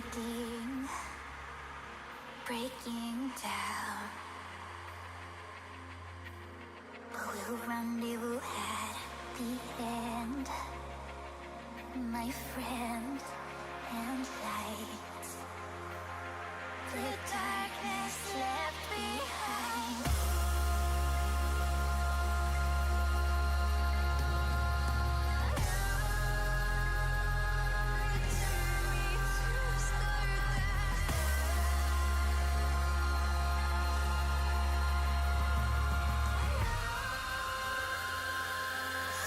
fading, breaking down. But we'll rendezvous at the end, my friend, and light the darkness left behind.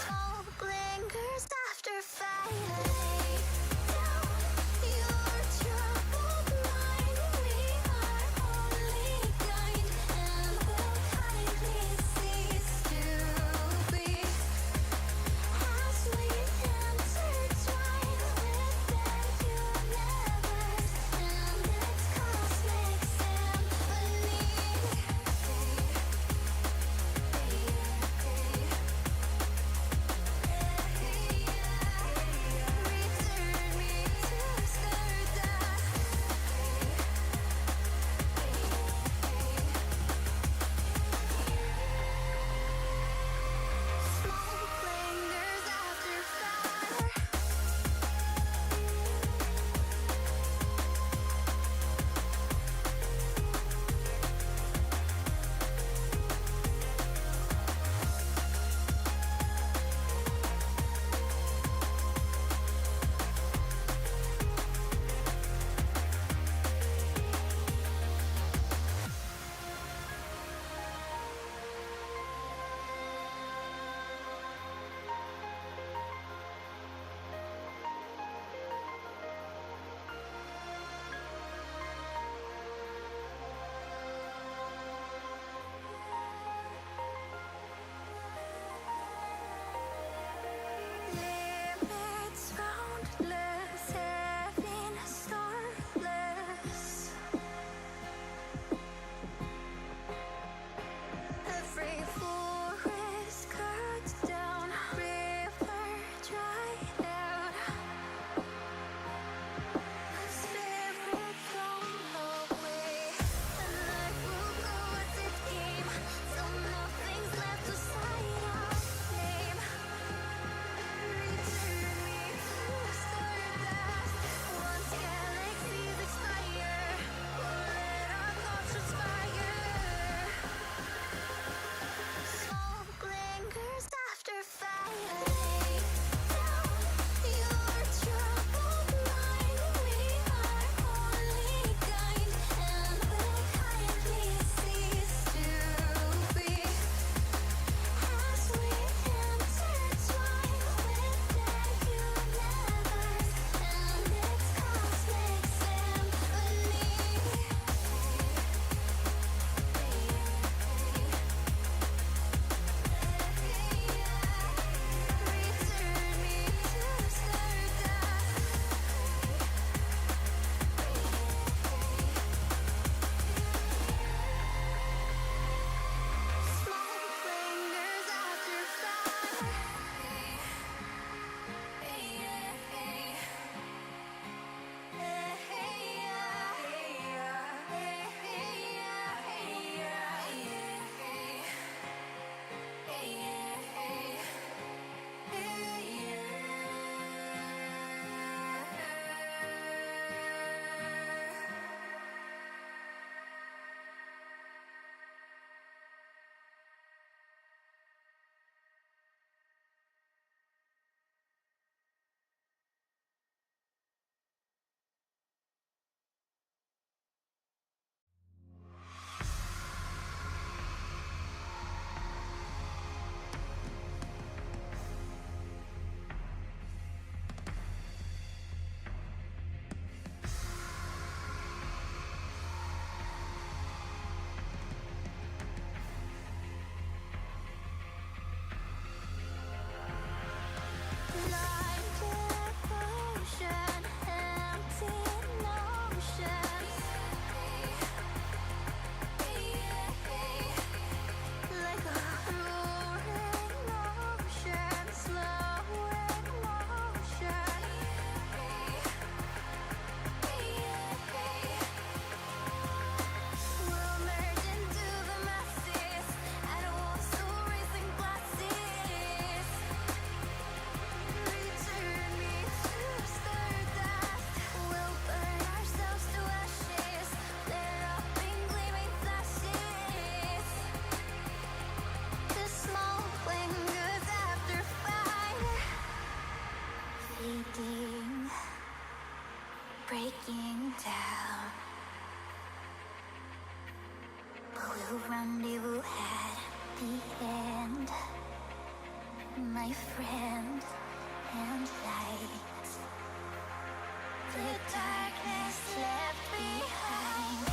Smoke lingers after fire. breaking down. But we'll rendezvous at the end, my friend and light. The darkness left behind.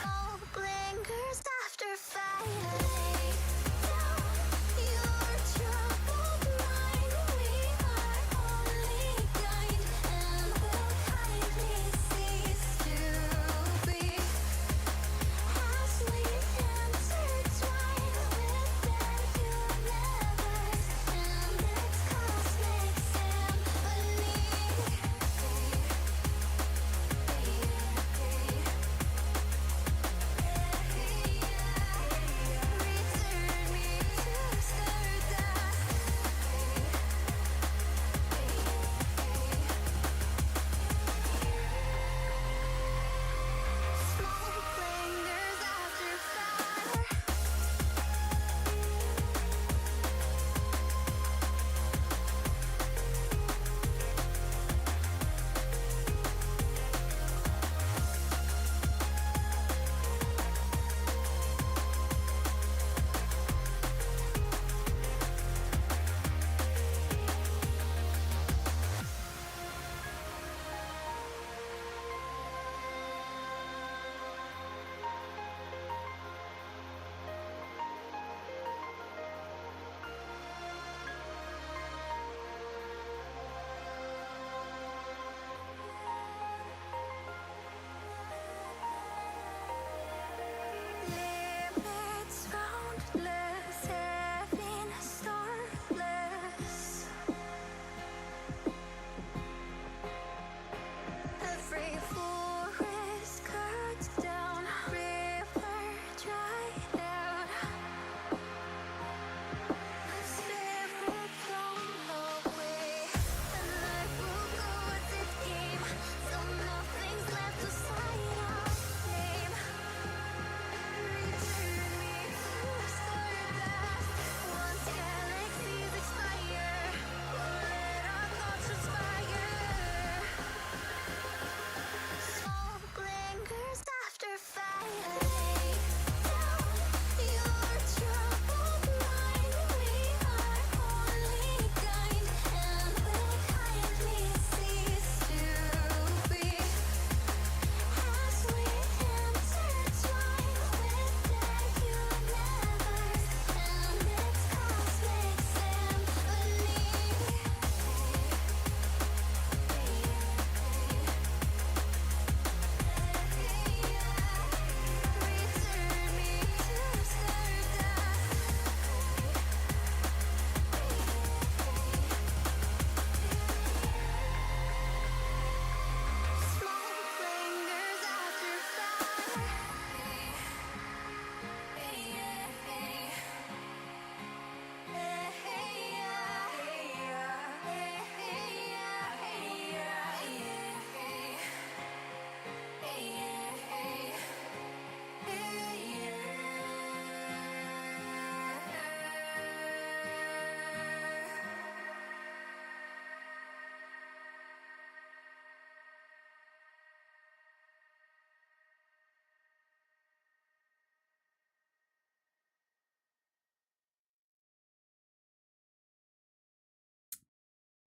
Smoke lingers after fire. Your troubled mind, we are only kind, and will kindly cease to be as we intertwine within universe and its cosmic symphony. Return me to stardust. Smoke lingers after fire. Limits boundless, heaven starless. Every forest cut down, river dried out. Spirit flown away, and life will go its game. So nothing's left to sign our name. Return me to stardust. Once galaxies expire, we'll let our thoughts inspire. Smoke lingers after fire. Your troubled mind, we are only kind, and will kindly cease to be as we intertwine within universe and its cosmic symphony. Return me to stardust. Smoke lingers after fire.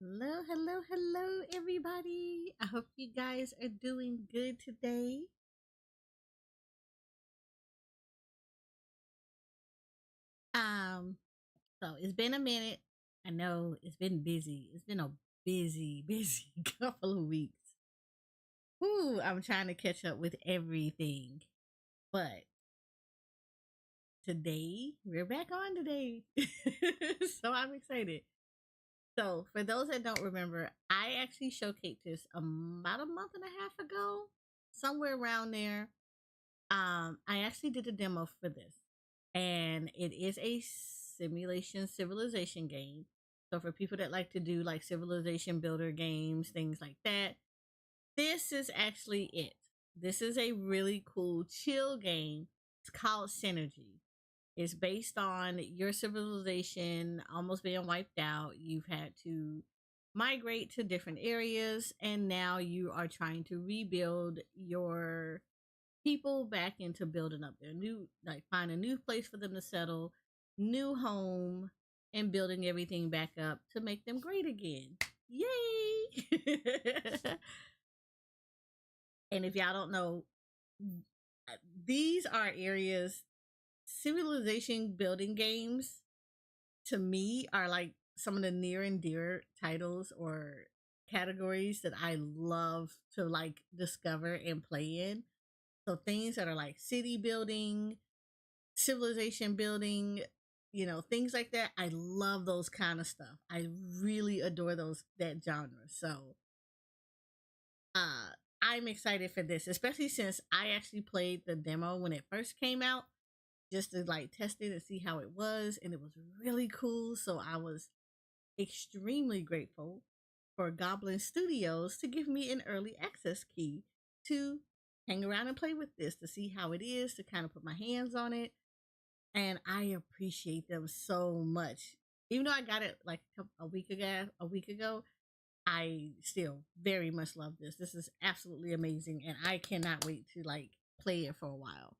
Hello, hello, hello, everybody. I hope you guys are doing good today. Um, so it's been a minute. I know it's been busy. It's been a busy, busy couple of weeks. Whoo, I'm trying to catch up with everything. But today, we're back on today. So I'm excited. So, for those that don't remember, I actually showcased this about a month and a half ago, somewhere around there. I actually did a demo for this, and it is a simulation civilization game. So for people that like to do like civilization builder games, things like that, this is actually it. This is a really cool chill game. It's called Synergy. It's based on your civilization almost being wiped out. You've had to migrate to different areas, and now you are trying to rebuild your people back into building up their new, like, find a new place for them to settle, new home, and building everything back up to make them great again. Yay! And if y'all don't know, these are areas, civilization building games to me are like some of the near and dear titles or categories that I love to like discover and play in. So things that are like city building, civilization building, you know, things like that. I love those kind of stuff. I really adore that genre. So uh I'm excited for this, especially since I actually played the demo when it first came out just to like test it and see how it was, and it was really cool. So I was extremely grateful for Goblinz Studios to give me an early access key to hang around and play with this, to see how it is, to kind of put my hands on it. And I appreciate them so much. Even though I got it like a week ago, I still very much love this. This is absolutely amazing, and I cannot wait to like play it for a while.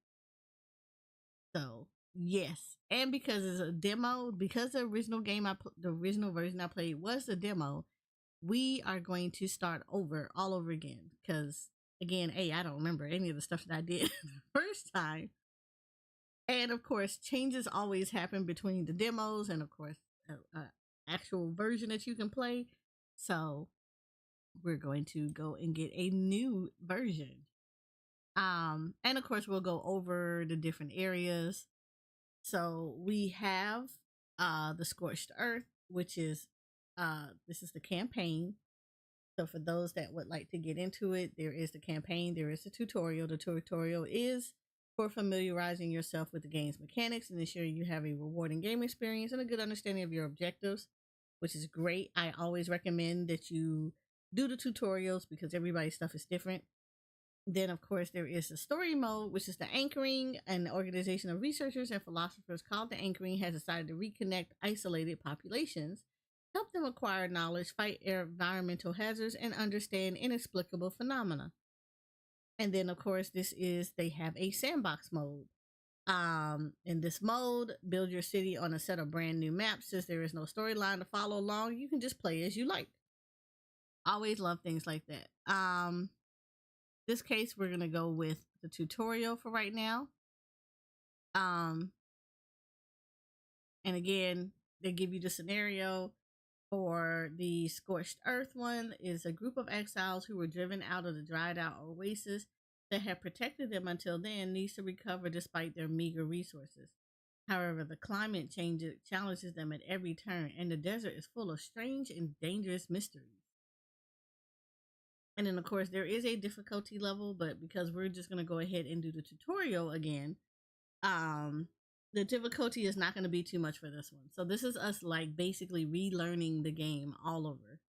So yes, and because it's a demo, because the original the original version I played was the demo, we are going to start all over again. Because again, I don't remember any of the stuff that I did the first time, and of course, changes always happen between the demos and of course, actual version that you can play. So we're going to go and get a new version. And of course, we'll go over the different areas. So we have the Scorched Earth, which is this is the campaign. So for those that would like to get into it, there is the campaign, there is the tutorial. The tutorial is for familiarizing yourself with the game's mechanics and ensuring you have a rewarding game experience and a good understanding of your objectives, which is great. I always recommend that you do the tutorials because everybody's stuff is different. Then, of course, there is the story mode, which is the anchoring. An organization of researchers and philosophers called the anchoring has decided to reconnect isolated populations, help them acquire knowledge, fight environmental hazards, and understand inexplicable phenomena. And then, of course, they have a sandbox mode. In this mode, build your city on a set of brand new maps. Since there is no storyline to follow along, you can just play as you like. Always love things like that. This case, we're gonna go with the tutorial for right now. And again, they give you the scenario for the Scorched Earth one. Is a group of exiles who were driven out of the dried out oasis that had protected them until then needs to recover despite their meager resources. However, the climate change challenges them at every turn, and the desert is full of strange and dangerous mysteries. And then, of course, there is a difficulty level, but because we're just going to go ahead and do the tutorial again, the difficulty is not going to be too much for this one. So this is us like basically relearning the game all over.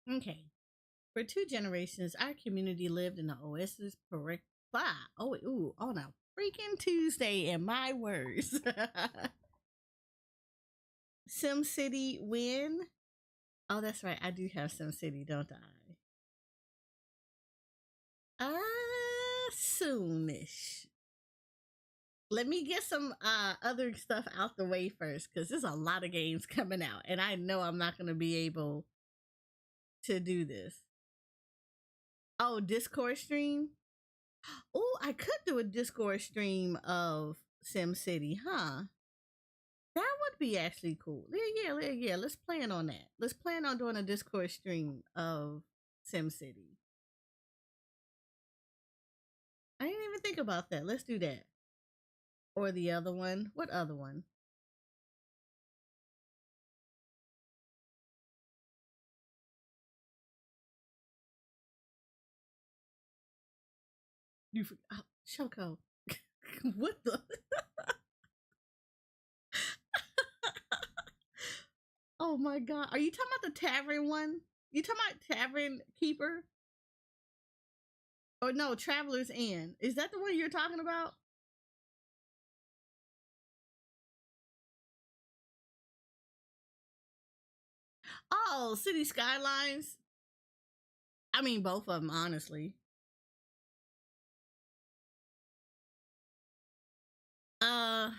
Okay. For 2 generations, our community lived in the oasis on a freaking Tuesday, in my words. SimCity win. Oh, that's right. I do have SimCity, don't I? Soonish. Let me get some other stuff out the way first, because there's a lot of games coming out, and I know I'm not going to be able to do this. Oh, Discord stream. Oh, I could do a Discord stream of SimCity, huh? That would be actually cool. Yeah. Let's plan on that. Let's plan on doing a Discord stream of SimCity. I didn't even think about that. Let's do that. Or the other one. What other one? You oh, Shoko. What the? Oh my god. Are you talking about the tavern one? You talking about Tavern Keeper? Or no, Traveler's Inn. Is that the one you're talking about? Oh, City Skylines. I mean, both of them, honestly. Uh,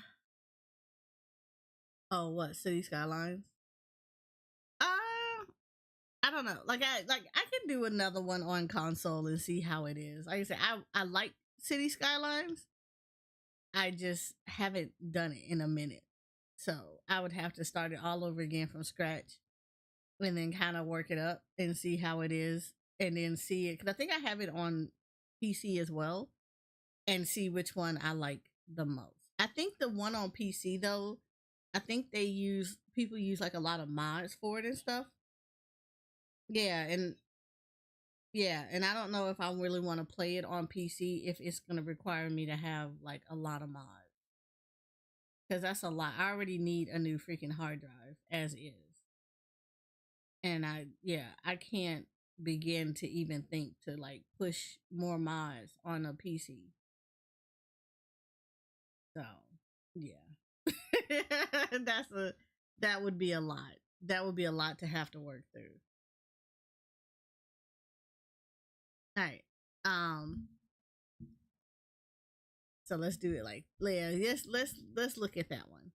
oh, what City Skylines? I don't know. I can do another one on console and see how it is. Like I said, I like City Skylines. I just haven't done it in a minute, so I would have to start it all over again from scratch, and then kind of work it up and see how it is, and then see it because I think I have it on PC as well, and see which one I like the most. I think the one on PC though, I think people use like a lot of mods for it and stuff. Yeah, and I don't know if I really want to play it on PC if it's going to require me to have like a lot of mods because that's a lot. I already need a new freaking hard drive as is, and I can't begin to even think to like push more mods on a PC. So yeah, that's a that would be a lot. That would be a lot to have to work through. All right. Um. So let's do it like yeah. Let's look at that one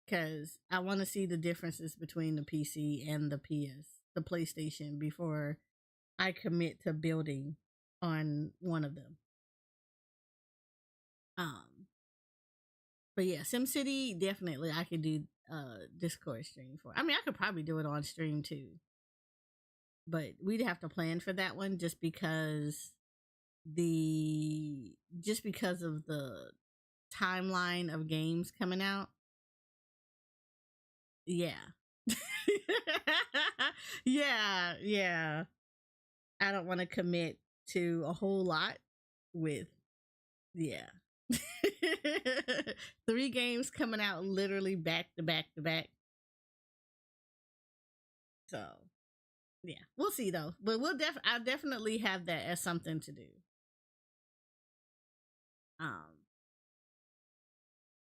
because I want to see the differences between the PC and the PlayStation before I commit to building on one of them. Um. But yeah, SimCity definitely I could do Discord stream for. I mean, I could probably do it on stream too, but we'd have to plan for that one the just because of the timeline of games coming out. Yeah. Yeah. I don't want to commit to a whole lot with yeah. Three games coming out literally back to back to back. So yeah, we'll see though. But I'll definitely have that as something to do. Um,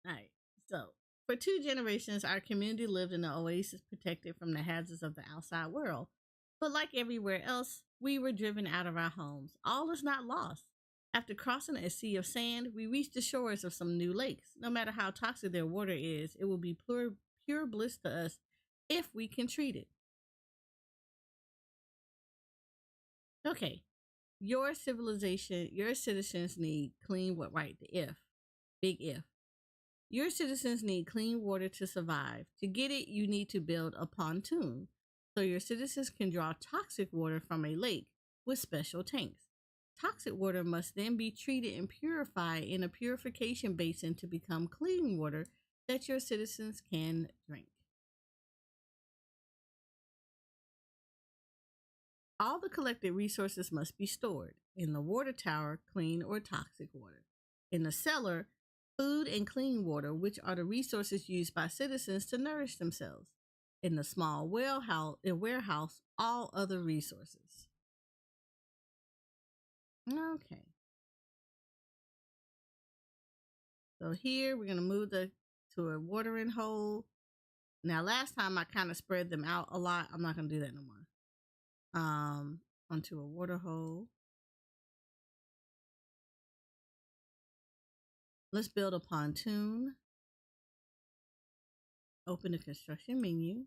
all right. So for two generations, our community lived in an oasis protected from the hazards of the outside world. But like everywhere else, we were driven out of our homes. All is not lost. After crossing a sea of sand, we reached the shores of some new lakes. No matter how toxic their water is, it will be pure bliss to us if we can treat it. Okay, your civilization, your citizens need clean what right the if. Big if. Your citizens need clean water to survive. To get it, you need to build a pontoon so your citizens can draw toxic water from a lake with special tanks. Toxic water must then be treated and purified in a purification basin to become clean water that your citizens can drink. All the collected resources must be stored. In the water tower, clean or toxic water. In the cellar, food and clean water, which are the resources used by citizens to nourish themselves. In the small warehouse, all other resources. Okay. So here we're gonna move to a watering hole. Now last time I kind of spread them out a lot. I'm not gonna do that no more. Onto a water hole. Let's build a pontoon. Open the construction menu.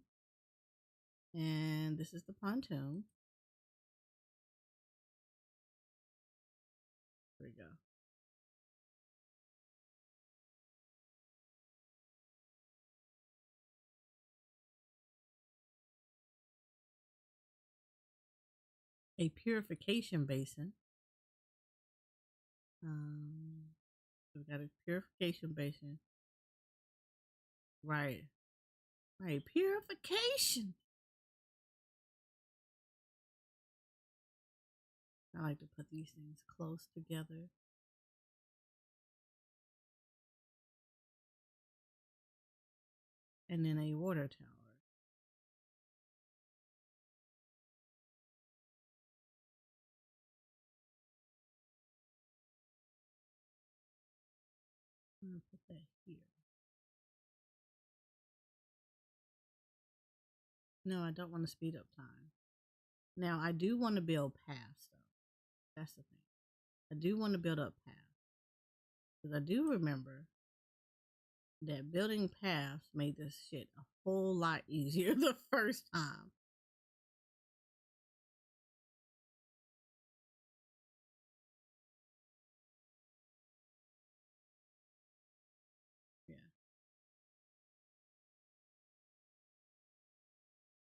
And this is the pontoon. There we go. A purification basin. Um, We got a purification basin. Right. Right. Purification. I like to put these things close together. And then a water tower. I'm going to put that here. No, I don't want to speed up time. Now, I do want to build paths, though. That's the thing. I do want to build up paths. Because I do remember that building paths made this shit a whole lot easier the first time. Yeah.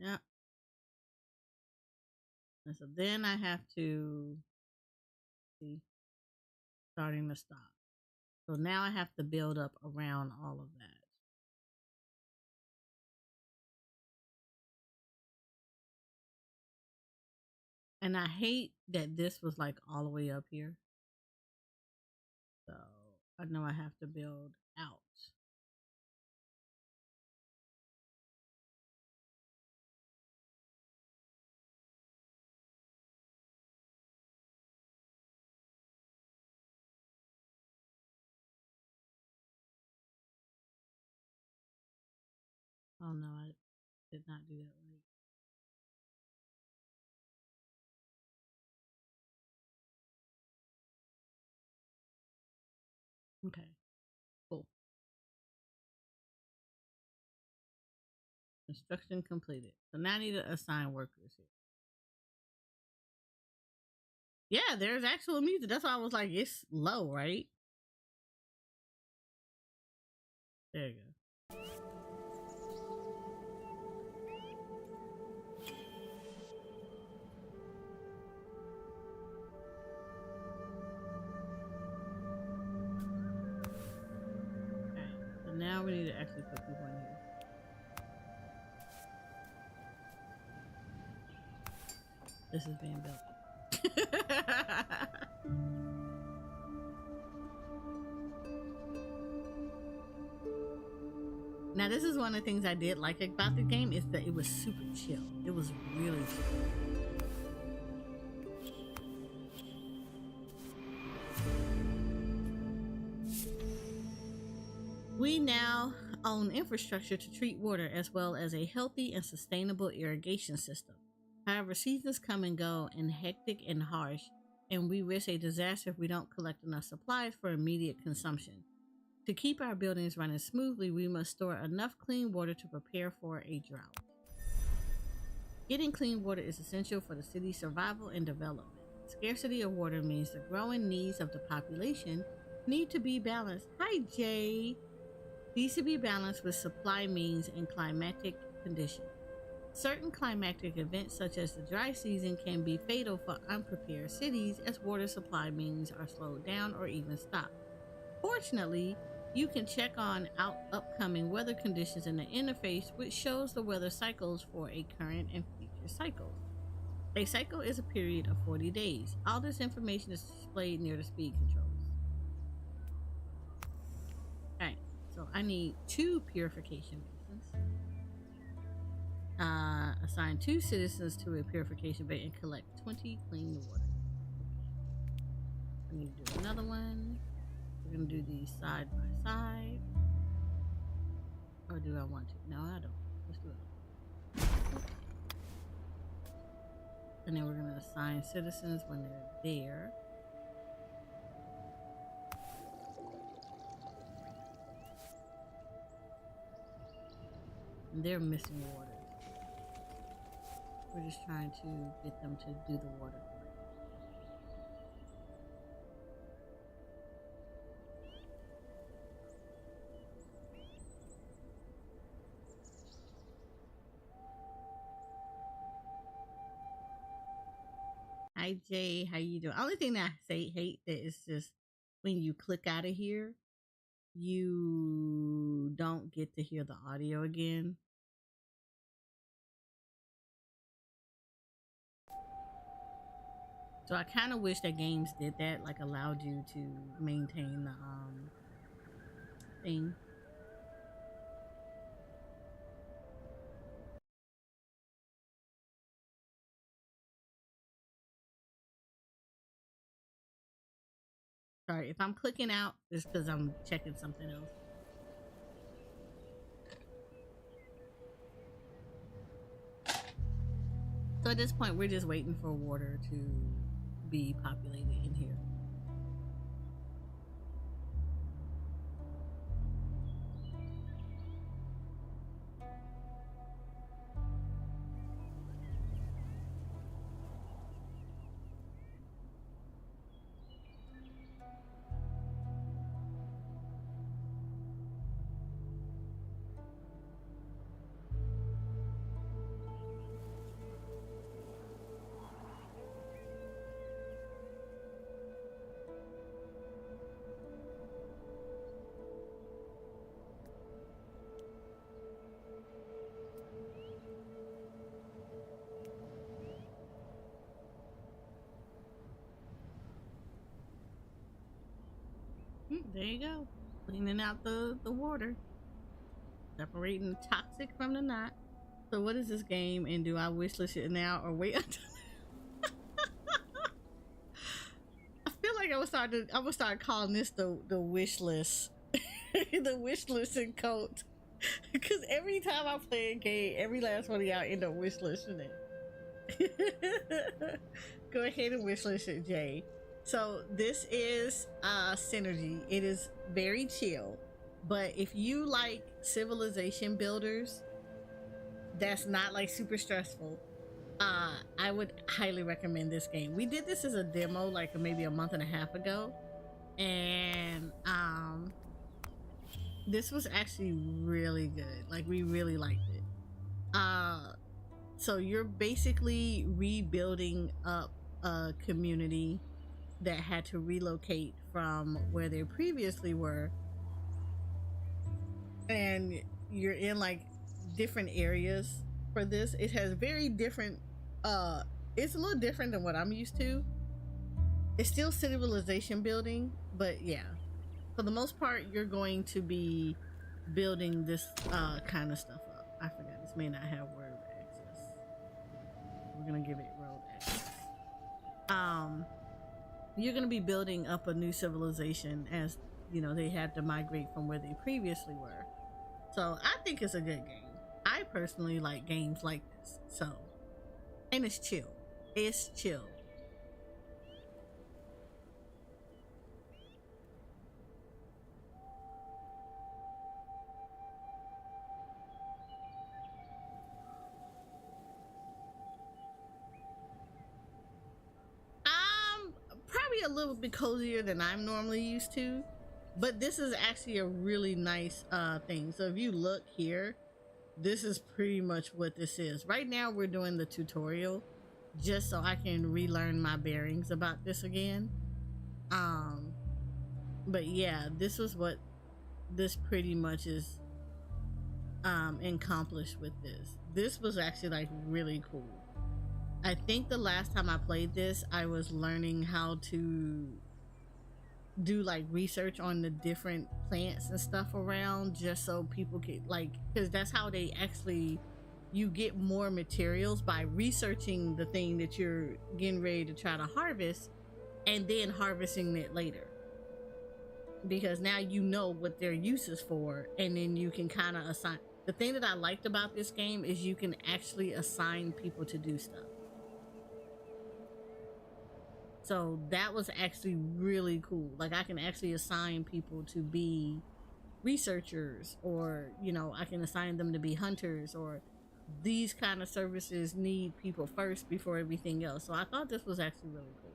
Yeah. And so then I have to see starting to stop. So now I have to build up around all of that. And I hate that this was like all the way up here. So I know I have to build out. Oh no, I did not do that right. Okay, cool. Construction completed. So now I need to assign workers here. Yeah, there's actual music. That's why I was like, it's low, right? There you go. Okay, so now we need to actually put people in here. This is being built. Now, this is one of the things I did like about the game is that it was super chill. It was really chill. We now own infrastructure to treat water as well as a healthy and sustainable irrigation system. However, seasons come and go and hectic and harsh, and we risk a disaster if we don't collect enough supplies for immediate consumption. To keep our buildings running smoothly, we must store enough clean water to prepare for a drought. Getting clean water is essential for the city's survival and development. Scarcity of water means the growing needs of the population need to be balanced. Hi, Jay. Needs to be balanced with supply means and climatic conditions. Certain climatic events, such as the dry season, can be fatal for unprepared cities as water supply means are slowed down or even stopped. Fortunately, you can check on upcoming weather conditions in the interface, which shows the weather cycles for a current and future cycles. A cycle is a period of 40 days. All this information is displayed near the speed controls. Okay, so I need 2 purification basins. Assign 2 citizens to a purification bay and collect 20 clean water. I need to do another one. We're gonna do these side by side. Or do I want to? No, I don't. Let's do it. And then we're gonna assign citizens when they're there. And they're missing water. We're just trying to get them to do the water. Hi Jay, how you doing? Only thing that I say hate that is just when you click out of here, you don't get to hear the audio again. So I kind of wish that games did that, like allowed you to maintain the thing. Sorry, if I'm clicking out, it's because I'm checking something else. So at this point, we're just waiting for water to be populated in here. There you go. Cleaning out the water. Separating the toxic from the not. So what is this game, and do I wishlist it now or wait until I feel like I would start calling this the wish list. The wish list and cult. Because every time I play a game, every last one of y'all end up wish listing it. Go ahead and wish list it, Jay. So this is Synergy. It is very chill, but if you like civilization builders that's not like super stressful, I would highly recommend this game. We did this as a demo like maybe a month and a half ago, and this was actually really good. Like, we really liked it. So you're basically rebuilding up a community that had to relocate from where they previously were, and you're in like different areas for this. It has very different it's a little different than what I'm used to. It's still civilization building, but yeah, for the most part you're going to be building this kind of stuff up. I forgot, this may not have word access. We're gonna give it road access. You're going to be building up a new civilization, as you know, they had to migrate from where they previously were. So I think it's a good game. I personally like games like this. So, and it's chill. It's chill. Probably a little bit cozier than I'm normally used to, but this is actually a really nice thing. So if you look here, this is pretty much what this is. Right now we're doing the tutorial just so I can relearn my bearings about this again. But yeah, this is what this pretty much is accomplished with this. This was actually like really cool. I think the last time I played this, I was learning how to do like research on the different plants and stuff around, just so people could like, because that's how they actually, you get more materials by researching the thing that you're getting ready to try to harvest, and then harvesting it later, because now you know what their use is for, and then you can kind of assign. The thing that I liked about this game is you can actually assign people to do stuff. So that was actually really cool. Like, I can actually assign people to be researchers, or, you know, I can assign them to be hunters, or these kind of services need people first before everything else. So I thought this was actually really cool.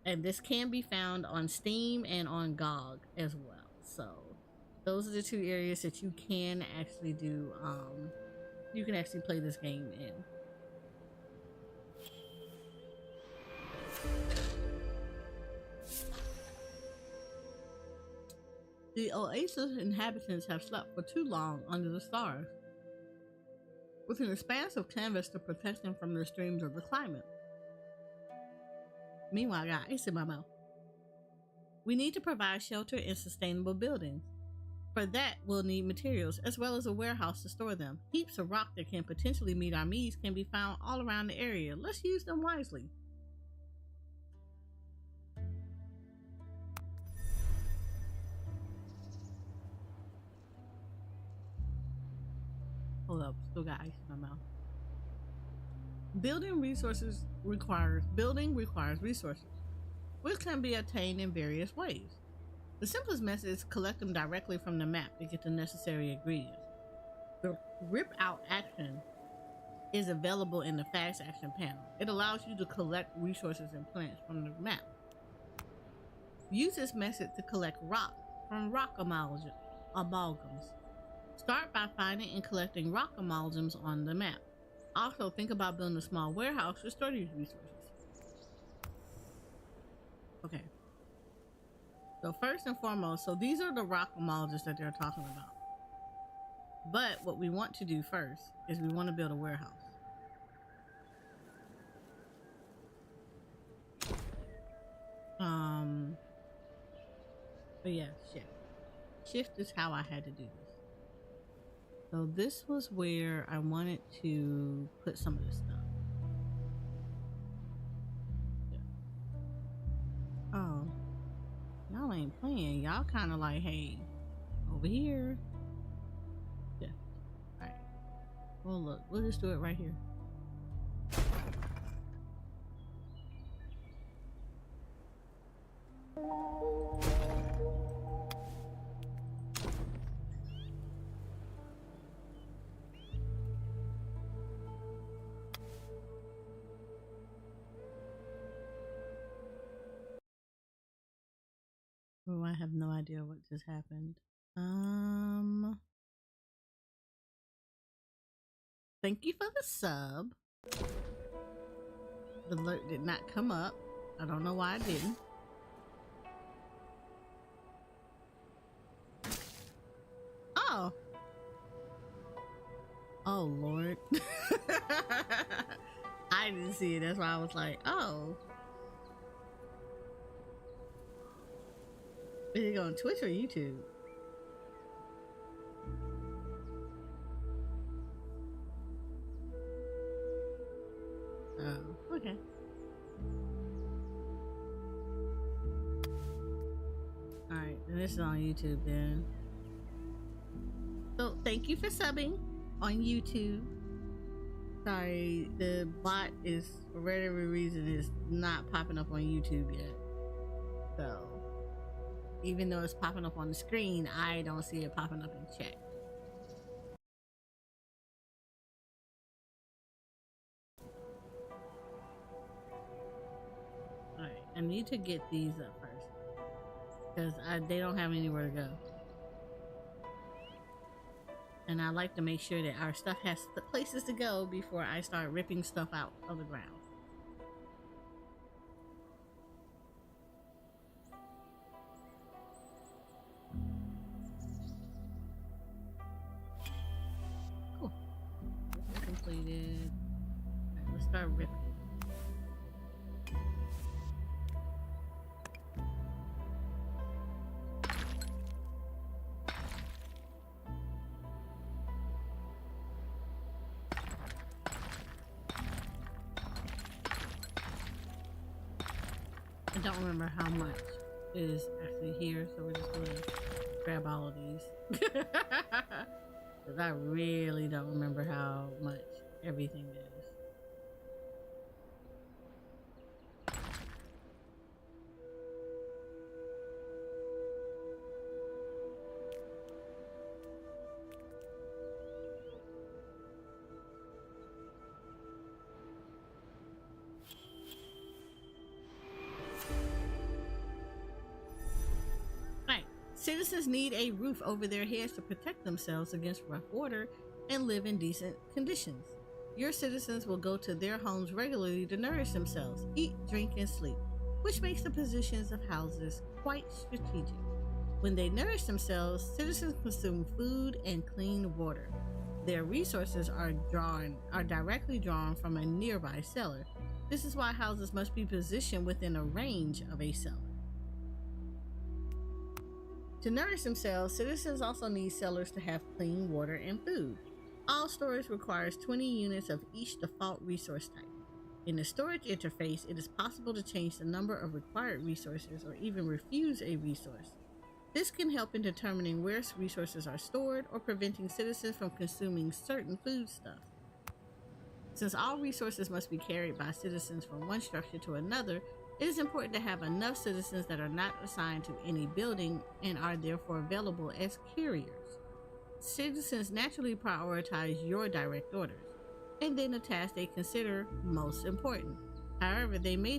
And this can be found on Steam and on GOG as well. So those are the two areas that you can actually do, you can actually play this game in. The oasis inhabitants have slept for too long under the stars, with an expansive canvas to protect them from the extremes of the climate. Meanwhile, I got ice in my mouth. We need to provide shelter and sustainable buildings. For that, we'll need materials as well as a warehouse to store them. Heaps of rock that can potentially meet our needs can be found all around the area. Let's use them wisely. Hold up, still got ice in my mouth. Building requires resources, which can be obtained in various ways. The simplest method is to collect them directly from the map to get the necessary ingredients. The rip out action is available in the fast action panel. It allows you to collect resources and plants from the map. Use this method to collect rock from rock amalgams. Start by finding and collecting rock amalgams on the map. Also, think about building a small warehouse to store these resources. Okay. So first and foremost, so these are the rock amalgams that they're talking about. But what we want to do first is we want to build a warehouse. But yeah, shift. Shift is how I had to do this. So this was where I wanted to put some of this stuff. Yeah. Oh, y'all ain't playing. Y'all kind of like, hey, over here. Yeah. All right. Well, look, we'll just do it right here. Oh, I have no idea what just happened. Thank you for the sub. The alert did not come up. I don't know why it didn't. Oh. Oh, Lord. I didn't see it. That's why I was like, oh. Is it on Twitch or YouTube? Oh, okay. Alright, and this is on YouTube then. So thank you for subbing on YouTube. Sorry, the bot is, for whatever reason, is not popping up on YouTube yet. So, even though it's popping up on the screen, I don't see it popping up in chat. Alright, I need to get these up first, because they don't have anywhere to go. And I like to make sure that our stuff has the places to go before I start ripping stuff out of the ground. Cool. Completed. Alright, let's start ripping. I don't remember how much is actually here, so we're just gonna grab all of these. Because I really don't remember how much everything is. Citizens need a roof over their heads to protect themselves against rough water and live in decent conditions. Your citizens will go to their homes regularly to nourish themselves, eat, drink, and sleep, which makes the positions of houses quite strategic. When they nourish themselves, citizens consume food and clean water. Their resources are directly drawn from a nearby cellar. This is why houses must be positioned within a range of a cellar. To nourish themselves, citizens also need cellars to have clean water and food. All storage requires 20 units of each default resource type. In the storage interface, it is possible to change the number of required resources or even refuse a resource. This can help in determining where resources are stored or preventing citizens from consuming certain foodstuffs. Since all resources must be carried by citizens from one structure to another, it is important to have enough citizens that are not assigned to any building and are therefore available as carriers. Citizens naturally prioritize your direct orders, and then the tasks they consider most important. However, they may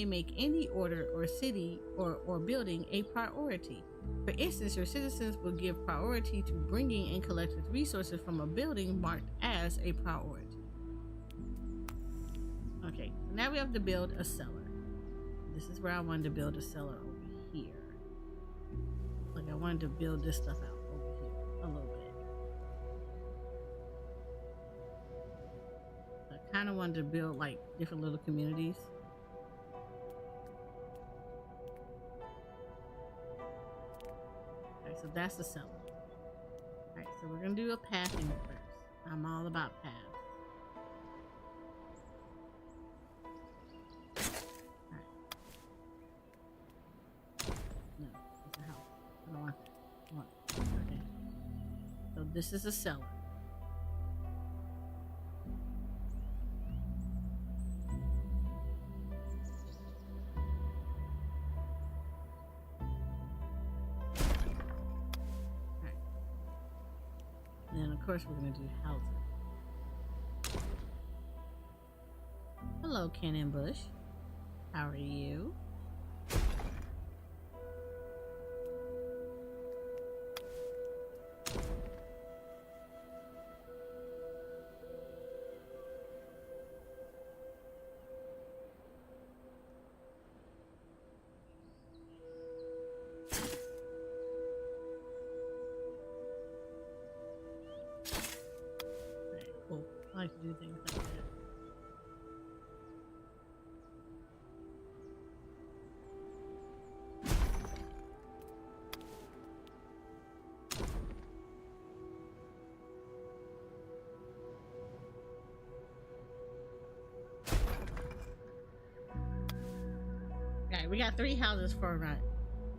make any order or city or building a priority. For instance, your citizens will give priority to bringing and collecting resources from a building marked as a priority. Okay, so now we have to build a cellar. This is where I wanted to build a cellar over here. Like I wanted to build this stuff out over here a little bit. I kind of wanted to build like different little communities. Okay, so that's the cellar. Alright, so we're gonna do a pathing first. I'm all about paths. Okay. So this is a cellar. Alright. And then of course we're gonna do houses. Hello, Cannon Bush. How are you? Cool. I like to do things like that. Alright, we got 3 houses for a run.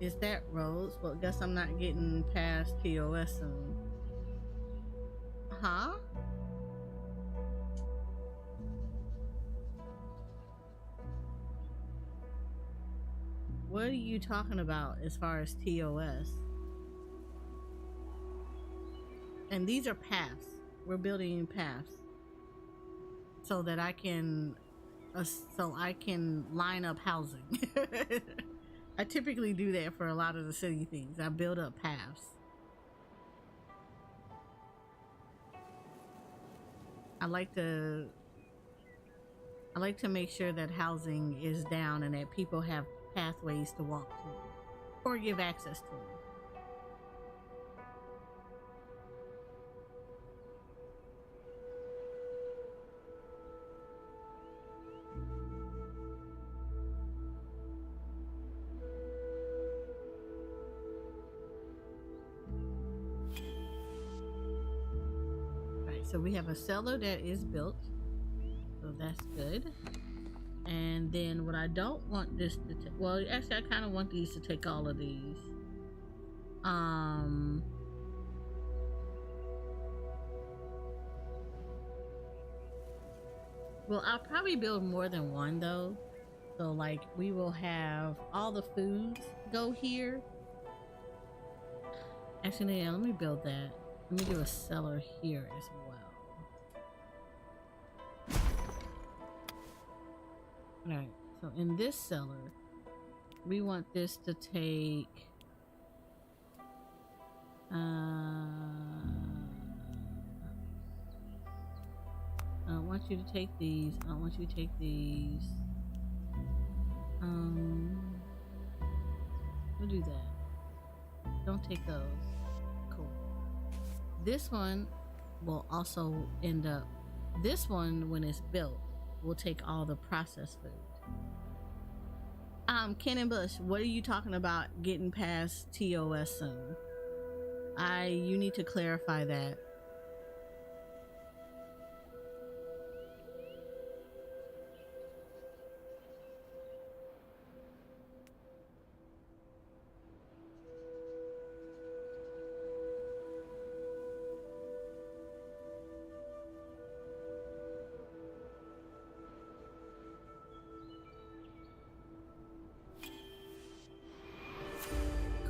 Is that roads? Well, I guess I'm not getting past TOS soon. Huh? What are you talking about as far as TOS? And these are paths. We're building paths so that I can line up housing. I typically do that for a lot of the city things. I build up paths. I like to make sure that housing is down and that people have pathways to walk to or give access to them. Right, so we have a cellar that is built, so that's good. And then what I don't want this to take, well, actually I kind of want these to take all of these. Well, I'll probably build more than one though. So like we will have all the foods go here. Actually, yeah, let me build that. Let me do a cellar here as well. Alright, so in this cellar, we want this to take I don't want you to take these. I don't want you to take these. We'll do that. those. Cool. This one will also end up, this one, when it's built, will take all the processed food. Ken and Bush, what are you talking about getting past TOS soon? You need to clarify that.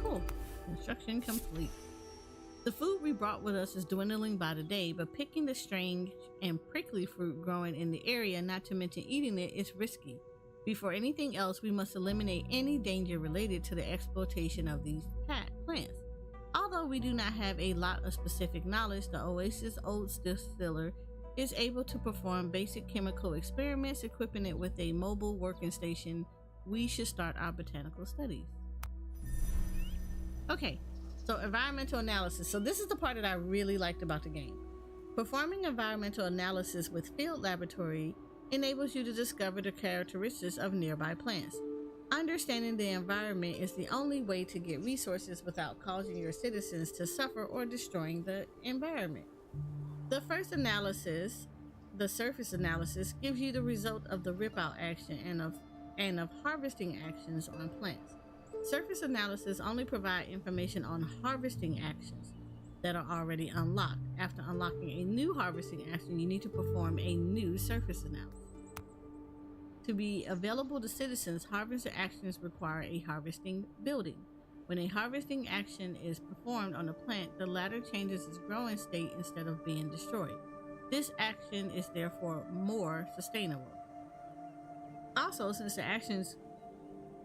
Cool. Construction complete. The food we brought with us is dwindling by the day, but picking the strange and prickly fruit growing in the area, not to mention eating it, is risky. Before anything else, we must eliminate any danger related to the exploitation of these plants. Although we do not have a lot of specific knowledge, the Oasis Oats Distiller is able to perform basic chemical experiments, equipping it with a mobile working station. We should start our botanical studies. Okay, so environmental analysis. So this is the part that I really liked about the game. Performing environmental analysis with field laboratory enables you to discover the characteristics of nearby plants. Understanding the environment is the only way to get resources without causing your citizens to suffer or destroying the environment. The first analysis, the surface analysis, gives you the result of the rip-out action and of harvesting actions on plants. Surface analysis only provide information on harvesting actions that are already unlocked. After unlocking a new harvesting action, you need to perform a new surface analysis. To be available to citizens, harvester actions require a harvesting building. When a harvesting action is performed on a plant, the latter changes its growing state instead of being destroyed. This action is therefore more sustainable. Also, since the actions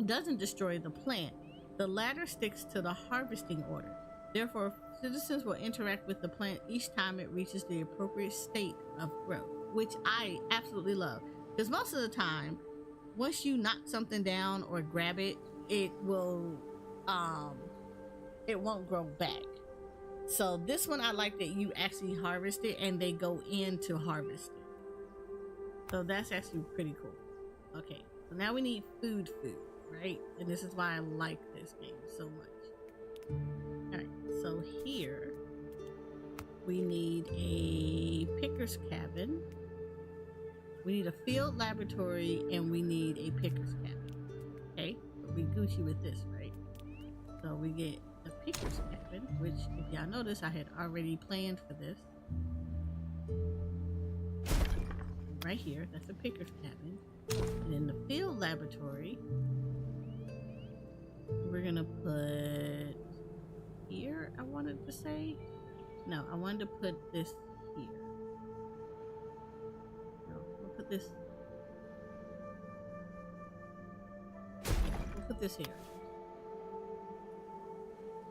doesn't destroy the plant, the latter sticks to the harvesting order. Therefore, citizens will interact with the plant each time it reaches the appropriate state of growth, which I absolutely love. Because most of the time, once you knock something down or grab it, it won't grow back. So this one, I like that you actually harvest it and they go into harvesting. So that's actually pretty cool. Okay, so now we need food, right? And this is why I like this game so much. All right, so here we need a picker's cabin. We need a field laboratory and we need a picker's cabin. Okay, but we Gucci with this, right? So we get the picker's cabin, which, if y'all notice, I had already planned for this. Right here, that's a picker's cabin. And in the field laboratory, we're gonna put here, I wanted to say. No, I wanted to put this here. Put this. We'll put this here.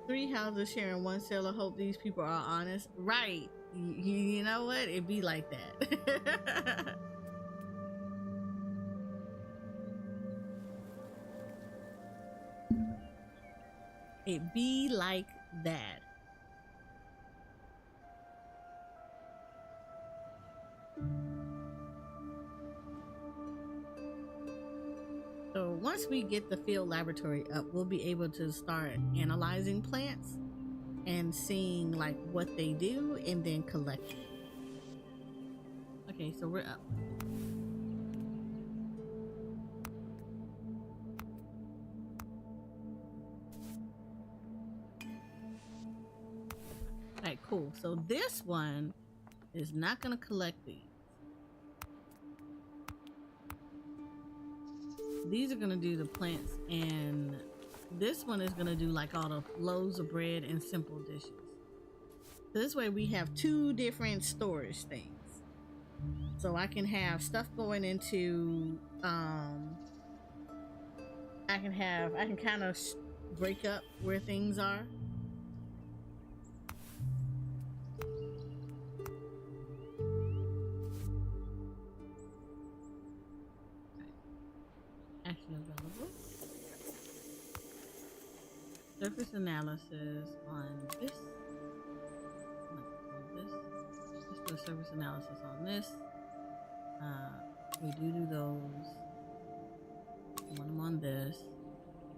3 houses sharing 1 cellar. Hope these people are honest. Right. You know what? It be like that. It be like that. So once we get the field laboratory up, we'll be able to start analyzing plants and seeing like what they do and then collecting. Okay, so we're up. Alright, cool. So this one is not gonna collect these. These are gonna do the plants, and this one is gonna do like all the loaves of bread and simple dishes. So this way we have 2 different storage things. So I can have stuff going into I can kind of break up where things are. Action available. surface analysis on this. Let's do a surface analysis on this. We do those. I want them on this.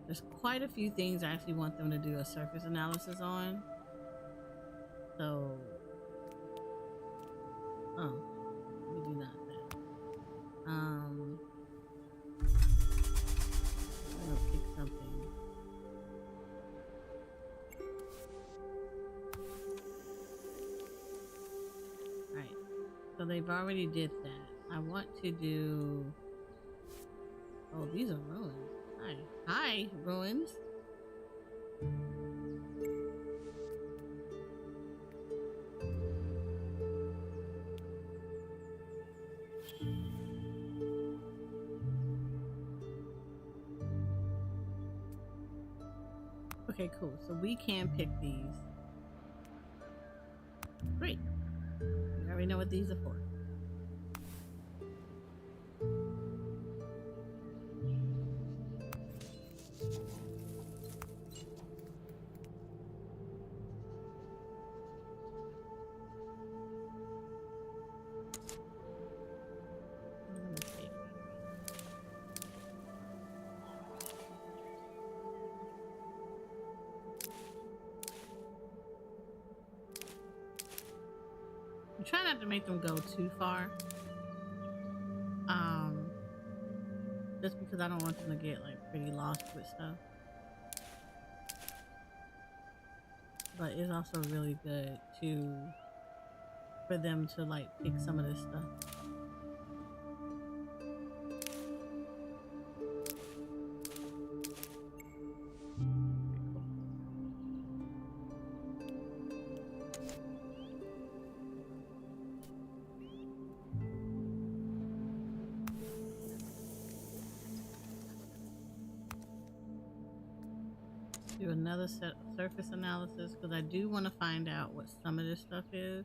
There's quite a few things I actually want them to do a surface analysis on. So, we do not that. I'm gonna pick something. Alright, so they've already did that. I want to do, oh, these are ruins. Hi, ruins. Okay, cool. So we can pick these. Great. We already know what these are for. Try not to make them go too far. Just because I don't want them to get like pretty lost with stuff. But it's also really good for them to like pick some of this stuff. Do another surface analysis because I do want to find out what some of this stuff is.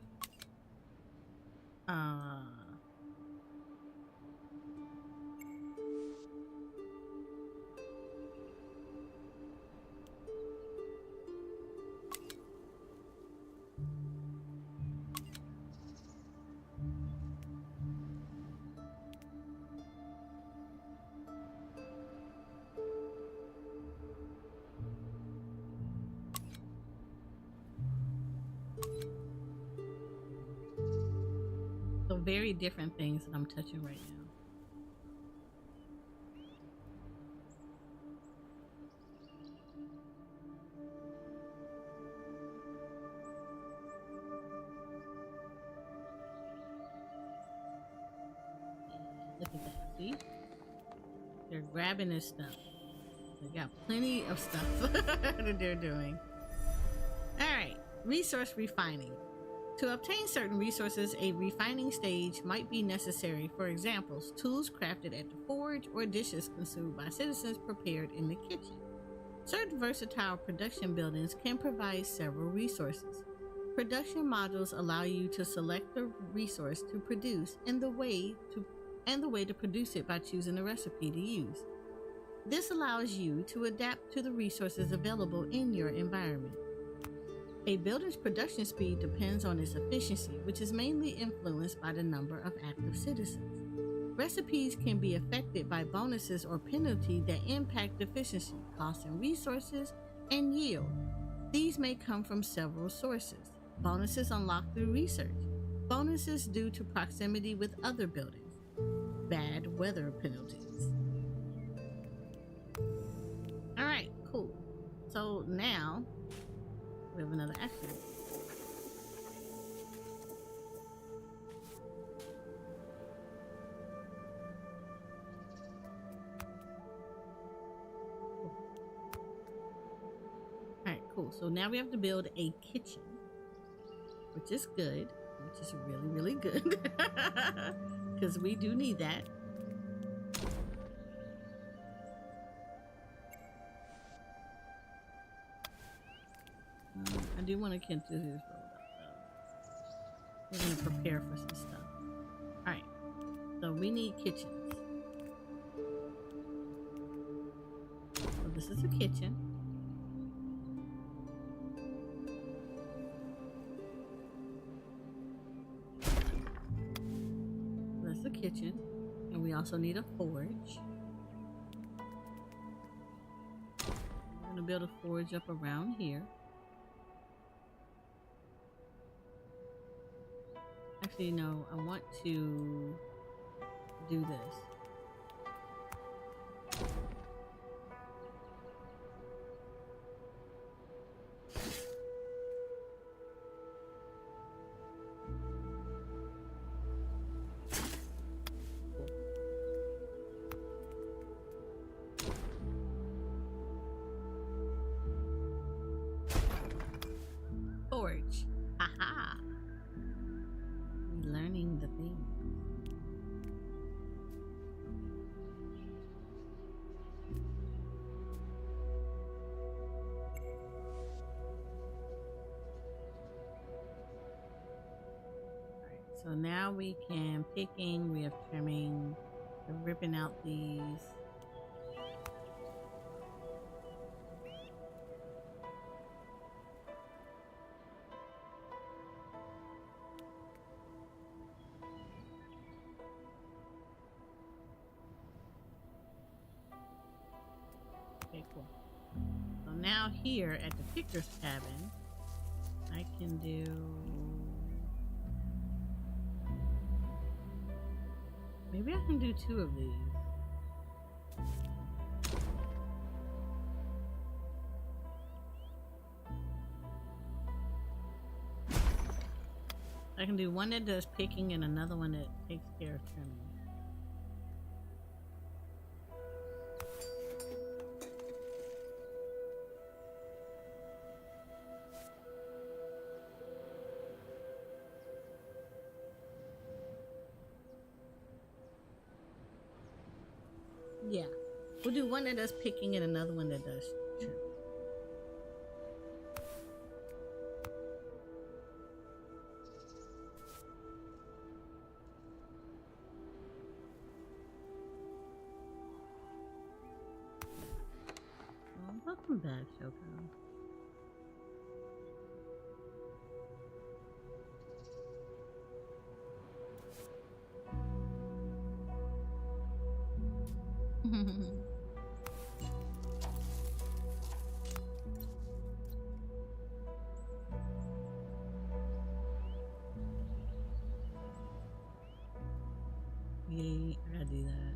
So very different things that I'm touching right now. Look at that, see? They're grabbing this stuff. They got plenty of stuff that they're doing. Alright, resource refining. To obtain certain resources, a refining stage might be necessary. For example, tools crafted at the forge or dishes consumed by citizens prepared in the kitchen. Certain versatile production buildings can provide several resources. Production modules allow you to select the resource to produce and the way to produce it by choosing the recipe to use. This allows you to adapt to the resources available in your environment. A building's production speed depends on its efficiency, which is mainly influenced by the number of active citizens. Recipes can be affected by bonuses or penalties that impact efficiency, cost and resources, and yield. These may come from several sources. Bonuses unlocked through research. Bonuses due to proximity with other buildings. Bad weather penalties. Alright, cool. So now we have another action. Alright, cool. So now we have to build a kitchen, which is good, which is really, really good. Because we do need that. I do want to continue this roll up though. We're going to prepare for some stuff. Alright, so we need kitchens. So this is a kitchen. kitchen, and we also need a forge. We're gonna build a forge up around here. Actually, no, I want to do this. Forge. Haha. Learning the thing. So now we can picking, we have trimming, we're ripping out these. Okay, cool. So now here at the picker's cabin, I can do maybe I can do 2 of these. I can do one that does picking and another one that takes care of trimming. Yeah, we'll do one that does picking and another one that does trim. Well, welcome back, Shoko. Yeah, I gotta do that.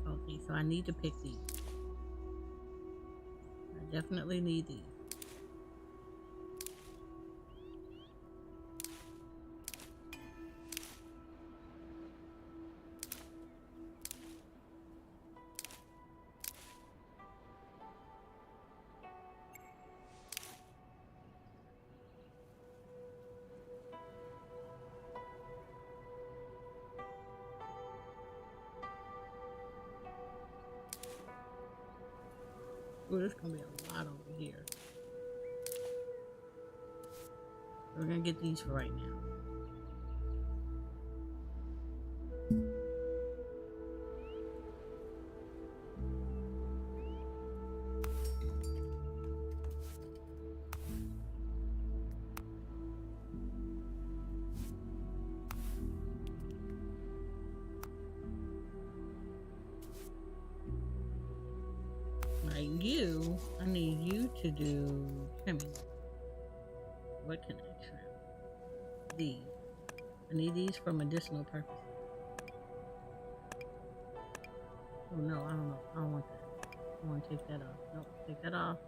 Okay, so I need to pick these. I definitely need these. Oh, there's gonna be a lot over here. We're gonna get these for right now. Like you, I need you to do trimming. What can I trim? These. I need these for medicinal purposes. Oh no, I don't know. I don't want that. I want to take that off. Nope, take that off.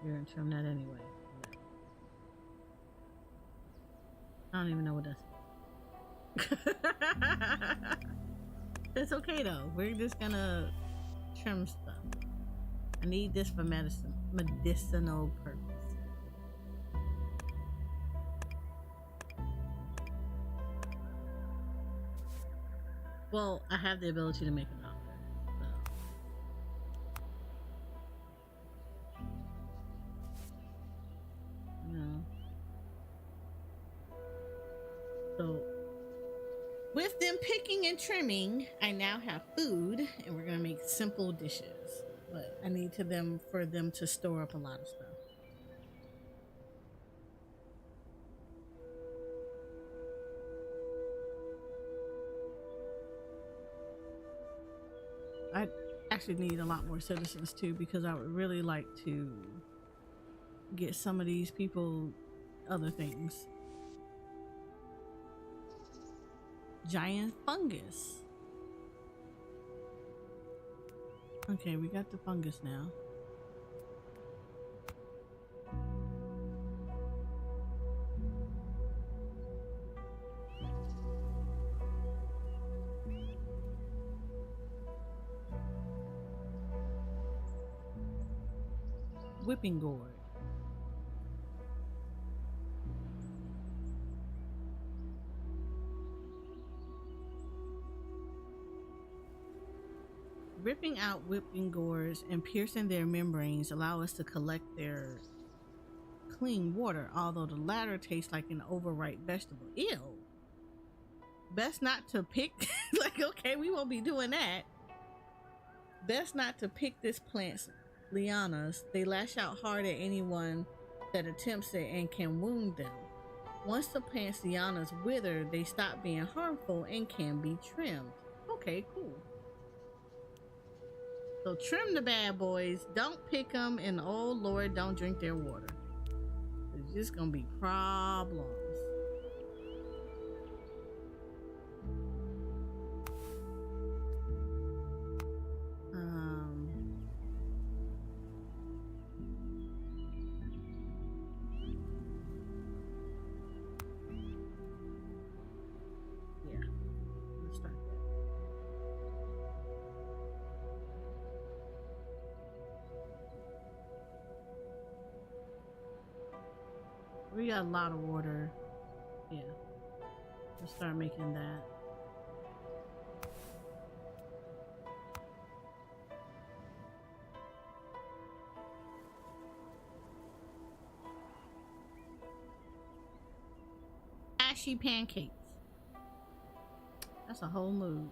You're gonna trim that anyway. I don't even know what that's. It's okay though. We're just gonna trim stuff. I need this for medicinal purpose. Well, I have the ability to make a doctor. So. No. So with them picking and trimming, I now have food, and we're gonna make simple dishes. But I need for them to store up a lot of stuff. I actually need a lot more citizens too, because I would really like to get some of these people other things. Giant fungus. Okay, we got the fungus now. Whipping gourd. Ripping out whipping gourds and piercing their membranes allow us to collect their clean water, although the latter tastes like an overripe vegetable. Ew. Best not to pick. Like, okay, we won't be doing that. Best not to pick this plant's lianas. They lash out hard at anyone that attempts it and can wound them. Once the plant's lianas wither, they stop being harmful and can be trimmed. Okay, cool. So trim the bad boys. Don't pick them, and oh Lord, don't drink their water. It's just gonna be problems. Yeah, let's start that. We got a lot of water. Yeah, let's start making that. Ashy pancakes. That's a whole mood.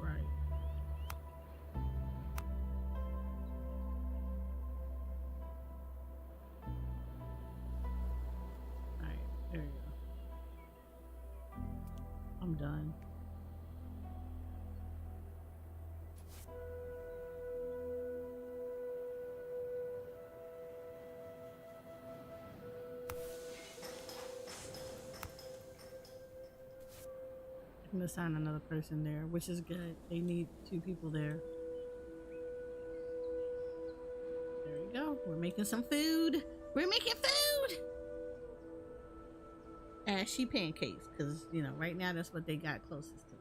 Right. Alright, there you go. I'm done. I'm gonna assign another person there, which is good. They need 2 people there. There we go. We're making some food. We're making food! Ashy pancakes, because, you know, right now that's what they got closest to.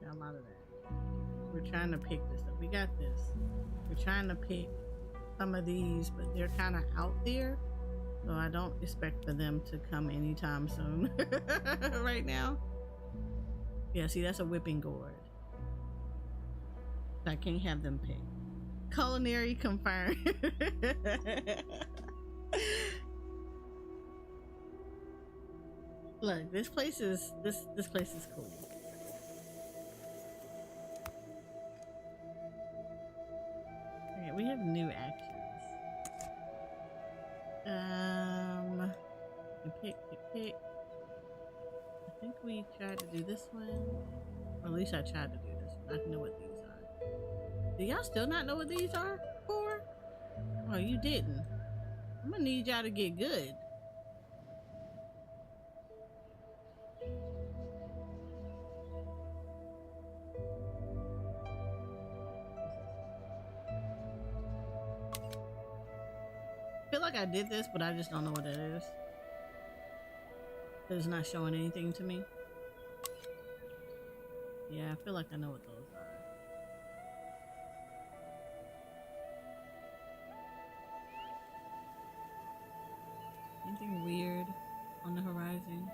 Got a lot of that. We're trying to pick this up. We got this. We're trying to pick some of these, but they're kind of out there, so I don't expect for them to come anytime soon. Right now. Yeah, see, that's a whipping gourd. I can't have them pick. Culinary confirmed. Look, this place is cool. Okay, we have new actions. Pick. I think we tried to do this one. Or at least I tried to do this one. I know what these are. Do y'all still not know what these are for? Oh, you didn't. I'm gonna need y'all to get good. I feel like I did this, but I just don't know what it is. It's not showing anything to me. Yeah, I feel like I know what those are. Anything weird on the horizon?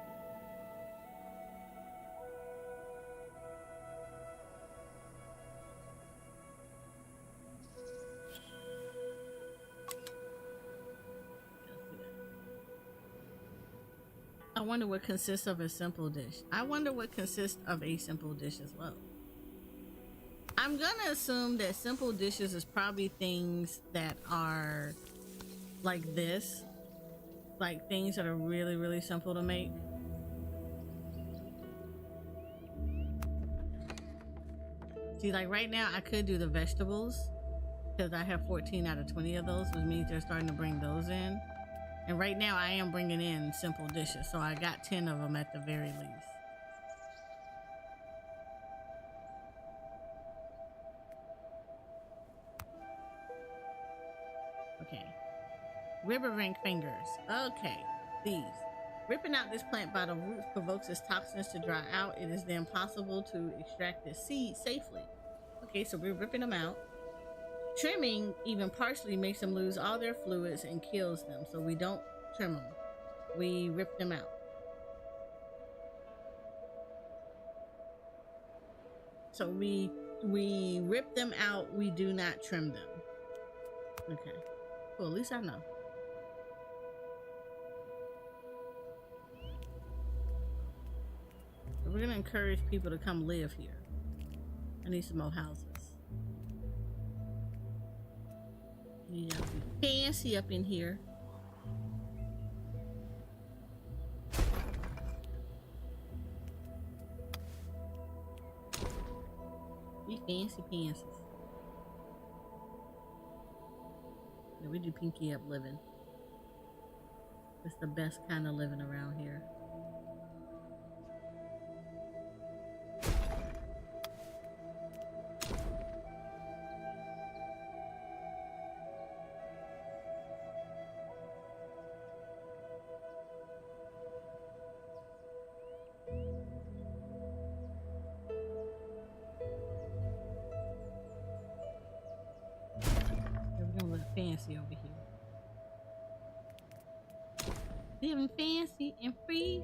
I wonder what consists of a simple dish. I wonder what consists of a simple dish as well. I'm gonna assume that simple dishes is probably things that are like this, like things that are really, really simple to make. See, like right now, I could do the vegetables because I have 14 out of 20 of those, which means they're starting to bring those in. And right now, I am bringing in simple dishes, so I got 10 of them at the very least. Okay. River ring fingers. Okay, these. Ripping out this plant by the roots provokes its toxins to dry out. It is then possible to extract the seed safely. Okay, so we're ripping them out. Trimming, even partially, makes them lose all their fluids and kills them. So we don't trim them. We rip them out. So we rip them out. We do not trim them. Okay. Well, at least I know. So we're gonna encourage people to come live here. I need some more houses. You gotta be fancy up in here. Be fancy pansies. Yeah, we do pinky up living. It's the best kind of living around here. We're gonna look fancy over here. Living fancy and free.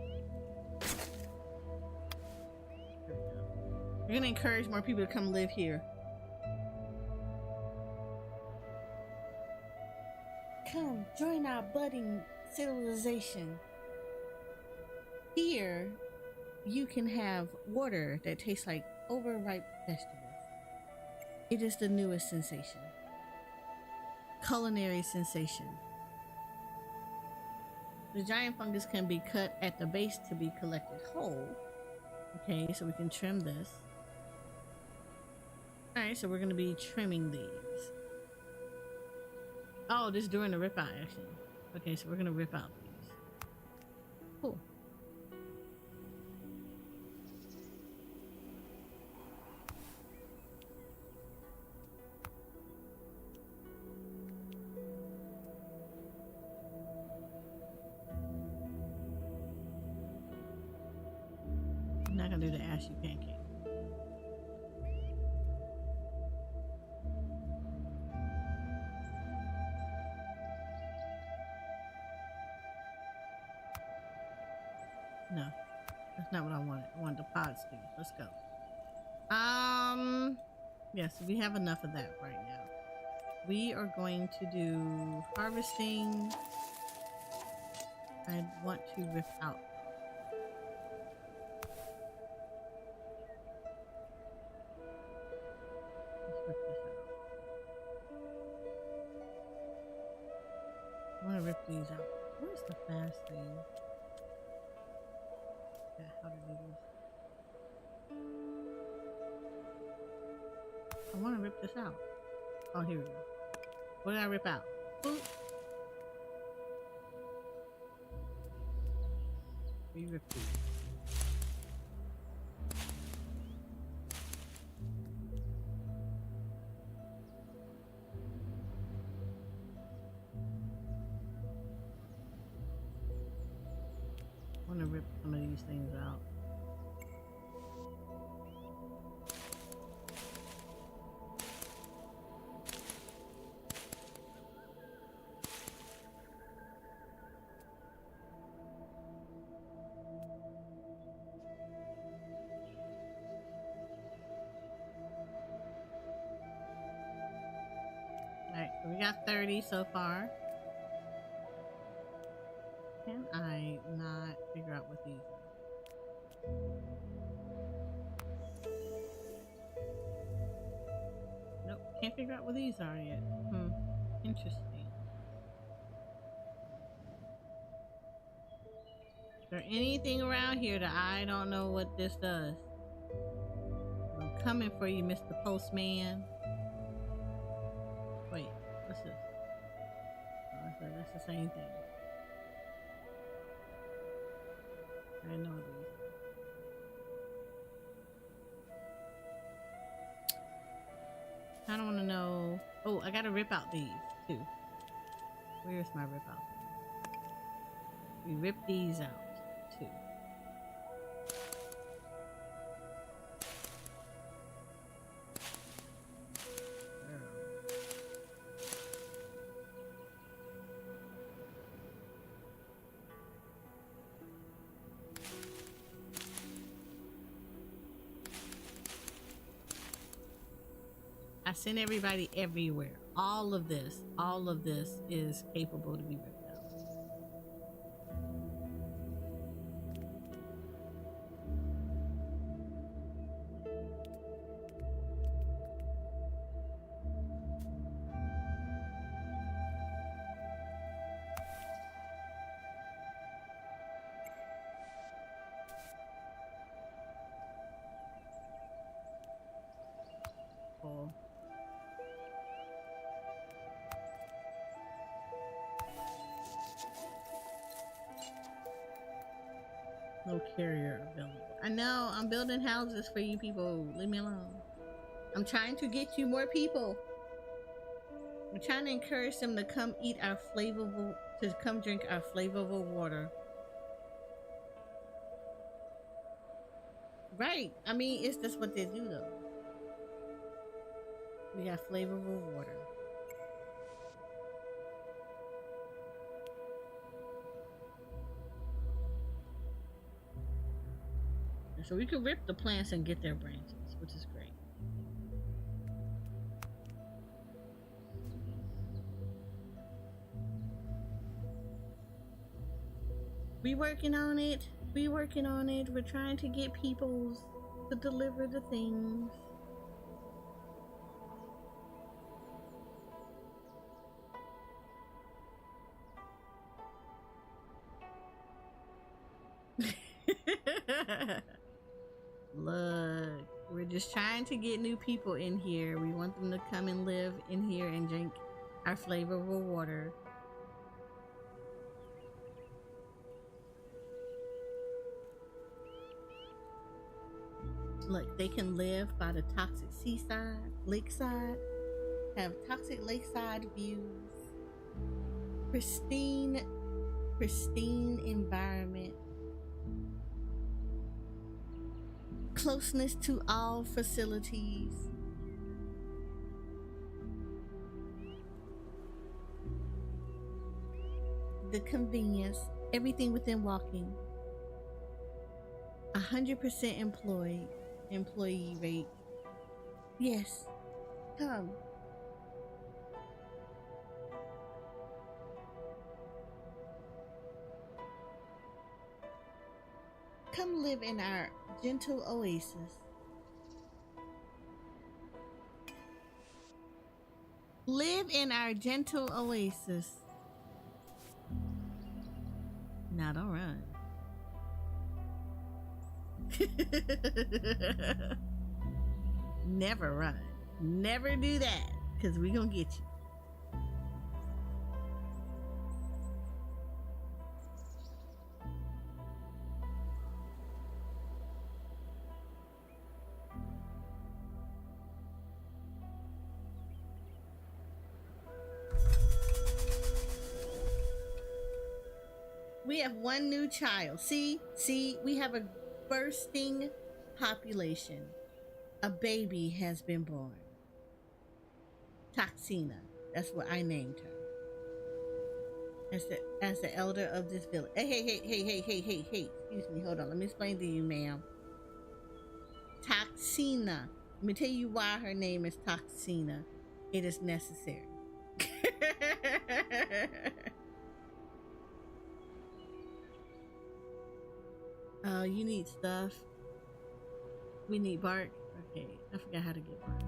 We're gonna encourage more people to come live here. Come join our budding civilization. Here, you can have water that tastes like overripe vegetables. It is the newest sensation. Culinary sensation. The giant fungus can be cut at the base to be collected whole. Okay, so we can trim this. Alright, so we're going to be trimming these. Oh, this is during the rip out action. Okay, so we're going to rip out these. Cool. I'm not going to do the ashy pancake. No, that's not what I wanted. I wanted the pods to. Let's go. Yes, we have enough of that right now. We are going to do harvesting. I want to rip out. Let's rip this out. I want to rip these out. Where's the fast thing? Yeah, how to do this? I want to rip this out. Oh, here we go. What did I rip out? Boop. We rip these. I want to rip some of these things out. Alright, so we got 30 so far. Can I not figure out what can't figure out what these are yet. Interesting. Is there anything around here that I don't know what this does? I'm coming for you, Mr. Postman. Wait, what's this? Oh, that's the same thing. I know these. I don't want to know. Oh, I gotta rip out these too. Where's my rip out? We rip these out too. I send everybody everywhere. All of this is capable to be ripped out. Cool. No carrier available. I know, I'm building houses for you people. Leave me alone. I'm trying to get you more people. I'm trying to encourage them to come eat our flavorful, to come drink our flavorful water. Right. I mean, it's just what they do though. We got flavorful water. So we can rip the plants and get their branches, which is great. We working on it. We working on it. We're trying to get people to deliver the things. Look, we're just trying to get new people in here. We want them to come and live in here and drink our flavorful water. Look, they can live by the toxic seaside, lakeside, have toxic lakeside views, pristine environment, closeness to all facilities, the convenience, everything within walking, 100% employee rate. Yes, come. Come live in our gentle oasis. Live in our gentle oasis. Now don't run. Never run. Never do that, because we gonna get you. We have one new child. See, we have a bursting population. A baby has been born. Toxina. That's what I named her. As the elder of this village. Hey. Excuse me, hold on. Let me explain to you, ma'am. Toxina. Let me tell you why her name is Toxina. It is necessary. You need stuff. We need bark. Okay, I forgot how to get bark.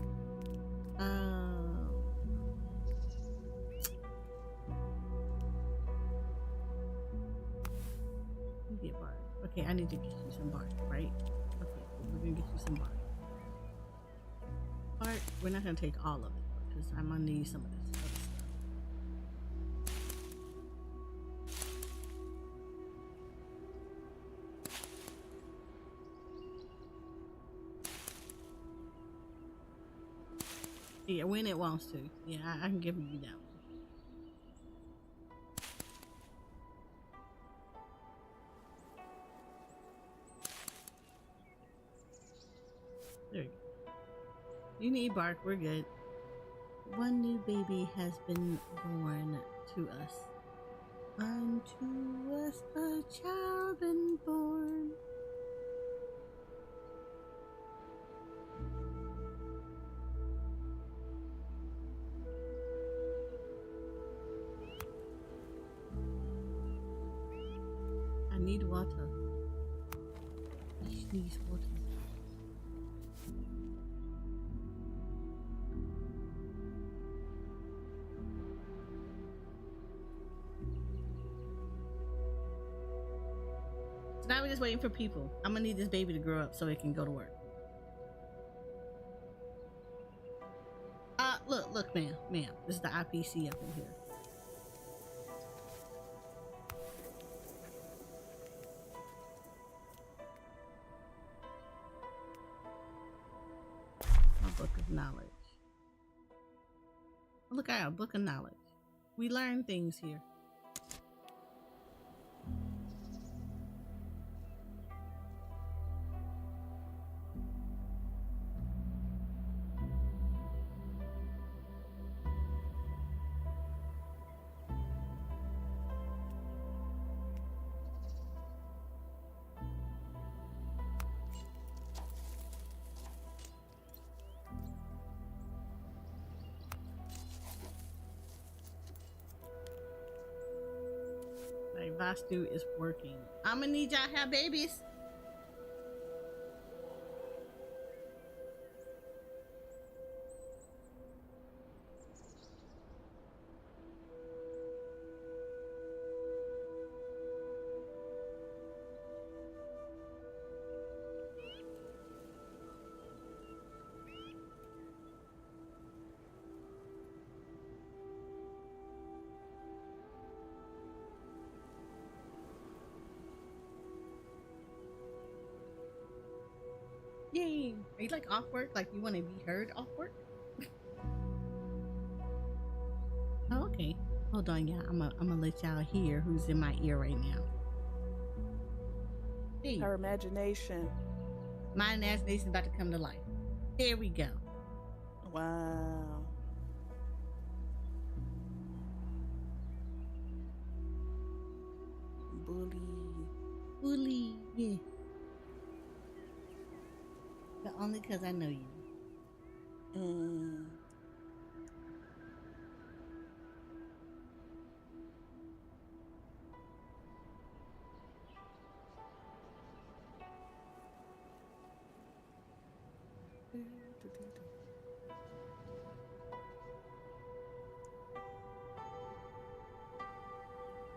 get bark. Okay, I need to get you some bark, right? Okay, we're gonna get you some bark. Bark, we're not gonna take all of it because I'm gonna need some of this other stuff. Yeah, when it wants to. Yeah, I can give you that one. There you go. You need bark, we're good. One new baby has been born to us. Unto us a child been born. I need water. She needs water. So now we're just waiting for people. I'm gonna need this baby to grow up so it can go to work. Look, ma'am. This is the IPC up in here. My book of knowledge. Look, I got a book of knowledge. We learn things here. Vastu is working. I'm gonna need y'all to have babies. Yay! Are you like off work? Like you want to be heard off work? Oh, okay. Hold on, y'all. I'm gonna let y'all hear who's in my ear right now. Hey, Her imagination. my imagination's about to come to life. There we go. Wow. Bully, yeah. But only because I know you. Mm.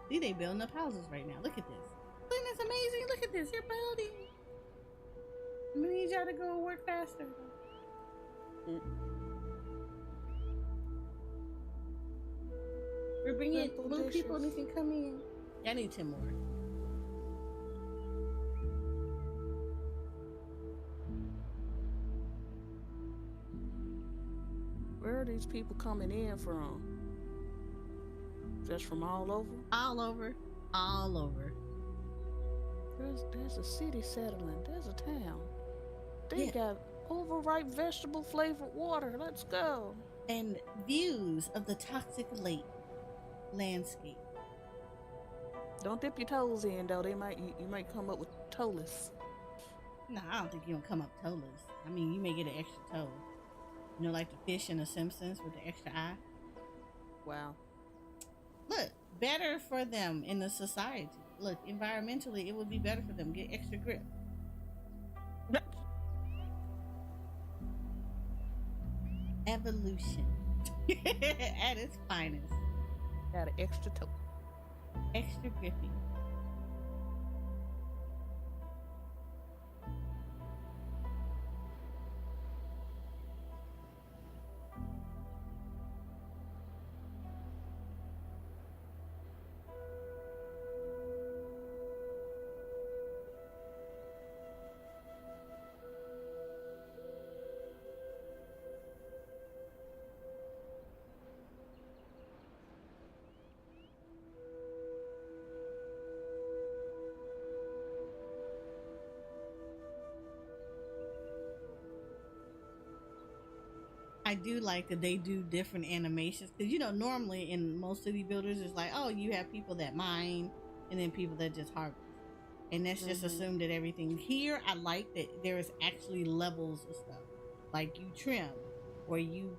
See, they building up houses right now. Look at this. Isn't this amazing? Look at this. You're building. I'm gonna need y'all to go work faster. We're bringing Simple more people dishes. that can come in. Yeah, I need 10 more. Where are these people coming in from? Just from all over? All over. All over. There's a city settling. There's a town. They Yeah. got overripe vegetable flavored water. Let's go. And views of the toxic lake landscape. Don't dip your toes in though. You might come up with toeless. No, I don't think you're gonna come up toeless. I mean, you may get an extra toe. You know, like the fish in The Simpsons with the extra eye. Wow. Look, better for them in the society. Look, environmentally, it would be better for them. Get extra grip. Evolution at its finest. Got an extra toe. Extra gripping. I do like that they do different animations because normally in most city builders it's like, oh, you have people that mine and then people that just harvest, and that's just assumed that everything. Here I like that there is actually levels of stuff, like you trim or you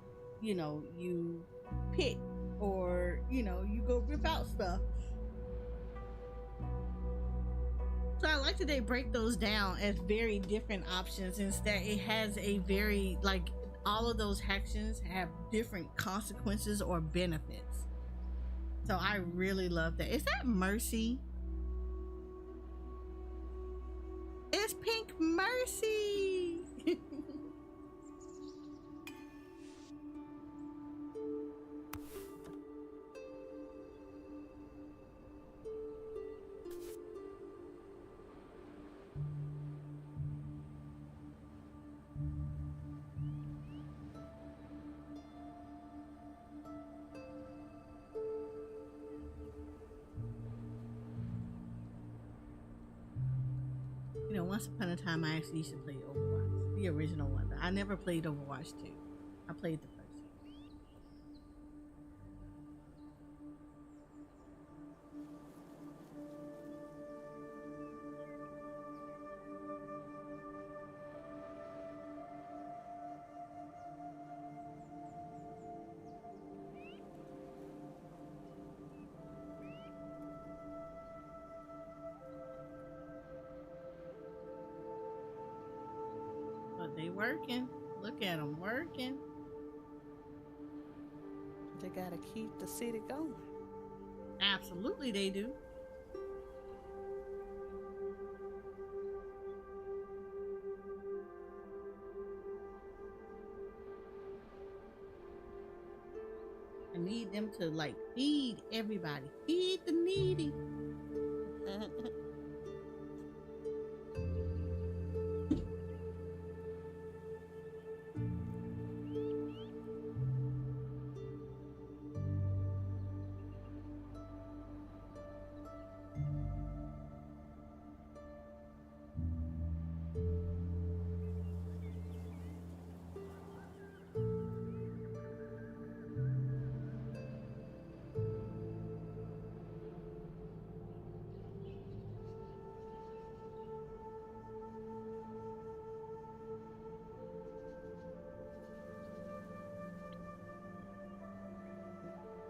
pick or you go rip out stuff. So I like that they break those down as very different options. Instead, it has a very, like, all of those actions have different consequences or benefits. So I really love that. Is that Mercy? It's Pink Mercy. Once upon a time, I actually used to play Overwatch, the original one. I never played Overwatch 2. I played the first They working. Look at them working. They gotta keep the city going. Absolutely, they do. I need them to like feed everybody. Feed the needy.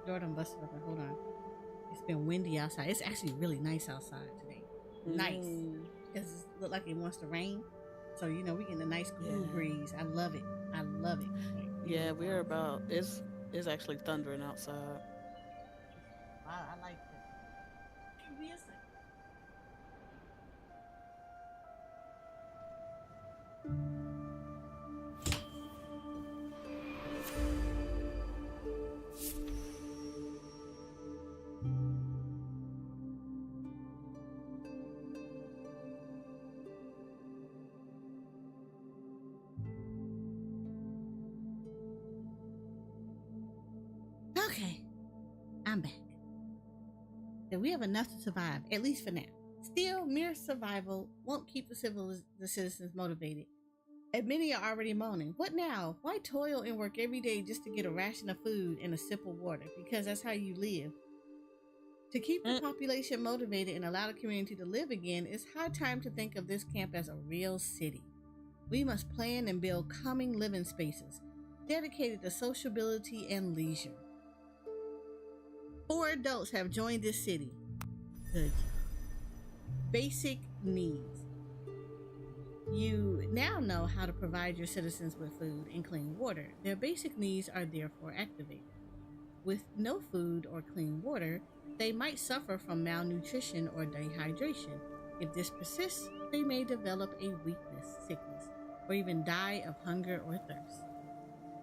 Door done busted open. Hold on. It's been windy outside. It's actually really nice outside today. Nice. Because it look like it wants to rain. So, we getting a nice cool breeze. I love it. I love it. Yeah, we're about, it's actually thundering outside. Wow, I like that. Give me a second. Okay, I'm back. And we have enough to survive, at least for now. Still, mere survival won't keep the citizens motivated. And many are already moaning, what now? Why toil and work every day just to get a ration of food and a sip of water? Because that's how you live. To keep the population motivated and allow the community to live again, it's high time to think of this camp as a real city. We must plan and build calming living spaces, dedicated to sociability and leisure. 4 adults have joined this city. Good. Basic needs. You now know how to provide your citizens with food and clean water. Their basic needs are therefore activated. With no food or clean water, they might suffer from malnutrition or dehydration. If this persists, they may develop a weakness, sickness, or even die of hunger or thirst.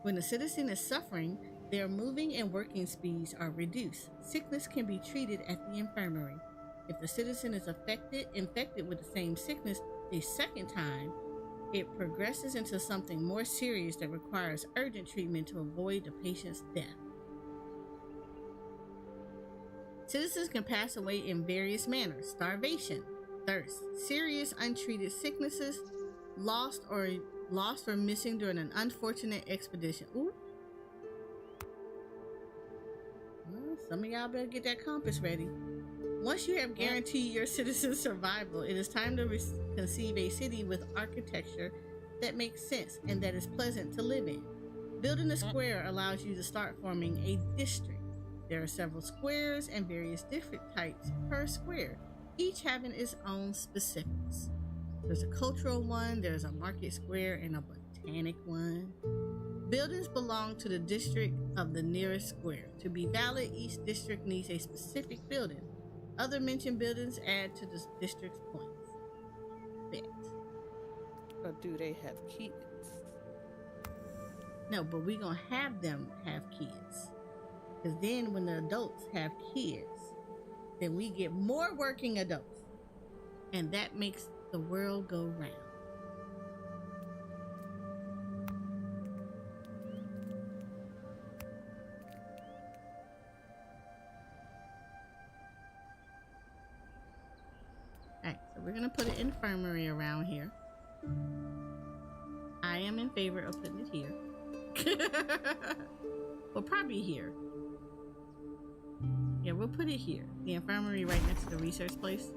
When a citizen is suffering, their moving and working speeds are reduced. Sickness can be treated at the infirmary. If the citizen is infected with the same sickness a second time, it progresses into something more serious that requires urgent treatment to avoid the patient's death. Citizens can pass away in various manners: starvation, thirst, serious untreated sicknesses, lost or missing during an unfortunate expedition. Ooh, some of y'all better get that compass ready. Once you have guaranteed your citizens' survival, it is time to conceive a city with architecture that makes sense and that is pleasant to live in. Building a square allows you to start forming a district. There are several squares and various different types per square, each having its own specifics. There's a cultural one, there's a market square, and a botanic one. Buildings belong to the district of the nearest square. To be valid, each district needs a specific building. Other mentioned buildings add to the district's points. Bet. But do they have kids? No, but we're going to have them have kids. Because then when the adults have kids, then we get more working adults. And that makes the world go round. Alright, so we're going to put an infirmary around here. I am in favor of putting it here. Well, probably here. Yeah, we'll put it here. The infirmary right next to the research place.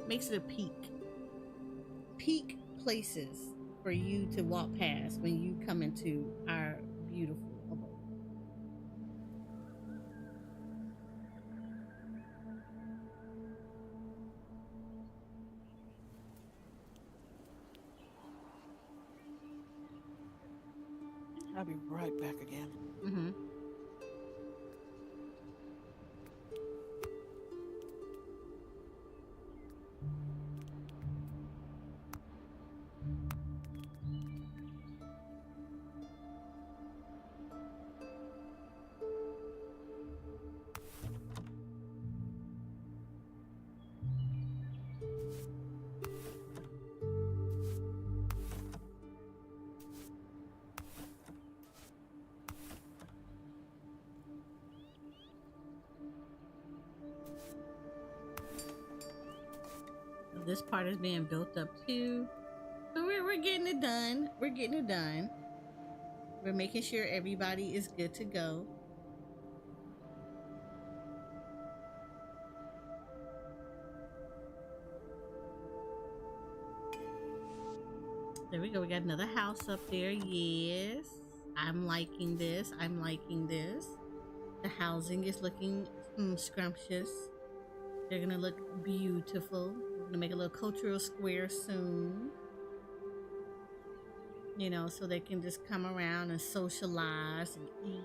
Makes it a peak. Peak places for you to walk past when you come into our beautiful abode. I'll be right back again. Mm-hmm. This part is being built up too. So we're getting it done. We're getting it done. We're making sure everybody is good to go. There we go. We got another house up there. Yes. I'm liking this. I'm liking this. The housing is looking scrumptious. They're gonna look beautiful. We're gonna make a little cultural square soon. You know, so they can just come around and socialize and eat.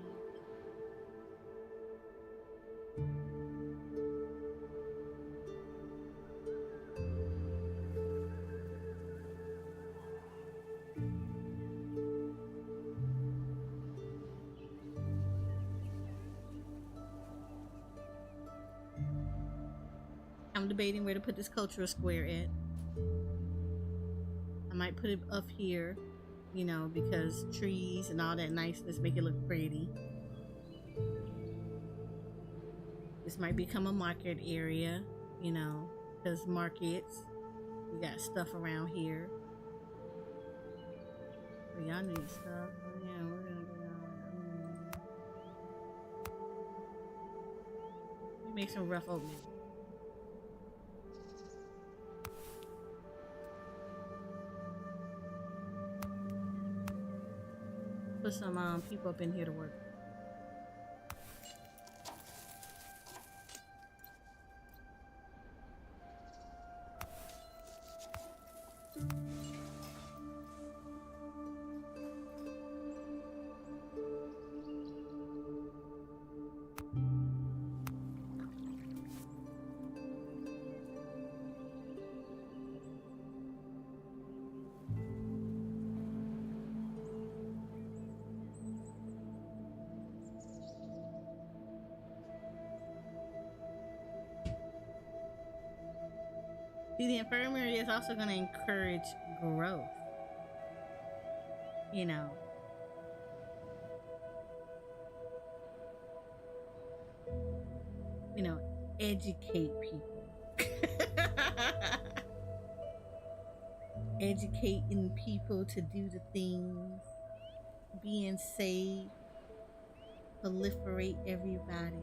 I'm debating where to put this cultural square at. I might put it up here, you know, because trees and all that niceness make it look pretty. This might become a market area, you know, because markets, we got stuff around here. But y'all need stuff. Oh, yeah, we're gonna do that. Make some rough oatmeal. Put some people up in here to work. See, the infirmary is also going to encourage growth. You know. You know, educate people. Educating people to do the things. Being safe. Proliferate everybody.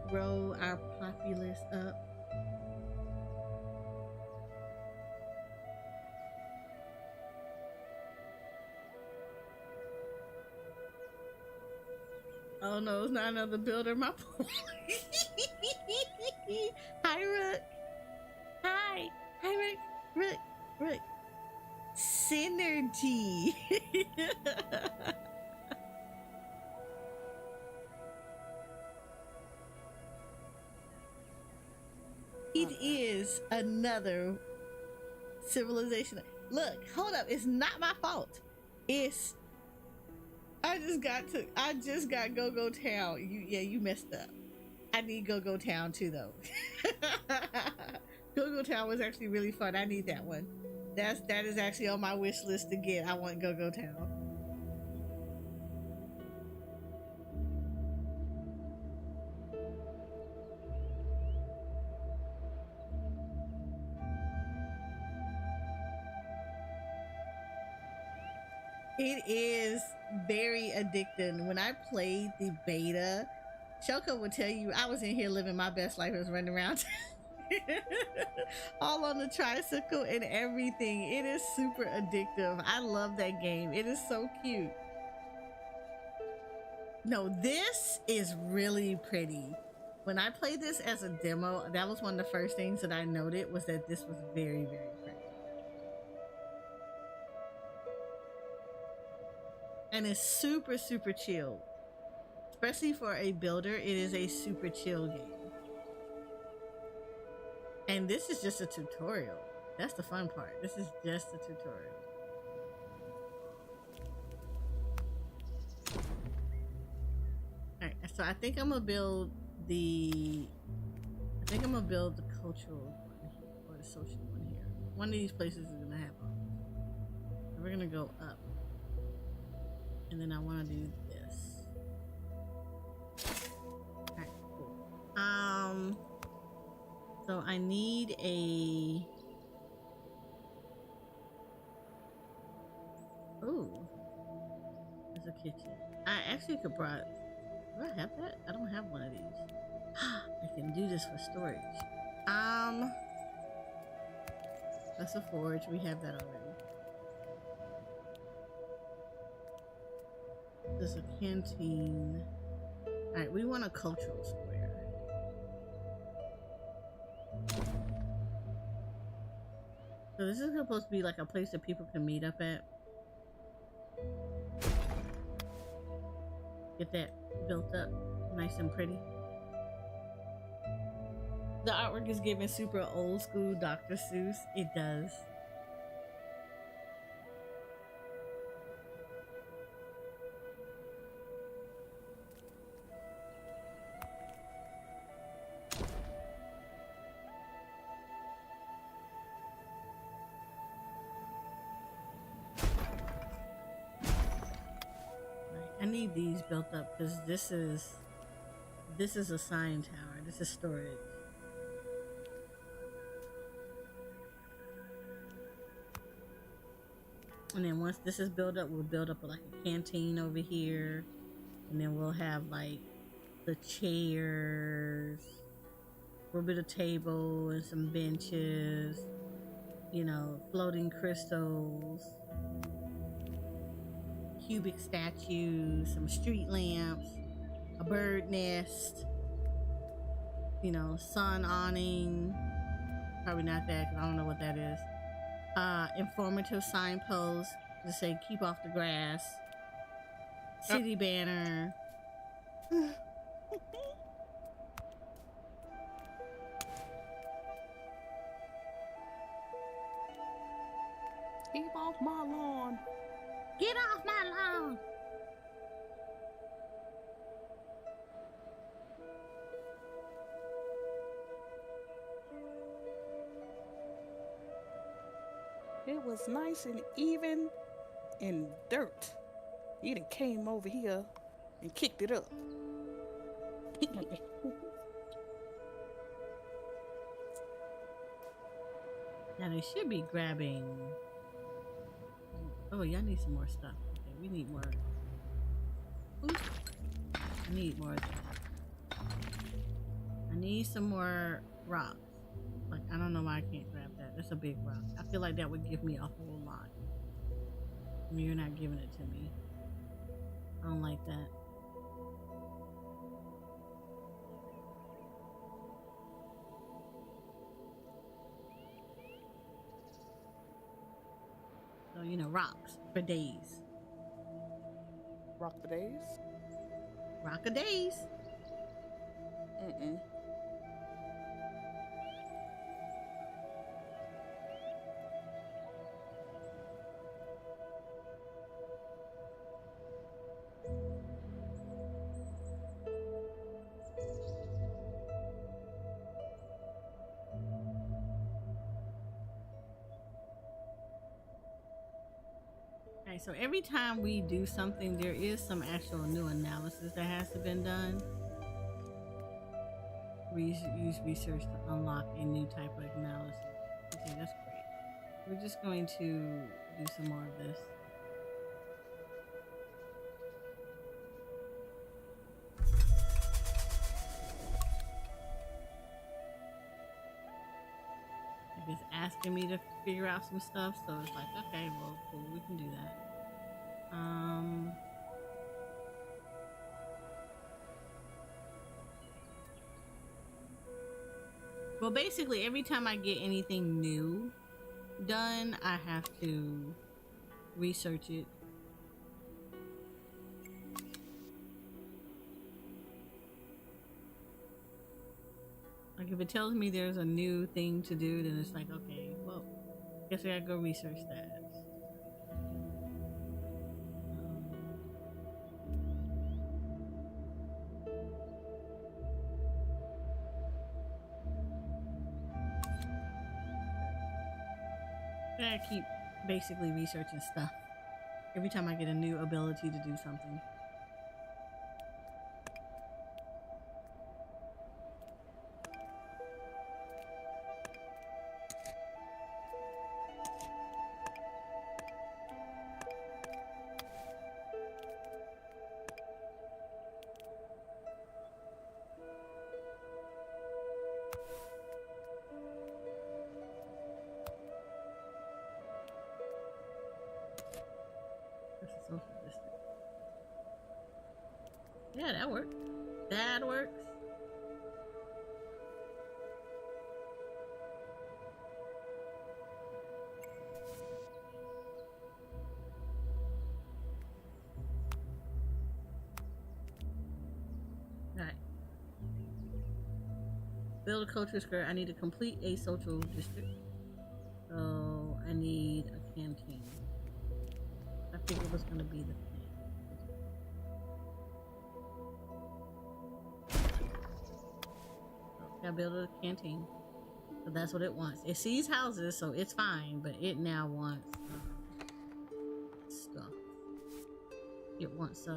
grow our populace up. Oh no, it's not another builder. My boy. Hi, Rook. Hi. Hi, Rook. Rook. Synergy. It is another civilization. Look, hold up. It's not my fault. It's I just got Go Go Town. You messed up. I need Go Go Town too though. Go Go Town was actually really fun. I need that one. That is actually on my wish list to get. I want Go Go Town. It is very addicting. When I played the beta, Shoko would tell you I was in here living my best life. I was running around all on the tricycle and everything. It is super addictive. I love that game. It is so cute. No, this is really pretty. When I played this as a demo, that was one of the first things that I noted was that this was very, very pretty. And it's super, super chill. Especially for a builder, it is a super chill game. And this is just a tutorial. That's the fun part. This is just a tutorial. Alright, so I think I'm gonna build the cultural one here, or the social one here. One of these places is gonna have all. So we're gonna go up. And then I wanna do this. Alright, cool. So I need a there's a kitchen. I actually could brought do I have that? I don't have one of these. I can do this for storage. That's a forge. We have that already. There's a canteen. Alright, we want a cultural square. So this is supposed to be like a place that people can meet up at. Get that built up nice and pretty. The artwork is giving super old school Dr. Seuss. It does. I need these built up because this is a sign tower. This is storage. And then once this is built up, we'll build up like a canteen over here. And then we'll have like the chairs, a little bit of table and some benches, you know, floating crystals, cubic statues, some street lamps, a bird nest, you know, sun awning. Probably not that because I don't know what that is. Informative signposts to say keep off the grass. City banner. Keep off my lawn. Get off my lawn. It was nice and even and dirt. He done came over here and kicked it up. Now they should be grabbing. Oh, y'all need some more stuff. Okay, we need more. Oops. I need more of that. I need some more rocks. Like, I don't know why I can't grab that. That's a big rock. I feel like that would give me a whole lot. You're not giving it to me. I don't like that. So, you know, rocks for days. Rock for days? Rock a days. Mm-mm. Okay, so every time we do something, there is some actual new analysis that has to be done. We use research to unlock a new type of analysis. Okay, that's great. We're just going to do some more of this. Like it's asking me to figure out some stuff, so it's like, okay, well, cool, we can do that. Well, basically, every time I get anything new done, I have to research it. Like if it tells me there's a new thing to do, then it's like, okay, well, guess I gotta go research that. I gotta keep basically researching stuff every time I get a new ability to do something. That's a social district. Yeah, that works. That works. Alright. Build a culture square. I need to complete a social district. So I need a canteen. I figured it was gonna be the thing. So gotta build a canteen. So that's what it wants. It sees houses, so it's fine, but it now wants stuff. It wants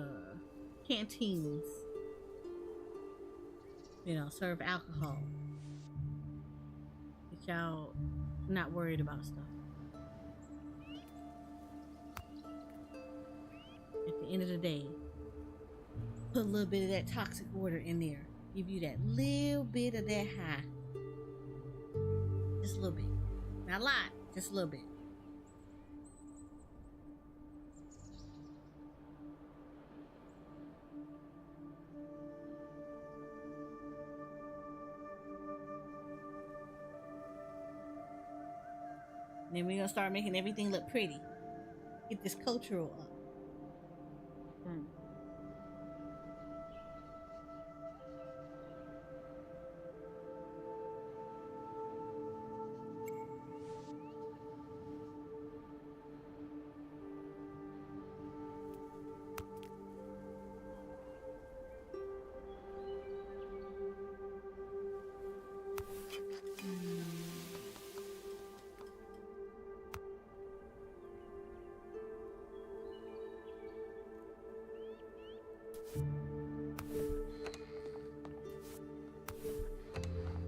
canteens. You know, serve alcohol. But y'all not worried about stuff. At the end of the day, put a little bit of that toxic water in there. Give you that little bit of that high. Just a little bit. Not a lot, just a little bit. Then we're gonna start making everything look pretty. Get this cultural up.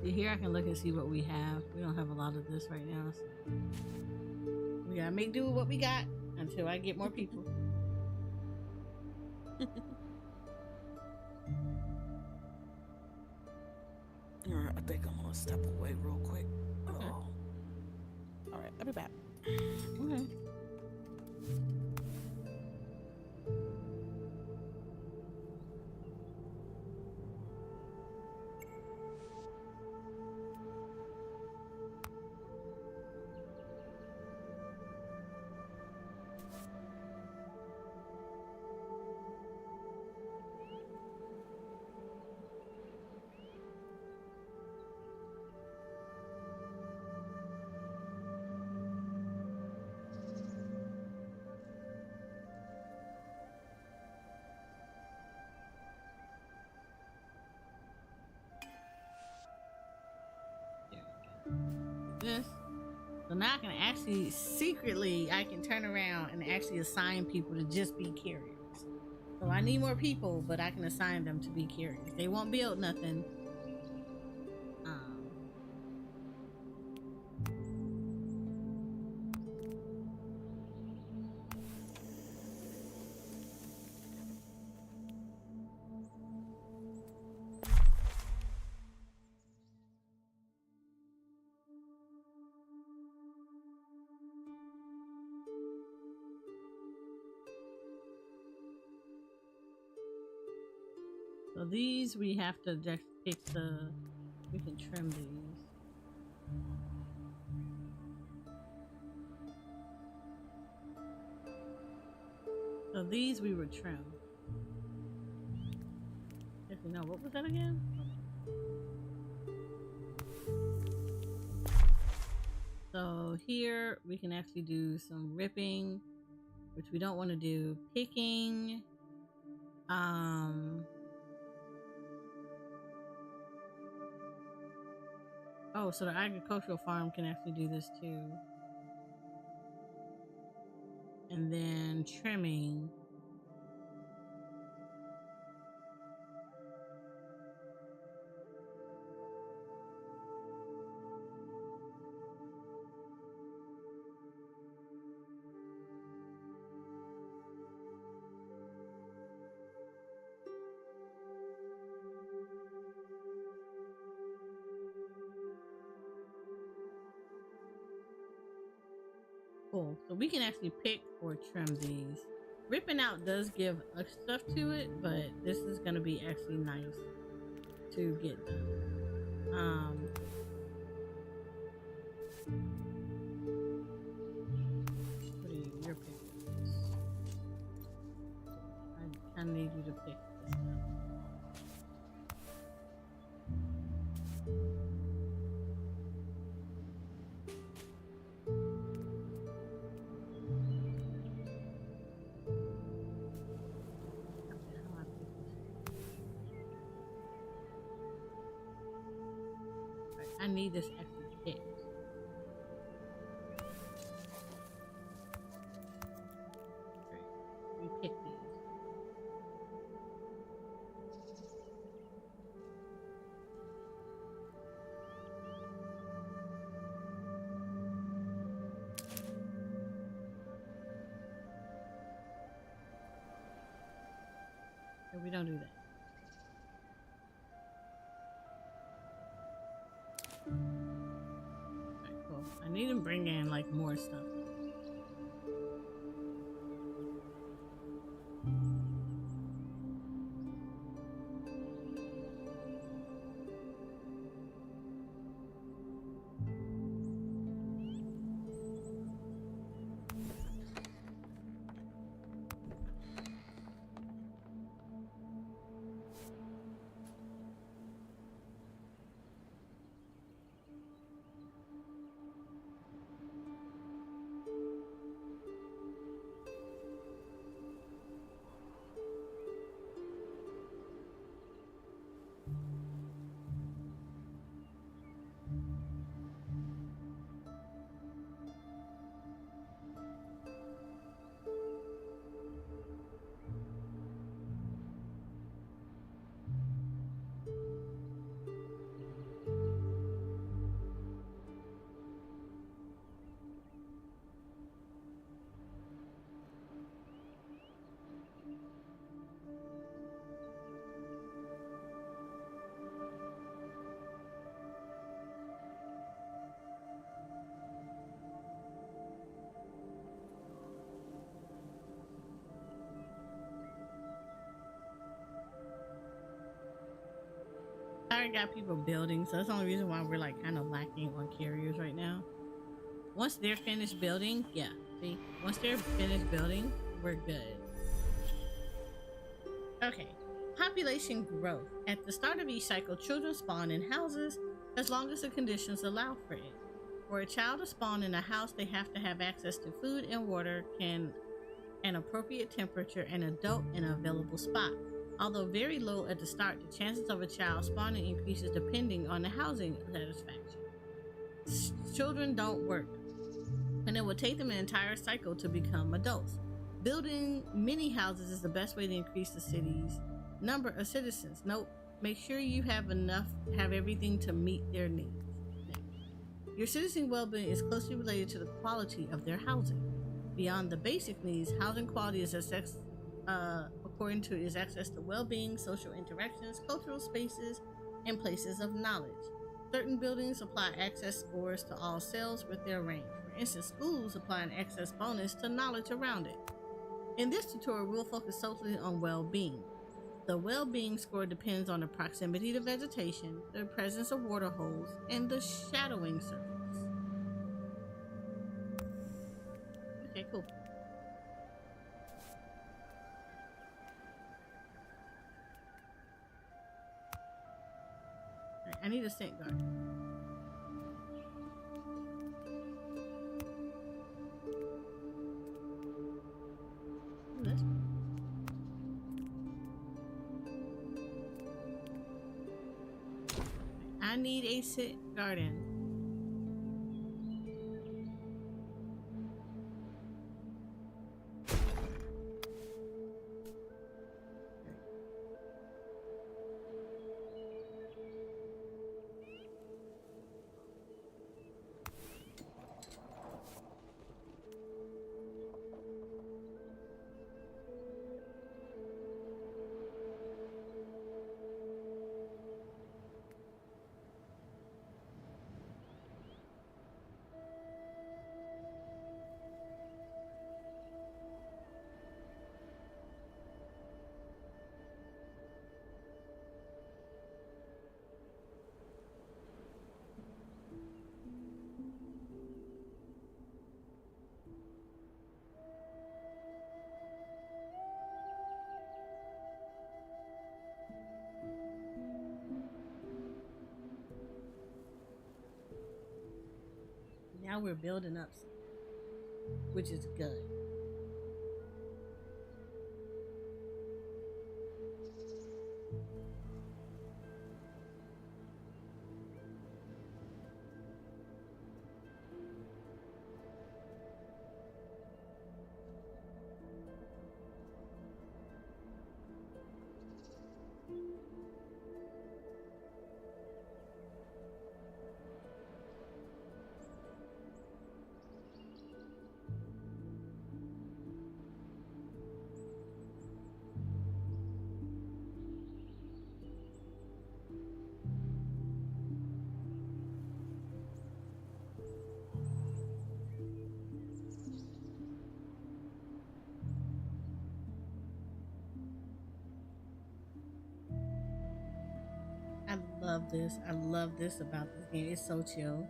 Here I can look and see what we have. We don't have a lot of this right now, so we gotta make do with what we got until I get more people. I think I'm gonna step away real quick. Okay. Oh. All right, I'll be back. Okay. This. So now I can actually secretly I can turn around and actually assign people to just be carriers. So I need more people, but I can assign them to be carriers. They won't build nothing. So these we have to just pick the. We can trim these. So these we would trim. Actually, no. What was that again? So here we can actually do some ripping, which we don't want to do. Picking. Oh, so the agricultural farm can actually do this too. And then trimming. Cool. So we can actually pick or trim these. Ripping out does give stuff to it, but this is going to be actually nice to get done. What are you? You're picking this. I need you to pick this stuff. I need this actually picked. Okay. We pick these. We don't do that. Alright, cool. I need to bring in like more stuff. already got people building, so that's the only reason why we're like kind of lacking on carriers right now. Once they're finished building, yeah, see, once they're finished building, we're good. Okay, population growth. At the start of each cycle, children spawn in houses as long as the conditions allow for it. For a child to spawn in a house, they have to have access to food and water, an appropriate temperature, an adult, and an available spot. Although very low at the start, the chances of a child spawning increases depending on the housing satisfaction. Children don't work, and it will take them an entire cycle to become adults. Building mini houses is the best way to increase the city's number of citizens. Note, make sure you have everything to meet their needs. Your citizen well-being is closely related to the quality of their housing. Beyond the basic needs, housing quality is according to is access to well-being, social interactions, cultural spaces, and places of knowledge. Certain buildings apply access scores to all cells with their range. For instance, schools apply an access bonus to knowledge around it. In this tutorial, we'll focus solely on well-being. The well-being score depends on the proximity to vegetation, the presence of water holes, and the shadowing surface. Okay, cool. Right, I need a scent guard. I need a scent garden. Now we're building up, which is good. I love this. I love this about this game. It's so chill.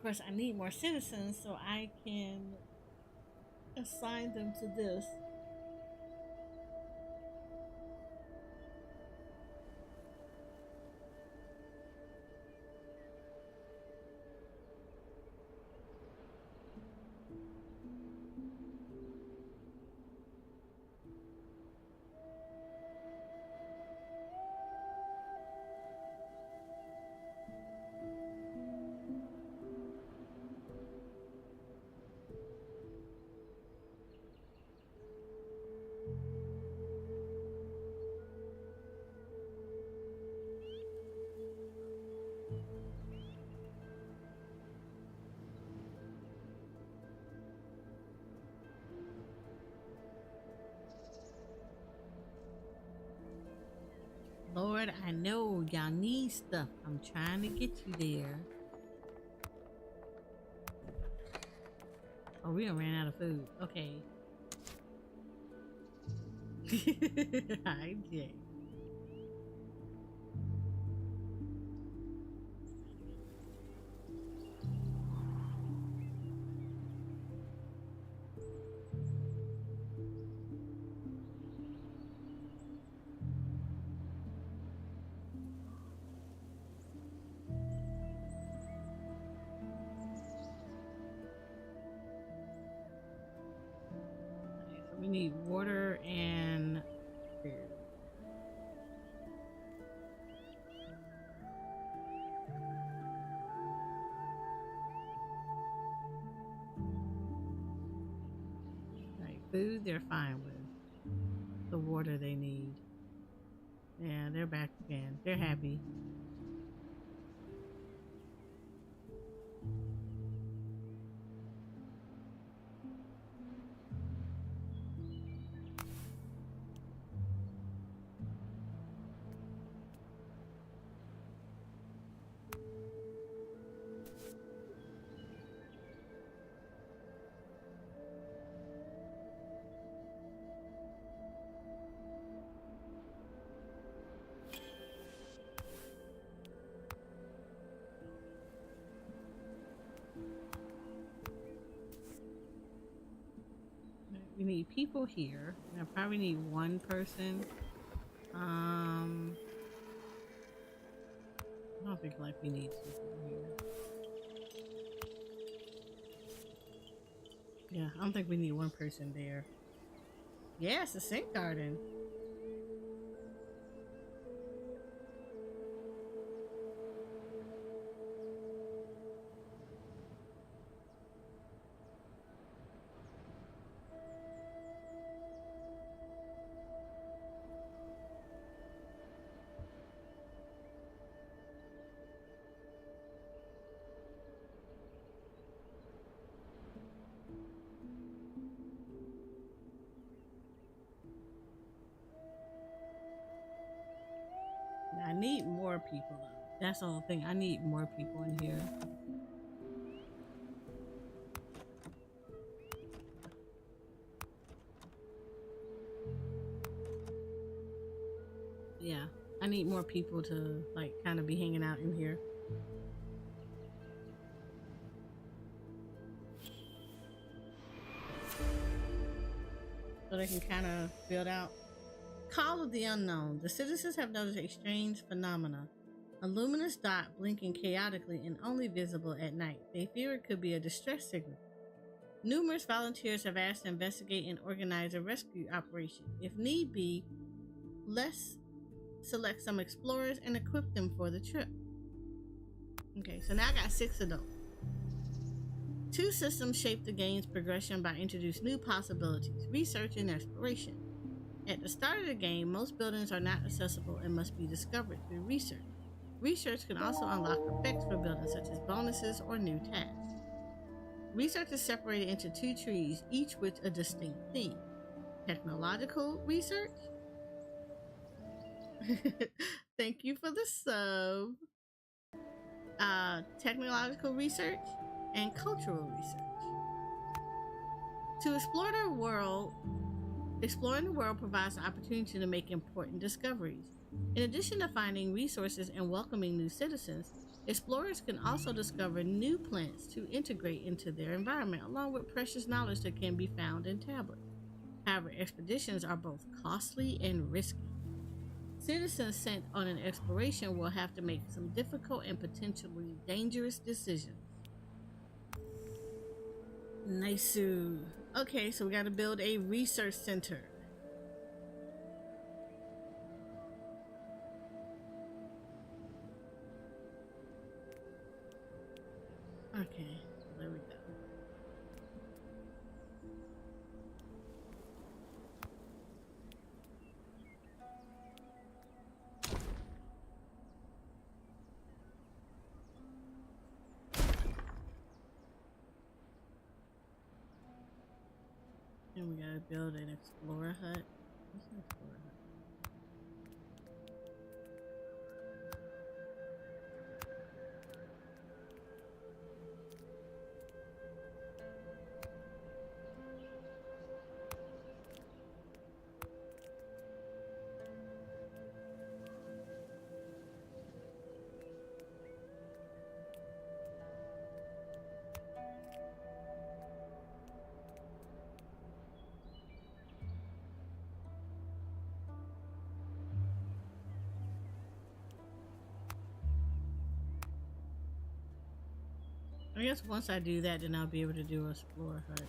course, I need more citizens so I can assign them to this. Lord, I know y'all need stuff. I'm trying to get you there. Oh, we done ran out of food. Okay. Hi, Jay. Okay, so we need water and food. Right, food they're fine with. The water they need. Yeah, they're back again. They're happy. We need people here. I probably need one person. I don't think like we need two people here. Yeah, I don't think we need one person there. Yeah, it's a scent garden. I need more people though. That's the whole thing. I need more people in here. Yeah, I need more people to like kind of be hanging out in here. So they can kind of build out. Call of the unknown. The citizens have noticed a strange phenomena. A luminous dot blinking chaotically and only visible at night. They fear it could be a distress signal. Numerous volunteers have asked to investigate and organize a rescue operation. If need be, let's select some explorers and equip them for the trip. Okay, so now I got 6 of those. 2 systems shape the game's progression by introducing new possibilities, research and exploration. At the start of the game, most buildings are not accessible and must be discovered through research. Research can also unlock effects for buildings such as bonuses or new tasks. Research is separated into 2 trees, each with a distinct theme. Technological research. Thank you for the sub. Technological research and cultural research. To explore the world, exploring the world provides the opportunity to make important discoveries. In addition to finding resources and welcoming new citizens, Explorers can also discover new plants to integrate into their environment, along with precious knowledge that can be found in tablets. However, expeditions are both costly and risky. Citizens sent on an exploration will have to make some difficult and potentially dangerous decisions. Nice. Okay, so we got to build a research center. Okay, so there we go. And we gotta build an explorer hut. What's an explorer hut? I guess once I do that, then I'll be able to do a explorer hut.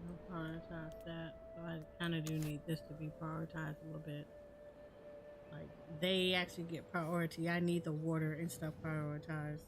I'll prioritize that. So I kind of do need this to be prioritized a little bit. Like, they actually get priority. I need the water and stuff prioritized.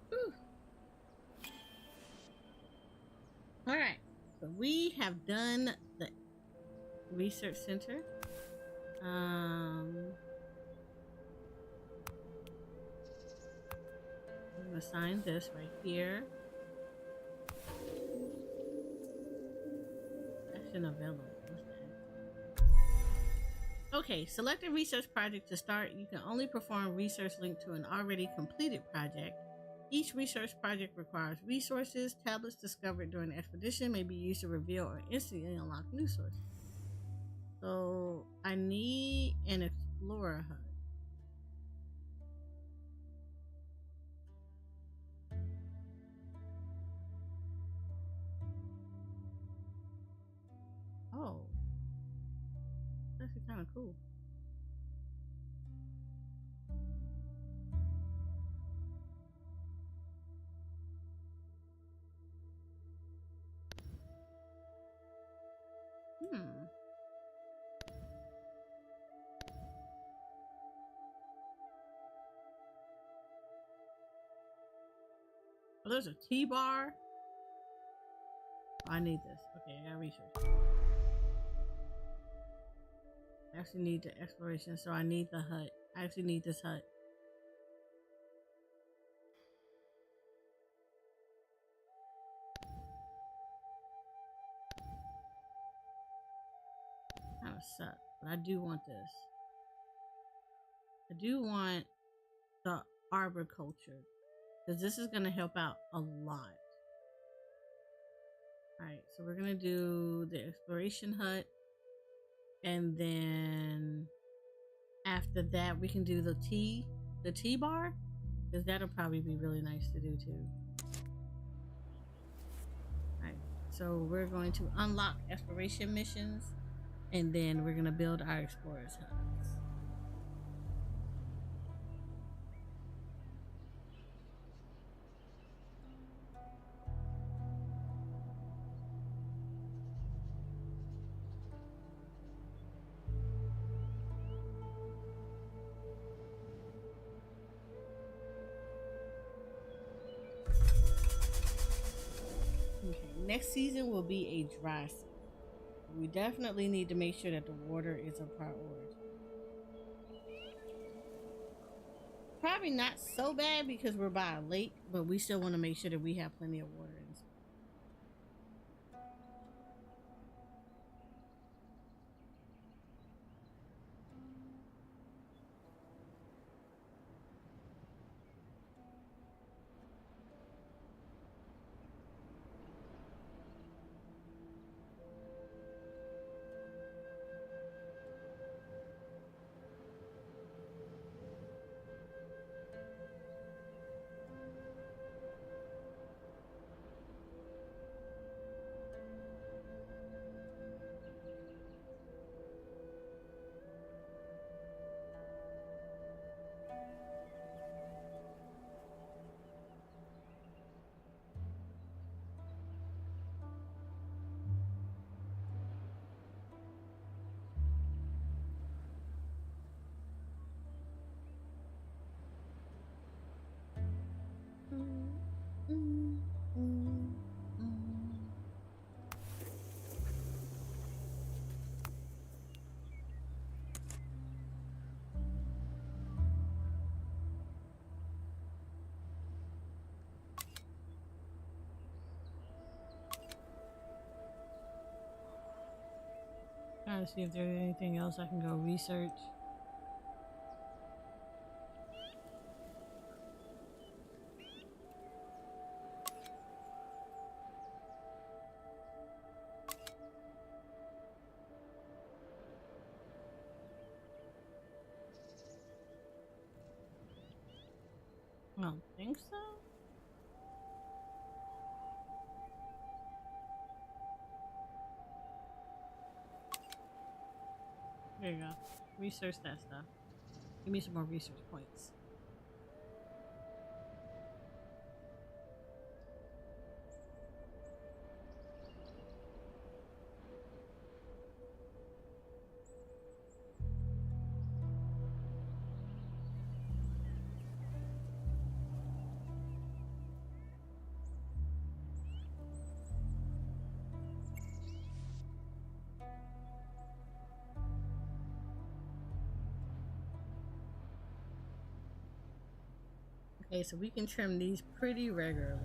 Whew. All right. So we have done the research center. I'm gonna assign this right here. Action available. What's that? Okay, select a research project to start. You can only perform research linked to an already completed project. Each research project requires resources. Tablets discovered during the expedition may be used to reveal or instantly unlock new sources. So I need an explorer hut. Oh, that's actually kind of cool. Hmm. Oh, there's a T-bar. Oh, I need this. Okay, I gotta research. I actually need the exploration, so I need the hut. I actually need this hut. Kind of suck, but I do want this. I do want the arboriculture because this is gonna help out a lot. All right, so we're gonna do the exploration hut, and then after that we can do the T bar, because that'll probably be really nice to do too. All right, so we're going to unlock exploration missions, and then we're gonna build our explorers huts. Okay, next season will be a dry season. We definitely need to make sure that the water is a priority. Probably not so bad because we're by a lake, but we still want to make sure that we have plenty of water in this. Trying to see if there's anything else I can go research. I don't think so. There you go. Research that stuff. Give me some more research points. Okay, so we can trim these pretty regularly.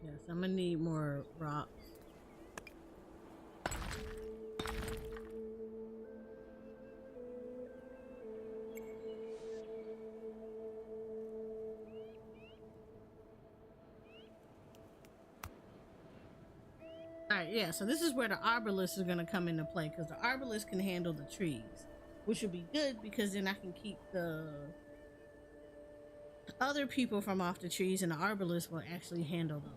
Yes, I'm gonna need more rocks. Alright, yeah, so this is where the arbalist is going to come into play, because the arbalist can handle the trees, which would be good because then I can keep the other people from off the trees, and the arbalist will actually handle those.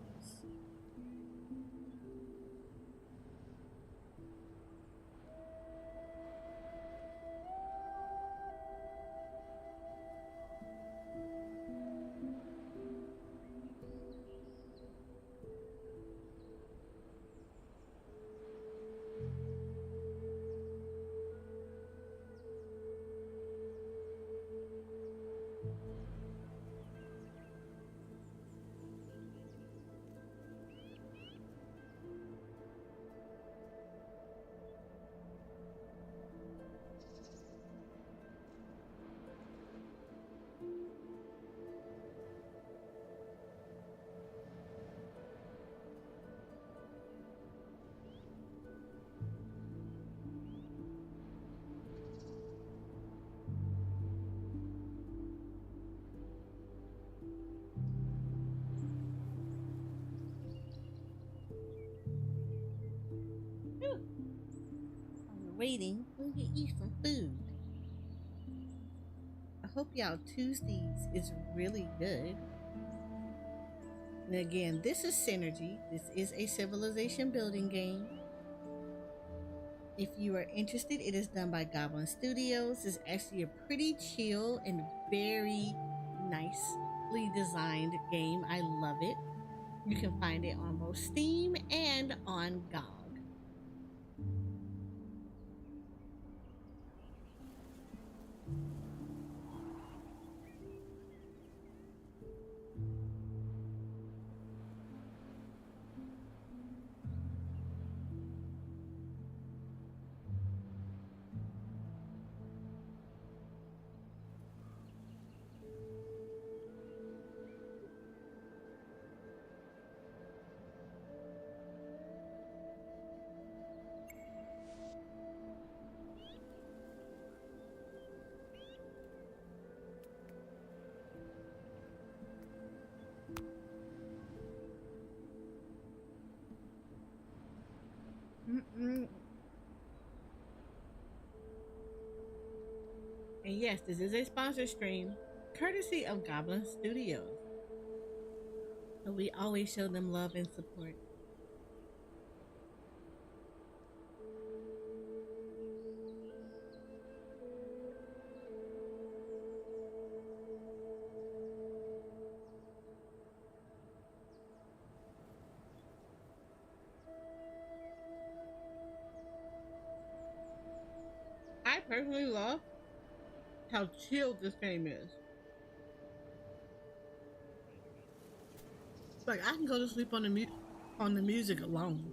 waiting, we'll get you some food. I hope y'all Tuesdays is really good. And again, this is Synergy. This is a civilization building game. If you are interested, it is done by Goblinz Studios. It's actually a pretty chill and very nicely designed game. I love it. You can find it on both Steam and on GOG. Mm-mm. And yes, this is a sponsor stream, courtesy of Goblinz Studios. So we always show them love and support. I personally love how chill this game is. Like I can go to sleep on on the music alone.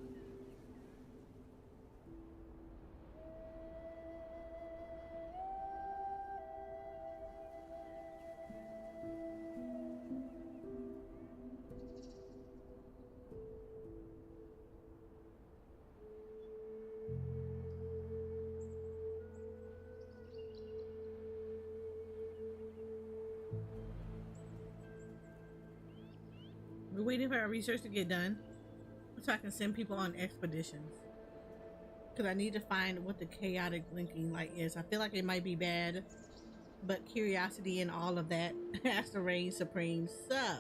We're waiting for our research to get done so I can send people on expeditions. Because I need to find what the chaotic blinking light is. I feel like it might be bad, but curiosity and all of that has to reign supreme. So,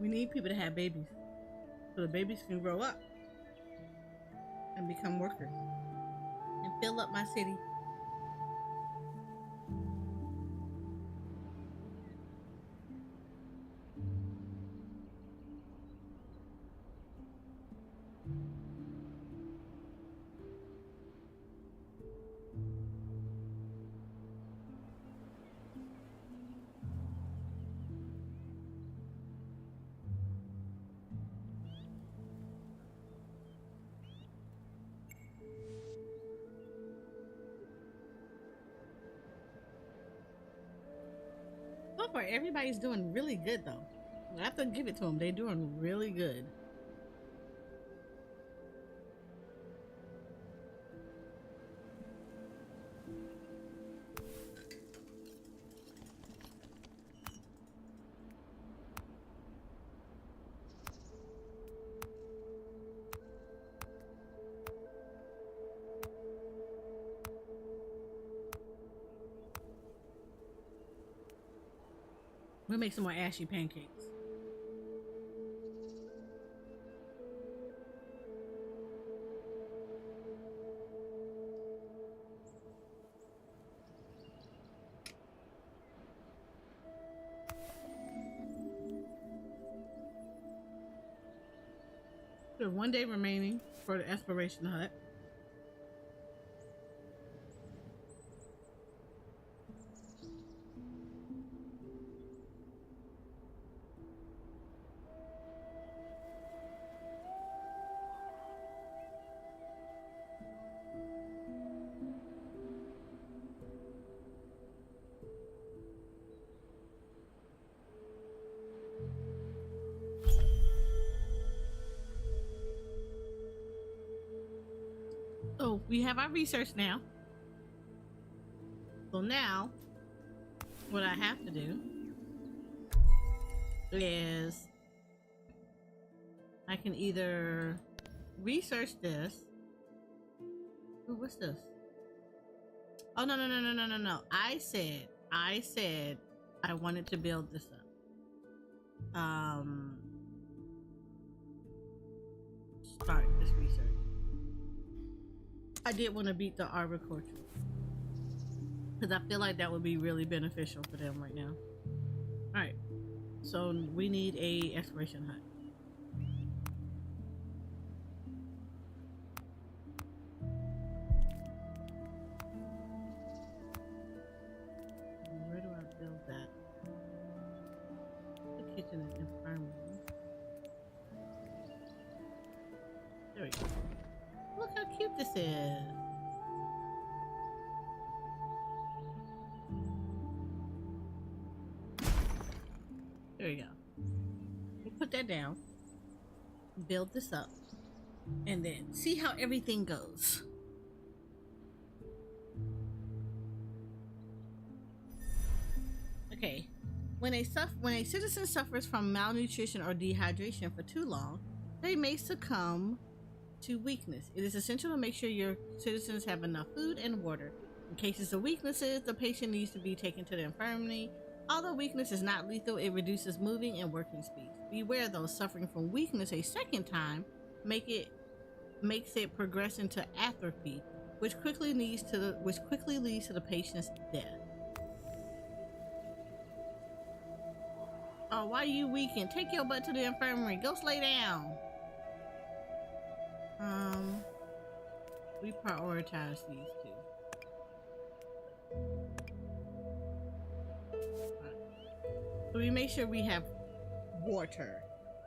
we need people to have babies so the babies can grow up and become workers and fill up my city. So far, everybody's doing really good though. I have to give it to them. They're doing really good. We'll make some more ashy pancakes. There's 1 day remaining for the exploration hut. So we have our research now. So now, what I have to do is I can either research this. Ooh, what's this? Oh, no. I said I wanted to build this up. Start this research. I did want to beat the arboriculture because I feel like that would be really beneficial for them right now. All right, so we need a exploration hut. Where do I build that? The kitchen and infirmary. There we go. Look how cute this is. There we go. We'll put that down. Build this up. And then see how everything goes. Okay. When a citizen suffers from malnutrition or dehydration for too long, they may succumb to weakness. It is essential to make sure your citizens have enough food and water. In cases of weaknesses, the patient needs to be taken to the infirmary. Although weakness is not lethal, it reduces moving and working speed. Beware those suffering from weakness a second time makes it progress into atrophy, which quickly leads to the patient's death. Oh, why are you weakened? Take your butt to the infirmary. Go lay down. We prioritize these two. Right. So we make sure we have water.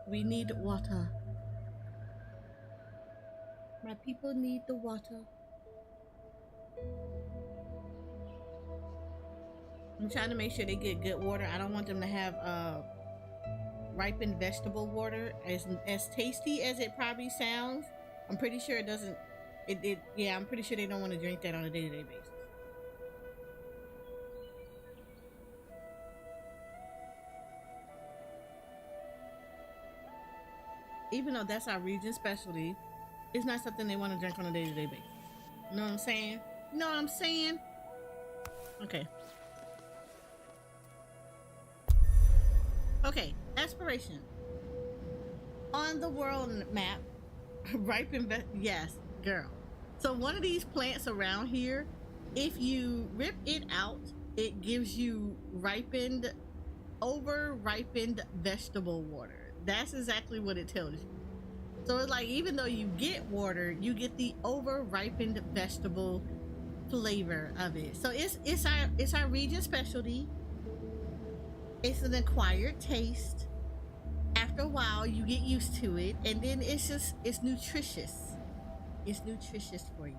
We need water. My people need the water. I'm trying to make sure they get good water. I don't want them to have ripened vegetable water. As tasty as it probably sounds, I'm pretty sure it doesn't. Yeah, I'm pretty sure they don't want to drink that on a day-to-day basis. Even though that's our region specialty, it's not something they want to drink on a day-to-day basis. You know what I'm saying? You know what I'm saying? Okay. Okay, aspiration. On the world map, yes, girl. So one of these plants around here, if you rip it out, it gives you over-ripened vegetable water. That's exactly what it tells you. So it's like, even though you get water, you get the over-ripened vegetable flavor of it. So it's our region specialty. It's an acquired taste. After a while, you get used to it, and then it's nutritious. It's nutritious for you.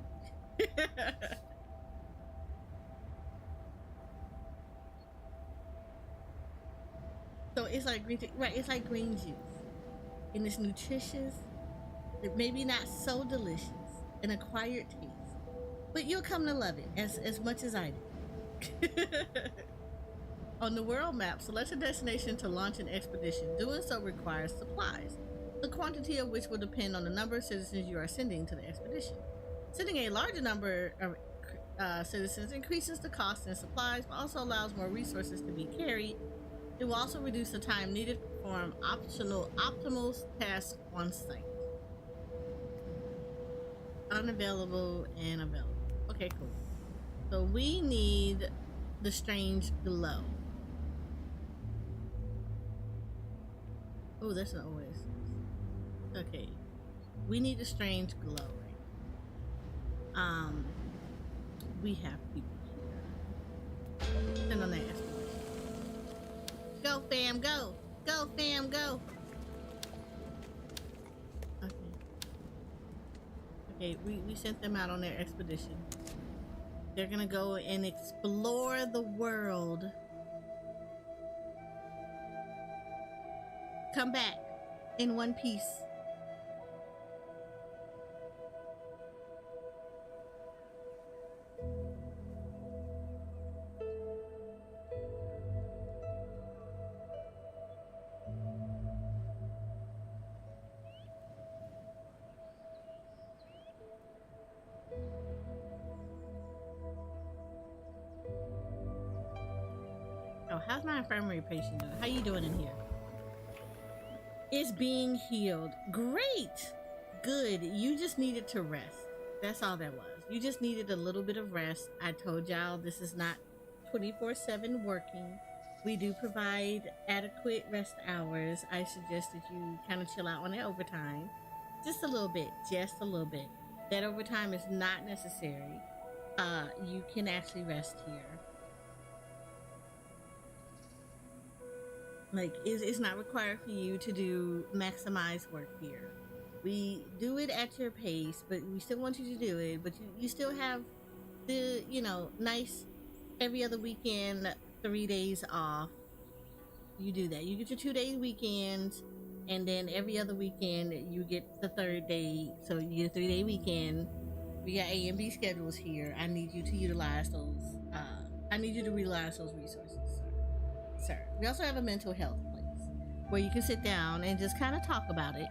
So it's like green tea, right? It's like green juice, and it's nutritious. It maybe not so delicious, an acquired taste, but you'll come to love it as much as I do. On the world map, select a destination to launch an expedition. Doing so requires supplies, the quantity of which will depend on the number of citizens you are sending to the expedition. Sending a larger number of citizens increases the cost and supplies, but also allows more resources to be carried. It will also reduce the time needed to perform optimal tasks on site. Unavailable and available. Okay, cool. So we need the strange glow. Oh, that's an oasis. Okay. We need a strange glow, right? We have people here. Send on that exploration. Go, fam, go! Go, fam, go! Okay, we sent them out on their expedition. They're gonna go and explore the world. Come back in one piece. How's my infirmary patient doing? How you doing in here? It's being healed. Great. Good. You just needed to rest. That's all that was. You just needed a little bit of rest. I told y'all this is not 24/7 working. We do provide adequate rest hours. I suggest that you kind of chill out on that overtime. Just a little bit. Just a little bit. That overtime is not necessary. You can actually rest here. Like, it's not required for you to do maximize work here. We do it at your pace, but we still want you to do it. But you still have the, nice every other weekend, 3 days off. You do that. You get your 2-day weekends, and then every other weekend you get the third day. So you get a 3-day weekend. We got A and B schedules here. I need you to utilize those. I need you to utilize those resources, sir. We also have a mental health place where you can sit down and just kind of talk about it.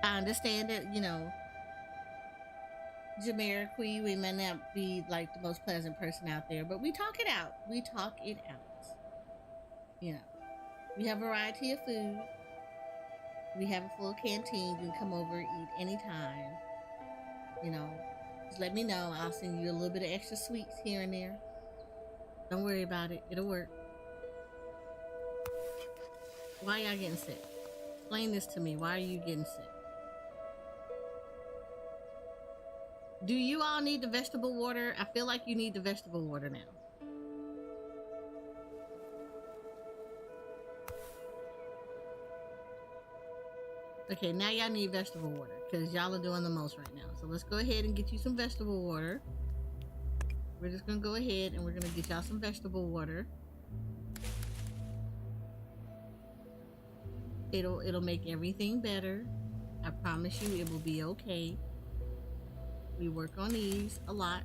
I understand that, generically, we may not be like the most pleasant person out there, but we talk it out. We talk it out. We have a variety of food. We have a full canteen. You can come over, eat anytime. Just let me know. I'll send you a little bit of extra sweets here and there. Don't worry about it. It'll work. Why y'all getting sick? Explain this to me. Why are you getting sick? Do you all need the vegetable water? I feel like you need the vegetable water now. Okay, now y'all need vegetable water because y'all are doing the most right now. So let's go ahead and get you some vegetable water. We're just gonna go ahead and we're gonna get y'all some vegetable water. It'll make everything better. I promise you it will be okay. We work on these a lot.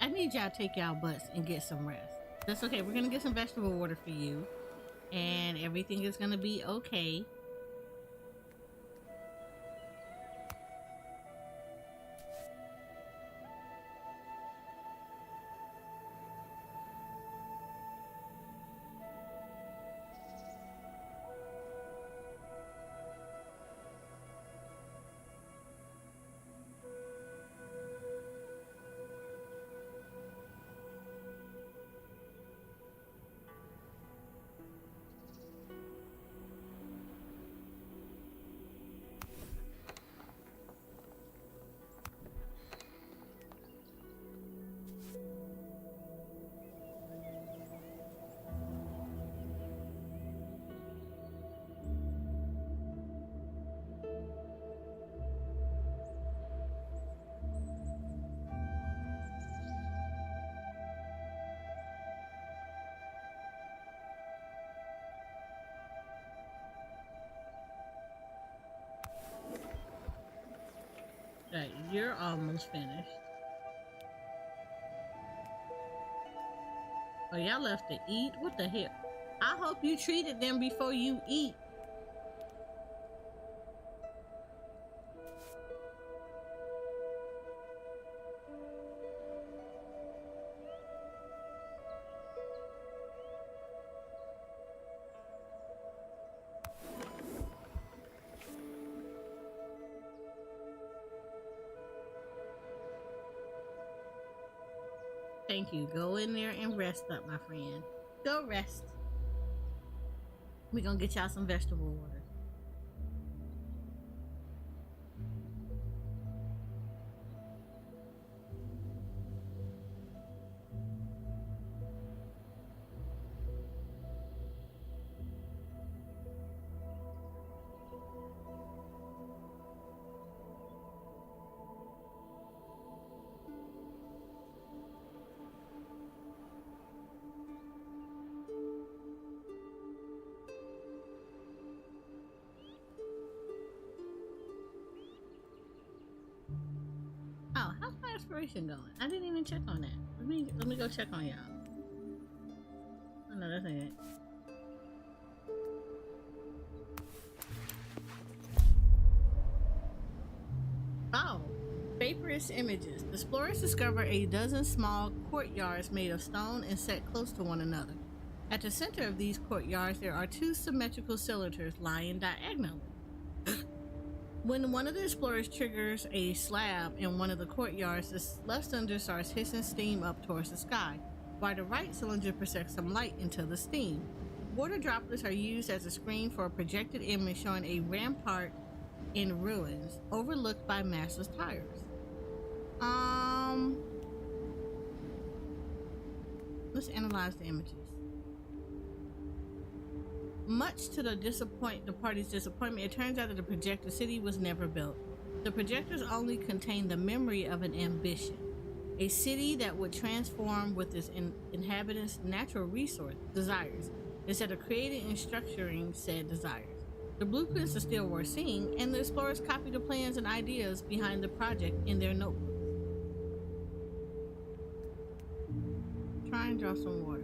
I need y'all to take y'all butts and get some rest. That's okay. We're gonna get some vegetable water for you, and everything is gonna be okay. Right, you're almost finished. Oh, y'all left to eat? What the hell? I hope you treated them before you eat. Thank you. Go in there and rest up, my friend. Go rest. We're gonna get y'all some vegetable water. exploration going? I didn't even check on that. Let me go check on y'all. Oh no, that's ain't it. Oh, vaporous images. The explorers discover a dozen small courtyards made of stone and set close to one another. At the center of these courtyards, there are two symmetrical cylinders lying diagonally. When one of the explorers triggers a slab in one of the courtyards, the left cylinder starts hissing steam up towards the sky, while the right cylinder projects some light into the steam. Water droplets are used as a screen for a projected image showing a rampart in ruins, overlooked by massless tires. Let's analyze the images. Much to the party's disappointment, it turns out that the projected city was never built. The projectors only contain the memory of an ambition, a city that would transform with its inhabitants' natural resource desires, instead of creating and structuring said desires. The blueprints are still worth seeing, and the explorers copy the plans and ideas behind the project in their notebooks. Try and draw some water.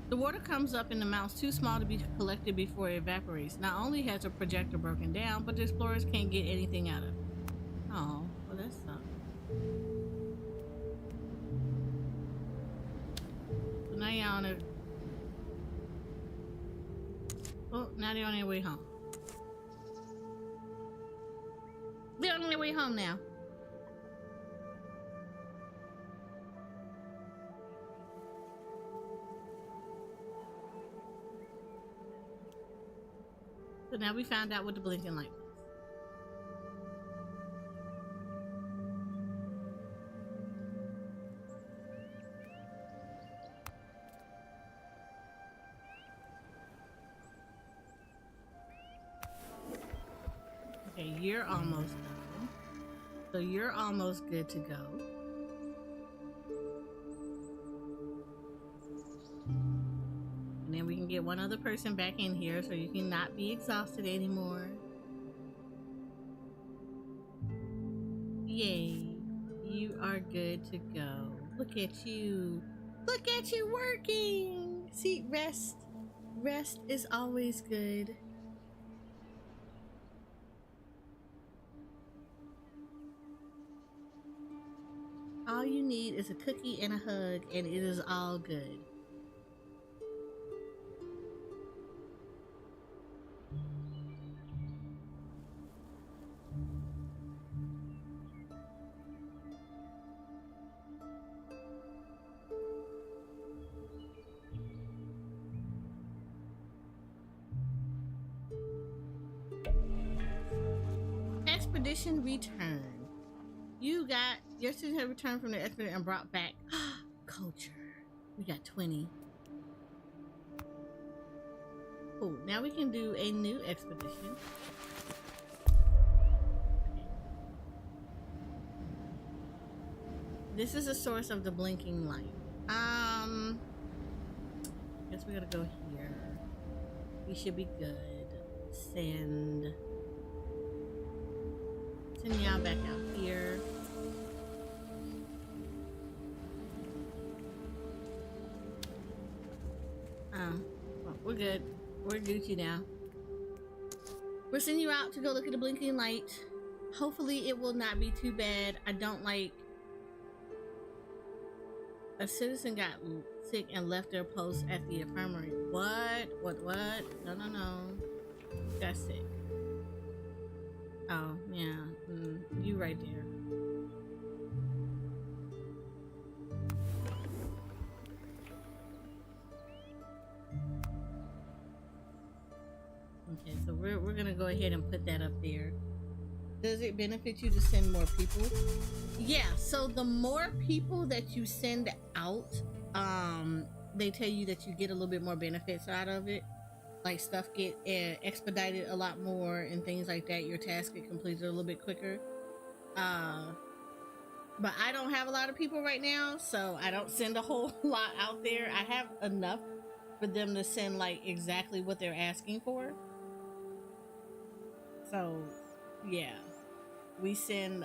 The water comes up in amounts too small to be collected before it evaporates. Not only has the projector broken down, but the explorers can't get anything out of it. Oh, well that sucks. So now you're on a... Oh, now they're on their way home. They're on their way home now. So now we found out what the blinking light was. Okay, you're almost done. So you're almost good to go. And then we can get one other person back in here so you can not be exhausted anymore. Yay. You are good to go. Look at you. Look at you working. See, rest. Rest is always good. All you need is a cookie and a hug, and it is all good. Expedition return. You got your student had returned from the expedition and brought back culture. We got 20. Cool. Now we can do a new expedition. Okay. This is the source of the blinking light. Guess we gotta go here. We should be good. Send y'all back out here. Well, we're good. We're Gucci now. We're sending you out to go look at the blinking light. Hopefully it will not be too bad. I don't like... A citizen got sick and left their post at the infirmary. What? No. Got sick. Oh, yeah. You right there. Okay, so we're gonna go ahead and put that up there. Does it benefit you to send more people? Yeah, so the more people that you send out, they tell you that you get a little bit more benefits out of it. Like stuff get expedited a lot more and things like that. Your tasks get completed a little bit quicker. But I don't have a lot of people right now, so I don't send a whole lot out there. I have enough for them to send like exactly what they're asking for. So Yeah, we send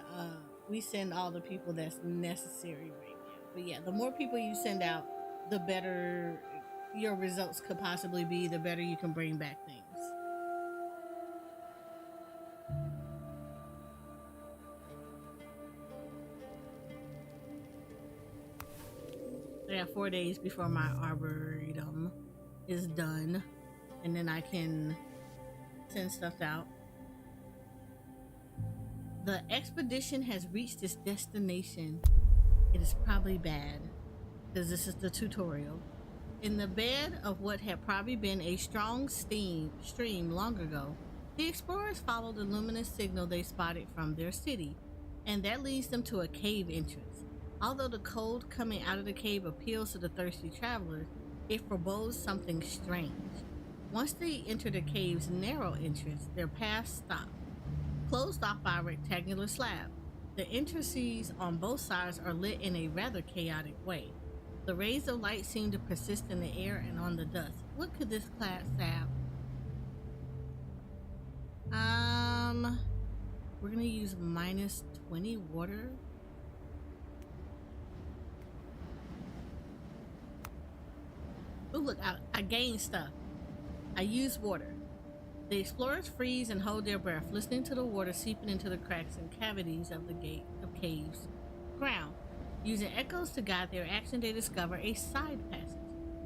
all the people that's necessary right now. But yeah, the more people you send out, the better your results could possibly be, the better you can bring back things. I got 4 days before my arboretum is done, and then I can send stuff out. The expedition has reached its destination. It is probably bad, because this is the tutorial. In the bed of what had probably been a strong stream long ago, the explorers followed the luminous signal they spotted from their city, and that leads them to a cave entrance. Although the cold coming out of the cave appeals to the thirsty travelers, it forebodes something strange. Once they enter the cave's narrow entrance, their path stopped, closed off by a rectangular slab. The interstices on both sides are lit in a rather chaotic way. The rays of light seem to persist in the air and on the dust. What could this class have? We're gonna use -20 water. Oh look, I gained stuff. I use water. The explorers freeze and hold their breath, listening to the water seeping into the cracks and cavities of the gate of caves ground. Using echoes to guide their action, they discover a side passage.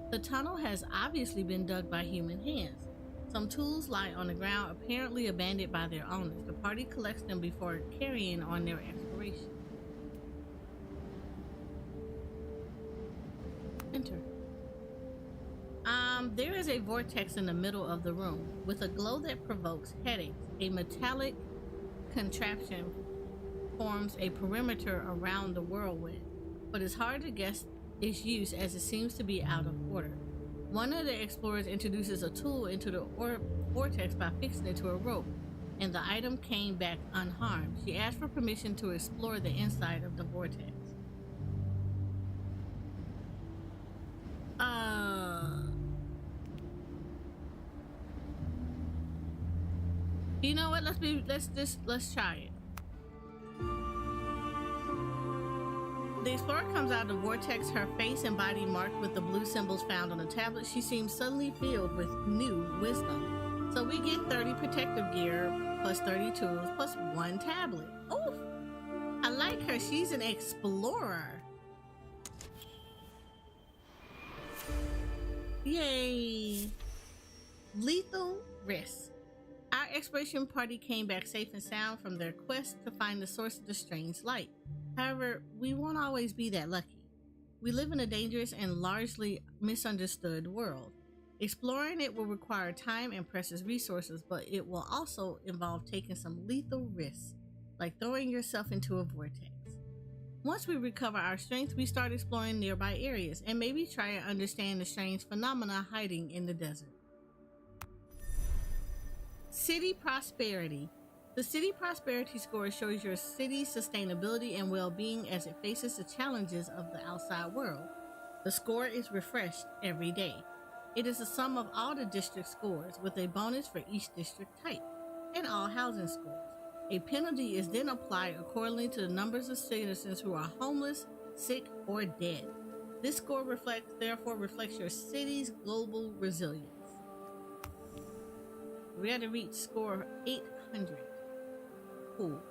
The tunnel has obviously been dug by human hands. Some tools lie on the ground, apparently abandoned by their owners. The party collects them before carrying on their exploration. Enter. There is a vortex in the middle of the room with a glow that provokes headaches. A metallic contraption forms a perimeter around the whirlwind, but it's hard to guess its use as it seems to be out of order. One of the explorers introduces a tool into the vortex by fixing it to a rope, and the item came back unharmed. She asked for permission to explore the inside of the vortex. You know what? Let's try it. The explorer comes out of the vortex, her face and body marked with the blue symbols found on the tablet. She seems suddenly filled with new wisdom. So we get 30 protective gear plus 30 tools plus 1 tablet. Oh, I like her. She's an explorer. Yay. Lethal risk. Our exploration party came back safe and sound from their quest to find the source of the strange light. However, we won't always be that lucky. We live in a dangerous and largely misunderstood world. Exploring it will require time and precious resources, but it will also involve taking some lethal risks, like throwing yourself into a vortex. Once we recover our strength, we start exploring nearby areas and maybe try to understand the strange phenomena hiding in the desert. City Prosperity. The City Prosperity score shows your city's sustainability and well-being as it faces the challenges of the outside world. The score is refreshed every day. It is the sum of all the district scores, with a bonus for each district type, and all housing scores. A penalty is then applied accordingly to the numbers of citizens who are homeless, sick, or dead. This score therefore reflects your city's global resilience. We had to reach score 800. Cool.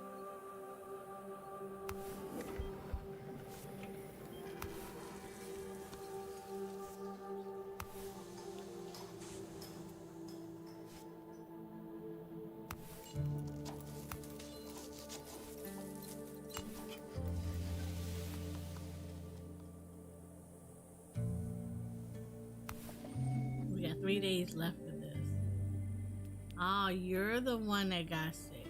We got 3 days left of this. Oh, you're the one that got sick.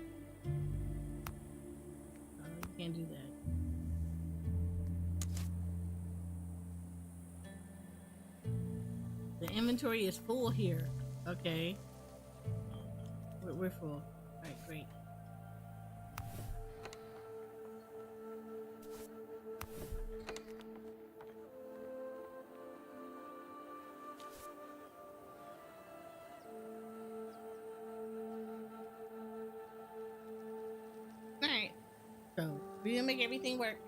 Oh, you can't do that. The inventory is full here. Okay. We're full. Alright, great. We're gonna make everything work.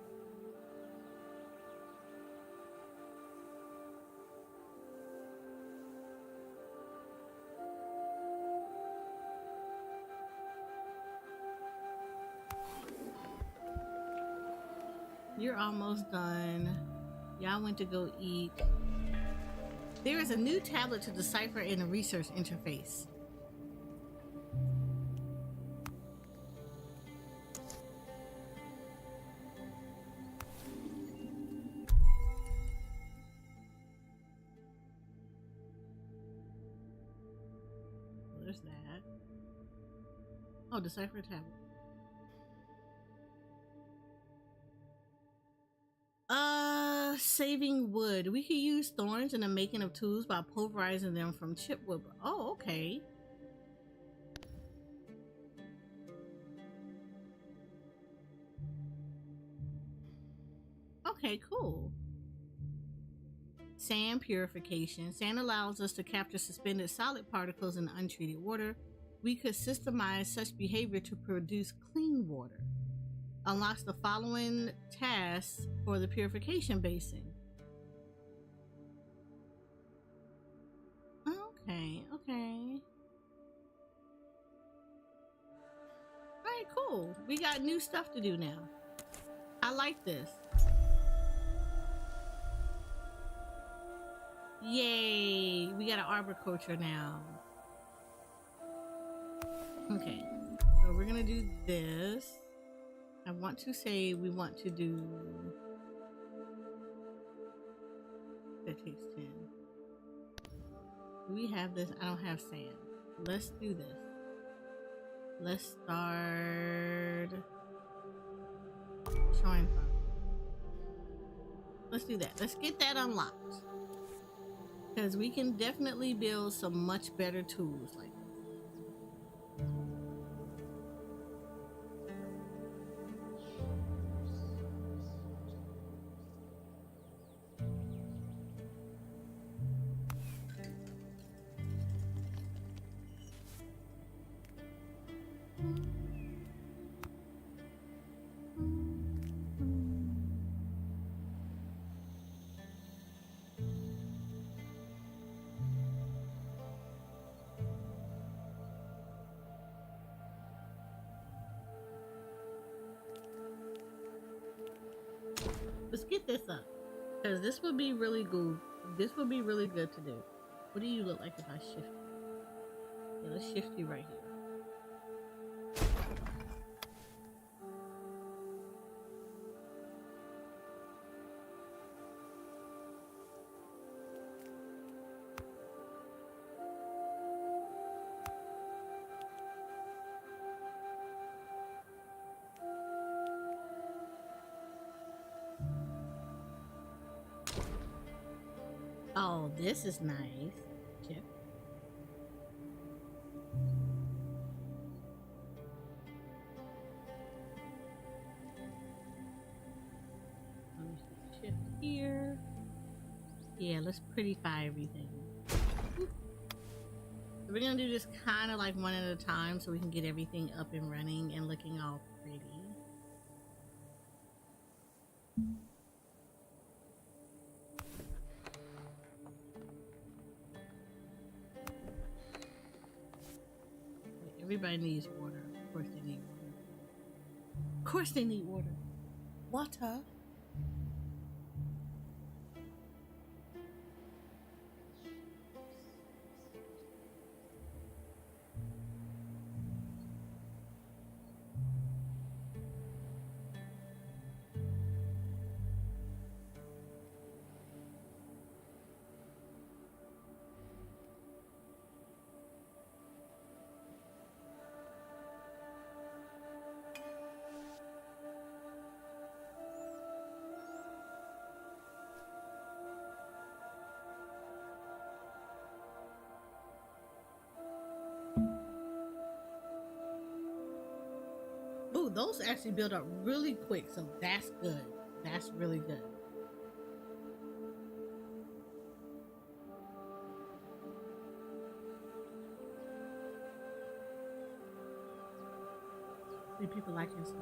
You're almost done. Y'all went to go eat. There is a new tablet to decipher in the research interface. There's that. Oh, decipher tablet. Saving wood. We could use thorns in the making of tools by pulverizing them from chipwood. Oh, okay. Okay, cool. Sand purification. Sand allows us to capture suspended solid particles in untreated water. We could systemize such behavior to produce clean water. Unlocks the following tasks for the purification basin. Okay. Alright, cool. We got new stuff to do now. I like this. Yay! We got an arboriculture now. Okay. So we're gonna do this. I want to say we want to do... That takes 10. Do we have this? I don't have sand. Let's do this. Let's start showing from. Let's do that. Let's get that unlocked. Because we can definitely build some much better tools like this. Let's get this up. Because this would be really good. This would be really good to do. What do you look like if I shift you? Yeah, let's shift you right here. Oh, this is nice. Chip. Let me shift here. Yeah, let's prettify everything. Oop. So we're gonna do this kind of like one at a time so we can get everything up and running and looking all pretty. Everybody needs water. Of course they need water. Of course they need water. Water. Ooh, those actually build up really quick, so that's good. That's really good. See people liking stuff.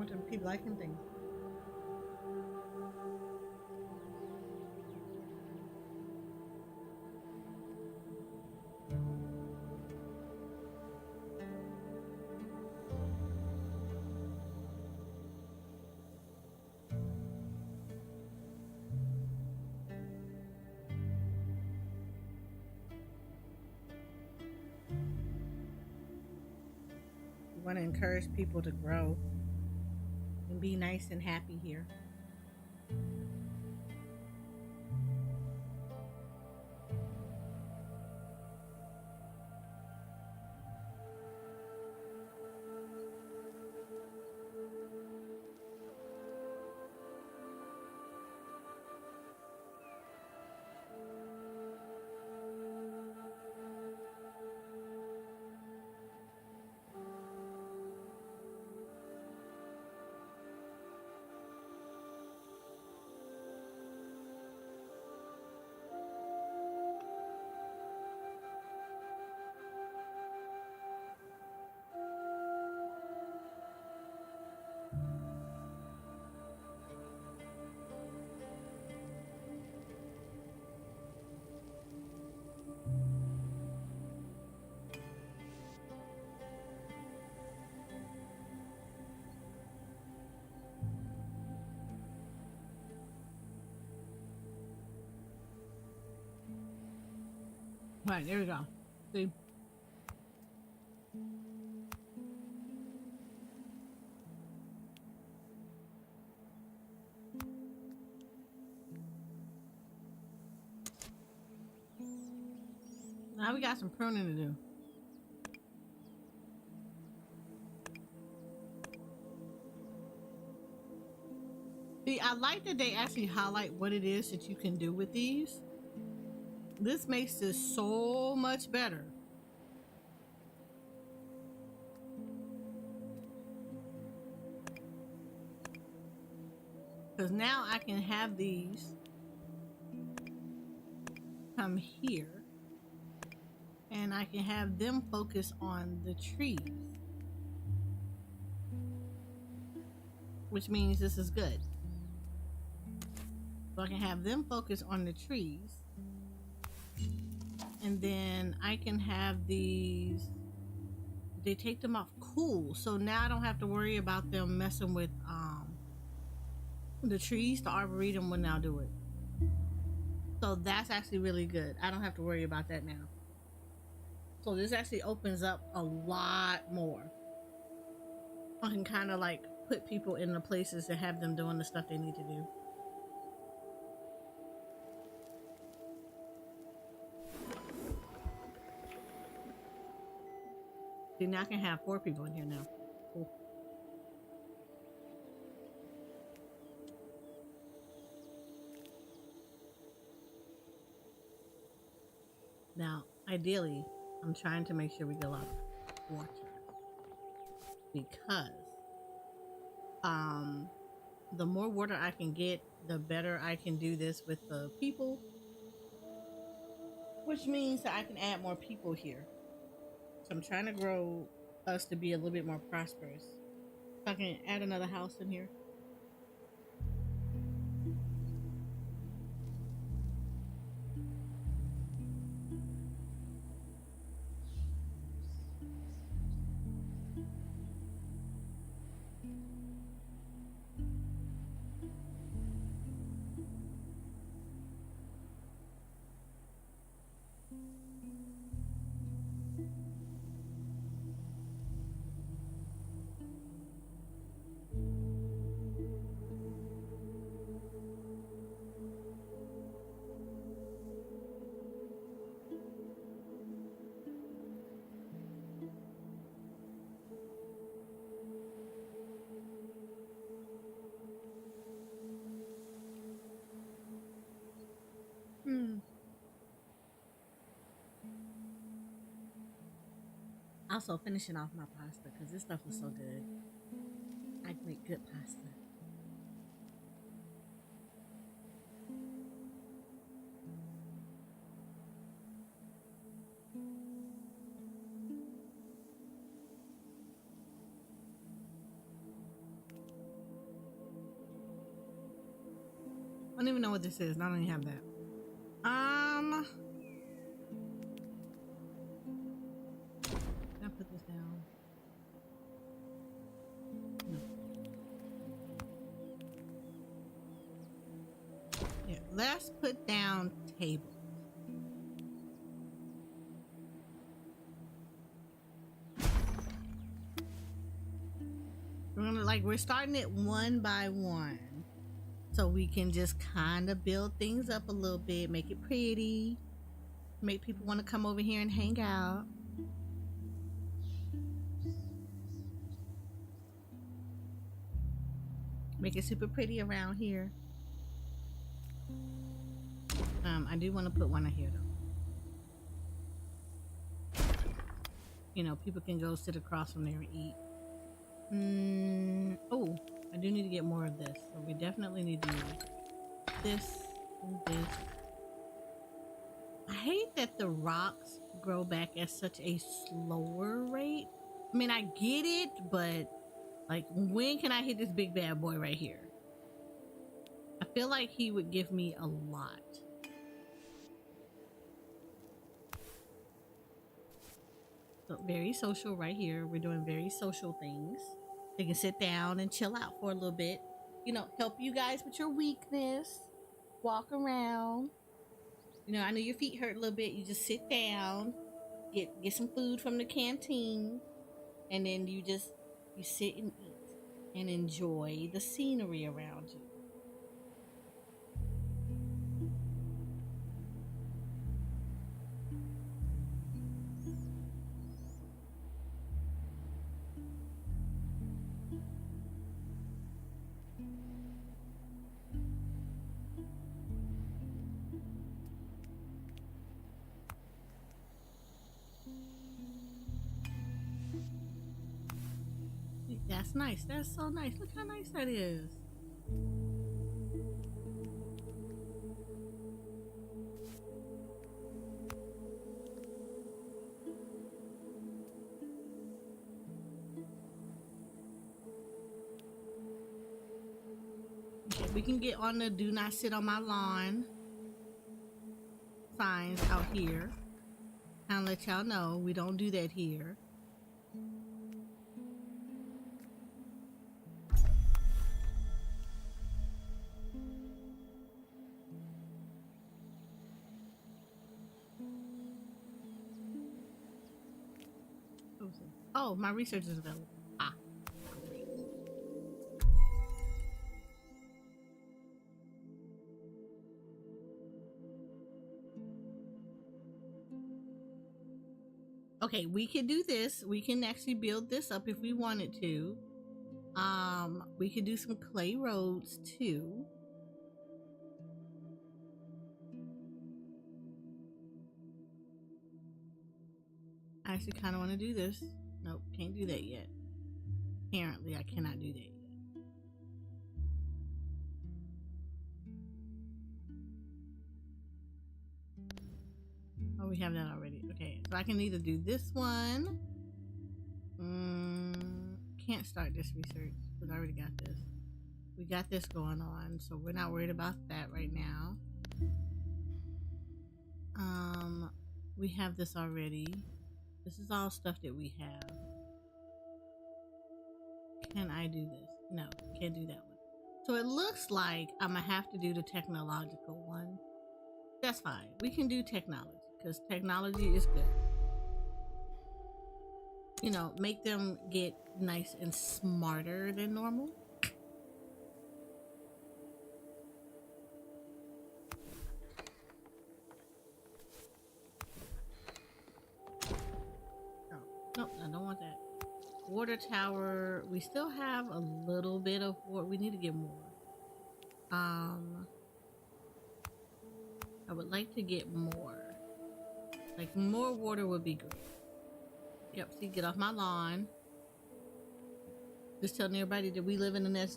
want them to keep liking things. We want to encourage people to grow and be nice and happy here. Right, there we go. See? Now we got some pruning to do. See, I like that they actually highlight what it is that you can do with these. This makes this so much better. Because now I can have these come here and I can have them focus on the trees, which means this is good. So I can have them focus on the trees, and then I can have these, they take them off cool, so now I don't have to worry about them messing with the trees. The arboretum will now do it. So that's actually really good. I don't have to worry about that now. So this actually opens up a lot more. I can kind of like put people in the places to have them doing the stuff they need to do. See, now I can have 4 people in here now. Cool. Now, ideally, I'm trying to make sure we get a lot of water, because the more water I can get, the better I can do this with the people, which means that I can add more people here. So I'm trying to grow us to be a little bit more prosperous. So I can add another house in here. Also finishing off my pasta because this stuff was so good. I make good pasta. don't even know what this is. I don't even have that. Can I put this down? No. Yeah, let's put down table. We're starting it one by one. So we can just kind of build things up a little bit, make it pretty, make people want to come over here and hang out. Make it super pretty around here. I do want to put one in here though. You know, people can go sit across from there and eat. Oh, I do need to get more of this. So we definitely need to do this and this. I hate that the rocks grow back at such a slower rate. I mean, I get it, but like, when can I hit this big bad boy right here? I feel like he would give me a lot. So very social right here. We're doing very social things. They can sit down and chill out for a little bit. You know, help you guys with your weakness. Walk around. You know, I know your feet hurt a little bit. You just sit down, get some food from the canteen, and then you sit and eat and enjoy the scenery around you. That's nice. That's so nice. Look how nice that is. Okay, we can get on the do not sit on my lawn signs out here. And let y'all know we don't do that here. Oh, my research is available. Ah. Okay, we can do this. We can actually build this up if we wanted to. We could do some clay roads too. I actually kind of want to do this. Nope, can't do that yet. Apparently, I cannot do that yet. Oh, we have that already. Okay, so I can either do this one. Can't start this research because I already got this. We got this going on, so we're not worried about that right now. We have this already. This is all stuff that we have. Can I do this? No, can't do that one. So it looks like I'm gonna have to do the technological one. That's fine. We can do technology because technology is good. You know, make them get nice and smarter than normal. Nope, I don't want that. Water tower. We still have a little bit of water. We need to get more. I would like to get more. Like, more water would be great. Yep, see, get off my lawn. Just telling everybody that we live in a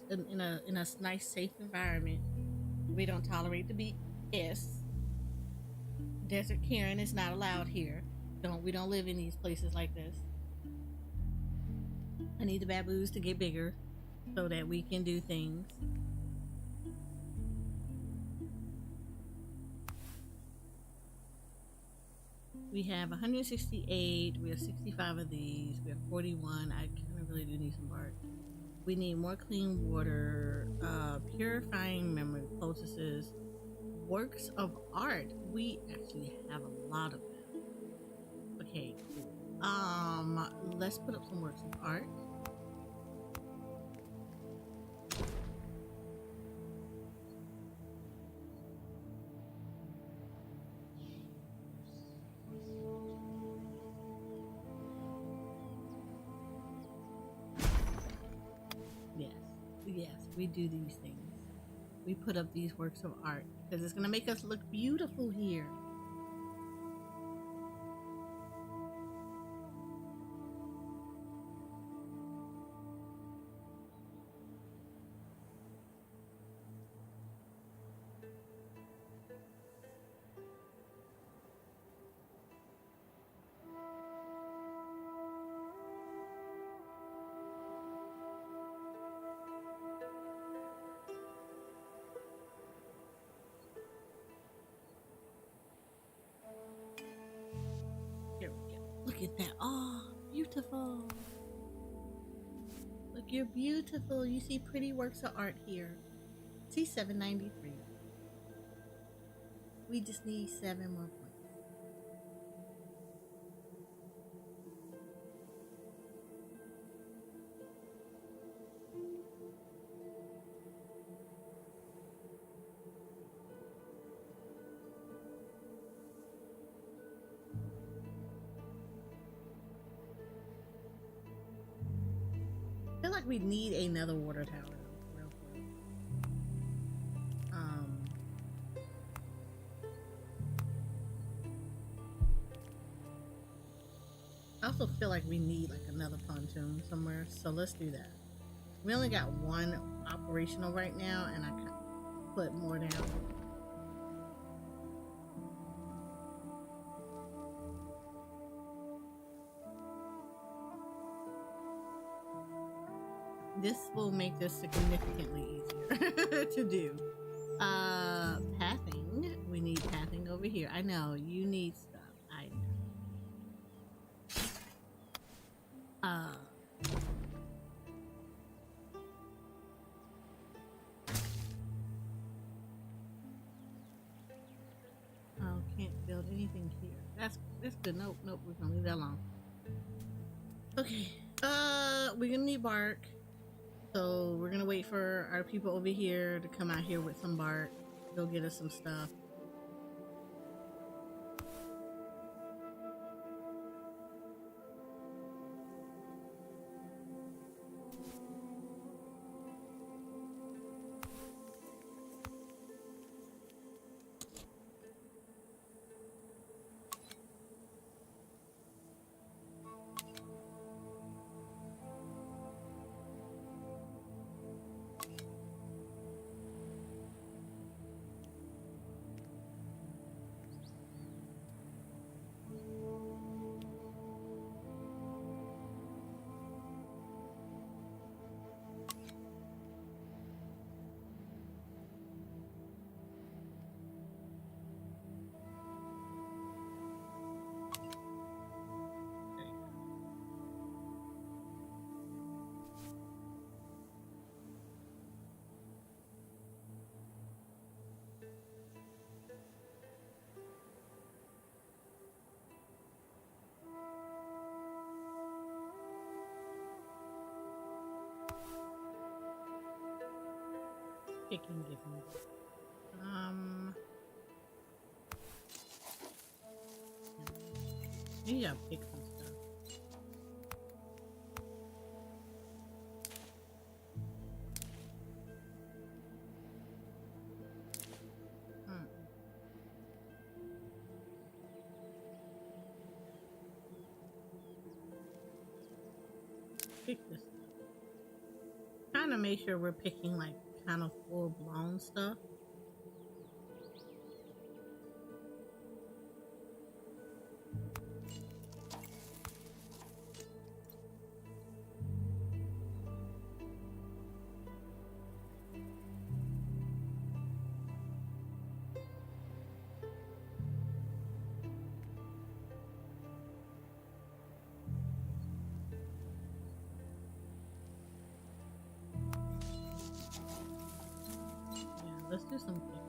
nice, safe environment. We don't tolerate the BS. Desert Karen is not allowed here. We don't live in these places like this. I need the baboos to get bigger so that we can do things. We have 168. We have 65 of these. We have 41. I kind of really do need some bark. We need more clean water, purifying memory poultices, works of art. We actually have a lot of them. Okay, cool. Let's put up some works of art. Yes, we do these things. We put up these works of art because it's going to make us look beautiful here. Here we go. Look at that. Oh, beautiful. Look, you're beautiful. You see pretty works of art here. See, 793. We just need 7 more points. I feel like we need another water tower though, real quick. I also feel like we need like another pontoon somewhere, so let's do that. We only got 1 operational right now, and I could put more down. This will make this significantly easier to do. Pathing. We need pathing over here. I know you need stuff. I know. Oh, can't build anything here. That's good. Nope. We're gonna leave that alone. Okay. We're gonna need bark. So we're gonna wait for our people over here to come out here with some bark. Go get us some stuff. Picking gives me. Maybe I'll pick some stuff. Pick this stuff. Trying to make sure we're picking like kind of full blown stuff. let's do some picking.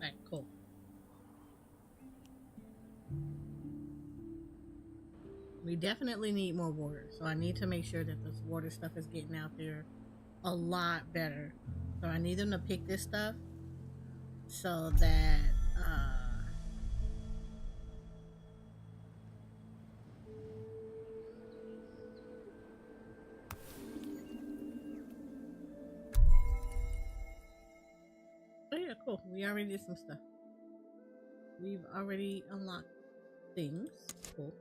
Alright, cool. We definitely need more water, so I need to make sure that this water stuff is getting out there a lot better. So I need them to pick this stuff so that oh yeah, cool. We already did some stuff. We've already unlocked things. Cool.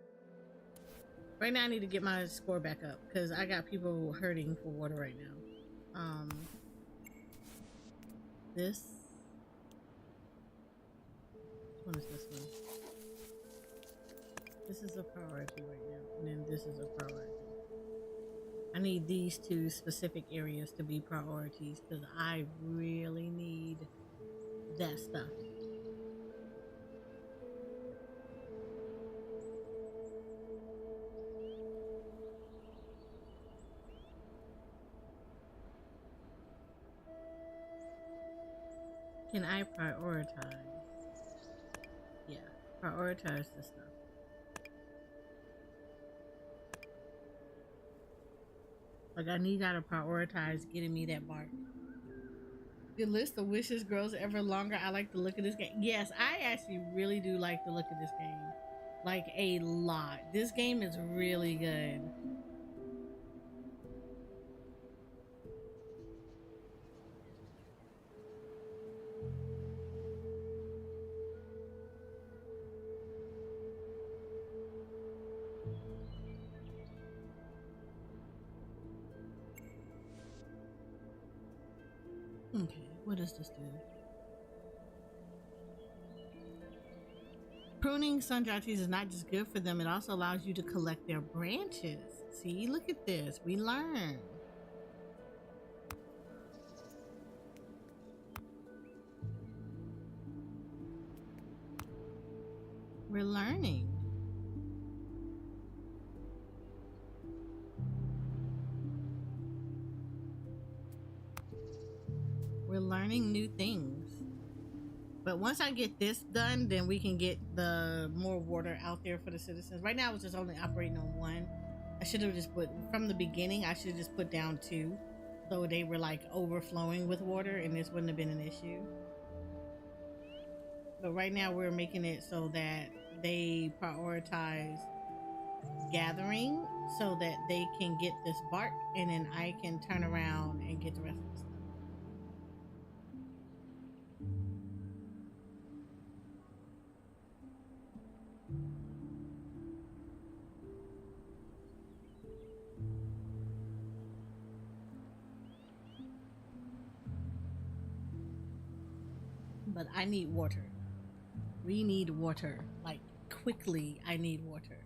Right now I need to get my score back up because I got people hurting for water right now. This one is this one. This is a priority right now, and then this is a priority. I need these two specific areas to be priorities because I really need that stuff. Can I prioritize? Yeah, prioritize this stuff. Like I need y'all to prioritize getting me that bark. The list of wishes grows ever longer. I like the look of this game. Yes, I actually really do like the look of this game. Like a lot. This game is really good. Okay, what does this do? Pruning sun-dry trees is not just good for them, it also allows you to collect their branches. See, look at this. We learn. We're learning. We're learning new things. But once I get this done, then we can get the more water out there for the citizens. Right now, I was just only operating on one. I should have just put, from the beginning, I should have just put down two. So they were like overflowing with water and this wouldn't have been an issue. But right now, we're making it so that they prioritize gathering so that they can get this bark and then I can turn around and get the rest of the stuff. But I need water. We need water. Like, quickly, I need water.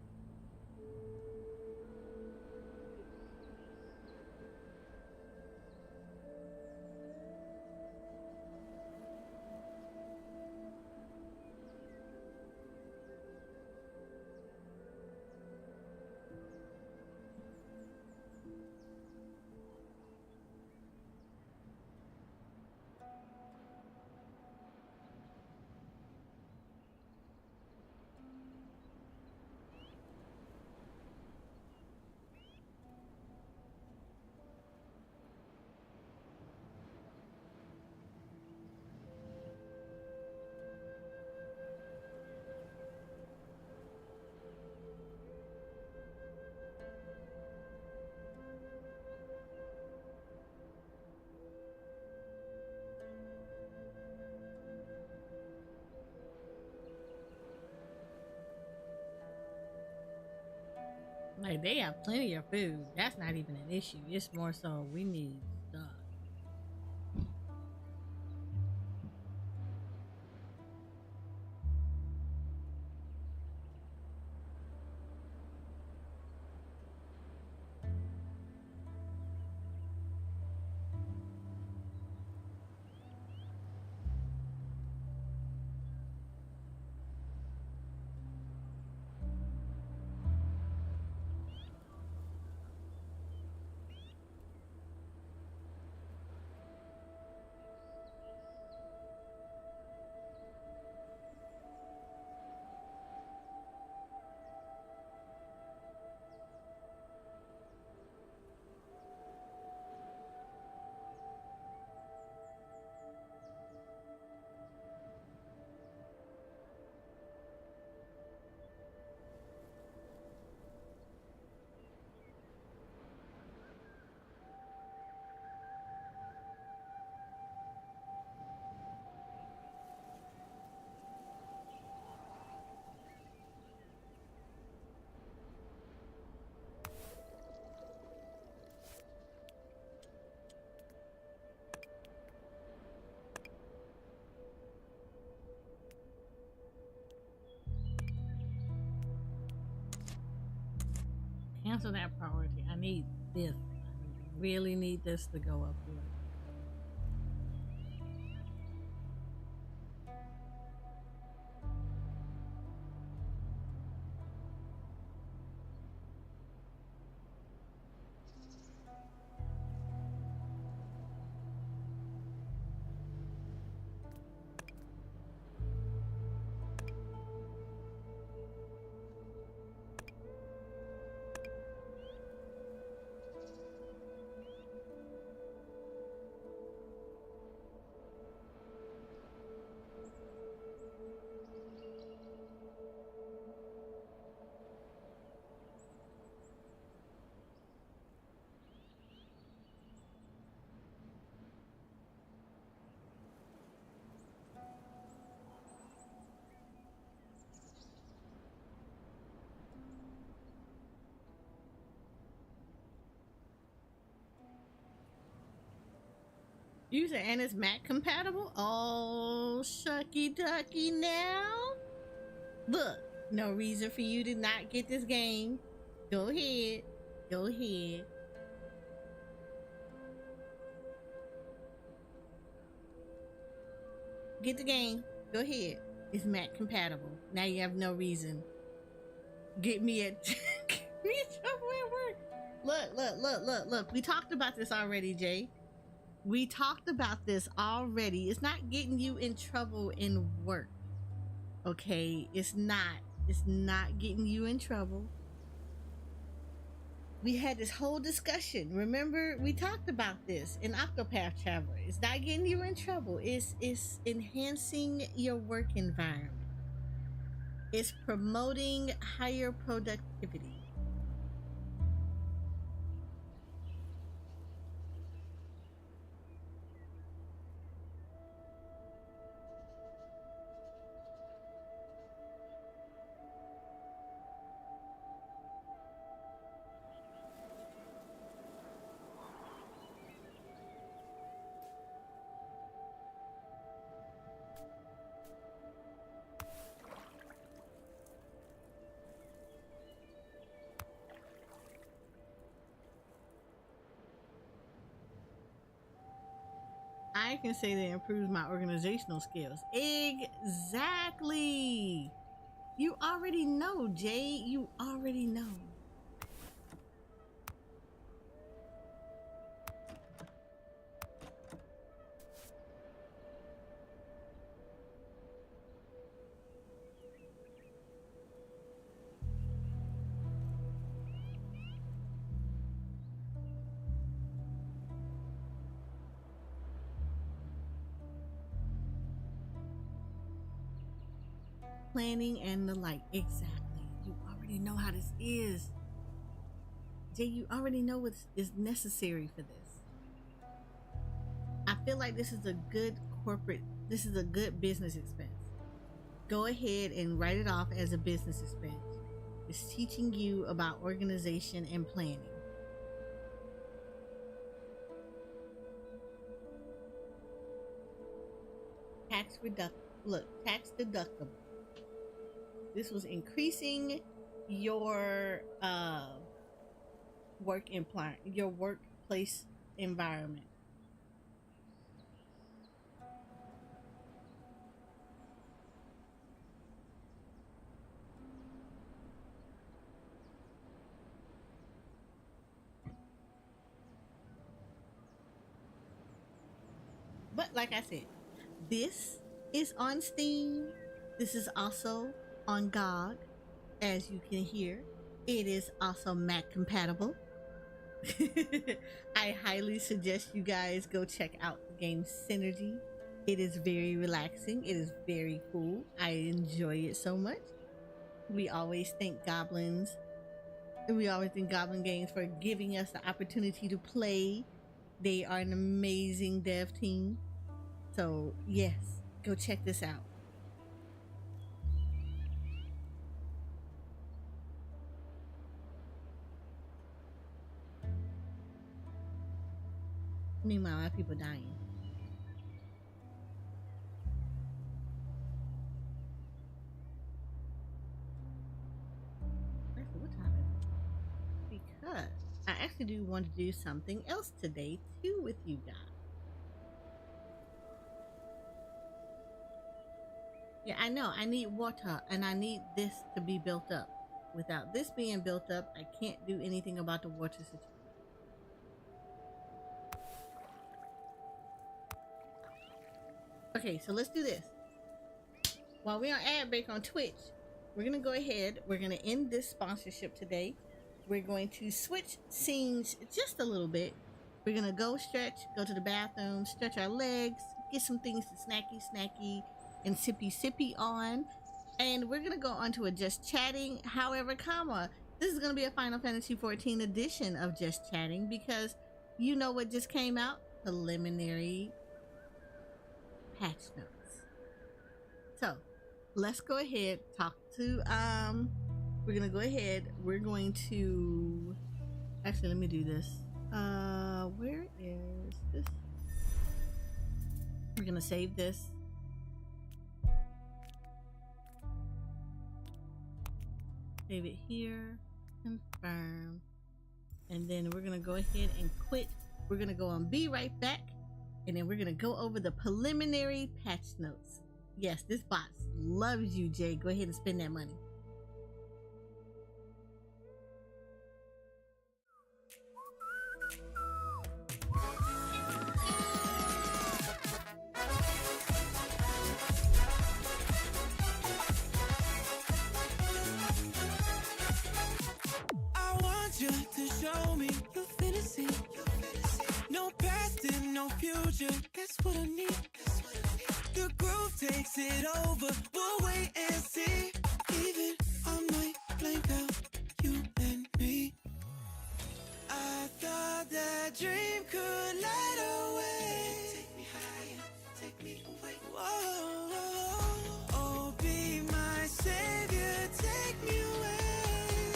Like, they have plenty of food. That's not even an issue. It's more so we need stuff. Cancel that priority. I need this. I really need this to go up here. User and is Mac compatible? Oh, shucky ducky now. Look, no reason for you to not get this game. Go ahead. Go ahead. Get the game. Go ahead. It's Mac compatible. Now you have no reason. Get me at get me in trouble at work. Look. We talked about this already, Jay. We talked about this already. It's not getting you in trouble in work. Okay? It's not. It's not getting you in trouble. We had this whole discussion. Remember, we talked about this in Octopath Traveler. It's not getting you in trouble. It's enhancing your work environment. It's promoting higher productivity. I can say that it improves my organizational skills. Exactly. You already know, Jay. You already know. Planning and the like. Exactly. You already know how this is. Jay, you already know what is necessary for this. I feel like this is a good this is a good business expense. Go ahead and write it off as a business expense. It's teaching you about organization and planning. Tax deductible. This was increasing your your workplace environment. But like I said, this is on Steam. This is also on GOG. As you can hear, it is also Mac compatible. I highly suggest you guys go check out the game Synergy. It is very relaxing. It is very cool. I enjoy it so much. We always thank Goblins. We always thank Goblin Games for giving us the opportunity to play. They are an amazing dev team. So, yes, go check this out. Meanwhile, my people dying. What time is it? actually do want to do something else today too with you guys. Yeah, I know. I need water and I need this to be built up. Without this being built up, I can't do anything about the water situation. Okay, so let's do this. While we're on ad break on Twitch, we're going to go ahead. We're going to end this sponsorship today. We're going to switch scenes just a little bit. We're going to go stretch, go to the bathroom, stretch our legs, get some things to snacky and sippy on. And we're going to go on to a just chatting. However, this is going to be a Final Fantasy 14 edition of just chatting because you know what just came out? Preliminary patch notes. So let's go ahead, talk to we're gonna go ahead, we're going to actually let me do this. Where is this? We're gonna save this. Save it here, confirm, and then we're gonna go ahead and quit. We're gonna go on be right back, and then we're gonna go over the preliminary patch notes. Yes, this box loves you, Jay. Go ahead and spend that money. I want you to show me your fantasy. No past and no future. That's what I need. The groove takes it over. We'll wait and see. Even I might blank out you and me. I thought that dream could light away. Take me higher, take me away. Whoa, oh, be my savior, take me away.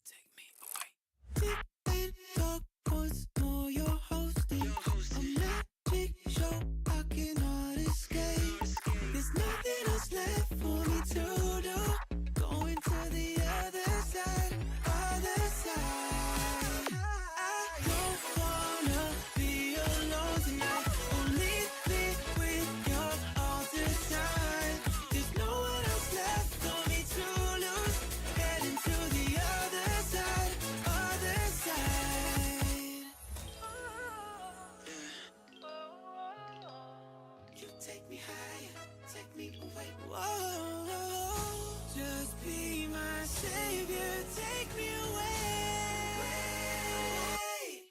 Take me away. Tick and talk once more, you're hosting a magic show I cannot escape. There's nothing else left for me to do. Going to the other side, other side. I don't wanna be alone tonight. Only be with your all the time. There's no one else left for me to lose. Heading to the other side, other side. You take me higher, take me away. Whoa, just be my savior, take me away.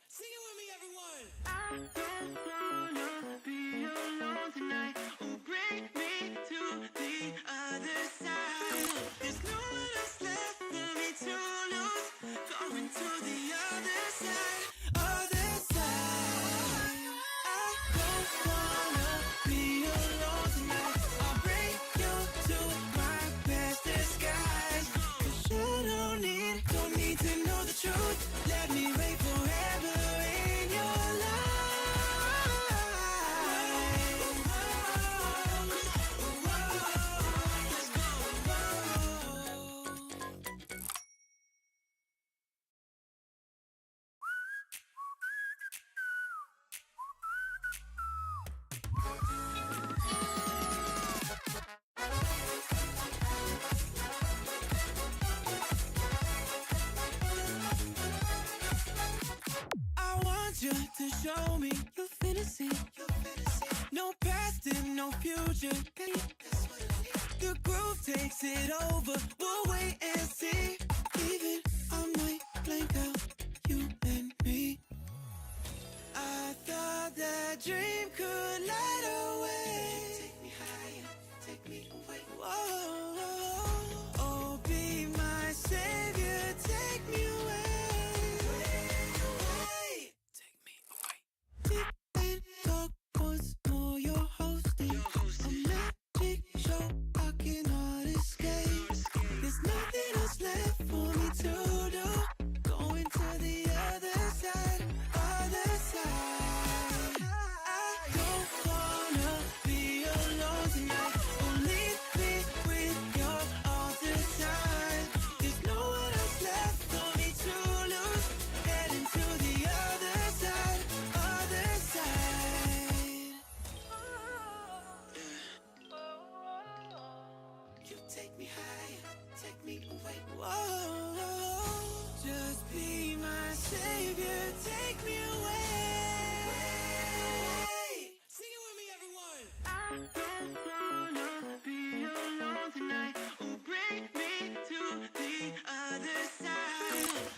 Sing it with me, everyone. I don't wanna be alone tonight. Oh, bring me to the other side. There's no one else left for me to lose. Going to the other side, other side. I don't wanna be alone tonight. I'll bring you to my best disguise. 'Cause you don't need to know the truth. Let me wait forever in your life. Let's go. I want you to show me your fantasy. No past and no future. The groove takes it over. We'll wait and see. Even I might blank out you and me. I thought that dream could light away. Take me higher, take me away. Whoa, oh, be my savior, take me away. Take me away. Tick and talk once more, you're hosting a magic show I cannot escape. There's nothing else left for me to do. Going to the other side, other side. I don't wanna be alone tonight. Only be with your all the time. There's no one else left for me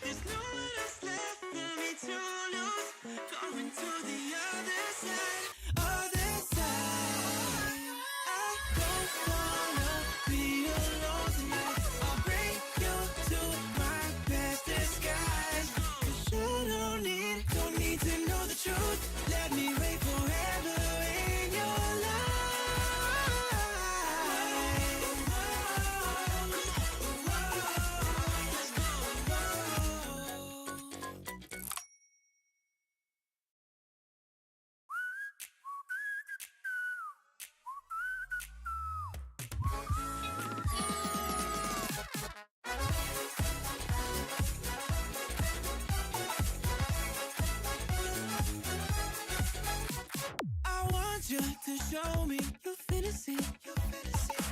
There's no one else left for me to lose. Going to the other side, other side. I don't wanna be alone tonight. I'll bring you to my best disguise. 'Cause you don't need to know the truth. Let me wait forever in your life. I want you to show me your fantasy.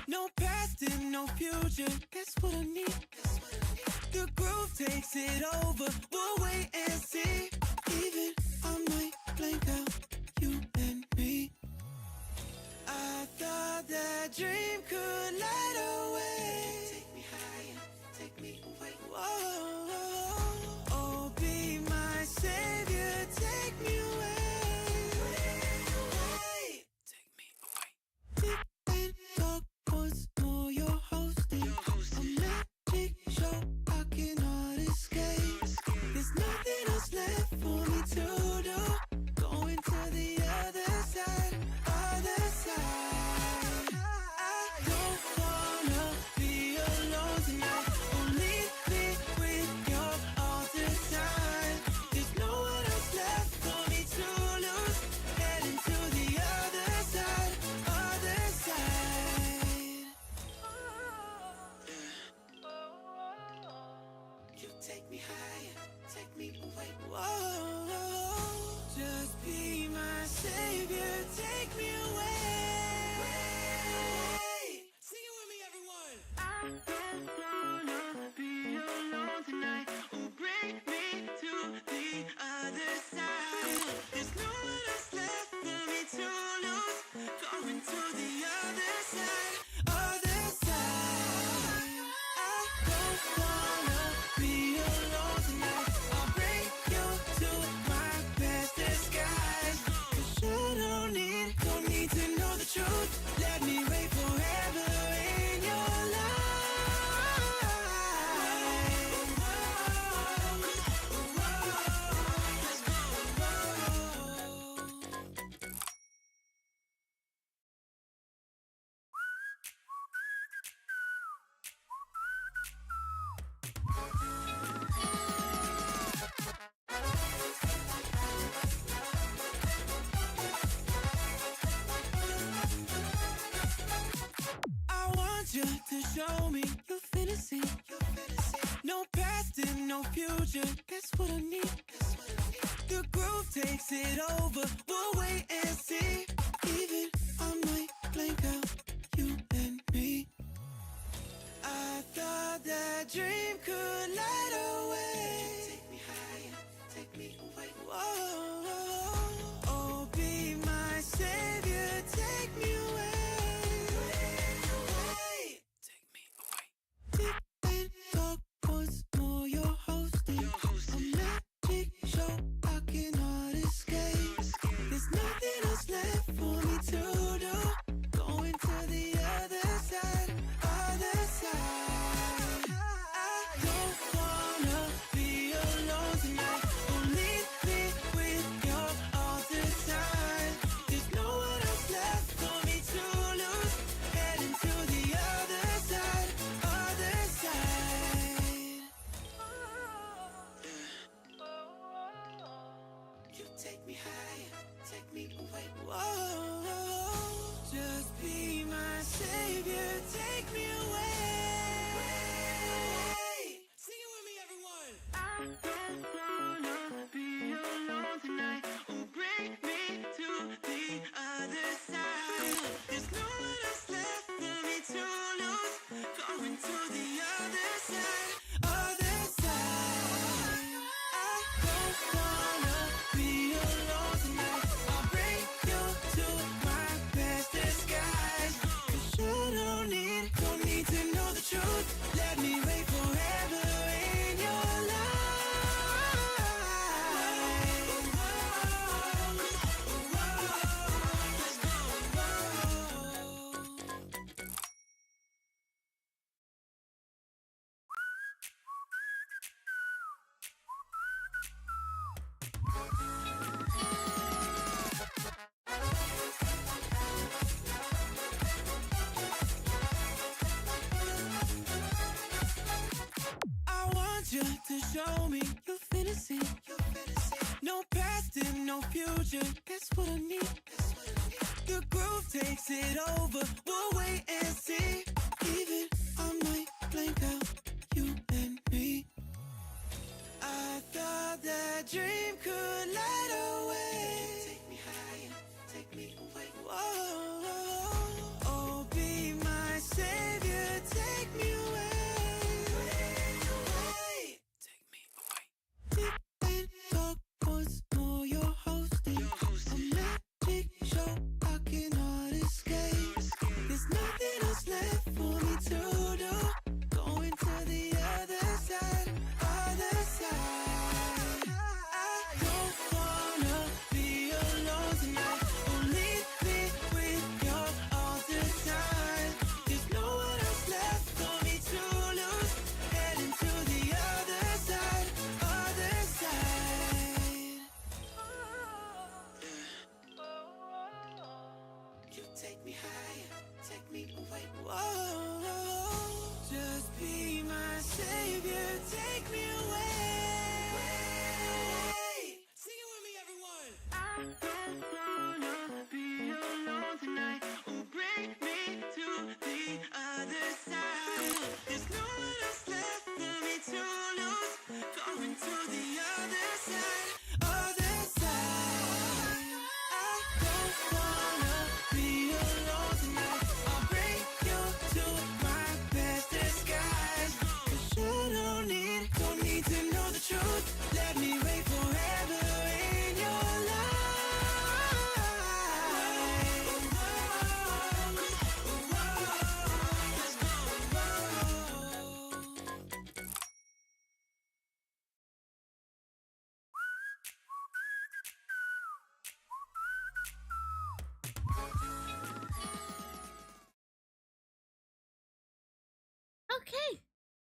No past and no future. That's what I need. The groove takes it over. We'll wait and see. Even I might blank out you and me. I thought that dream could light away. Take me higher, take me away. Whoa, oh, be my savior, take me away. Take me away. Deep in dark once more, you're hosting a magic show I cannot escape. There's nothing else left for me to do. Going to the other side, other side. I don't wanna be alone tonight. Only me with your all the time. There's no one else left for me to lose. Heading to the other side, other side. You take me higher, take me away. Whoa, just be my savior, take me away. Sing it with me, everyone. I don't wanna be alone tonight. Oh, bring me to the other side. There's no one else left for me to lose. Going to the other side, other side. I don't wanna be alone tonight. I'll bring you to my best disguise. 'Cause you don't need to know the truth. Let me wait forever in your I want you to show me your fantasy. No past and no future. That's what I need. The groove takes it over. We'll wait and see. Even I might blank out you and me. I thought that dream could light away. Take me higher, take me away. Whoa, oh, be my savior, take me away. Take me away. Deep in dark once more, you're hosting a magic show I cannot escape. There's nothing else left for me to do. Going to the other side, other side. I don't wanna be alone tonight. Only me with your all the time. There's no one else left for me to lose. Heading to the other side, other side. You take me higher, take me away. Whoa, just be my savior, take me away. Sing it with me, everyone. I don't wanna be alone tonight. Oh, bring me to the other side. There's no one else left for me to lose. Going to the other side, other side. I don't wanna be alone tonight. I'll bring you to my best disguise. 'Cause you don't need to know the truth. Let me wait forever in your life. I want you to show me your fantasy. No past and no future. That's what I need. The groove takes it over. We'll wait and see. Even I might blank out you and me. I thought that dream could light away. Take me higher, take me away. Whoa, oh, be my savior, take me away. Take me away. Deep in dark once more, you're hosting a magic show I cannot escape. There's nothing else left for me to do. Going to the other side, other side. I don't wanna be alone tonight. Oh, leave me with you all the time. There's no one else left for me to lose. Heading to the other side, other side. You take me higher, take me away. Whoa, just be my savior, take me away. Sing it with me, everyone. I don't wanna be alone tonight. Oh, bring me to the other side. There's no one else left for me to lose. Going to the other side, other side. I don't wanna be alone tonight. I'll bring you to my best disguise. 'Cause you don't need to know the truth. Let me wait forever in your life. Let's go. Okay.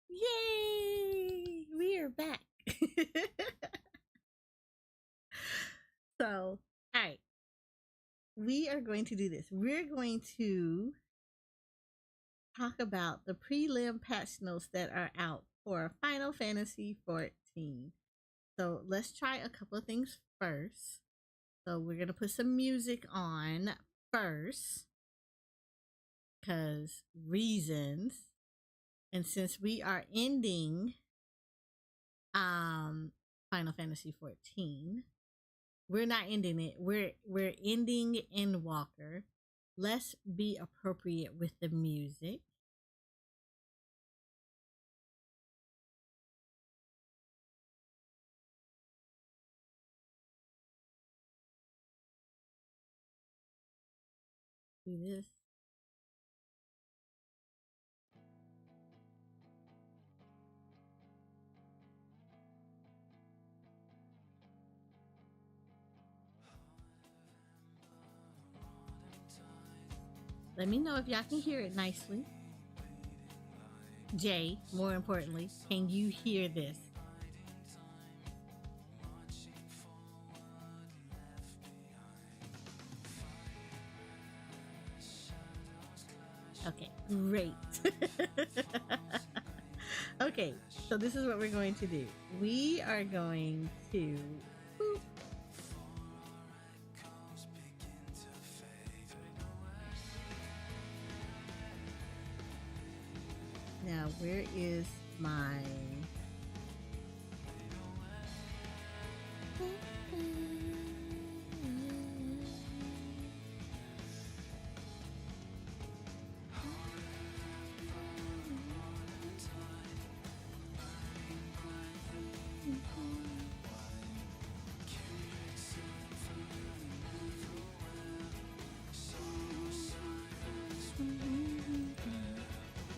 Yay! We are back. So, all right. We are going to do this. We're going to talk about the prelim patch notes that are out for Final Fantasy 14. So, let's try a couple of things first. So, we're going to put some music on first because reasons. And since we are ending Final Fantasy 14, we're not ending it. We're ending Endwalker. Let's be appropriate with the music. Do this. Let me know if y'all can hear it nicely. Jay, more importantly, can you hear this? Okay, great. Okay, so this is what we're going to do. We are going to boop. Now, where is my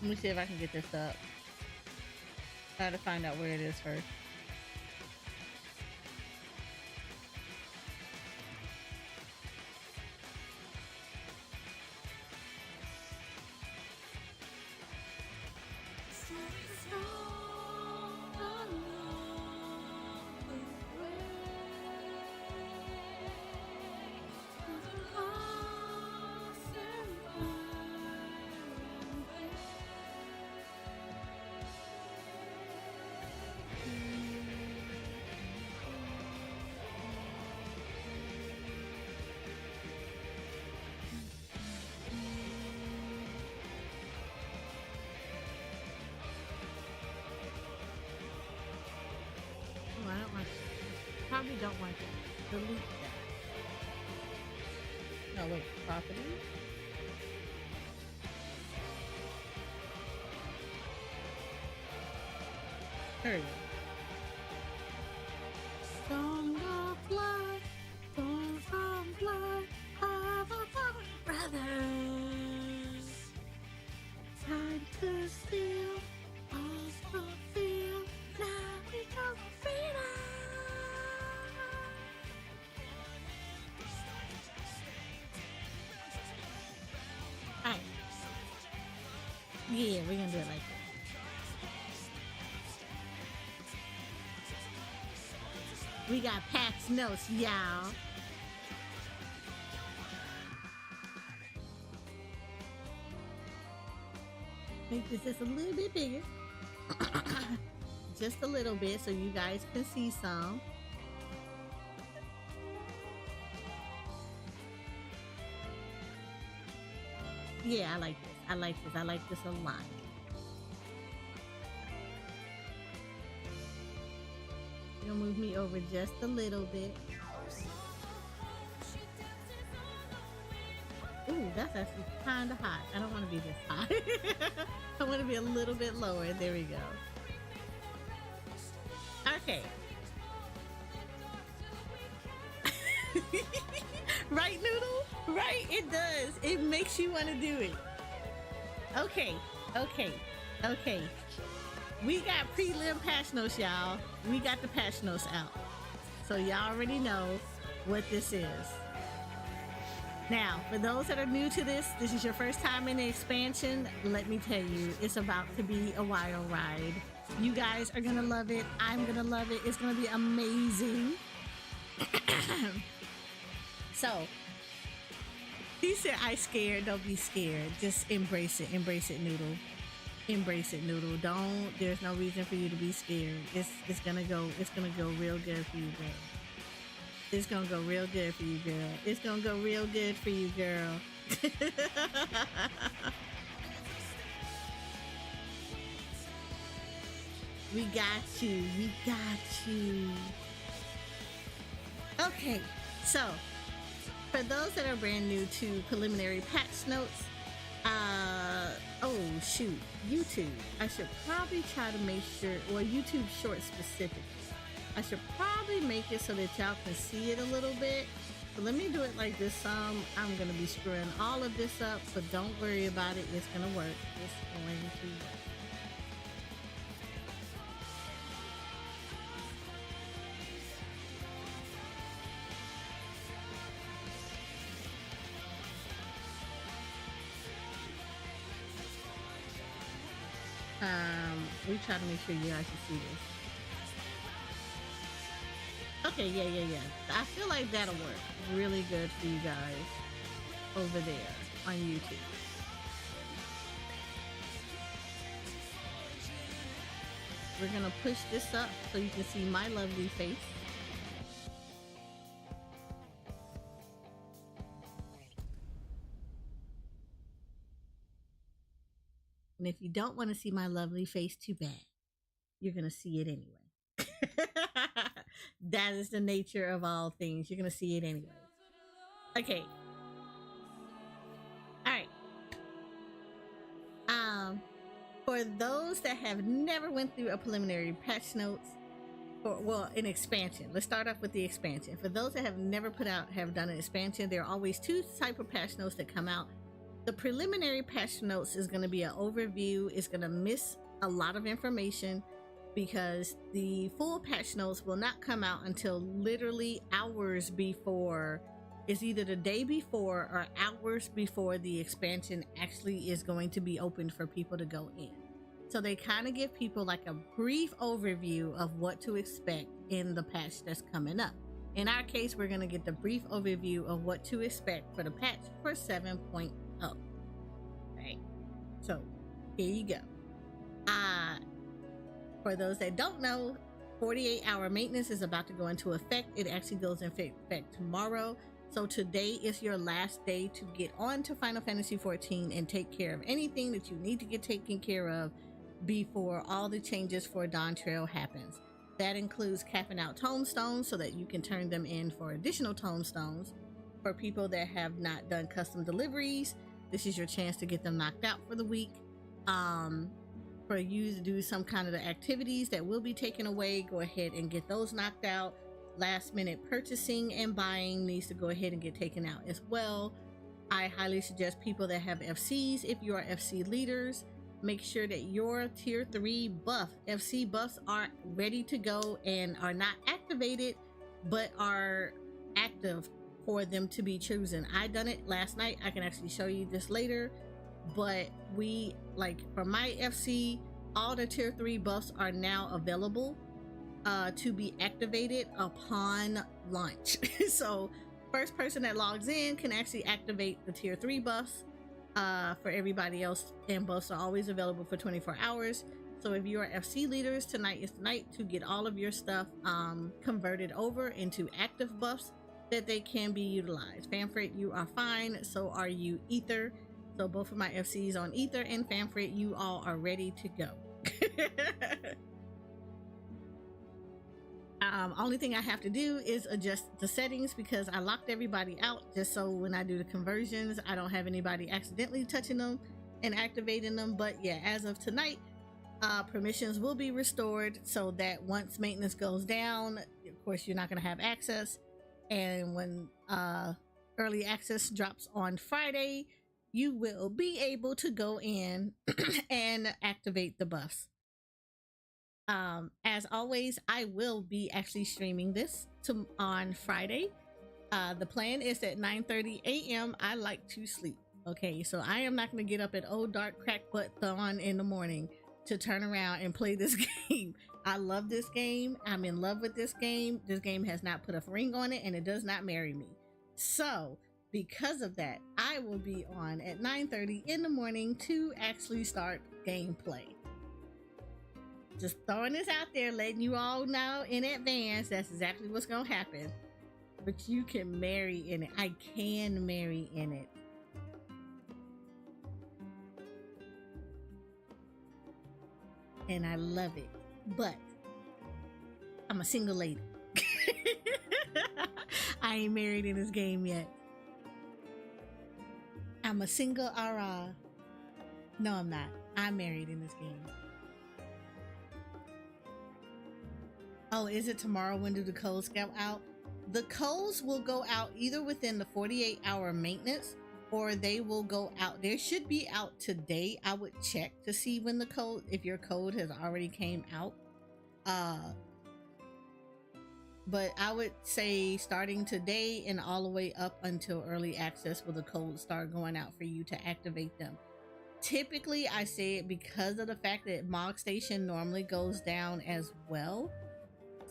Let me see if I can get this up. Try to find out where it is first. probably don't want to delete that. No, wait, property. There we go. Song of blood, born from blood of our brothers. Time to steal, all fulfill. Now we go freedom. Alright. Yeah, we're gonna do it like that. We got Pat's notes, y'all. Make this just a little bit bigger. Just a little bit so you guys can see some. Yeah, I like this. I like this. I like this a lot. You'll move me over just a little bit. Ooh, that's actually kind of hot. I don't want to be this hot. I want to be a little bit lower. There we go. Okay. Right, Noodle? Right? It does. It makes you want to do it. Okay. Okay. Okay. We got prelim patch notes, y'all. We got the patch notes out. So y'all already know what this is. Now, for those that are new to this is your first time in the expansion, let me tell you, it's about to be a wild ride. You guys are gonna love it. I'm gonna love it. It's gonna be amazing. So, he said, I scared. Don't be scared. Just embrace it. Embrace it, Noodle. Embrace it, Noodle. Don't. There's no reason for you to be scared. It's gonna go real good for you, girl. It's gonna go real good for you, girl. It's gonna go real good for you, girl. We got you. We got you. Okay, so for those that are brand new to preliminary patch notes, oh shoot, YouTube. I should probably try to make sure, or YouTube Shorts specifically. I should probably make it so that y'all can see it a little bit. But let me do it like this. I'm gonna be screwing all of this up, but don't worry about it. It's gonna work. It's going to work. We try to make sure you guys can see this. Okay, yeah. I feel like that'll work really good for you guys over there on YouTube. We're gonna push this up so you can see my lovely face. And if you don't want to see my lovely face, too bad. You're going to see it anyway. That is the nature of all things. You're going to see it anyway. Okay. All right. For those that have never went through a preliminary patch notes, or well, an expansion. Let's start off with the expansion. For those that have never have done an expansion, there are always two type of patch notes that come out. The preliminary patch notes is going to be an overview. It's going to miss a lot of information because the full patch notes will not come out until literally hours before. It's either the day before or hours before the expansion actually is going to be open for people to go in. So they kind of give people like a brief overview of what to expect in the patch that's coming up. In our case, we're going to get the brief overview of what to expect for the patch for 7.0. Right, so here you go. For those that don't know, 48-hour maintenance is about to go into effect. It actually goes in effect tomorrow. So today is your last day to get on to Final Fantasy XIV and take care of anything that you need to get taken care of before all the changes for Dawn Trail happens. That includes capping out tomestones so that you can turn them in for additional tomestones. For people that have not done custom deliveries, this is your chance to get them knocked out for the week. For you to do some kind of the activities that will be taken away, go ahead and get those knocked out. Last minute purchasing and buying needs to go ahead and get taken out as well. I highly suggest people that have FCs, if you are FC leaders, make sure that your tier 3 buff FC buffs are ready to go and are not activated but are active for them to be chosen. I done it last night. I can actually show you this later, but we, like for my FC, all the tier 3 buffs are now available to be activated upon launch. So first person that logs in can actually activate the tier 3 buffs. For everybody else, and buffs are always available for 24 hours. So if you are FC leaders, tonight is the night to get all of your stuff converted over into active buffs that they can be utilized. Famfrit, you are fine. So are you, Ether. So both of my FCs on Ether and Famfrit, you all are ready to go. Only thing I have to do is adjust the settings because I locked everybody out just so when I do the conversions, I don't have anybody accidentally touching them and activating them. But yeah, as of tonight, permissions will be restored so that once maintenance goes down, of course, you're not going to have access. And when early access drops on Friday, you will be able to go in and activate the buffs. As always, I will be actually streaming this on Friday. The plan is at 9:30 a.m. I like to sleep. Okay, so I am not going to get up at old dark crack butt dawn in the morning to turn around and play this game. I love this game. I'm in love with this game. This game has not put a ring on it, and it does not marry me. So because of that, I will be on at 9:30 in the morning to actually start gameplay. Just throwing this out there, letting you all know in advance that's exactly what's gonna happen. But you can marry in it. I can marry in it. And I love it. But I'm a single lady. I ain't married in this game yet. I'm a single ara. No, I'm not. I'm married in this game. Oh, is it tomorrow? When do the codes go out? The codes will go out either within the 48-hour maintenance or they will go out. They should be out today. I would check to see when the code, if your code has already came out. But I would say starting today and all the way up until early access will the codes start going out for you to activate them. Typically, I say it because of the fact that Mog Station normally goes down as well.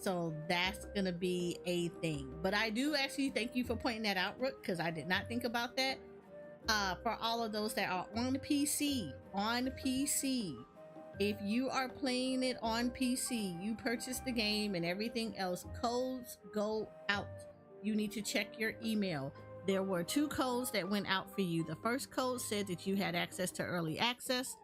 So that's going to be a thing. But I do actually thank you for pointing that out, Rook, because I did not think about that. For all of those that are on PC, if you are playing it on PC, you purchase the game and everything else, codes go out. You need to check your email. There were 2 codes that went out for you. The first code said that you had access to early access.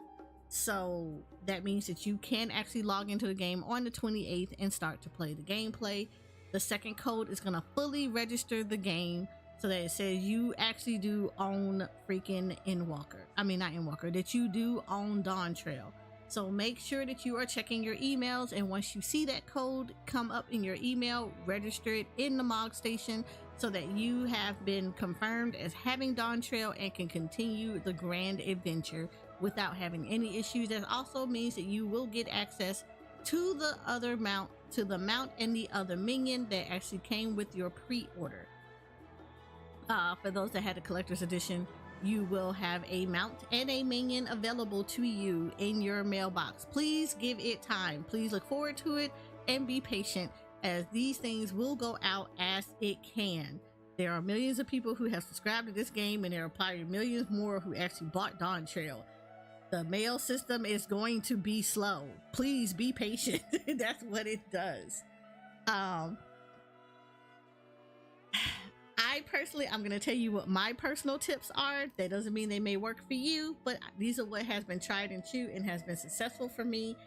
So that means that you can actually log into the game on the 28th and start to play the gameplay. The second code is going to fully register the game so that it says you actually do own freaking Endwalker. I mean, not Endwalker, that you do own Dawn Trail. So make sure that you are checking your emails, and once you see that code come up in your email, register it in the Mog Station so that you have been confirmed as having Dawn Trail and can continue the grand adventure without having any issues. That also means that you will get access to the other mount, to the mount and the other minion that actually came with your pre-order. For those that had a collector's edition, you will have a mount and a minion available to you in your mailbox. Please give it time. Please look forward to it and be patient, as these things will go out as it can. There are millions of people who have subscribed to this game, and there are probably millions more who actually bought Dawn Trail. The mail system is going to be slow. Please be patient. That's what it does. I personally, I'm going to tell you what my personal tips are. That doesn't mean they may work for you, but these are what has been tried and true and has been successful for me.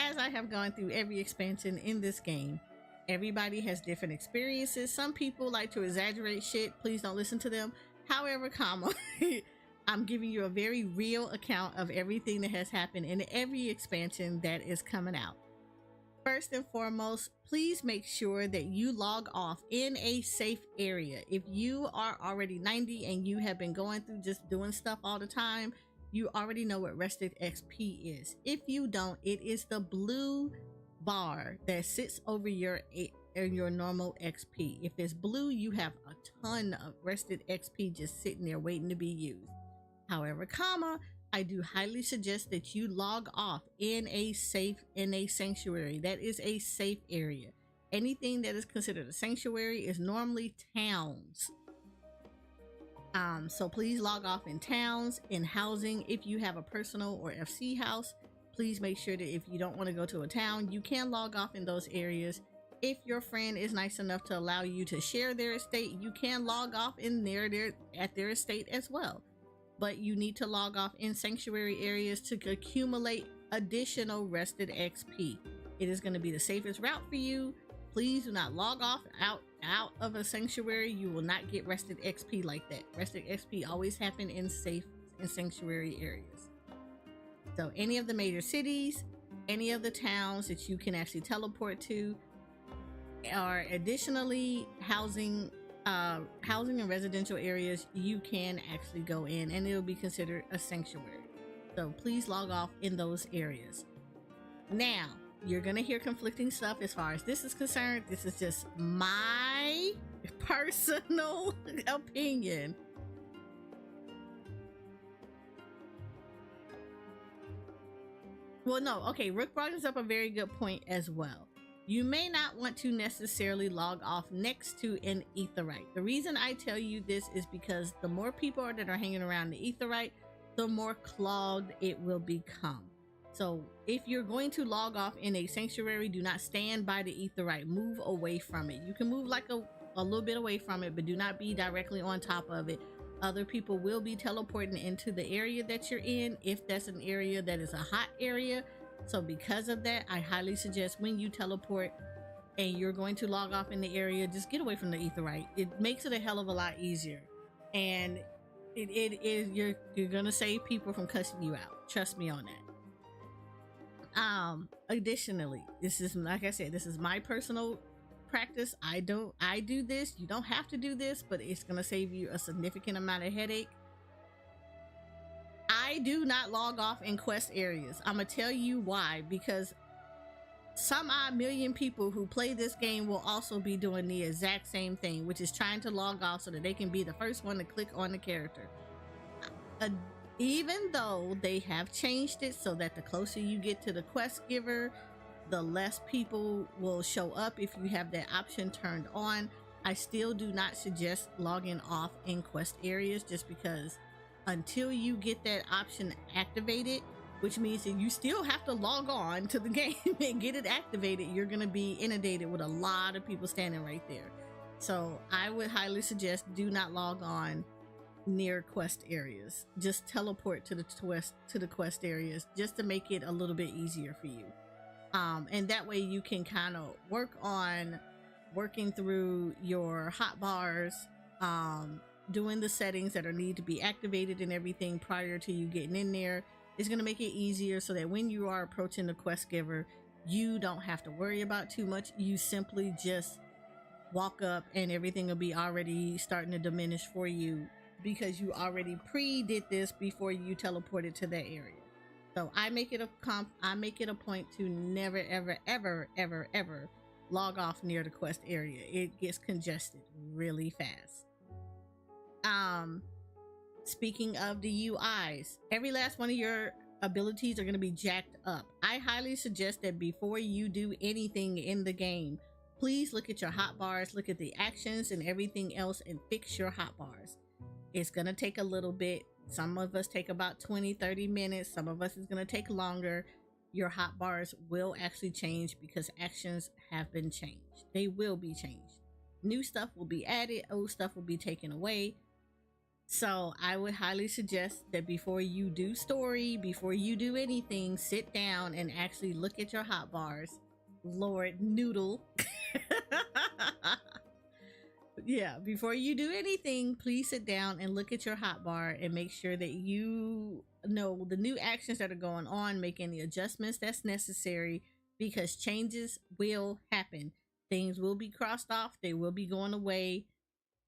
as I have gone through every expansion in this game, everybody has different experiences. Some people like to exaggerate shit. Please don't listen to them. However, I'm giving you a very real account of everything that has happened in every expansion that is coming out. First and foremost, please make sure that you log off in a safe area. If you are already 90 and you have been going through just doing stuff all the time, you already know what rested XP is. If you don't, it is the blue bar that sits over your normal XP. If it's blue, you have a ton of rested XP just sitting there waiting to be used. However, I do highly suggest that you log off in a sanctuary. That is a safe area. Anything that is considered a sanctuary is normally towns. So please log off in towns, in housing. If you have a personal or FC house, please make sure that if you don't want to go to a town, you can log off in those areas. If your friend is nice enough to allow you to share their estate, you can log off in at their estate as well. But you need to log off in sanctuary areas to accumulate additional rested XP. It is going to be the safest route for you. Please do not log off out of a sanctuary. You will not get rested XP like that. Rested XP always happen in sanctuary areas. So any of the major cities, any of the towns that you can actually teleport to, are additionally housing and residential areas you can actually go in, and it'll be considered a sanctuary. So please log off in those areas. Now, you're gonna hear conflicting stuff as far as this is concerned. This is just my personal opinion. Well, no, okay, Rook brought up a very good point as well. You may not want to necessarily log off next to an aetheryte. The reason I tell you this is because the more people that are hanging around the aetheryte, the more clogged it will become. So if you're going to log off in a sanctuary, do not stand by the aetheryte. Move away from it. You can move like a little bit away from it, but do not be directly on top of it. Other people will be teleporting into the area that you're in if that's an area that is a hot area. So because of that, I highly suggest when you teleport and you're going to log off in the area, just get away from the aetheryte. It makes it a hell of a lot easier. And it is, you're gonna save people from cussing you out. Trust me on that. Additionally, this is, like I said, this is my personal practice. I do this. You don't have to do this, but it's gonna save you a significant amount of headache. I do not log off in quest areas. I'm gonna tell you why, because some odd million people who play this game will also be doing the exact same thing, which is trying to log off so that they can be the first one to click on the character. Even though they have changed it so that the closer you get to the quest giver, the less people will show up if you have that option turned on, I still do not suggest logging off in quest areas, just because until you get that option activated, which means that you still have to log on to the game and get it activated, you're going to be inundated with a lot of people standing right there. So I would highly suggest do not log on near quest areas. Just teleport to the quest areas just to make it a little bit easier for you. And that way you can kind of working through your hotbars, doing the settings that are need to be activated and everything prior to you getting in there. Is going to make it easier so that when you are approaching the quest giver, you don't have to worry about too much. You simply just walk up and everything will be already starting to diminish for you, because you already did this before you teleported to that area. So I make it a point to never ever log off near the quest area. It gets congested really fast. Speaking of the UIs, every last one of your abilities are going to be jacked up. I highly suggest that before you do anything in the game, please look at your hotbars, look at the actions and everything else, and fix your hotbars. It's going to take a little bit. Some of us take about 20-30 minutes. Some of us is going to take longer. Your hotbars will actually change because actions have been changed. They will be changed. New stuff will be added. Old stuff will be taken away. So I would highly suggest that before you do story, before you do anything, sit down and actually look at your hot bars. Lord Noodle. Yeah, before you do anything, please sit down and look at your hotbar and make sure that you know the new actions that are going on, make any adjustments that's necessary, because changes will happen. Things will be crossed off, they will be going away.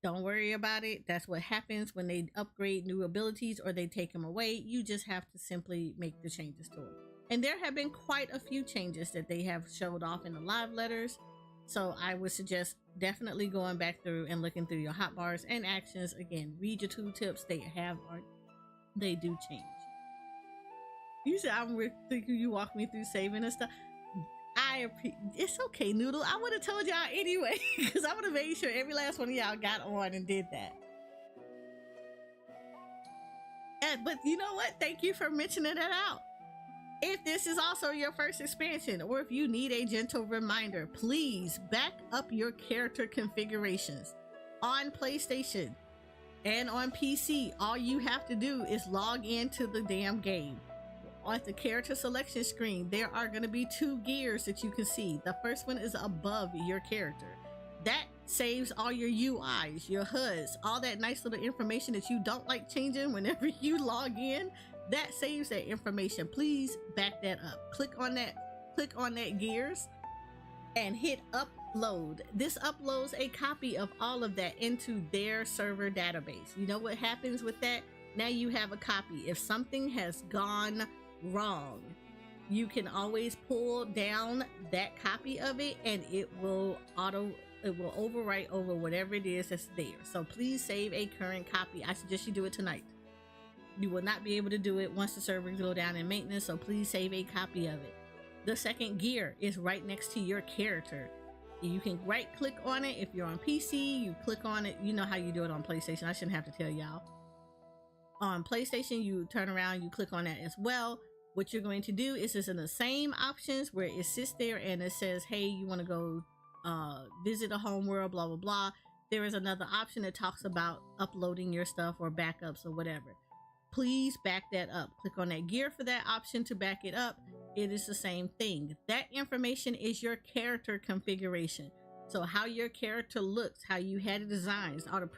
Don't worry about it. That's what happens when they upgrade new abilities or they take them away. You just have to simply make the changes to them. And there have been quite a few changes that they have showed off in the live letters. So I would suggest definitely going back through and looking through your hotbars and actions. Again, read your tooltips. They do change. You said I'm thinking you walk me through saving and stuff. It's okay, Noodle. I would have told y'all anyway, because I would have made sure every last one of y'all got on and did that. But you know what? Thank you for mentioning that out. If this is also your first expansion, or if you need a gentle reminder, please back up your character configurations. On PlayStation and on PC, all you have to do is log into the damn game. On the character selection screen, there are going to be 2 gears that you can see. The first one is above your character. That saves all your UIs, your HUDs, all that nice little information that you don't like changing whenever you log in. That saves that information. Please back that up. Click on that gears and hit upload. This uploads a copy of all of that into their server database. You know what happens with that? Now you have a copy. If something has gone wrong, you can always pull down that copy of it and it will overwrite over whatever it is that's there. So please save a current copy. I suggest you do it tonight. You will not be able to do it once the servers go down in maintenance, so please save a copy of it. The second gear is right next to your character. You can right click on it. If you're on PC, you click on it. You know how you do it on PlayStation. I shouldn't have to tell y'all. On PlayStation, you turn around, you click on that as well. What you're going to do is it's in the same options where it sits there and it says, hey, you want to go visit a home world, blah, blah, blah. There is another option that talks about uploading your stuff or backups or whatever. Please back that up. Click on that gear for that option to back it up. It is the same thing. That information is your character configuration. So how your character looks, how you had it designed, all the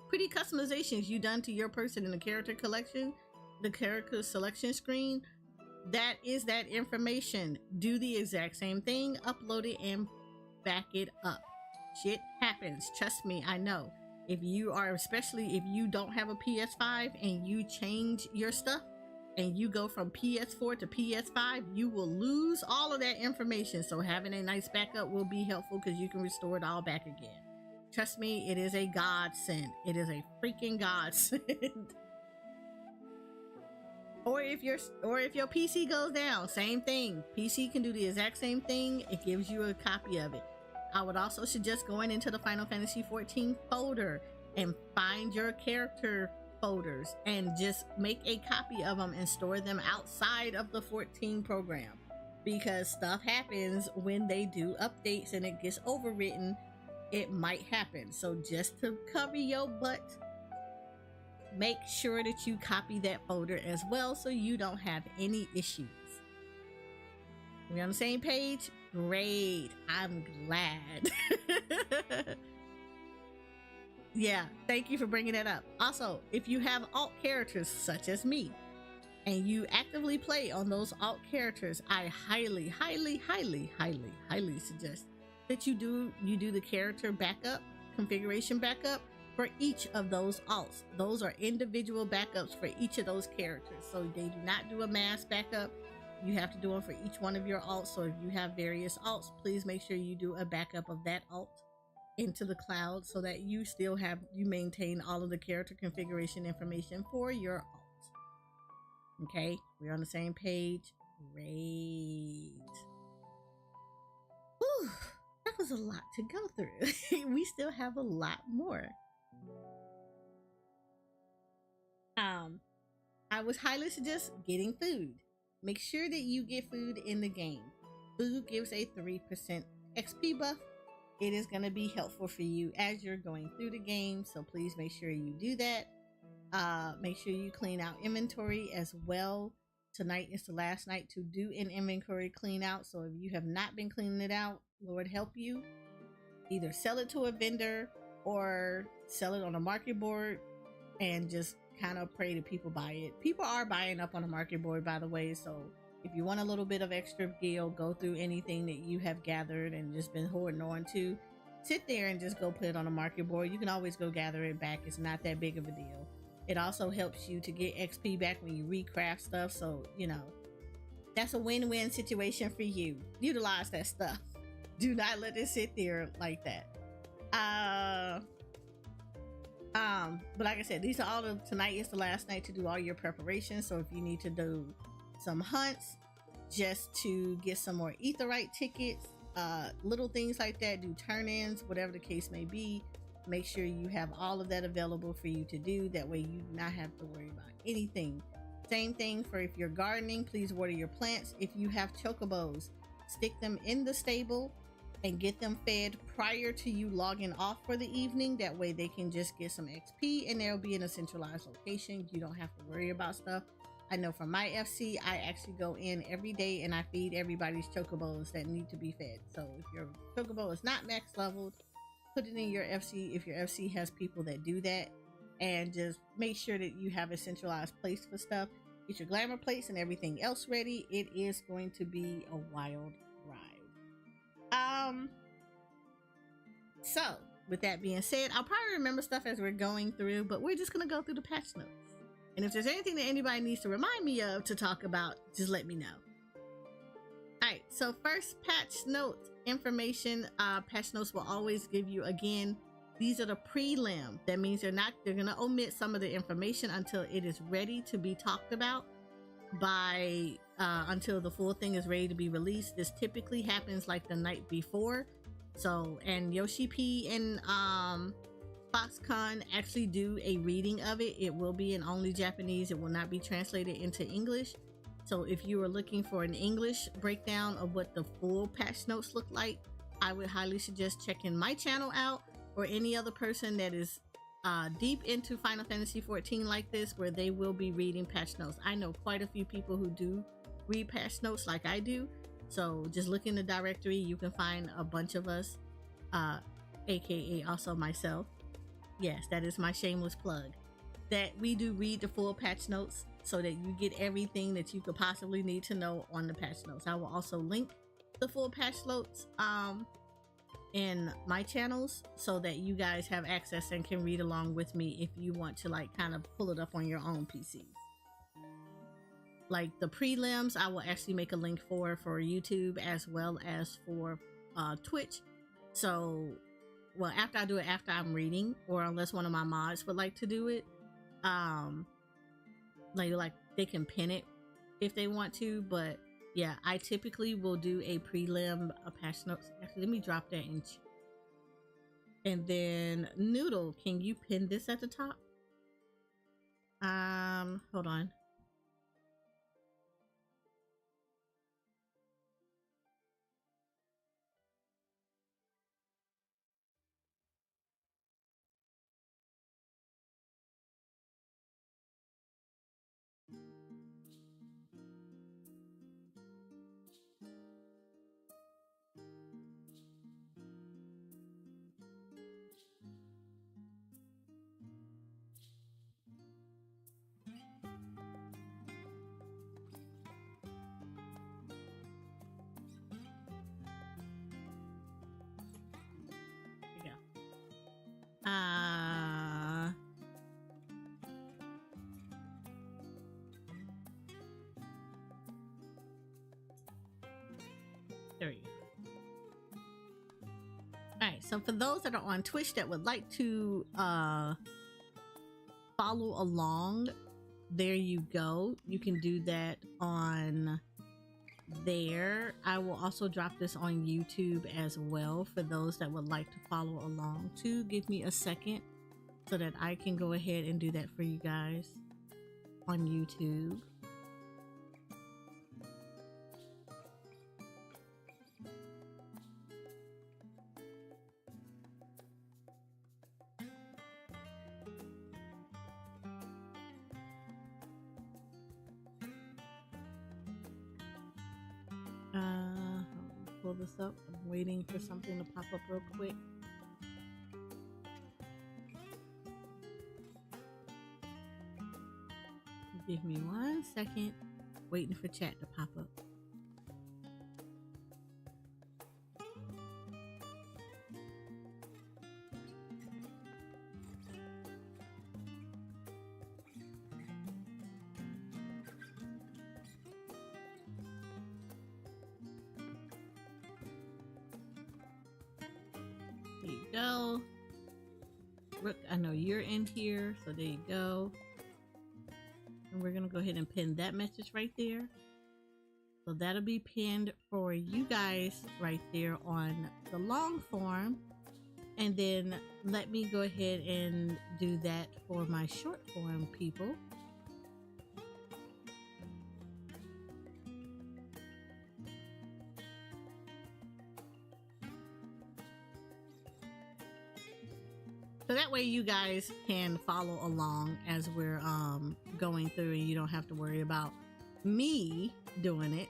pretty customizations you done to your person in the character collection, the character selection screen, that is that information. Do the exact same thing, upload it and back it up. Shit happens. Trust me, I know. Especially if you don't have a PS5 and you change your stuff and you go from PS4 to PS5, you will lose all of that information. So having a nice backup will be helpful because you can restore it all back again. Trust me, it is a godsend. It is a freaking godsend. Or if your PC goes down, same thing. PC can do the exact same thing. It gives you a copy of it. I would also suggest going into the Final Fantasy XIV folder and find your character folders and just make a copy of them and store them outside of the 14 program, because stuff happens when they do updates and it gets overwritten. It might happen. So just to cover your butt, make sure that you copy that folder as well so you don't have any issues. We on the same page? Great. I'm glad. Yeah, thank you for bringing that up. Also, if you have alt characters such as me and you actively play on those alt characters, I highly suggest that you do the character backup, configuration backup for each of those alts. Those are individual backups for each of those characters. So they do not do a mass backup. You have to do them for each one of your alts. So if you have various alts, please make sure you do a backup of that alt into the cloud so that you maintain all of the character configuration information for your alt. Okay, we're on the same page. Great. Whew, that was a lot to go through. We still have a lot more. I would highly suggest getting food. Make sure that you get food in the game. Food gives a 3% XP buff. It is going to be helpful for you as you're going through the game, so please make sure you do that. Make sure you clean out inventory as well. Tonight is the last night to do an inventory clean out. So if you have not been cleaning it out, Lord help you. Either sell it to a vendor or sell it on a market board and just kind of pray that people buy it. People are buying up on a market board, by the way. So if you want a little bit of extra gil, go through anything that you have gathered and just been holding on to. Sit there and just go put it on a market board. You can always go gather it back. It's not that big of a deal. It also helps you to get XP back when you recraft stuff. So, you know, that's a win-win situation for you. Utilize that stuff. Do not let it sit there like that. But like I said, these are all of tonight is the last night to do all your preparations. So if you need to do some hunts just to get some more etherite tickets, little things like that, do turn-ins, whatever the case may be, make sure you have all of that available for you to do. That way you do not have to worry about anything. Same thing for if you're gardening, please water your plants. If you have chocobos, stick them in the stable and get them fed prior to you logging off for the evening. That way they can just get some XP and they'll be in a centralized location. You don't have to worry about stuff. I know for my FC, I actually go in every day and I feed everybody's chocobos that need to be fed. So if your chocobo is not max leveled, put it in your FC if your FC has people that do that, and just make sure that you have a centralized place for stuff. Get your glamour plates and everything else ready. It is going to be a wild ride. So with that being said, I'll probably remember stuff as we're going through, but we're just gonna go through the patch notes. And if there's anything that anybody needs to remind me of to talk about, just let me know. All right, so first patch notes information. Patch notes will always give you, again, these are the prelim. That means they're gonna omit some of the information until it is ready to be talked about by until the full thing is ready to be released. This typically happens like the night before. So, and Yoshi P and Foxconn actually do a reading of it. It will be in only Japanese. It will not be translated into English. So if you are looking for an English breakdown of what the full patch notes look like, I would highly suggest checking my channel out, or any other person that is deep into Final Fantasy XIV like this, where they will be reading patch notes. I know quite a few people who do read patch notes like I do. So just look in the directory. You can find a bunch of us, aka also myself. Yes, that is my shameless plug, that we do read the full patch notes so that you get everything that you could possibly need to know on the patch notes. I will also link the full patch notes in my channels so that you guys have access and can read along with me if you want to like kind of pull it up on your own PCs. Like the prelims, I will actually make a link for YouTube as well as for Twitch. So, well, after I do it, after I'm reading, or unless one of my mods would like to do it, like they can pin it if they want to. But yeah, I typically will do a prelim, a patch notes. Actually, let me drop that in. And then Noodle, can you pin this at the top? Hold on. There you go. All right, so for those that are on Twitch that would like to follow along, there you go. You can do that on there. I will also drop this on YouTube as well for those that would like to follow along too. Give me a second so that I can go ahead and do that for you guys on YouTube. pull this up. I'm waiting for something to pop up real quick. Give me 1 second. Waiting for chat to pop up. There you go. Rook, I know you're in here, so there you go. And we're gonna go ahead and pin that message right there. So that'll be pinned for you guys right there on the long form. And then let me go ahead and do that for my short form people. So that way you guys can follow along as we're going through, and you don't have to worry about me doing it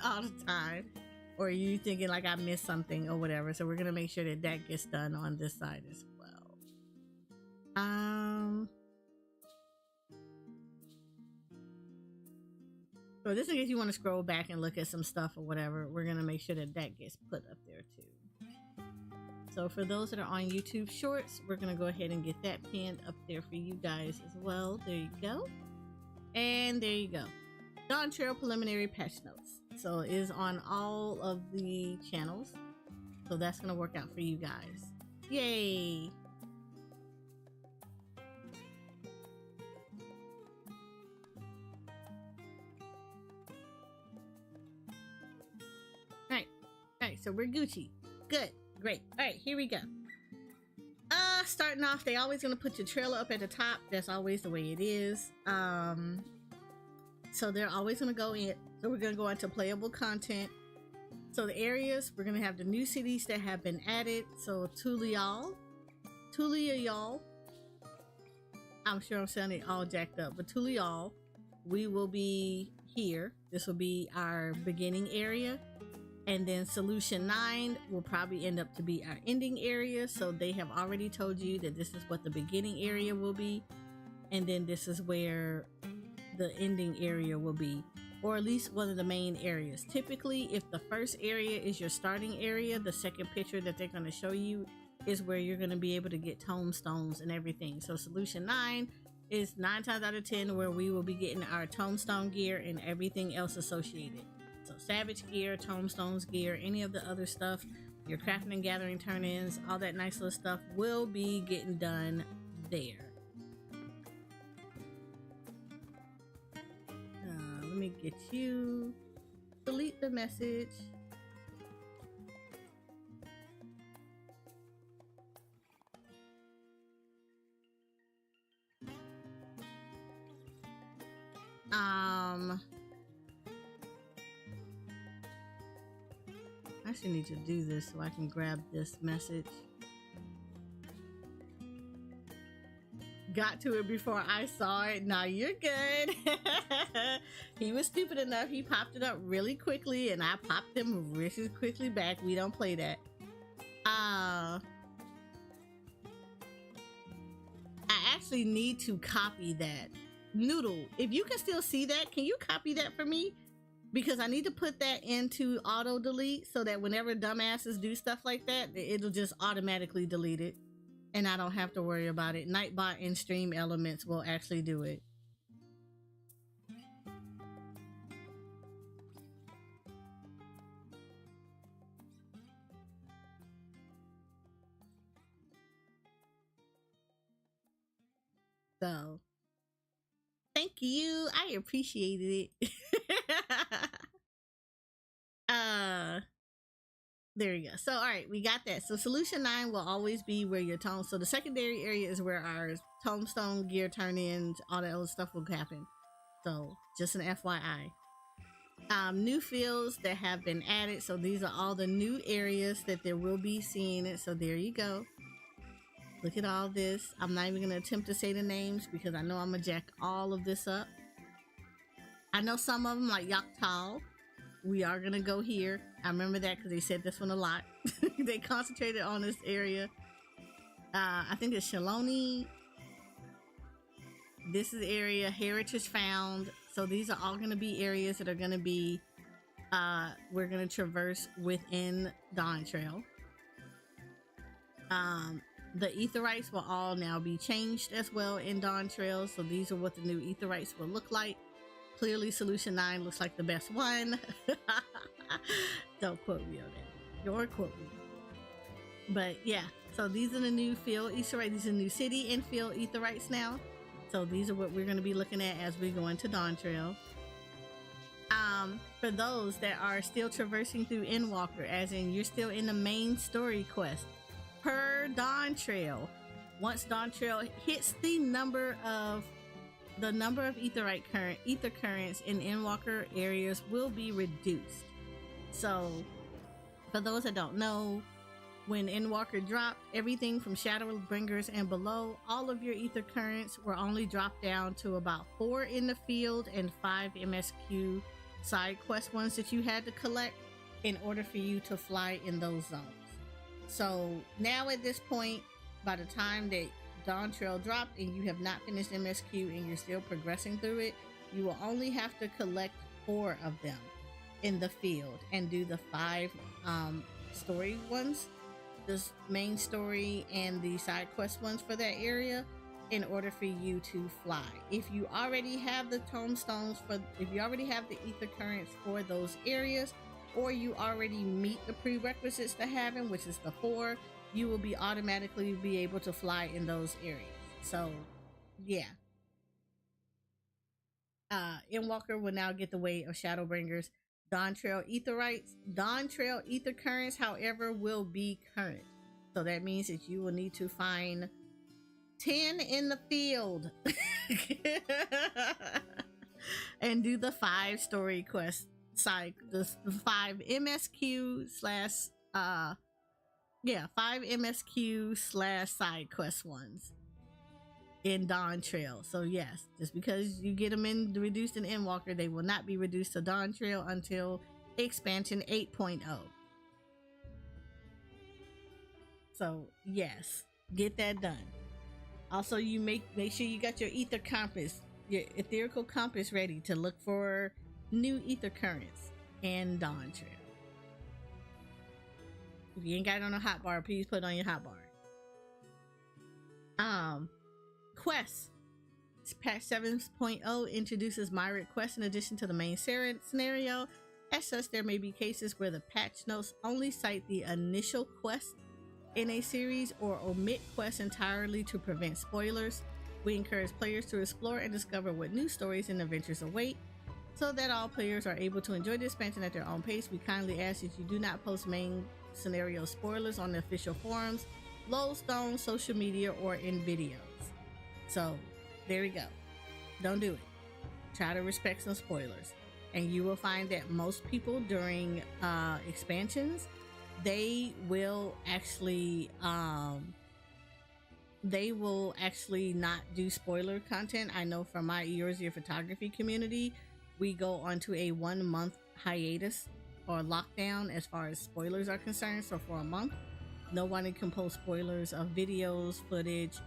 all the time, or you thinking like I missed something or whatever. So we're gonna make sure that that gets done on this side as well. So this in case you want to scroll back and look at some stuff or whatever, we're gonna make sure that that gets put up there too. So for those that are on YouTube Shorts, we're going to go ahead and get that pinned up there for you guys as well. There you go. And there you go. Dawn Trail Preliminary Patch Notes. So it is on all of the channels. So that's going to work out for you guys. Yay! Alright, so we're Gucci. Good. Great. All right, here we go. Starting off, they always gonna put your trailer up at the top. That's always the way it is. So they're always gonna go in. So we're gonna go into playable content. So the areas, we're gonna have the new cities that have been added. So Tulial. I'm sure I'm sounding all jacked up, but Tulial, we will be here. This will be our beginning area. And then Solution 9 will probably end up to be our ending area. So they have already told you that this is what the beginning area will be. And then this is where the ending area will be, or at least one of the main areas. Typically, if the first area is your starting area, the second picture that they're going to show you is where you're going to be able to get tombstones and everything. So Solution 9 is 9 times out of 10 where we will be getting our tombstone gear and everything else associated. So Savage gear, Tombstones gear, any of the other stuff, your crafting and gathering turn-ins, all that nice little stuff will be getting done there. Let me get you. Delete the message. I actually need to do this so I can grab this message. Got to it before I saw it. Now you're good. He was stupid enough. He popped it up really quickly and I popped them really quickly back. We don't play that. I actually need to copy that. Noodle, if you can still see that, can you copy that for me? Because I need to put that into auto delete so that whenever dumbasses do stuff like that, it'll just automatically delete it. And I don't have to worry about it. Nightbot and Stream Elements will actually do it. So, thank you. I appreciated it. There we go. So, all right, we got that. So Solution 9 will always be where your tone. So the secondary area is where our tombstone gear turn-ins, all that other stuff will happen. So just an FYI. New fields that have been added. So these are all the new areas that there will be seeing it. So there you go. Look at all this. I'm not even going to attempt to say the names because I know I'm going to jack all of this up. I know some of them like Yaktal. We are going to go here. I remember that because they said this one a lot. They concentrated on this area. I think it's Shaloni. This is the area Heritage found. So these are all going to be areas that are going to be we're going to traverse within Dawn Trail. The Aetherytes will all now be changed as well in Dawn Trail. So these are what the new Aetherytes will look like. Clearly Solution 9 looks like the best one. Don't quote me on that. Or quote me. But yeah, so these are the new field Aetherytes. These are new city and field Aetherytes now. So these are what we're going to be looking at as we go into Dawn Trail. For those that are still traversing through Endwalker, as in you're still in the main story quest, per Dawn Trail, once Dawn Trail hits the number of ether currents in Endwalker areas will be reduced. So for those that don't know, when Endwalker dropped, everything from Shadowbringers and below, all of your ether currents were only dropped down to about 4 in the field and 5 MSQ side quest ones that you had to collect in order for you to fly in those zones. So now at this point, by the time that Dawn Trail dropped and you have not finished MSQ and you're still progressing through it, you will only have to collect 4 of them in the field and do the 5 story ones, the main story and the side quest ones for that area, in order for you to fly. If you already have the tombstones if you already have the ether currents for those areas, or you already meet the prerequisites to having, which is the 4, you will be automatically be able to fly in those areas. So yeah, Endwalker will now get the way of Shadowbringers. Dawn Trail Aetherytes, Dawn Trail ether currents, however, will be current. So that means that you will need to find 10 in the field and do the 5 story quest side, the 5 MSQ slash 5 MSQ slash side quest ones in Dawn Trail. So yes, just because you get them in reduced in Endwalker, they will not be reduced to Dawn Trail until expansion 8.0. So yes, get that done. Also, you make sure you got your ether compass, your etherical compass ready to look for new ether currents in Dawn Trail. If you ain't got it on a hotbar, please put it on your hotbar. Quests. Patch 7.0 introduces myriad quests in addition to the main scenario. As such, there may be cases where the patch notes only cite the initial quest in a series or omit quests entirely to prevent spoilers. We encourage players to explore and discover what new stories and adventures await. So that all players are able to enjoy the expansion at their own pace, we kindly ask that you do not post main scenario spoilers on the official forums, Lodestone, social media, or in videos. So there we go. Don't do it. Try to respect some spoilers. And you will find that most people during expansions, they will actually not do spoiler content. I know from my Yours Your Photography community, we go onto a 1-month hiatus or lockdown as far as spoilers are concerned. So for a month, no one can post spoilers of videos, footage,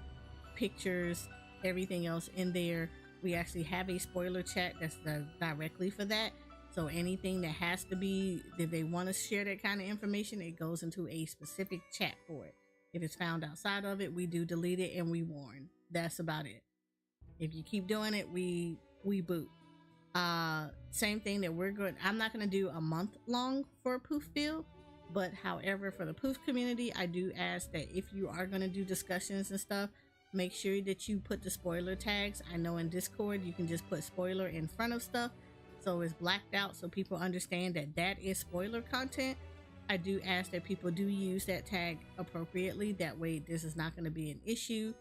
pictures, everything else in there. We actually have a spoiler chat that's directly for that. So anything that has to be, if they want to share that kind of information, it goes into a specific chat for it. If it's found outside of it, we do delete it and we warn. That's about it. If you keep doing it, we boot. Same thing that I'm not going to do a month long for Poof Bill, but however, for the Poof community, I do ask that if you are going to do discussions and stuff, make sure that you put the spoiler tags. I know in Discord, you can just put spoiler in front of stuff, so it's blacked out so people understand that that is spoiler content. I do ask that people do use that tag appropriately. That way, this is not going to be an issue.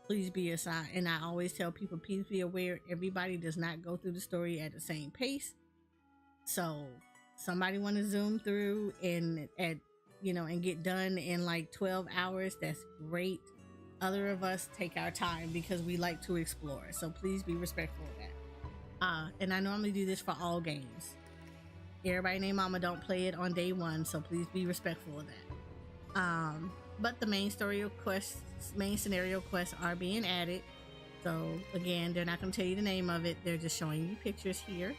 Please be assigned. And I always tell people, please be aware, everybody does not go through the story at the same pace. So somebody want to zoom through and get done in like 12 hours. That's great. Other of us take our time because we like to explore. So please be respectful of that. And I normally do this for all games. Everybody named Mama don't play it on day one, so please be respectful of that. But the main scenario quests are being added. So again, they're not going to tell you the name of it. They're just showing you pictures here.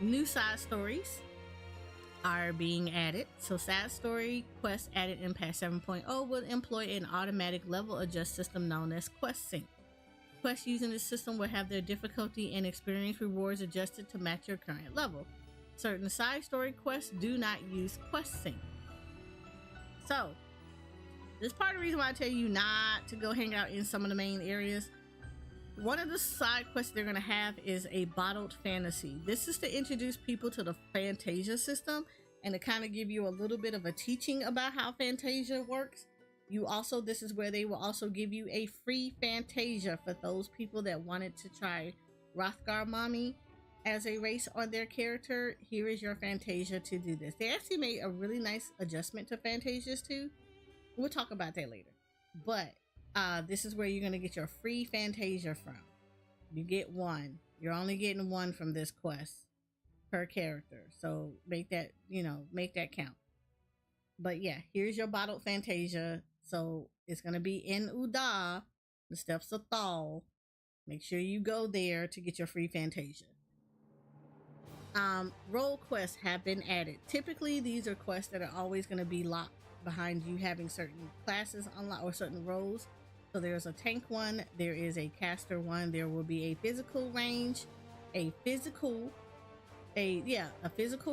New side stories are being added. So side story quests added in patch 7.0 will employ an automatic level adjust system known as quest sync. Quests using this system will have their difficulty and experience rewards adjusted to match your current level. Certain side story quests do not use quest sync. So this is part of the reason why I tell you not to go hang out in some of the main areas. One of the side quests they're going to have is a bottled fantasy. This is to introduce people to the Fantasia system and to kind of give you a little bit of a teaching about how Fantasia works. This is where they will also give you a free Fantasia for those people that wanted to try Rothgar Mommy as a race on their character. Here is your Fantasia to do this. They actually made a really nice adjustment to Fantasias too. We'll talk about that later. But this is where you're going to get your free Fantasia from. You get one. You're only getting one from this quest per character. So make that count. But yeah, here's your bottled Fantasia. So it's going to be in Uda, the Steps of Thal. Make sure you go there to get your free Fantasia. Role quests have been added. Typically, these are quests that are always going to be locked behind you having certain classes unlocked or certain roles. So there's a tank one, there is a caster one, there will be a physical range, a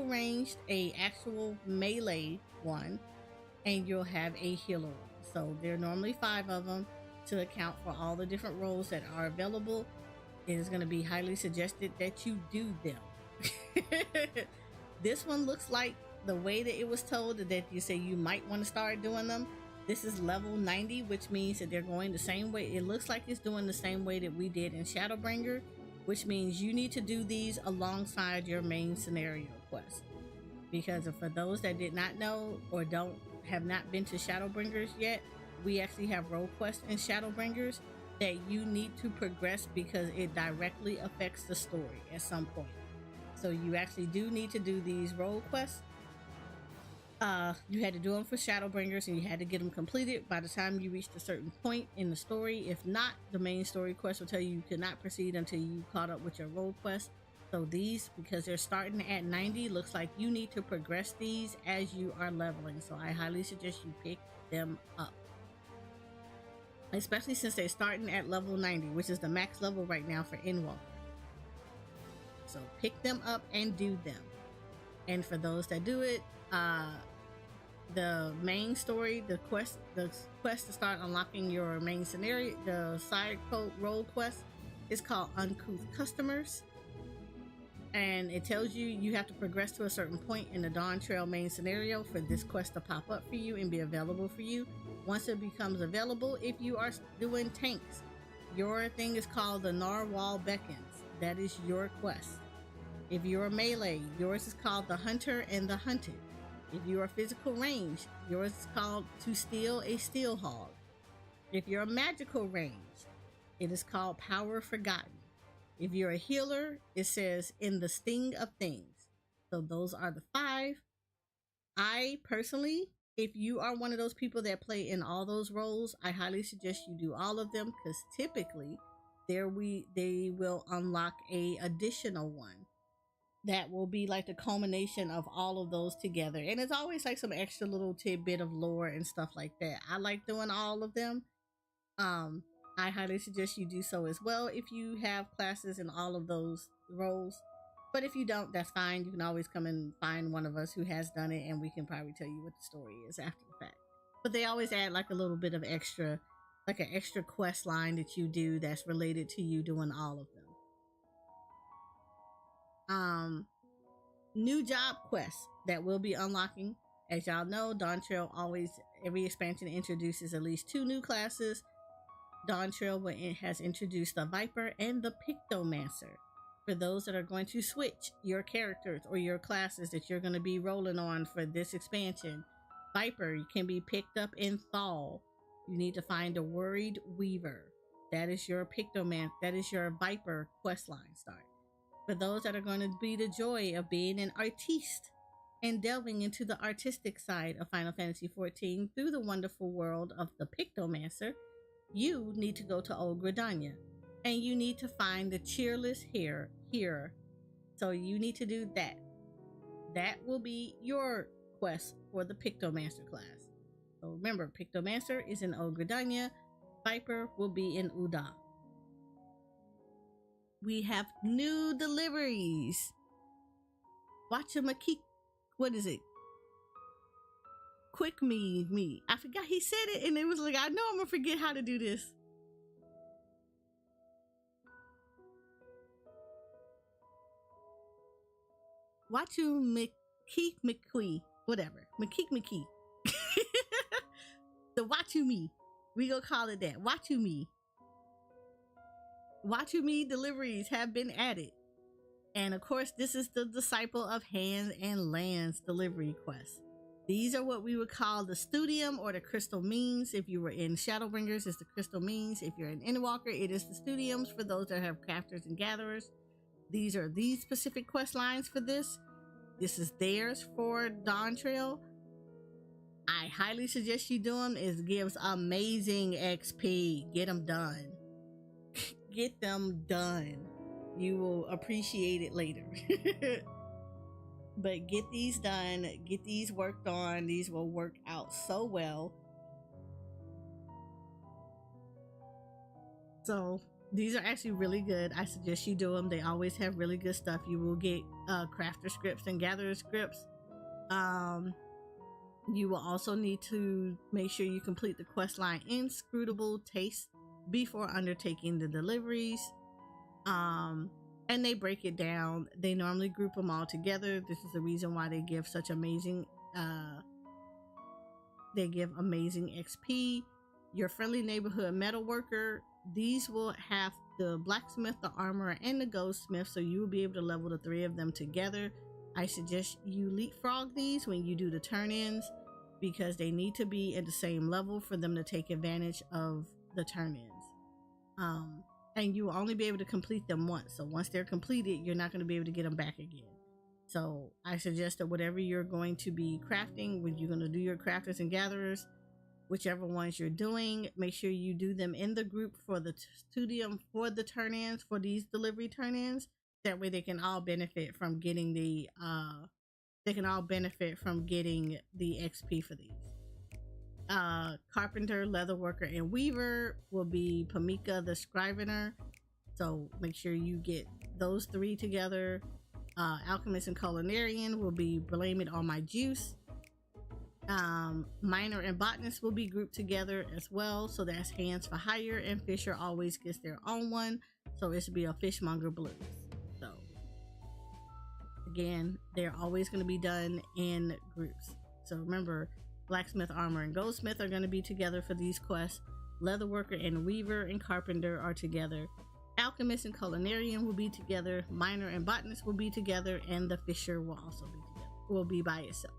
ranged, a actual melee one, and you'll have a healer one. So there are normally 5 of them to account for all the different roles that are available. It is going to be highly suggested that you do them. This one looks like the way that it was told that you say you might want to start doing them. This is level 90, which means that they're going the same way. It looks like it's doing the same way that we did in Shadowbringer, which means you need to do these alongside your main scenario quest. Because for those that did not know or have not been to Shadowbringers yet, we actually have role quests in Shadowbringers that you need to progress because it directly affects the story at some point. So you actually do need to do these role quests. You had to do them for Shadowbringers and you had to get them completed by the time you reached a certain point in the story. If not, the main story quest will tell you could not proceed until you caught up with your role quest. So these, because they're starting at 90, looks like you need to progress these as you are leveling. So I highly suggest you pick them up, especially since they're starting at level 90, which is the max level right now for Endwalker. So pick them up and do them. And for those that do it, the main story, the quest to start unlocking your main scenario, the side role quest is called Uncouth Customers. And it tells you have to progress to a certain point in the Dawn Trail main scenario for this quest to pop up for you and be available for you. Once it becomes available, if you are doing tanks, your thing is called the Narwhal Beckons. That is your quest. If you're a melee, yours is called the Hunter and the Hunted. If you are physical range, yours is called To Steal a Steel Hog. If you're a magical range, it is called Power Forgotten. If you're a healer, it says In the Sting of Things. So those are the 5. I personally, if you are one of those people that play in all those roles, I highly suggest you do all of them because typically they will unlock a additional one that will be like the culmination of all of those together. And it's always like some extra little tidbit of lore and stuff like that. I like doing all of them. I highly suggest you do so as well if you have classes in all of those roles. But if you don't, that's fine. You can always come and find one of us who has done it and we can probably tell you what the story is after the fact. But they always add like a little bit of extra, like an extra quest line that you do that's related to you doing all of them. New job quests that will be unlocking. As y'all know, Dawn Trail every expansion introduces at least 2 new classes. Dawn Trail has introduced the Viper and the Pictomancer. For those that are going to switch your characters or your classes that you're going to be rolling on for this expansion, Viper can be picked up in Thal. You need to find a Worried Weaver. that is your Pictoman, that is your Viper quest line start. For those that are going to be the joy of being an artiste and delving into the artistic side of Final Fantasy XIV through the wonderful world of the Pictomancer, you need to go to Old Gridania and you need to find the cheerless here. So you need to do that. That will be your quest for the Pictomancer class. So remember, Pictomancer is in Old Gridania, Viper will be in Uda. We have new deliveries. Watch a Makik. What is it? Quick me. I forgot he said it, and it was like, I know I'm gonna forget how to do this. Watu Makik McQuee. Whatever. Makik McKee. The Watu Me. We gonna call it that. Watu Me. Watu Me deliveries have been added. And of course, this is the Disciple of Hands and Lands delivery quest. These are what we would call the Studium or the Crystal Means. If you were in Shadowbringers, it's the Crystal Means. If you're in Endwalker, it is the Studiums for those that have crafters and gatherers. These are these specific quest lines for this. This is theirs for Dawn Trail. I highly suggest you do them. It gives amazing XP. Get them done. Get them done. You will appreciate it later. But get these done. Get these worked on. These will work out so well. So these are actually really good. I suggest you do them. They always have really good stuff. You will get crafter scripts and gatherer scripts. You will also need to make sure you complete the quest line Inscrutable Taste before undertaking the deliveries. And they break it down. They normally group them all together. This is the reason why they give such amazing XP. Your friendly neighborhood metal worker, these will have the blacksmith, the armorer, and the goldsmith, so you will be able to level the 3 of them together. I suggest you leapfrog these when you do the turn-ins because they need to be at the same level for them to take advantage of the turn-ins. And you will only be able to complete them once. So once they're completed, you're not going to be able to get them back again. So I suggest that whatever you're going to be crafting, when you're going to do your crafters and gatherers, whichever ones you're doing, make sure you do them in the group for the studium for the turn-ins, for these delivery turn-ins. That way they can all benefit from getting the XP for these. Carpenter, leatherworker, and weaver will be Pamika the scrivener. So make sure you get those 3 together. Alchemist and culinarian will be Blame It On My Juice. Miner and botanist will be grouped together as well. So that's Hands for Hire, and Fisher always gets their own one. So it should be a Fishmonger Blues. So again, they're always going to be done in groups. So remember, blacksmith, armor, and goldsmith are going to be together for these quests. Leatherworker and weaver and carpenter are together. Alchemist and culinarian will be together. Miner and botanist will be together, and the fisher will also be together. Will be by itself.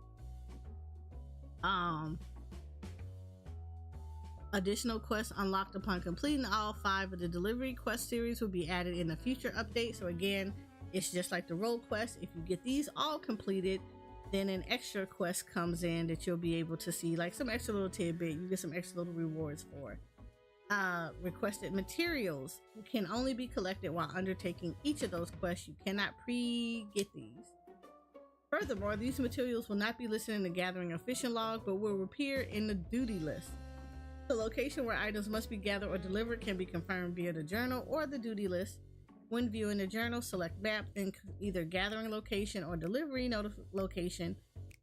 Additional quests unlocked upon completing all 5 of the delivery quest series will be added in a future update. So again, it's just like the role quest. If you get these all completed, then an extra quest comes in that you'll be able to see, like some extra little tidbit. You get some extra little rewards for. Requested materials can only be collected while undertaking each of those quests. You cannot pre-get these. Furthermore, these materials will not be listed in the gathering or fishing log, but will appear in the duty list. The location where items must be gathered or delivered can be confirmed via the journal or the duty list. When viewing the journal, select map, then either gathering location or delivery location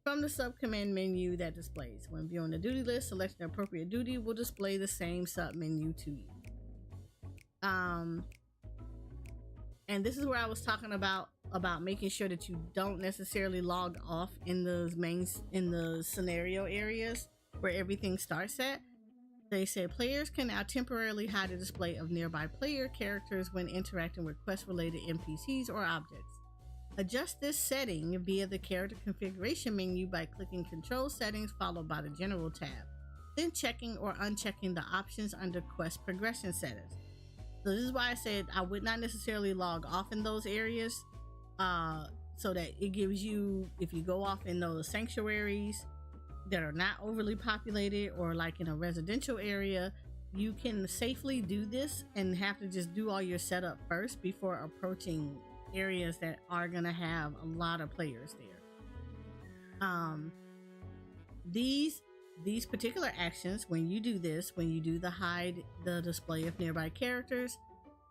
from the sub-command menu that displays. When viewing the duty list, select the appropriate duty will display the same sub-menu to you. And this is where I was talking about making sure that you don't necessarily log off in the scenario areas where everything starts at. They say players can now temporarily hide a display of nearby player characters when interacting with quest-related NPCs or objects. Adjust this setting via the character configuration menu by clicking Control Settings followed by the General tab, then checking or unchecking the options under Quest Progression Settings. So this is why I said I would not necessarily log off in those areas, so that it gives you, if you go off in those sanctuaries that are not overly populated or like in a residential area, you can safely do this and have to just do all your setup first before approaching areas that are gonna have a lot of players there. These particular actions, when you do this, when you do the hide the display of nearby characters,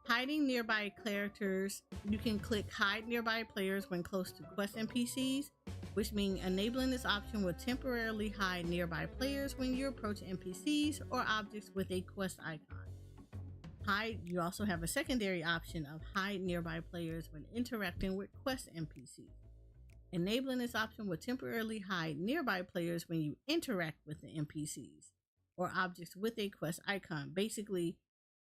hiding nearby characters, you can click hide nearby players when close to quest NPCs, which means enabling this option will temporarily hide nearby players when you approach NPCs or objects with a quest icon. You also have a secondary option of hide nearby players when interacting with quest NPCs. Enabling this option will temporarily hide nearby players when you interact with the NPCs or objects with a quest icon. Basically,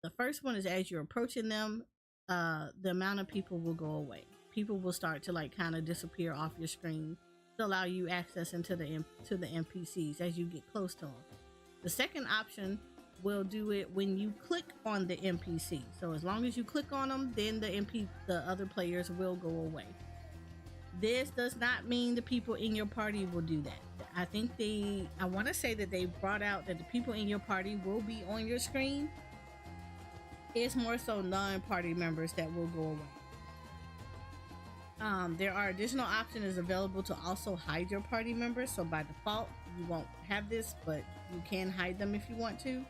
the first one is as you're approaching them, the amount of people will go away. People will start to like kind of disappear off your screen to allow you access into the NPCs as you get close to them. The second option will do it when you click on the NPC. So as long as you click on them, then the other players will go away. This does not mean the people in your party will do that. I want to say that they brought out that the people in your party will be on your screen. It's more so non-party members that will go away. There are additional options available to also hide your party members. So by default, you won't have this, but you can hide them if you want to.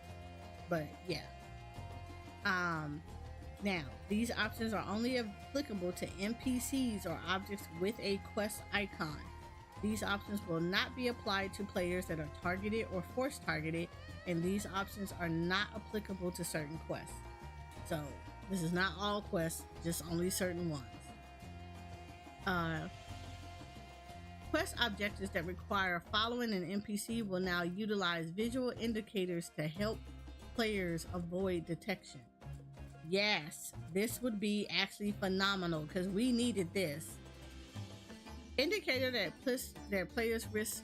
But yeah. Now, these options are only applicable to NPCs or objects with a quest icon. These options will not be applied to players that are targeted or force targeted, and these options are not applicable to certain quests. So this is not all quests, just only certain ones. Quest objectives that require following an NPC will now utilize visual indicators to help players avoid detection. Yes, this would be actually phenomenal because we needed this. Indicator that players risk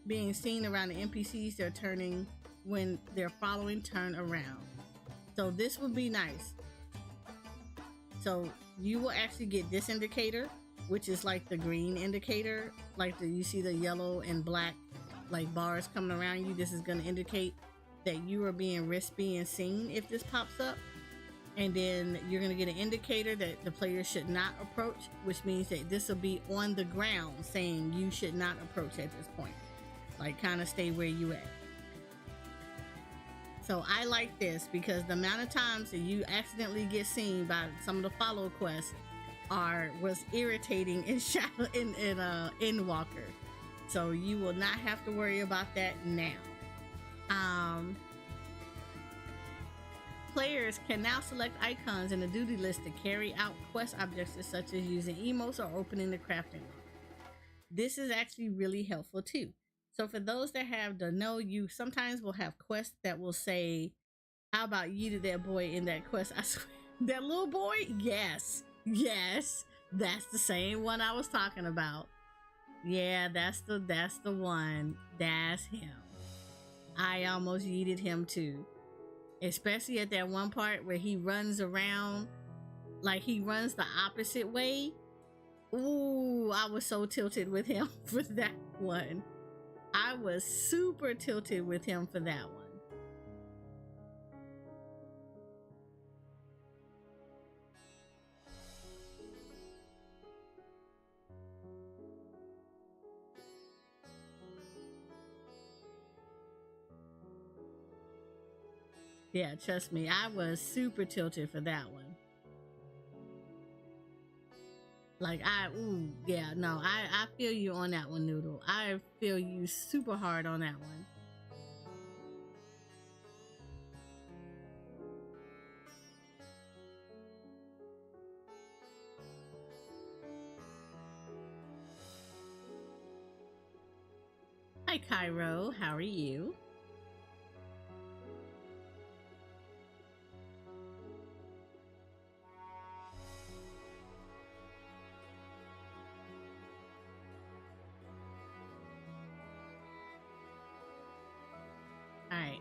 being seen around the NPCs they're turning when they're following turn around. So this would be nice. So you will actually get this indicator, which is like the green indicator, like you see the yellow and black like bars coming around you. This is going to indicate that you are being seen if this pops up. And then you're going to get an indicator that the player should not approach, which means that this will be on the ground saying you should not approach at this point. Like kind of stay where you at. So I like this because the amount of times that you accidentally get seen by some of the follow quests was irritating in Endwalker. So you will not have to worry about that now. Players can now select icons in the duty list to carry out quest objectives such as using emotes or opening the crafting room. This is actually really helpful too. So for those that have the know, you sometimes will have quests that will say, how about you to that boy in that quest? I swear, that little boy? Yes, that's the same one I was talking about. Yeah, that's the one. That's him. I almost yeeted him too. Especially at that one part where he runs around, like he runs the opposite way. Ooh, I was so tilted with him for that one. I was super tilted with him for that one. Yeah, trust me, I was super tilted for that one. Like I feel you on that one, Noodle. I feel you super hard on that one. Hi Cairo, how are you? Alright,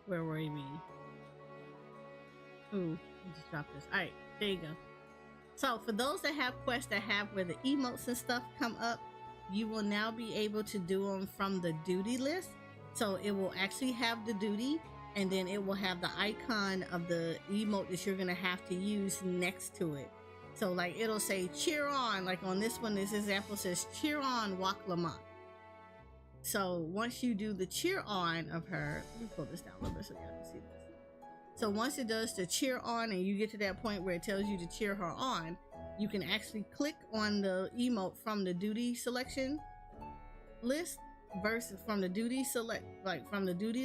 where were we? Ooh, just drop this. All right, there you go. So for those that have quests that have where the emotes and stuff come up, you will now be able to do them from the duty list. So it will actually have the duty, and then it will have the icon of the emote that you're gonna have to use next to it. So like it'll say cheer on, like on this one, this example says cheer on Wak Lamont. So once you do the cheer on of her, let me pull this down a little bit so y'all can see this. So once it does the cheer on and you get to that point where it tells you to cheer her on, you can actually click on the emote from the duty selection list versus from the duty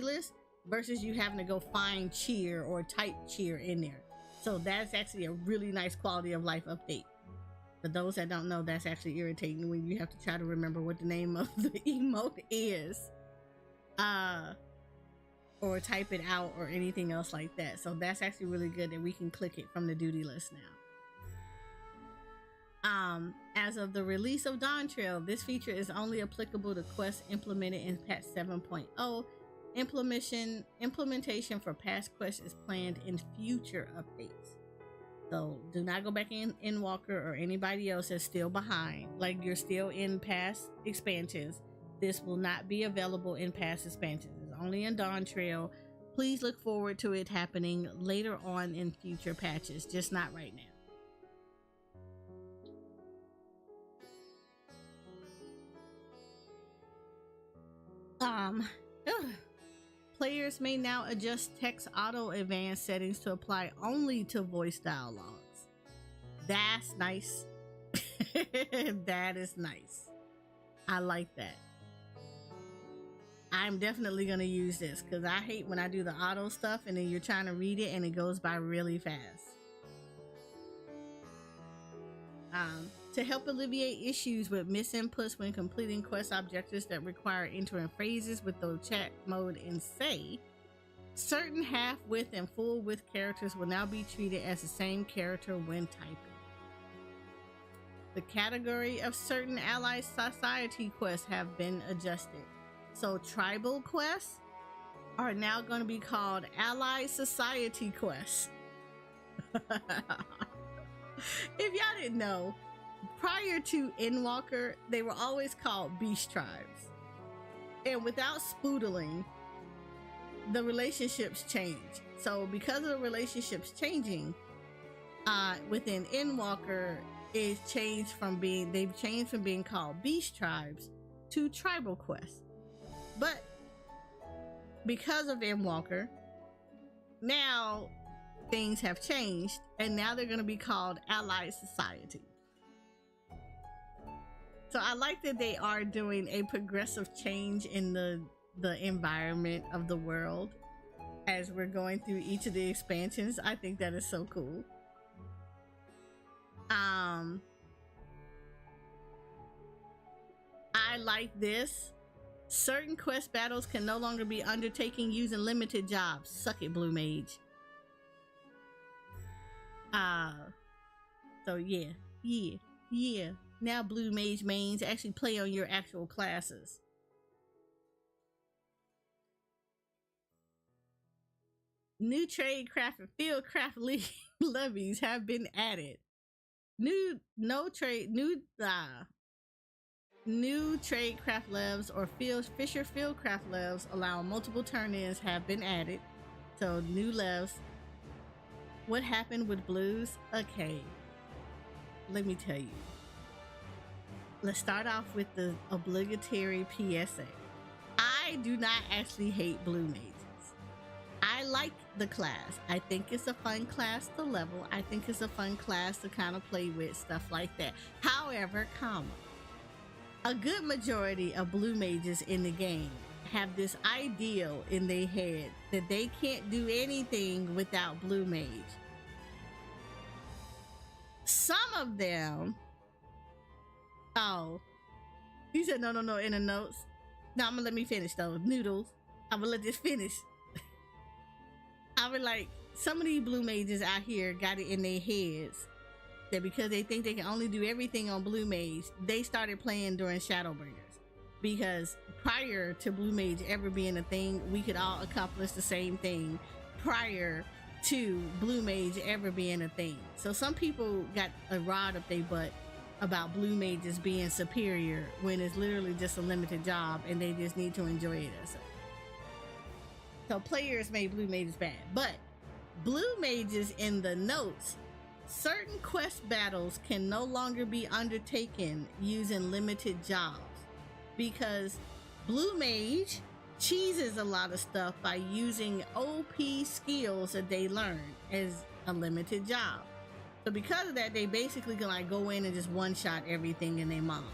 list versus you having to go find cheer or type cheer in there. So that's actually a really nice quality of life update. For those that don't know, that's actually irritating when you have to try to remember what the name of the emote is. Or type it out or anything else like that. So that's actually really good that we can click it from the duty list now. As of the release of Dawn Trail, this feature is only applicable to quests implemented in patch 7.0. Implementation for past quests is planned in future updates. So do not go back in Walker or anybody else that's still behind, like you're still in past expansions. This will not be available in past expansions. It's only in Dawn Trail. Please look forward to it happening later on in future patches, just not right now. Players may now adjust text auto advanced settings to apply only to voice dialogues. That's nice. That is nice. I like that. I'm definitely going to use this because I hate when I do the auto stuff and then you're trying to read it and it goes by really fast. To help alleviate issues with misinputs when completing quest objectives that require entering phrases with the chat mode in say, certain half-width and full-width characters will now be treated as the same character when typing. The category of certain allied society quests have been adjusted. So tribal quests are now going to be called allied society quests. If y'all didn't know, prior to Endwalker, they were always called beast tribes. And without spoodling, the relationships changed. So because of the relationships changing, within Endwalker, they've changed from being called beast tribes to tribal quests. But because of Endwalker, now things have changed, and now they're going to be called allied society. So I like that they are doing a progressive change in the environment of the world as we're going through each of the expansions. I think that is so cool. I like this. Certain quest battles can no longer be undertaken using limited jobs. Suck it, Blue Mage. So yeah. Now Blue Mage mains actually play on your actual classes. New trade craft and field craft levies have been added. New trade craft levs or Fisher field craft levs allowing multiple turn-ins have been added. So new levs. What happened with blues? Okay, let me tell you. Let's start off with the obligatory PSA. I do not actually hate blue mages. I like the class. I think it's a fun class to level. I think it's a fun class to kind of play with, stuff like that. However, a good majority of blue mages in the game have this ideal in their head that they can't do anything without blue mage. Some of them, you said no in the notes. No, I'm gonna let me finish though. Noodles, I'm gonna let this finish. I was like, some of these blue mages out here got it in their heads that because they think they can only do everything on blue mage, they started playing during Shadowbringers. Because prior to blue mage ever being a thing, we could all accomplish the same thing prior to blue mage ever being a thing. So some people got a rod up their butt about blue mages being superior when it's literally just a limited job and they just need to enjoy it as such. So players made blue mages bad, but blue mages in the notes, certain quest battles can no longer be undertaken using limited jobs because blue mage cheeses a lot of stuff by using OP skills that they learn as a limited job. So because of that, they basically can like go in and just one-shot everything in their mom.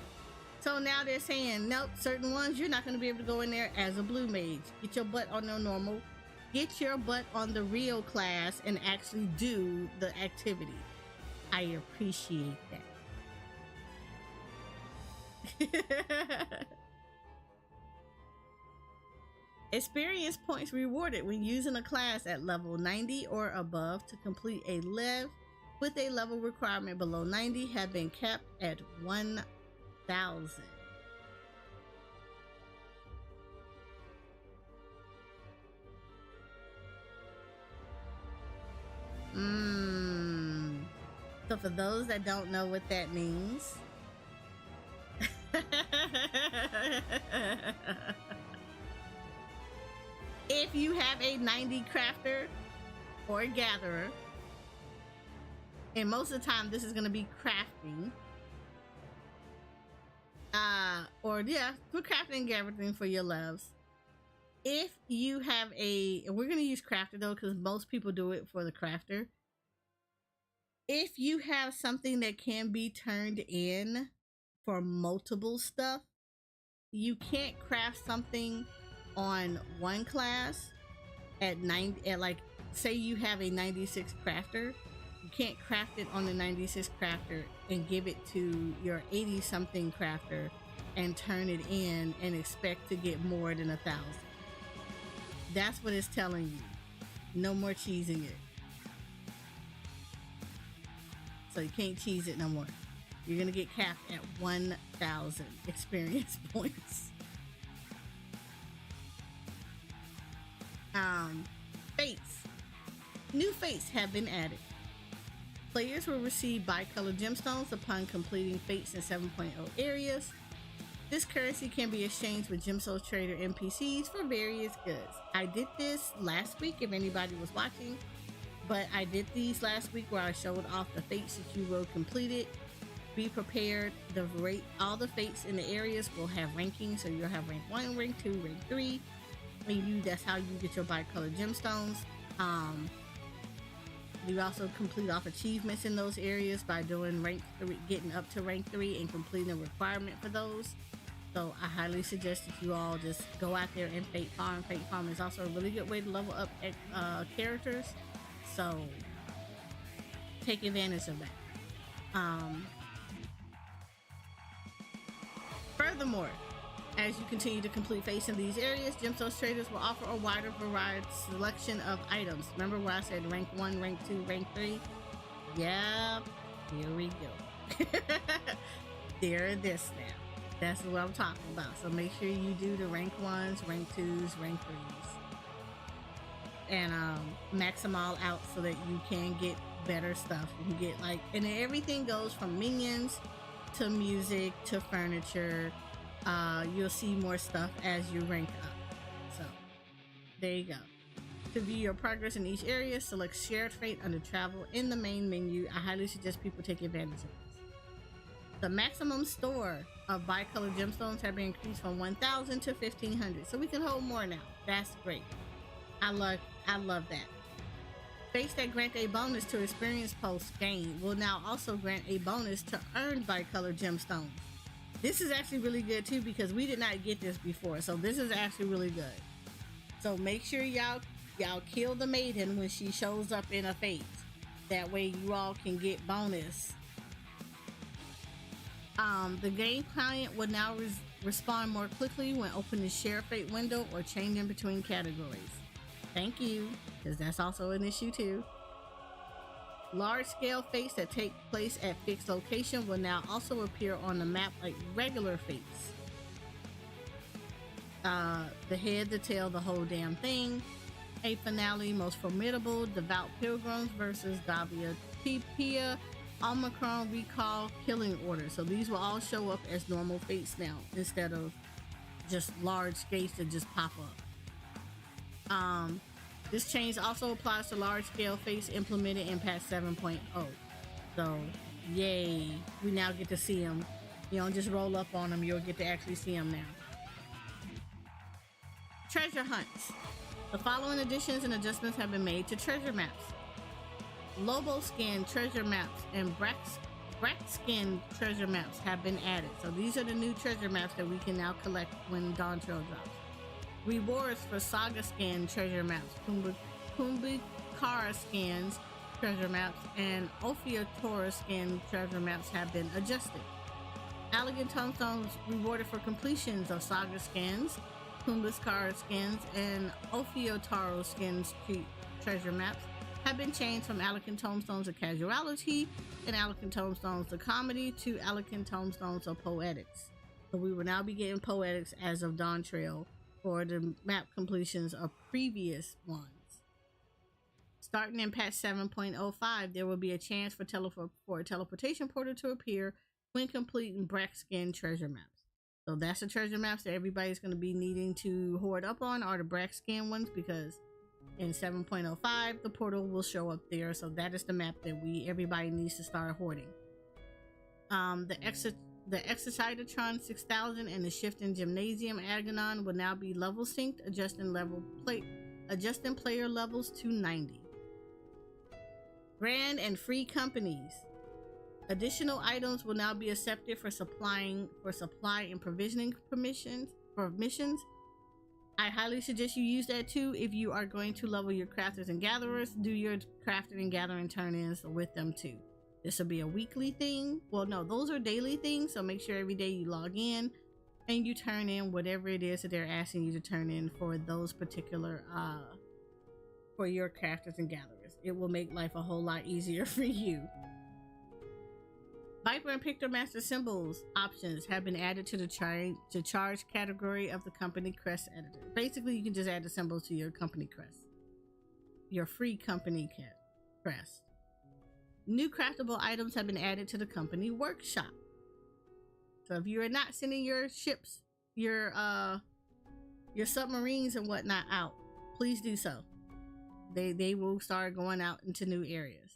So now they're saying, nope, certain ones you're not going to be able to go in there as a blue mage. Get your butt on the normal, get your butt on the real class and actually do the activity. I appreciate that. Experience points rewarded when using a class at level 90 or above to complete a lev with a level requirement below 90 have been capped at 1,000. So for those that don't know what that means, if you have a 90 crafter or a gatherer, and most of the time this is going to be crafting, for crafting and gathering for your loves. If you have we're going to use crafter though, because most people do it for the crafter. If you have something that can be turned in for multiple stuff, you can't craft something on one class at 90, like say you have a 96 crafter, you can't craft it on the 96 crafter and give it to your 80 something crafter and turn it in and expect to get more than 1,000. That's what it's telling you. No more cheesing it. So you can't cheese it no more. You're gonna get capped at 1,000 experience points. Fates. New fates have been added. Players will receive bi-colored gemstones upon completing fates in 7.0 areas. This currency can be exchanged with Gemstone Trader NPCs for various goods. I did this last week if anybody was watching, but I did these last week where I showed off the fates that you will complete it. Be prepared. All the fates in the areas will have rankings, so you'll have rank 1, rank 2, rank 3. And that's how you get your bi-colored gemstones. You also complete off achievements in those areas by doing rank 3, getting up to rank 3 and completing a requirement for those. So I highly suggest that you all just go out there and fate farm. Fate farm is also a really good way to level up characters. So take advantage of that. Furthermore, as you continue to complete fates in these areas, Gemstones traders will offer a wider variety selection of items. Remember where I said rank 1, rank 2, rank 3? Yep, here we go. There it is now. That's what I'm talking about. So make sure you do the rank 1s, rank 2s, rank 3s. And max them all out so that you can get better stuff. You can get and then everything goes from minions to music to furniture. You'll see more stuff as you rank up. So there you go. To view your progress in each area, select shared fate under travel in the main menu. I highly suggest people take advantage of this. The maximum store of bi-colored gemstones have been increased from 1,000 to 1,500, so we can hold more now. That's great. I love that. Fates that grant a bonus to experience post gain will now also grant a bonus to earned bi-colored gemstones. This is actually really good too because we did not get this before, so this is actually really good. So make sure y'all kill the maiden when she shows up in a fate. That way you all can get bonus. The game client will now respond more quickly when opening the share fate window or changing between categories. Thank you, because that's also an issue too. Large-scale fates that take place at fixed location will now also appear on the map like regular fates. The head, the tail, the whole damn thing. A finale, most formidable, devout pilgrims versus Davia Pia, Omicron recall, killing order. So these will all show up as normal fates now instead of just large gates that just pop up. This change also applies to large scale fates implemented in patch 7.0. So yay, we now get to see them. You don't just roll up on them, you'll get to actually see them now. Treasure hunts. The following additions and adjustments have been made to treasure maps. Lobo skin treasure maps and Brack skin treasure maps have been added. So these are the new treasure maps that we can now collect when Dawn Trail drops. Rewards for Saga skin treasure maps, Kumbhakara skins treasure maps, and Ophiutora skin treasure maps have been adjusted. Elegant tombstones rewarded for completions of Saga skins, Kumbhakara skins, and Ophiutora skins treasure maps have been changed from Elegant tombstones of casuality and Elegant tombstones of comedy to Elegant tombstones of poetics. So we will now be getting poetics as of Dawn Trail for the map completions of previous ones. Starting in patch 7.05, there will be a chance for a teleportation portal to appear when completing Brack skin treasure maps. So that's the treasure maps that everybody's going to be needing to hoard up on, are the Brack skin ones, because in 7.05 the portal will show up there. So that is the map that everybody needs to start hoarding. The Exercitatron 6000 and the Shifting Gymnasium Agonon will now be level synced, adjusting player levels to 90. Grand and free companies. Additional items will now be accepted for supply and provisioning permissions. I highly suggest you use that too if you are going to level your crafters and gatherers. Do your crafting and gathering turn-ins with them too. This will be a weekly thing. Well, no, those are daily things. So make sure every day you log in and you turn in whatever it is that they're asking you to turn in for those particular, for your crafters and gatherers. It will make life a whole lot easier for you. Viper and Picture Master symbols options have been added to the charge category of the company crest editor. Basically, you can just add the symbols to your company crest. Your free company crest. New craftable items have been added to the company workshop. So if you are not sending your ships, your submarines and whatnot out, please do so. They will start going out into new areas.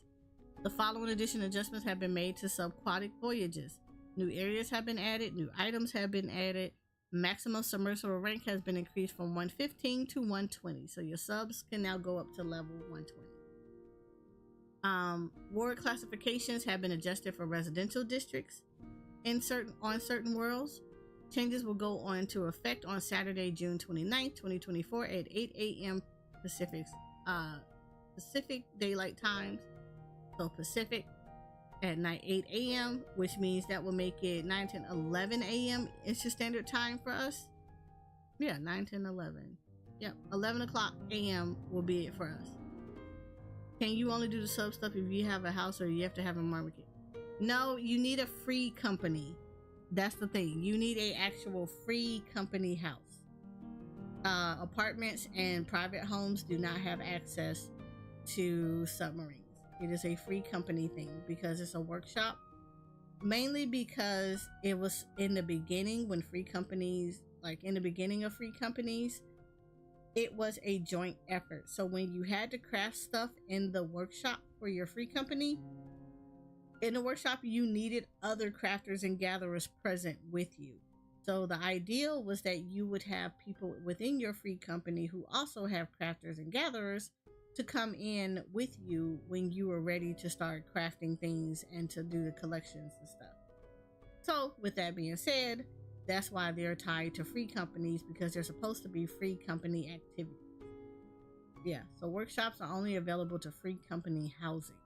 The following addition adjustments have been made to subaquatic voyages. New areas have been added, new items have been added. Maximum submersible rank has been increased from 115 to 120. So your subs can now go up to level 120. Ward classifications have been adjusted for residential districts on certain worlds. Changes will go on to effect on Saturday, June 29th, 2024 at 8 a.m. Pacific daylight times. So Pacific at night 8 a.m., which means that will make it 9, 10, 11 a.m. Eastern Standard Time for us. Yeah, 9, 10, 11. Yep, 11 o'clock a.m. will be it for us. Can you only do the sub stuff if you have a house or you have to have a market? No, you need a free company. That's the thing. You need a actual free company house. Apartments and private homes do not have access to submarines. It is a free company thing because it's a workshop. Mainly because it was in the beginning when free companies, like in the beginning of free companies, it was a joint effort. So when you had to craft stuff in the workshop for your free company, in the workshop, you needed other crafters and gatherers present with you. So the ideal was that you would have people within your free company who also have crafters and gatherers to come in with you when you were ready to start crafting things and to do the collections and stuff. So with that being said, that's why they're tied to free companies, because they're supposed to be free company activities. Yeah, so workshops are only available to free company housing.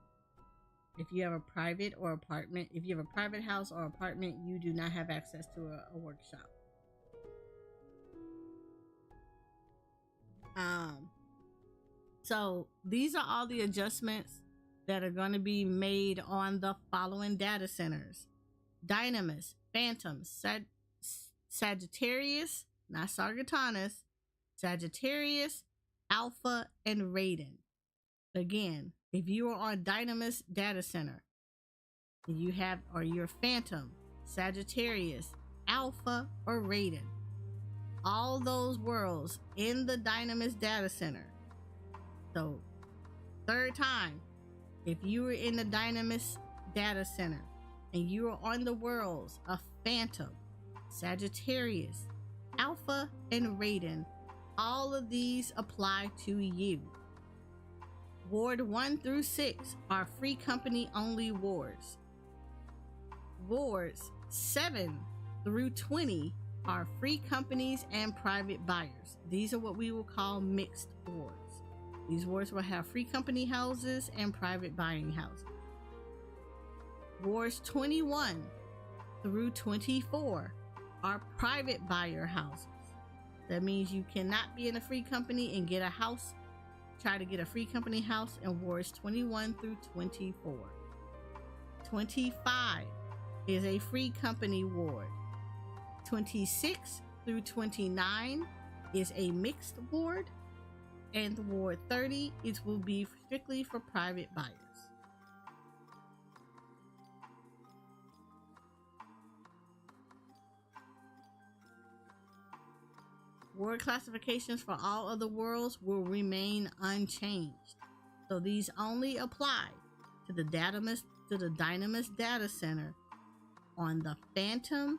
If you have a private or apartment, if you have a private house or apartment, you do not have access to a workshop. So these are all the adjustments that are going to be made on the following data centers: Dynamis, Phantom, Sagittarius, not Sargatanus, Sagittarius, Alpha, and Raiden. Again, if you are on Dynamis Data Center, you have, or you're Phantom, Sagittarius, Alpha, or Raiden, all those worlds in the Dynamis Data Center. So, third time, if you were in the Dynamis Data Center and you are on the worlds of Phantom, Sagittarius, Alpha, and Raiden, all of these apply to you. Ward 1 through 6 are free company only wards. Wards 7 through 20 are free companies and private buyers. These are what we will call mixed wards. These wards will have free company houses and private buying houses. Wards 21 through 24 are private buyer houses. That means you cannot be in a free company and get a house. Try to get a free company house in wards 21 through 24. 25 is a free company ward. 26 through 29 is a mixed ward. And ward 30, it will be strictly for private buyers. Ward classifications for all other worlds will remain unchanged. So these only apply to the Dynamis Data Center on the Phantom,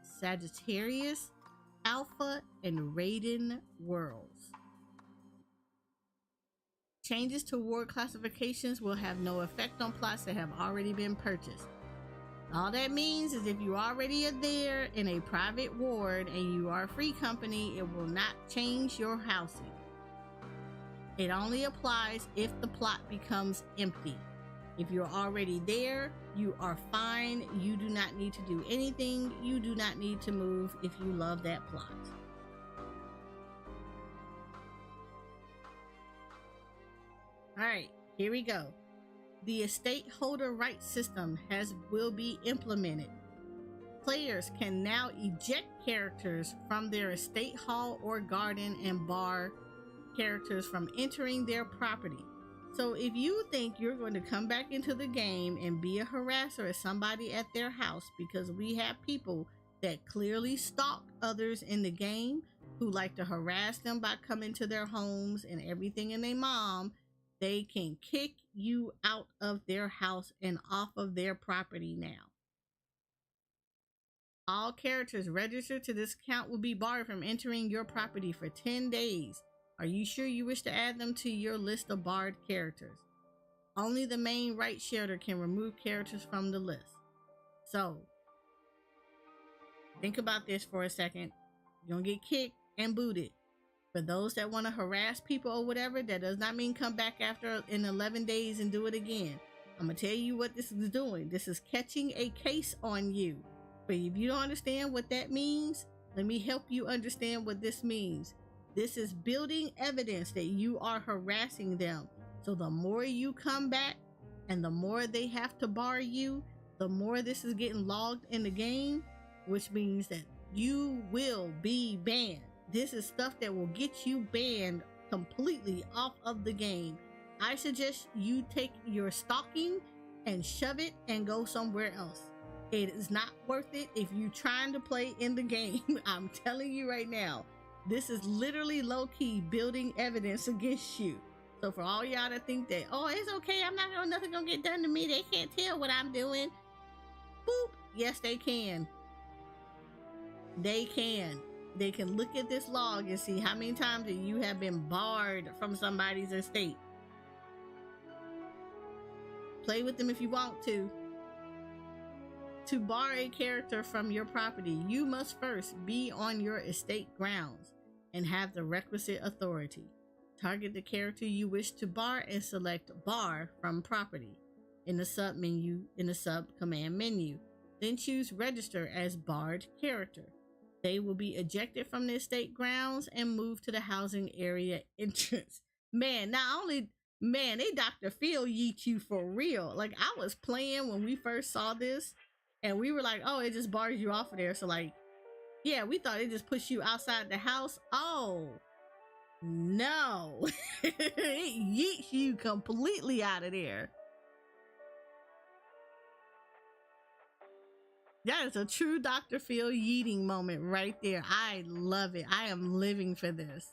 Sagittarius, Alpha, and Raiden worlds. Changes to ward classifications will have no effect on plots that have already been purchased. All that means is if you already are there in a private ward and you are a free company, it will not change your housing. It only applies if the plot becomes empty. If you're already there, you are fine. You do not need to do anything. You do not need to move if you love that plot. All right, here we go. The estate holder rights system will be implemented. Players can now eject characters from their estate hall or garden and bar characters from entering their property. So if you think you're going to come back into the game and be a harasser of somebody at their house, because we have people that clearly stalk others in the game who like to harass them by coming to their homes and everything, and their mom, they can kick you out of their house and off of their property now. All characters registered to this account will be barred from entering your property for 10 days. Are you sure you wish to add them to your list of barred characters? Only the main right sharer can remove characters from the list. So, think about this for a second. You're gonna get kicked and booted. For those that want to harass people or whatever, that does not mean come back after in 11 days and do it again. I'm going to tell you what this is doing. This is catching a case on you. But if you don't understand what that means, let me help you understand what this means. This is building evidence that you are harassing them. So the more you come back and the more they have to bar you, the more this is getting logged in the game, which means that you will be banned. This is stuff that will get you banned completely off of the game. I suggest you take your stalking and shove it and go somewhere else. It is not worth it if you're trying to play in the game. I'm telling you right now, this is literally low-key building evidence against you. So for all y'all that think that, oh, it's okay, nothing gonna get done to me, they can't tell what I'm doing. Boop. Yes, they can. They can. They can look at this log and see how many times that you have been barred from somebody's estate. Play with them if you want to. To bar a character from your property, you must first be on your estate grounds and have the requisite authority. Target the character you wish to bar and select bar from property in the sub command menu. Then choose register as barred character. They will be ejected from the estate grounds and moved to the housing area entrance. Man, they Dr. Phil yeet you for real. Like, I was playing when we first saw this and we were like, oh, it just bars you off of there. So like, yeah, we thought it just pushed you outside the house. Oh, No. It yeets you completely out of there. That is a true Dr. Phil yeeting moment right there. I love it. I am living for this.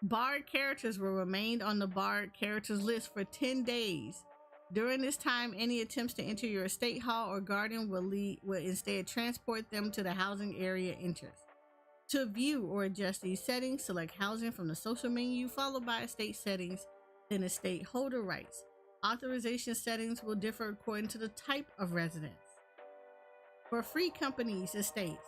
Barred characters will remain on the barred characters list for 10 days. During this time, any attempts to enter your estate hall or garden will instead transport them to the housing area entrance. To view or adjust these settings, select housing from the social menu, followed by estate settings, then estate holder rights. Authorization settings will differ according to the type of residence. For free companies estates,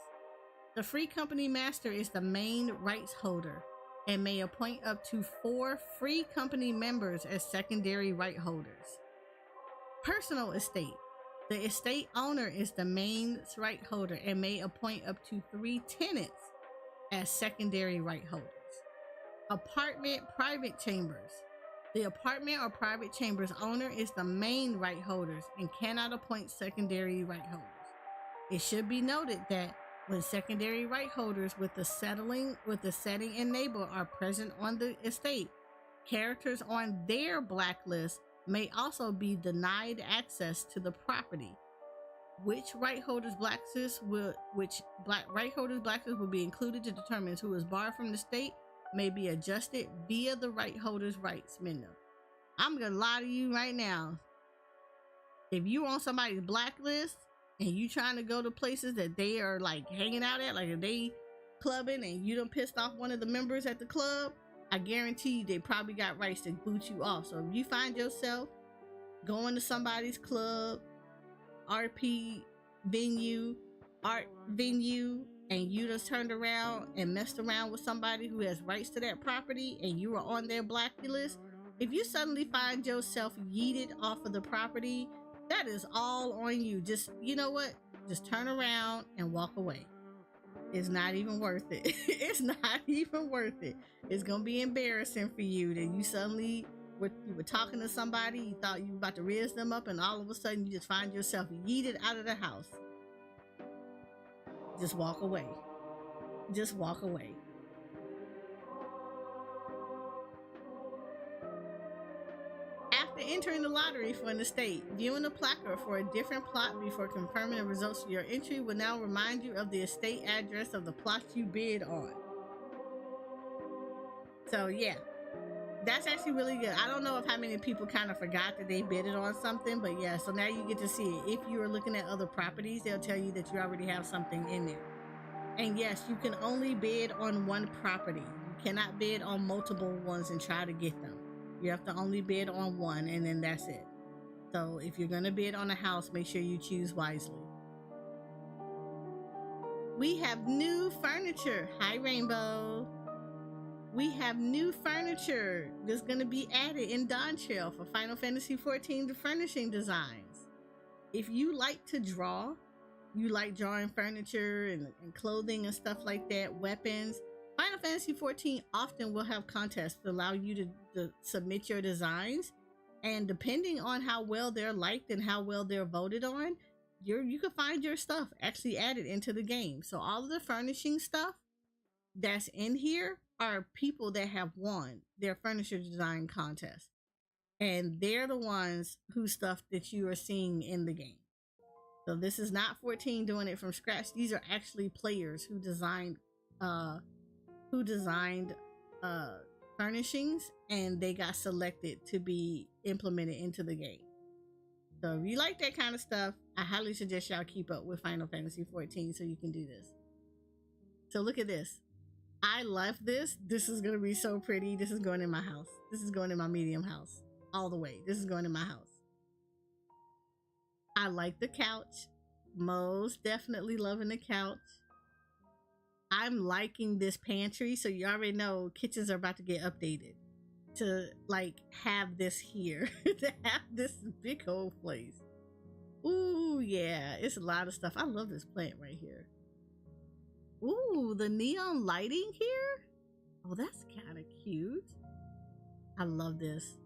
the free company master is the main rights holder and may appoint up to 4 free company members as secondary right holders. Personal estate, the estate owner is the main right holder and may appoint up to 3 tenants as secondary right holders. Apartment private chambers, the apartment or private chambers owner is the main right holders and cannot appoint secondary right holders. It should be noted that when secondary right holders with the setting and neighbor are present on the estate, characters on their blacklist may also be denied access to the property. Which right holders blacklist will be included to determine who is barred from the state may be adjusted via the right holders rights menu. I'm gonna lie to you right now. If you on somebody's blacklist and you trying to go to places that they are like hanging out at, like if they clubbing and you done pissed off one of the members at the club, I guarantee you they probably got rights to boot you off. So if you find yourself going to somebody's club, RP venue, art venue, and you just turned around and messed around with somebody who has rights to that property and you are on their blacklist, if you suddenly find yourself yeeted off of the property, that is all on you. Just, you know what? Just turn around and walk away. It's not even worth it. It's not even worth it. It's gonna be embarrassing for you that you suddenly you were talking to somebody, you thought you were about to raise them up, and all of a sudden you just find yourself yeeted out of the house. Just walk away. Just walk away. After entering the lottery for an estate, viewing the placard for a different plot before confirming the results of your entry will now remind you of the estate address of the plot you bid on. So yeah, that's actually really good. I don't know if how many people kind of forgot that they bidded on something, but yeah, so now you get to see it. If you are looking at other properties, they'll tell you that you already have something in there. And yes, you can only bid on one property. You cannot bid on multiple ones and try to get them. You have to only bid on one, and then that's it. So if you're gonna bid on a house, make sure you choose wisely. We have new furniture. Hi, Rainbow. We have new furniture that's going to be added in Dawn Trail for Final Fantasy XIV furnishing designs. If you like to draw, you like drawing furniture and clothing and stuff like that, weapons, Final Fantasy XIV often will have contests to allow you to submit your designs. And depending on how well they're liked and how well they're voted on, you can find your stuff actually added into the game. So all of the furnishing stuff that's in here are people that have won their furniture design contest, and they're the ones whose stuff that you are seeing in the game. So this is not 14 doing it from scratch. These are actually players who designed furnishings, and they got selected to be implemented into the game. So if you like that kind of stuff, I highly suggest y'all keep up with Final Fantasy XIV so you can do this. So look at this. I love this. This is going to be so pretty. This is going in my house. This is going in my medium house. All the way. This is going in my house. I like the couch. Most definitely loving the couch. I'm liking this pantry. So you already know kitchens are about to get updated to like have this here. To have this big old place. Ooh, yeah. It's a lot of stuff. I love this plant right here. Ooh, the neon lighting here? Oh, that's kind of cute. I love this.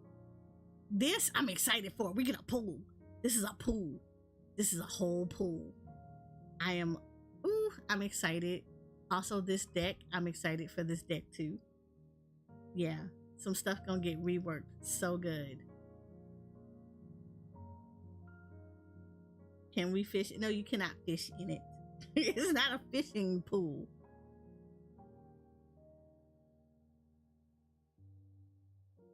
This I'm excited for. We get a pool. This is a pool. This is a whole pool. I'm excited. Also, this deck, I'm excited for this deck too. Yeah, some stuff gonna get reworked so good. Can we fish? No, you cannot fish in it. It's not a fishing pool.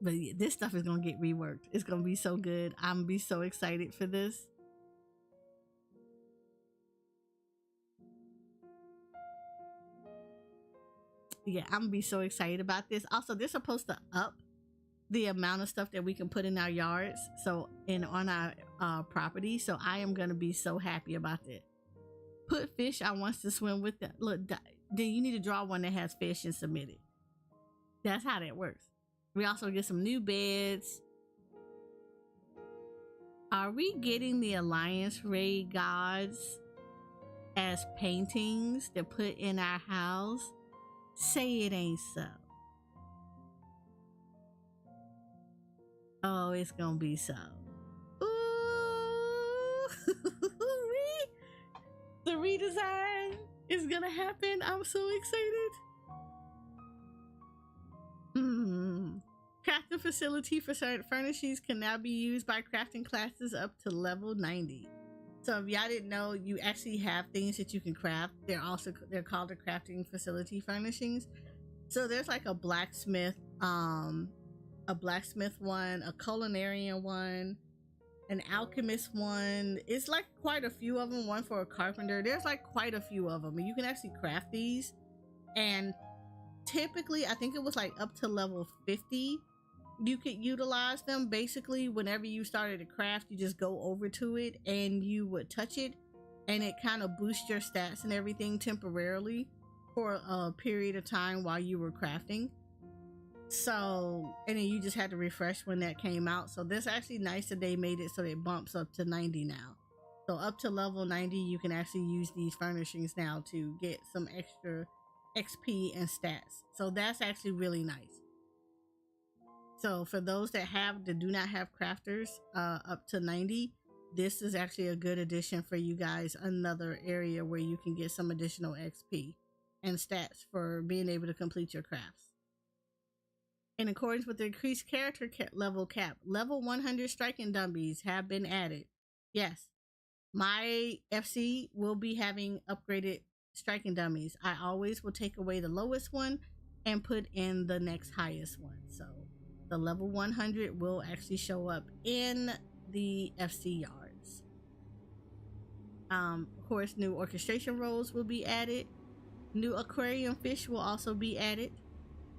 But yeah, this stuff is gonna get reworked. It's gonna be so good. I'm gonna be so excited for this. Yeah, I'm gonna be so excited about this. Also, they're supposed to up the amount of stuff that we can put in our yards, so and on our property. So I am gonna be so happy about that. Put fish I wants to swim with. Look, then you need to draw one that has fish and submit it. That's how that works. We also get some new beds. Are we getting the Alliance Ray gods as paintings to put in our house? Say it ain't so. Oh, it's gonna be so. Ooh. The redesign is gonna happen. I'm so excited. Crafting facility for certain furnishings can now be used by crafting classes up to level 90. So if y'all didn't know, you actually have things that you can craft. They're called the crafting facility furnishings. So there's like a blacksmith one, a culinarian one, an alchemist one. It's like quite a few of them. One for a carpenter. There's like quite a few of them, and you can actually craft these. And typically, I think it was like up to level 50. You could utilize them. Basically, whenever you started to craft, you just go over to it and you would touch it, and it kind of boosts your stats and everything temporarily for a period of time while you were crafting. So, and then you just had to refresh when that came out. So this actually nice that they made it so it bumps up to 90 now. So up to level 90, you can actually use these furnishings now to get some extra XP and stats. So that's actually really nice. So for those that do not have crafters up to 90, this is actually a good addition for you guys. Another area where you can get some additional XP and stats for being able to complete your crafts. In accordance with the increased character level cap, level 100 striking dummies have been added. Yes, my FC will be having upgraded striking dummies. I always will take away the lowest one and put in the next highest one. So the level 100 will actually show up in the FC yards. Of course, new orchestration roles will be added. New aquarium fish will also be added.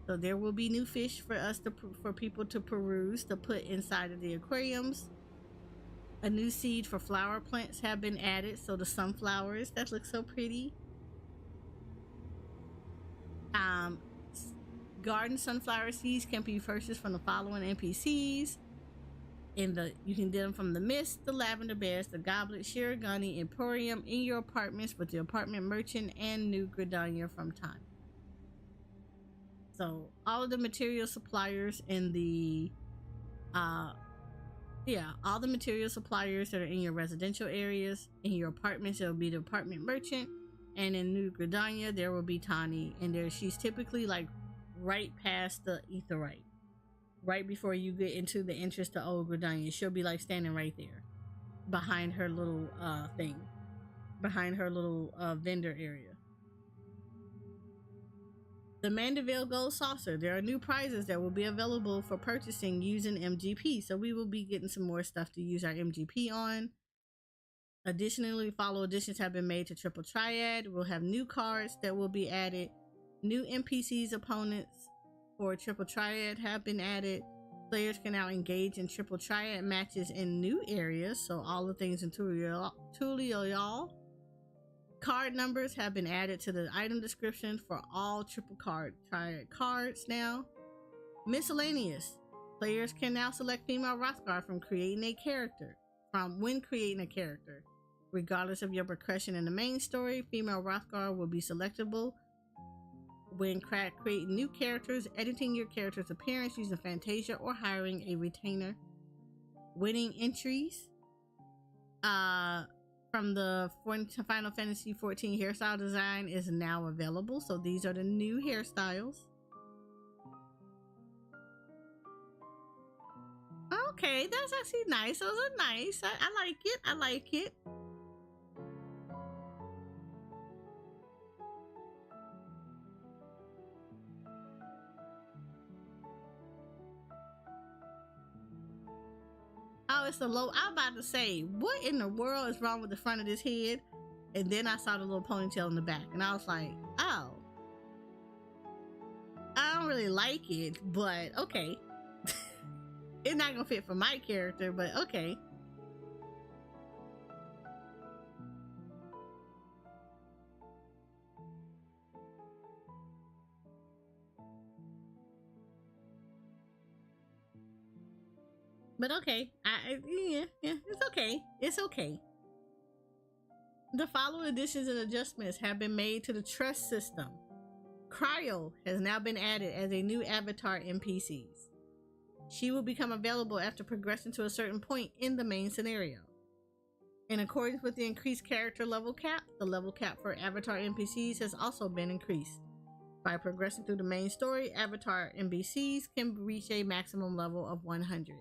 So there will be new fish for people to peruse, to put inside of the aquariums. A new seed for flower plants have been added. So the sunflowers that look so pretty. Garden sunflower seeds can be purchased from the following NPCs. You can get them from the Mist, the Lavender Bears, the Goblet, Shiragani, Emporium, in your apartments with the apartment merchant, and New Gridania from Time. So all of the material suppliers in the all the material suppliers that are in your residential areas, in your apartments, it'll be the apartment merchant, and in New Gridania there will be Tani, and she's typically like right past the Aetheryte, right before you get into the entrance to Old Gridania. She'll be like standing right there behind her little vendor area. The Mandeville Gold Saucer. There are new prizes that will be available for purchasing using MGP. So we will be getting some more stuff to use our MGP on. Additionally, follow additions have been made to Triple Triad. We'll have new cards that will be added. New NPCs opponents for Triple Triad have been added. Players can now engage in Triple Triad matches in new areas. So all the things in Tulio. Card numbers have been added to the item description for all Triple Triad cards now. Miscellaneous. Players can now select female Rothgar when creating a character. Regardless of your progression in the main story, female Rothgar will be selectable when creating new characters, editing your character's appearance using Fantasia, or hiring a retainer. Winning entries from the Final Fantasy XIV hairstyle design is now available. So these are the new hairstyles. Okay, that's actually nice. Those are nice. I like it. I like it. Oh, it's a low. I'm about to say, what in the world is wrong with the front of this head? And then I saw the little ponytail in the back, and I was like, oh, I don't really like it, but okay. It's not gonna fit for my character, but okay. But okay, yeah, it's okay. It's okay. The following additions and adjustments have been made to the trust system. Cryo has now been added as a new avatar NPCs. She will become available after progressing to a certain point in the main scenario. In accordance with the increased character level cap, the level cap for avatar NPCs has also been increased. By progressing through the main story, avatar NPCs can reach a maximum level of 100.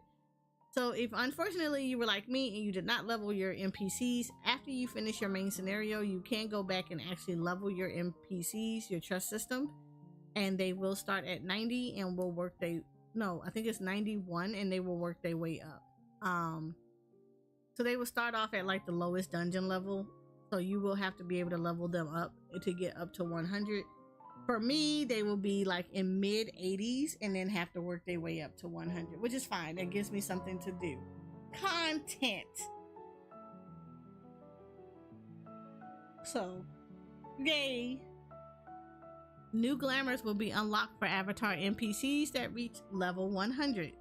So if unfortunately you were like me and you did not level your NPCs, after you finish your main scenario, you can go back and actually level your NPCs, your trust system, and they will start at 90 and will work I think it's 91 and they will work their way up. So they will start off at like the lowest dungeon level. So you will have to be able to level them up to get up to 100. For me, they will be like in mid 80s and then have to work their way up to 100, which is fine. That gives me something to do. Content. So, yay. New glamours will be unlocked for avatar NPCs that reach level 100.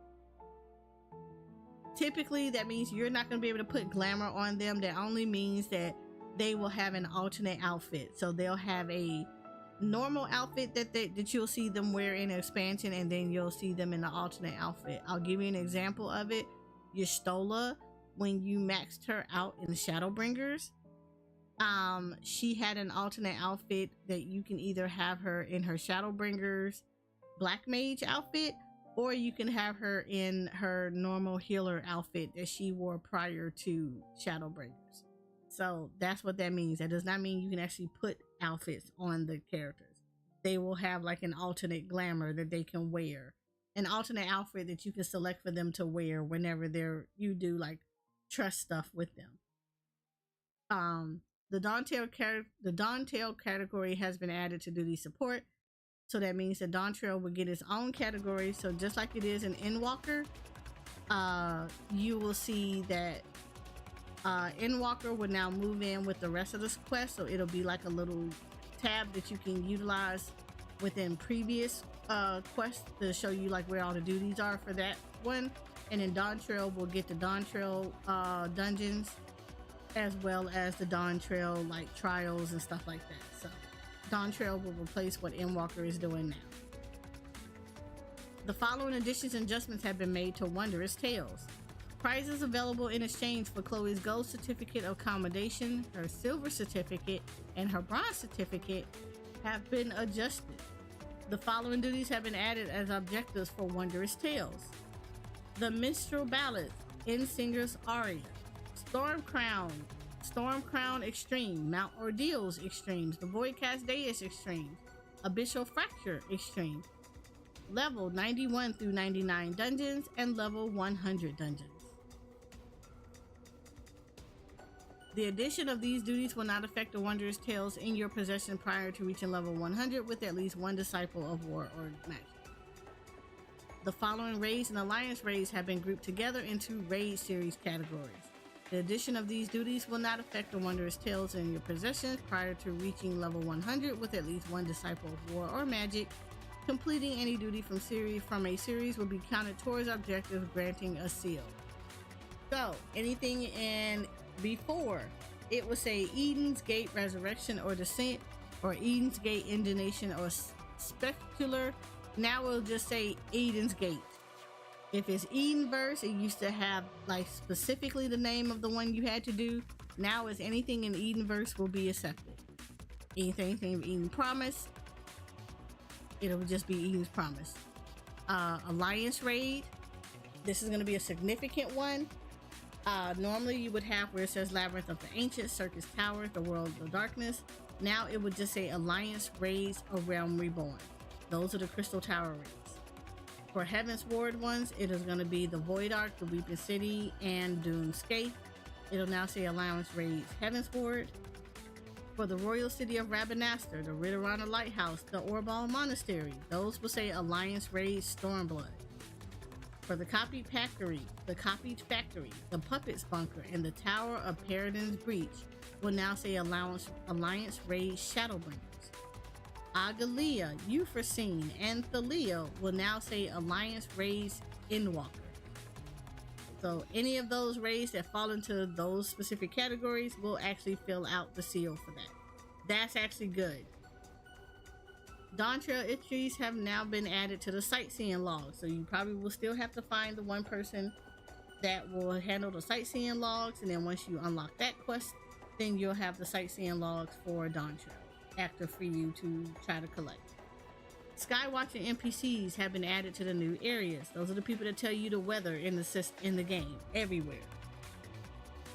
Typically, that means you're not going to be able to put glamour on them. That only means that they will have an alternate outfit. So they'll have a normal outfit that you'll see them wear in expansion, and then you'll see them in the alternate outfit. I'll give you an example of it. Your Stola, when you maxed her out in Shadowbringers, she had an alternate outfit that you can either have her in her Shadowbringers Black Mage outfit, or you can have her in her normal healer outfit that she wore prior to Shadowbringers. So that's what that means. That does not mean you can actually put outfits on the characters. They will have like an alternate glamour that they can wear, an alternate outfit that you can select for them to wear whenever you do like trust stuff with them. The Dawntrail category has been added to duty support. So that means that Dawntrail will get its own category. So just like it is in Endwalker, you will see that Endwalker will now move in with the rest of this quest. So it'll be like a little tab that you can utilize within previous quests to show you like where all the duties are for that one. And then Dawntrail will get the Dawntrail dungeons, as well as the Dawntrail like trials and stuff like that. So Dawntrail will replace what Endwalker is doing now. The following additions and adjustments have been made to Wondrous Tales. Prizes available in exchange for Chloe's gold certificate of commendation, her silver certificate, and her bronze certificate have been adjusted. The following duties have been added as objectives for Wondrous Tales: the Minstrel Ballads, Singer's Aria, Storm Crown Extreme, Mount Ordeals Extremes, the Voidcast Deus Extreme, Abyssal Fracture Extreme, level 91 through 99 dungeons, and level 100 dungeons. The addition of these duties will not affect the Wondrous Tales in your possession prior to reaching level 100 with at least one Disciple of War or Magic. The following raids and alliance raids have been grouped together into raid series categories. The addition of these duties will not affect the Wondrous Tales in your possession prior to reaching level 100 with at least one Disciple of War or Magic. Completing any duty from a series will be counted towards objectives granting a seal. So anything in before, it will say Eden's Gate Resurrection or Descent, or Eden's Gate Indignation or Specular. Now we'll just say Eden's Gate. If it's Edenverse, it used to have like specifically the name of the one you had to do. Now it's anything in Edenverse will be accepted. Anything in Eden Promise, it'll just be Eden's Promise. Alliance Raid, this is going to be a significant one. Normally you would have where it says Labyrinth of the Ancients, Circus Tower, the World of Darkness. Now it would just say Alliance Raids, a Realm Reborn. Those are the Crystal Tower raids. For Heaven's Ward ones, it is going to be the Void Ark, the Weeping City, and Doomscape. It'll now say Alliance Raids Heaven's Ward. For the Royal City of Rabanastre, the Ritterana Lighthouse, the Orbal Monastery, those will say Alliance Raids Stormblood. For the Copied Factory, the Puppets Bunker, and the Tower of Paradin's Breach will now say Alliance Raids Shadowbringers. Agalia, Euphrosyne, and Thalia will now say Alliance Raids Endwalker. So any of those raids that fall into those specific categories will actually fill out the seal for that. That's actually good. Dawn Trail entries have now been added to the sightseeing log, so you probably will still have to find the one person that will handle the sightseeing logs, and then once you unlock that quest, then you'll have the sightseeing logs for Dawn Trail active for you to try to collect. Skywatcher NPCs have been added to the new areas. Those are the people that tell you the weather in the game everywhere.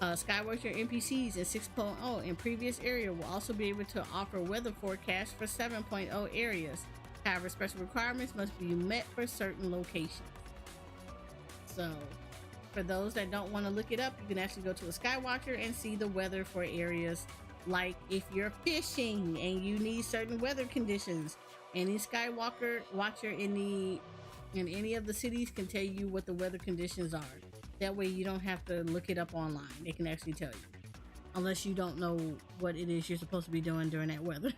Skywatcher NPCs in 6.0 in previous area will also be able to offer weather forecasts for 7.0 areas. However, special requirements must be met for certain locations. So, for those that don't want to look it up, you can actually go to a Skywatcher and see the weather for areas. Like if you're fishing and you need certain weather conditions, any Skywatcher in any of the cities can tell you what the weather conditions are. That way you don't have to look it up online. They can actually tell you. Unless you don't know what it is you're supposed to be doing during that weather.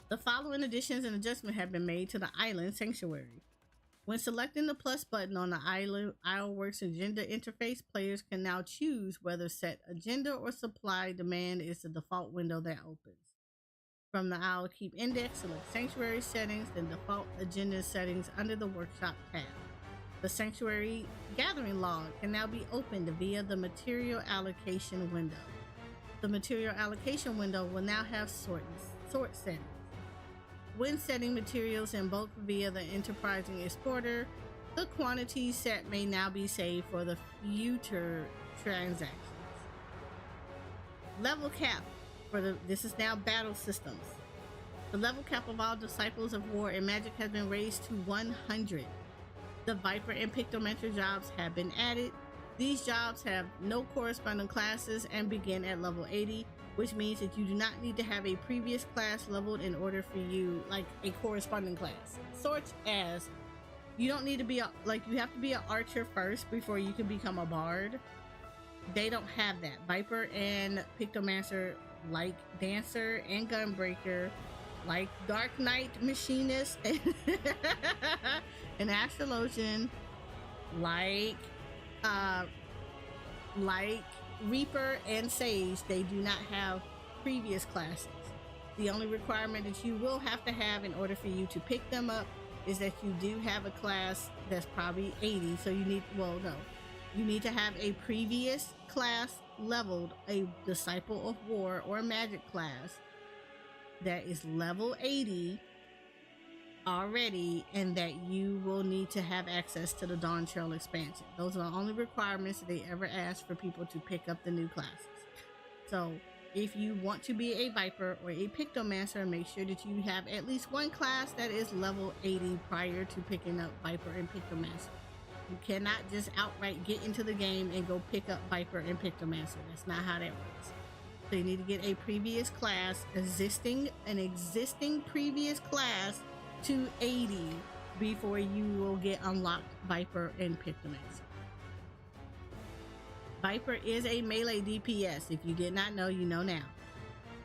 The following additions and adjustments have been made to the Island Sanctuary. When selecting the plus button on the Isleworks agenda interface, players can now choose whether set agenda or supply demand is the default window that opens. From the Isle Keep index, select Sanctuary settings, then default agenda settings under the Workshop tab. The Sanctuary Gathering log can now be opened via the Material Allocation window. The Material Allocation window will now have sort settings. When setting materials in bulk via the Enterprising Exporter, the quantity set may now be saved for the future transactions. Level cap this is now battle systems. The level cap of all Disciples of War and Magic has been raised to 100. The Viper and Pictomancer jobs have been added. These jobs have no corresponding classes and begin at level 80, which means that you do not need to have a previous class leveled in order for you, like a corresponding class. Such as, you don't need to be you have to be an archer first before you can become a bard. They don't have that. Viper and Pictomancer, like Dancer and Gunbreaker, like Dark Knight Machinist and Astrologian, like Reaper and Sage, they do not have previous classes. The only requirement that you will have to have in order for you to pick them up is that you do have a class that's probably 80. So you need to have a previous class leveled, a Disciple of War or Magic class that is level 80 already, and that you will need to have access to the Dawn Trail expansion. Those are the only requirements they ever ask for people to pick up the new classes. So if you want to be a Viper or a Pictomancer, make sure that you have at least one class that is level 80 prior to picking up Viper and Pictomancer. You cannot just outright get into the game and go pick up Viper and Pictomancer. That's not how that works. So you need to get a previous class, an existing previous class to 80 before you will get unlocked Viper and Pictomancer. Viper is a melee DPS. If you did not know, you know now.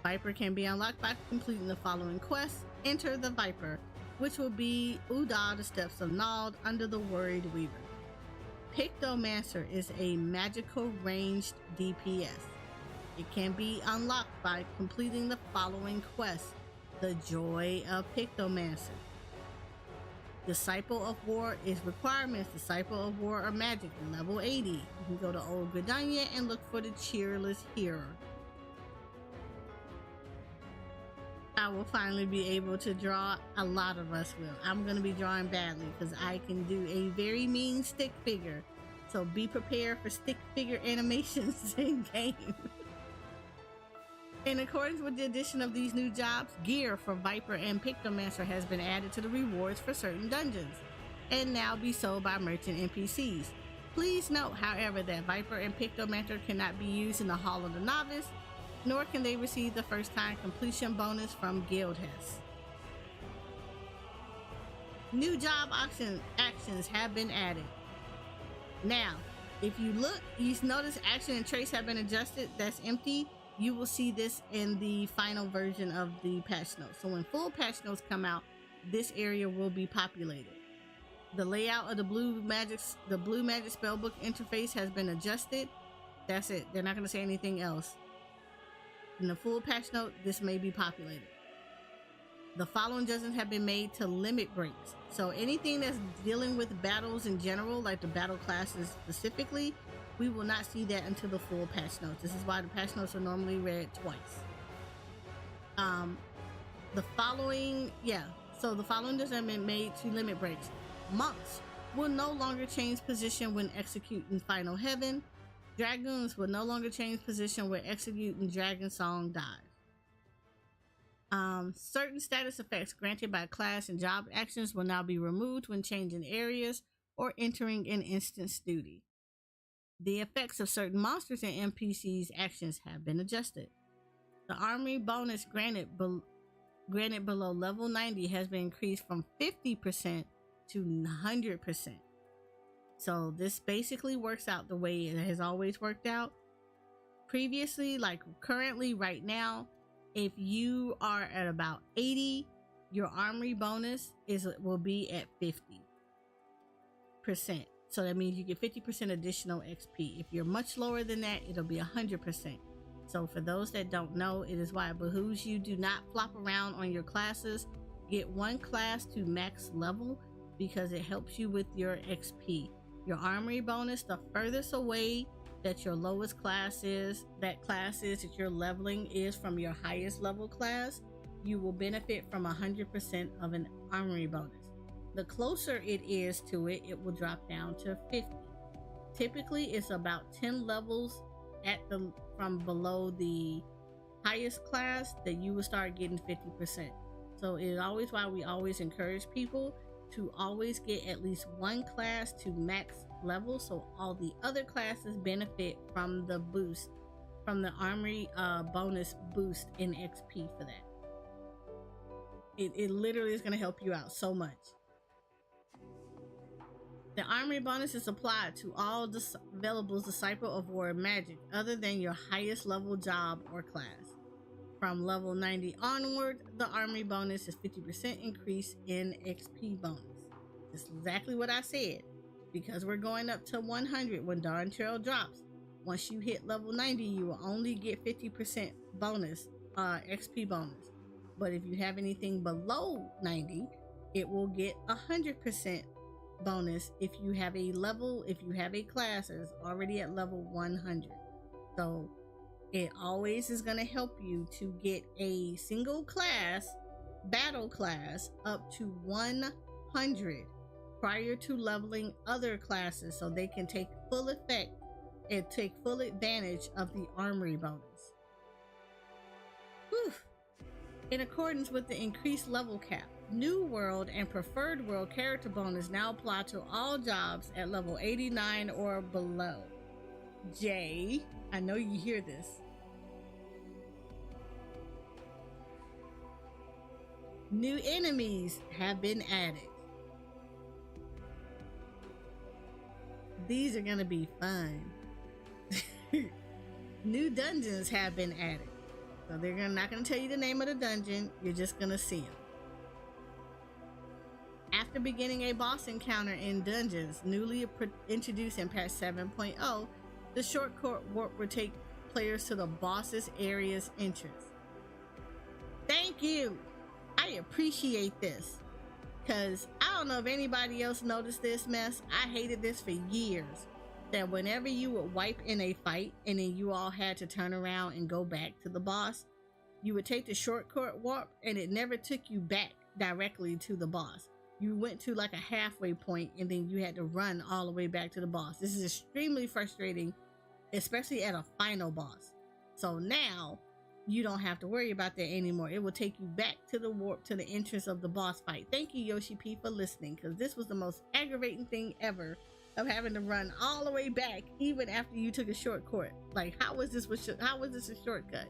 Viper can be unlocked by completing the following quests. Enter the Viper, which will be Uda, the Steps of Nald, under the Worried Weaver. Pictomancer is a magical ranged DPS. It can be unlocked by completing the following quests. The Joy of Pictomancer. Disciple of War is requirements. Disciple of War or Magic, level 80. You can go to Old Gridania and look for the Cheerless Hero. I will finally be able to draw. A lot of us will. I'm going to be drawing badly because I can do a very mean stick figure. So be prepared for stick figure animations in game. In accordance with the addition of these new jobs, gear for Viper and Pictomancer has been added to the rewards for certain dungeons and now be sold by merchant NPCs. Please note, however, that Viper and Pictomancer cannot be used in the Hall of the Novice, nor can they receive the first time completion bonus from Guildhess. New job actions have been added. Now, if you look, you notice action and trace have been adjusted. That's empty. You will see this in the final version of the patch notes. So when full patch notes come out, this area will be populated. The layout of the blue magic spellbook interface has been adjusted. That's it. They're not going to say anything else. In the full patch note, this may be populated. The following adjustments have been made to limit breaks. So anything that's dealing with battles in general, like the battle classes specifically, we will not see that until the full patch notes. This is why the patch notes are normally read twice. The following adjustments have been made to limit breaks. Monks will no longer change position when executing Final Heaven. Dragoons will no longer change position when executing Dragon Song Dive. Certain status effects granted by class and job actions will now be removed when changing areas or entering an instance duty. The effects of certain monsters and NPCs' actions have been adjusted. The armory bonus granted below level 90 has been increased from 50% to 100%. So this basically works out the way it has always worked out. Previously, like currently right now, if you are at about 80, your armory bonus will be at 50%. So that means you get 50% additional XP. If you're much lower than that, it'll be 100%. So for those that don't know, it is why it behooves you do not flop around on your classes. Get one class to max level because it helps you with your XP. Your armory bonus, the furthest away that your lowest class is, that you're leveling is from your highest level class, you will benefit from 100% of an armory bonus. The closer it is to it, it will drop down to 50. Typically, it's about 10 levels from below the highest class that you will start getting 50%. So it is always why we always encourage people to always get at least one class to max level, so all the other classes benefit from the boost, from the armory bonus boost in XP for that. It literally is going to help you out so much. The armory bonus is applied to all available Disciple of War magic other than your highest level job or class. From level 90 onward, the armory bonus is 50% increase in XP bonus. That's exactly what I said. Because we're going up to 100 when Darn Trail drops. Once you hit level 90, you will only get 50% bonus, XP bonus. But if you have anything below 90, it will get 100% bonus if you have a class that is already at level 100. So it always is going to help you to get a single class, battle class, up to 100 prior to leveling other classes so they can take full effect and take full advantage of the armory bonus. Whew. In accordance with the increased level cap, New World and Preferred World character bonus now apply to all jobs at level 89 or below. Jay, I know you hear this. New enemies have been added. These are going to be fun. New dungeons have been added. So they're not going to tell you the name of the dungeon. You're just going to see them. After beginning a boss encounter in dungeons, newly introduced in patch 7.0, the shortcut warp will take players to the boss's area's entrance. Thank you! I appreciate this. Because I don't know if anybody else noticed this mess. I hated this for years. That whenever you would wipe in a fight and then you all had to turn around and go back to the boss, You would take the shortcut warp and it never took you back directly to the boss. You went to like a halfway point and then you had to run all the way back to the boss. This is extremely frustrating, especially at a final boss. So now you don't have to worry about that anymore. It will take you back to the warp to the entrance of the boss fight. Thank you, Yoshi P, for listening, because this was the most aggravating thing ever, of having to run all the way back even after you took a shortcut. Like, how was this a shortcut?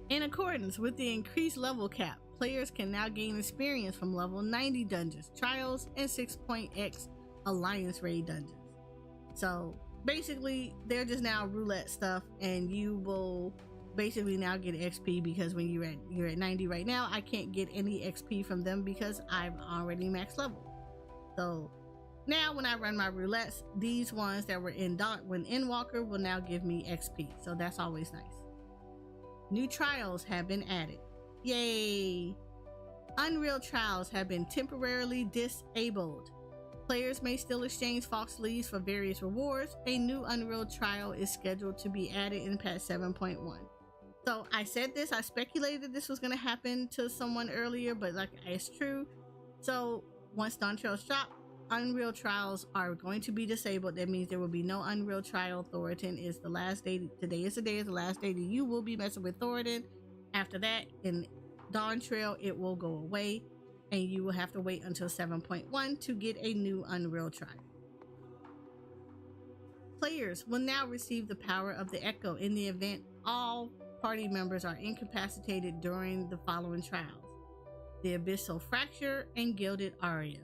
In accordance with the increased level cap, players can now gain experience from level 90 dungeons, trials, and 6.x Alliance raid dungeons. So basically, they're just now roulette stuff, and you will basically now get XP, because when you're at 90 right now, I can't get any XP from them because I'm already max level. So now when I run my roulettes, these ones that were in Endwalker will now give me XP, so that's always nice. New trials have been added. Yay! Unreal trials have been temporarily disabled. Players may still exchange false leads for various rewards. A new Unreal trial is scheduled to be added in patch 7.1. So I said this, I speculated this was going to happen to someone earlier, but like, it's true. So once Dawn Trails drop, Unreal trials are going to be disabled. That means there will be no Unreal trial. Thornton is the last day. Today is the last day that you will be messing with Thornton. After that, in Dawn Trail, it will go away, and you will have to wait until 7.1 to get a new Unreal trial. Players will now receive the power of the Echo in the event all party members are incapacitated during the following trials: the Abyssal Fracture and Gilded Aria.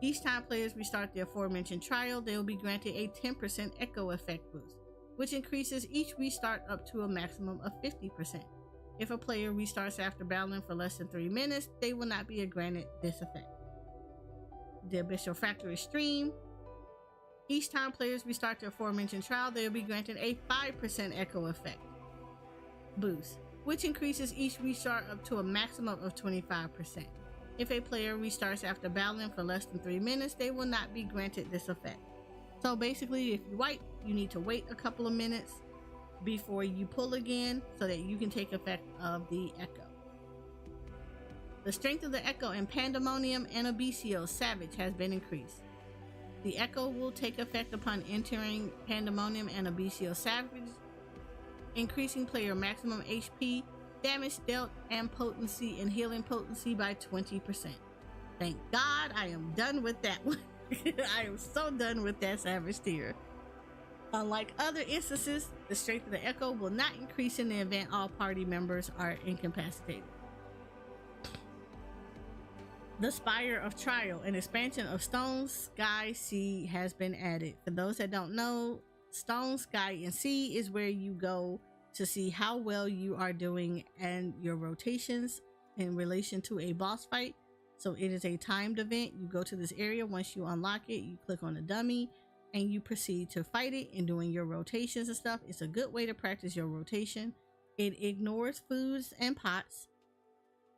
Each time players restart the aforementioned trial, they will be granted a 10% Echo effect boost, which increases each restart up to a maximum of 50%. If a player restarts after battling for less than 3 minutes, they will not be granted this effect. The Abyssal Fracture Extreme. Each time players restart the aforementioned trial, they will be granted a 5% Echo effect boost, which increases each restart up to a maximum of 25%. If a player restarts after battling for less than 3 minutes, they will not be granted this effect. So basically, if you wipe, you need to wait a couple of minutes before you pull again so that you can take effect of the Echo. The strength of the Echo in Pandemonium and Abyssal Savage has been increased. The Echo will take effect upon entering Pandemonium and Abyssal Savage, increasing player maximum HP, damage dealt, and potency and healing potency by 20%. Thank God I am done with that one. I am so done with that Savage tier. Unlike other instances, the strength of the Echo will not increase in the event all party members are incapacitated. The Spire of Trial, an expansion of Stone, Sky, Sea, has been added. For those that don't know, Stone, Sky, and Sea is where you go to see how well you are doing and your rotations in relation to a boss fight. So it is a timed event. You go to this area. Once you unlock it, you click on the dummy and you proceed to fight it and doing your rotations and stuff. It's a good way to practice your rotation. It ignores foods and pots,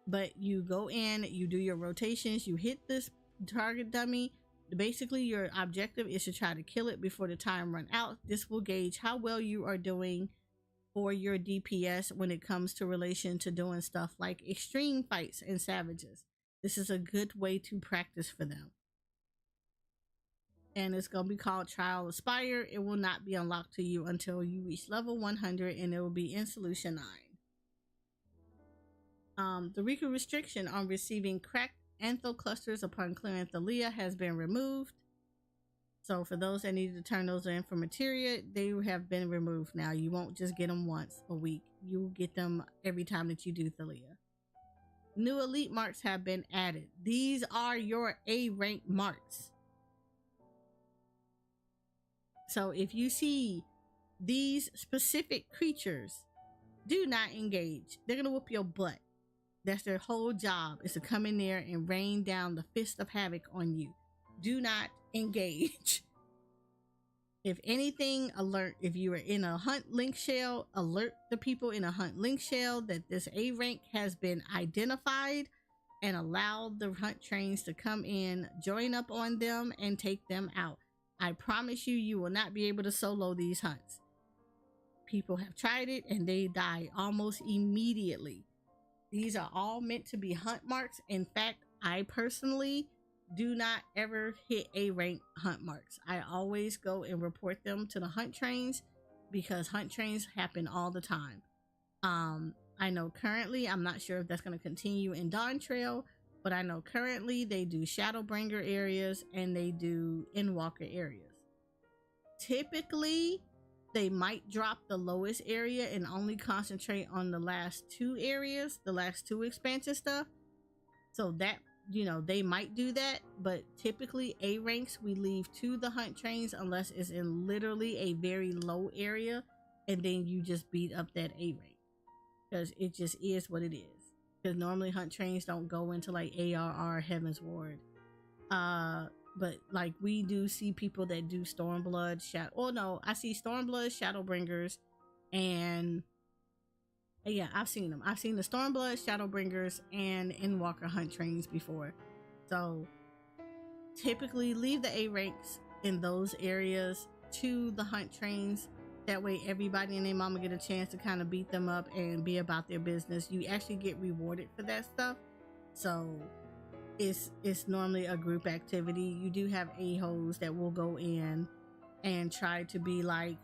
but you go in, you do your rotations, you hit this target dummy. Basically, your objective is to try to kill it before the time runs out. This will gauge how well you are doing for your DPS when it comes to relation to doing stuff like extreme fights and savages. This is a good way to practice for them. And it's going to be called Trial Aspire. It will not be unlocked to you until you reach level 100, and it will be in Solution 9. The Riku restriction on receiving cracked antho clusters upon clearing Thalia has been removed. So for those that needed to turn those in for materia, they have been removed now. You won't just get them once a week. You will get them every time that you do Thalia. New elite marks have been added. These are your A rank marks. So if you see these specific creatures, do not engage. They're going to whoop your butt. That's their whole job, is to come in there and rain down the fist of havoc on you. Do not engage. If anything, alert. If you are in a hunt link shell, alert the people in a hunt link shell that this A rank has been identified, and allow the hunt trains to come in, join up on them, and take them out. I promise you, you will not be able to solo these hunts. People have tried it and they die almost immediately. These are all meant to be hunt marks. In fact, I personally do not ever hit A rank hunt marks. I always go and report them to the hunt trains because hunt trains happen all the time. I know currently, I'm not sure if that's going to continue in Dawn Trail, but I know currently they do Shadowbringer areas and they do Endwalker areas. Typically, they might drop the lowest area and only concentrate on the last two areas, the last two expansion stuff. So that, they might do that, but typically A ranks we leave to the hunt trains unless it's in literally a very low area, and then you just beat up that A rank because it just is what it is. Because normally hunt trains don't go into like ARR Heaven's Ward. But like we do see people that do Stormblood, I see Stormblood, Shadowbringers, and yeah, I've seen them. I've seen the Stormblood, Shadowbringers, and Endwalker hunt trains before. So typically leave the A ranks in those areas to the hunt trains. That way everybody and their mama get a chance to kind of beat them up and be about their business. You actually get rewarded for that stuff. So it's normally a group activity. You do have a-holes that will go in and try to be like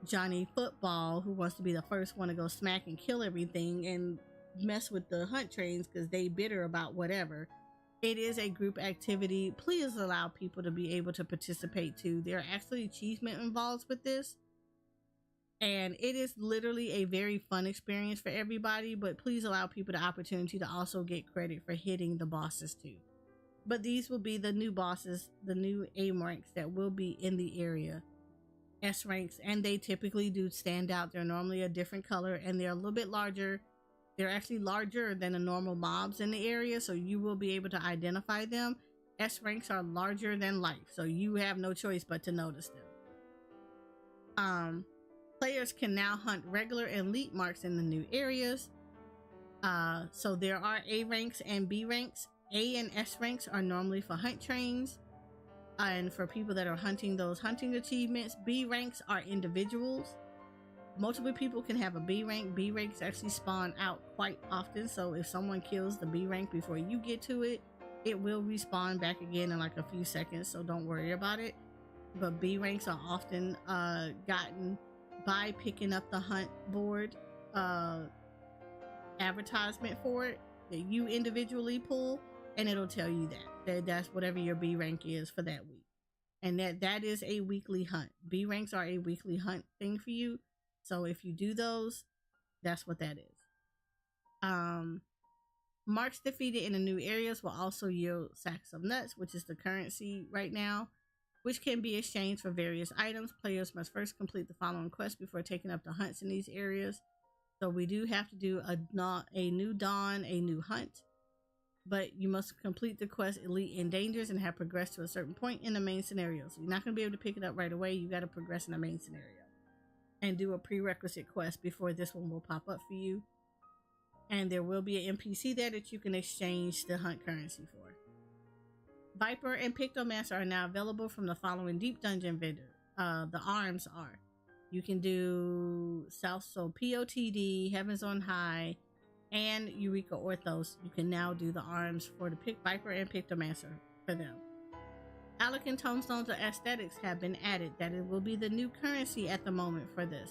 Johnny Football, who wants to be the first one to go smack and kill everything and mess with the hunt trains because they bitter about whatever. It is a group activity. Please allow people to be able to participate too. There are actually achievement involved with this, and it is literally a very fun experience for everybody, but please allow people the opportunity to also get credit for hitting the bosses too. But these will be the new bosses, the new A ranks that will be in the area. S ranks, and they typically do stand out. They're normally a different color and they're a little bit larger. They're actually larger than the normal mobs in the area, so you will be able to identify them. S ranks are larger than life, so you have no choice but to notice them. Players can now hunt regular and elite marks in the new areas. So there are A ranks and B ranks. A and S ranks are normally for hunt trains and for people that are hunting those hunting achievements. B ranks are individuals. Multiple people can have a B rank. B ranks actually spawn out quite often, so if someone kills the B rank before you get to it, it will respawn back again in like a few seconds, so don't worry about it. But B ranks are often gotten by picking up the hunt board advertisement for it that you individually pull, and it'll tell you that that's whatever your B rank is for that week, and that is a weekly hunt. B ranks are a weekly hunt thing for you, so if you do those, that's what that is. Marks defeated in the new areas will also yield sacks of nuts, which is the currency right now, which can be exchanged for various items. Players must first complete the following quests before taking up the hunts in these areas. So we do have to do a new dawn, a new hunt, but you must complete the quest Elite Endangers and have progressed to a certain point in the main scenario. So you're not going to be able to pick it up right away. You got to progress in the main scenario and do a prerequisite quest before this one will pop up for you. And there will be an NPC there that you can exchange the hunt currency for. Viper and Pictomancer are now available from the following deep dungeon vendor. The arms are. You can do South Soul POTD, Heavens on High, and Eureka Orthos. You can now do the arms for the Viper and Pictomancer for them. Alec Tomestones of Aesthetics have been added. That it will be the new currency at the moment for this.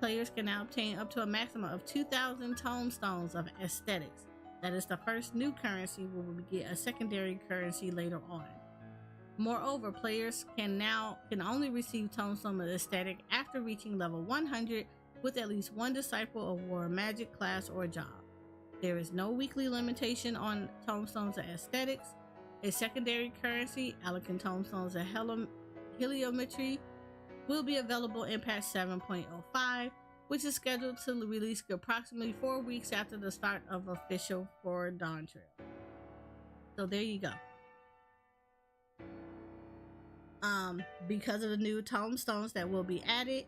Players can now obtain up to a maximum of 2,000 Tomestones of Aesthetics. That is the first new currency. We will get a secondary currency later on. Moreover, players can only receive Tombstone of Aesthetic after reaching level 100 with at least one Disciple of War, Magic class, or job. There is no weekly limitation on Tombstones of Aesthetics. A secondary currency, Alec Tombstones of Heliometry, will be available in patch 7.05, which is scheduled to release approximately 4 weeks after the start of official for Dawn Trail. So there you go. Because of the new tomestones that will be added,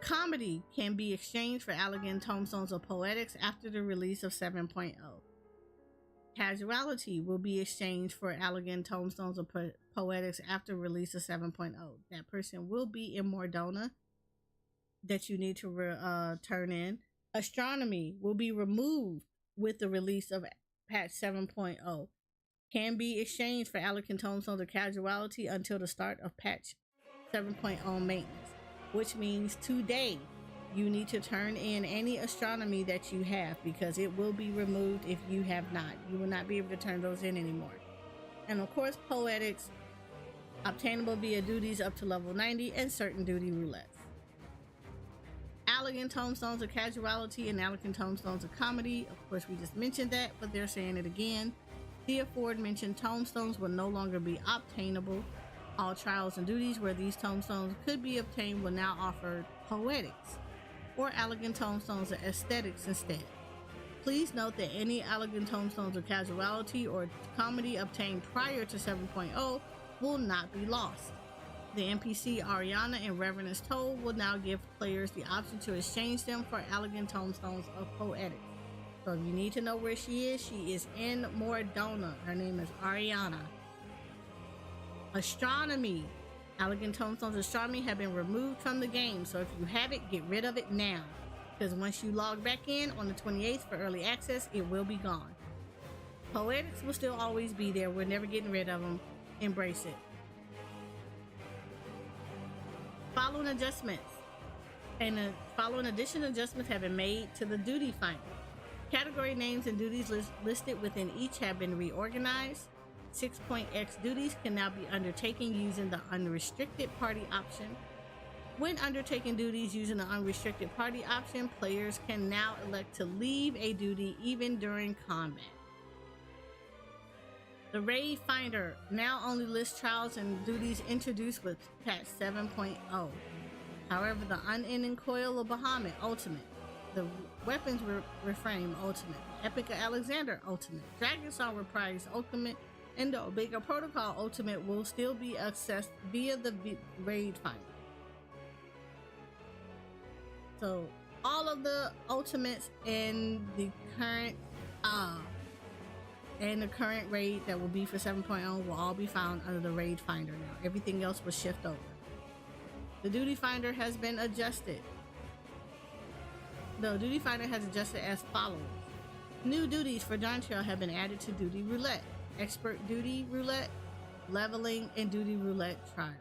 Comedy can be exchanged for Allegan Tomestones of Poetics after the release of 7.0. Casuality will be exchanged for Allegan Tomestones of Poetics after release of 7.0. That person will be in Mordona. that you need to turn in. Astronomy will be removed with the release of patch 7.0. Can be exchanged for Allergen Tombstones or Casualty until the start of patch 7.0 maintenance, which means today you need to turn in any astronomy that you have because it will be removed if you have not. You will not be able to turn those in anymore. And of course, poetics, obtainable via duties up to level 90 and certain duty roulettes. Allergen Tombstones of Casualty and Allergen Tombstones of Comedy. Of course, we just mentioned that, but they're saying it again. The aforementioned tombstones will no longer be obtainable. All trials and duties where these tombstones could be obtained will now offer poetics or Allergen Tombstones of Aesthetics instead. Please note that any Allergen Tombstones of Casualty or Comedy obtained prior to 7.0 will not be lost. The NPC Ariana and Reverend's Toll will now give players the option to exchange them for Allergen Tombstones of Poetics. So if you need to know where she is in Mordona. Her name is Ariana. Astronomy. Allergen Tombstones Astronomy have been removed from the game, so if you have it, get rid of it now. Because once you log back in on the 28th for early access, it will be gone. Poetics will still always be there. We're never getting rid of them. Embrace it. Following adjustments. Following additional adjustments have been made to the duty finder. Category names and duties listed within each have been reorganized. 6.x duties can now be undertaken using the unrestricted party option. When undertaking duties using the unrestricted party option, players can now elect to leave a duty even during combat. The raid finder now only lists trials and duties introduced with patch 7.0. However, the unending coil of Bahamut Ultimate, the weapons reframe Ultimate, Epic of Alexander Ultimate, Dragon Song Reprise Ultimate, and the Omega Protocol Ultimate will still be accessed via the raid finder. So all of the ultimates in the current raid that will be for 7.0 will all be found under the raid finder now. Everything else will shift over. The duty finder has been adjusted. The duty finder has adjusted as follows. New duties for Dawn Trail have been added to Duty Roulette, Expert Duty Roulette, Leveling, and Duty Roulette Trials.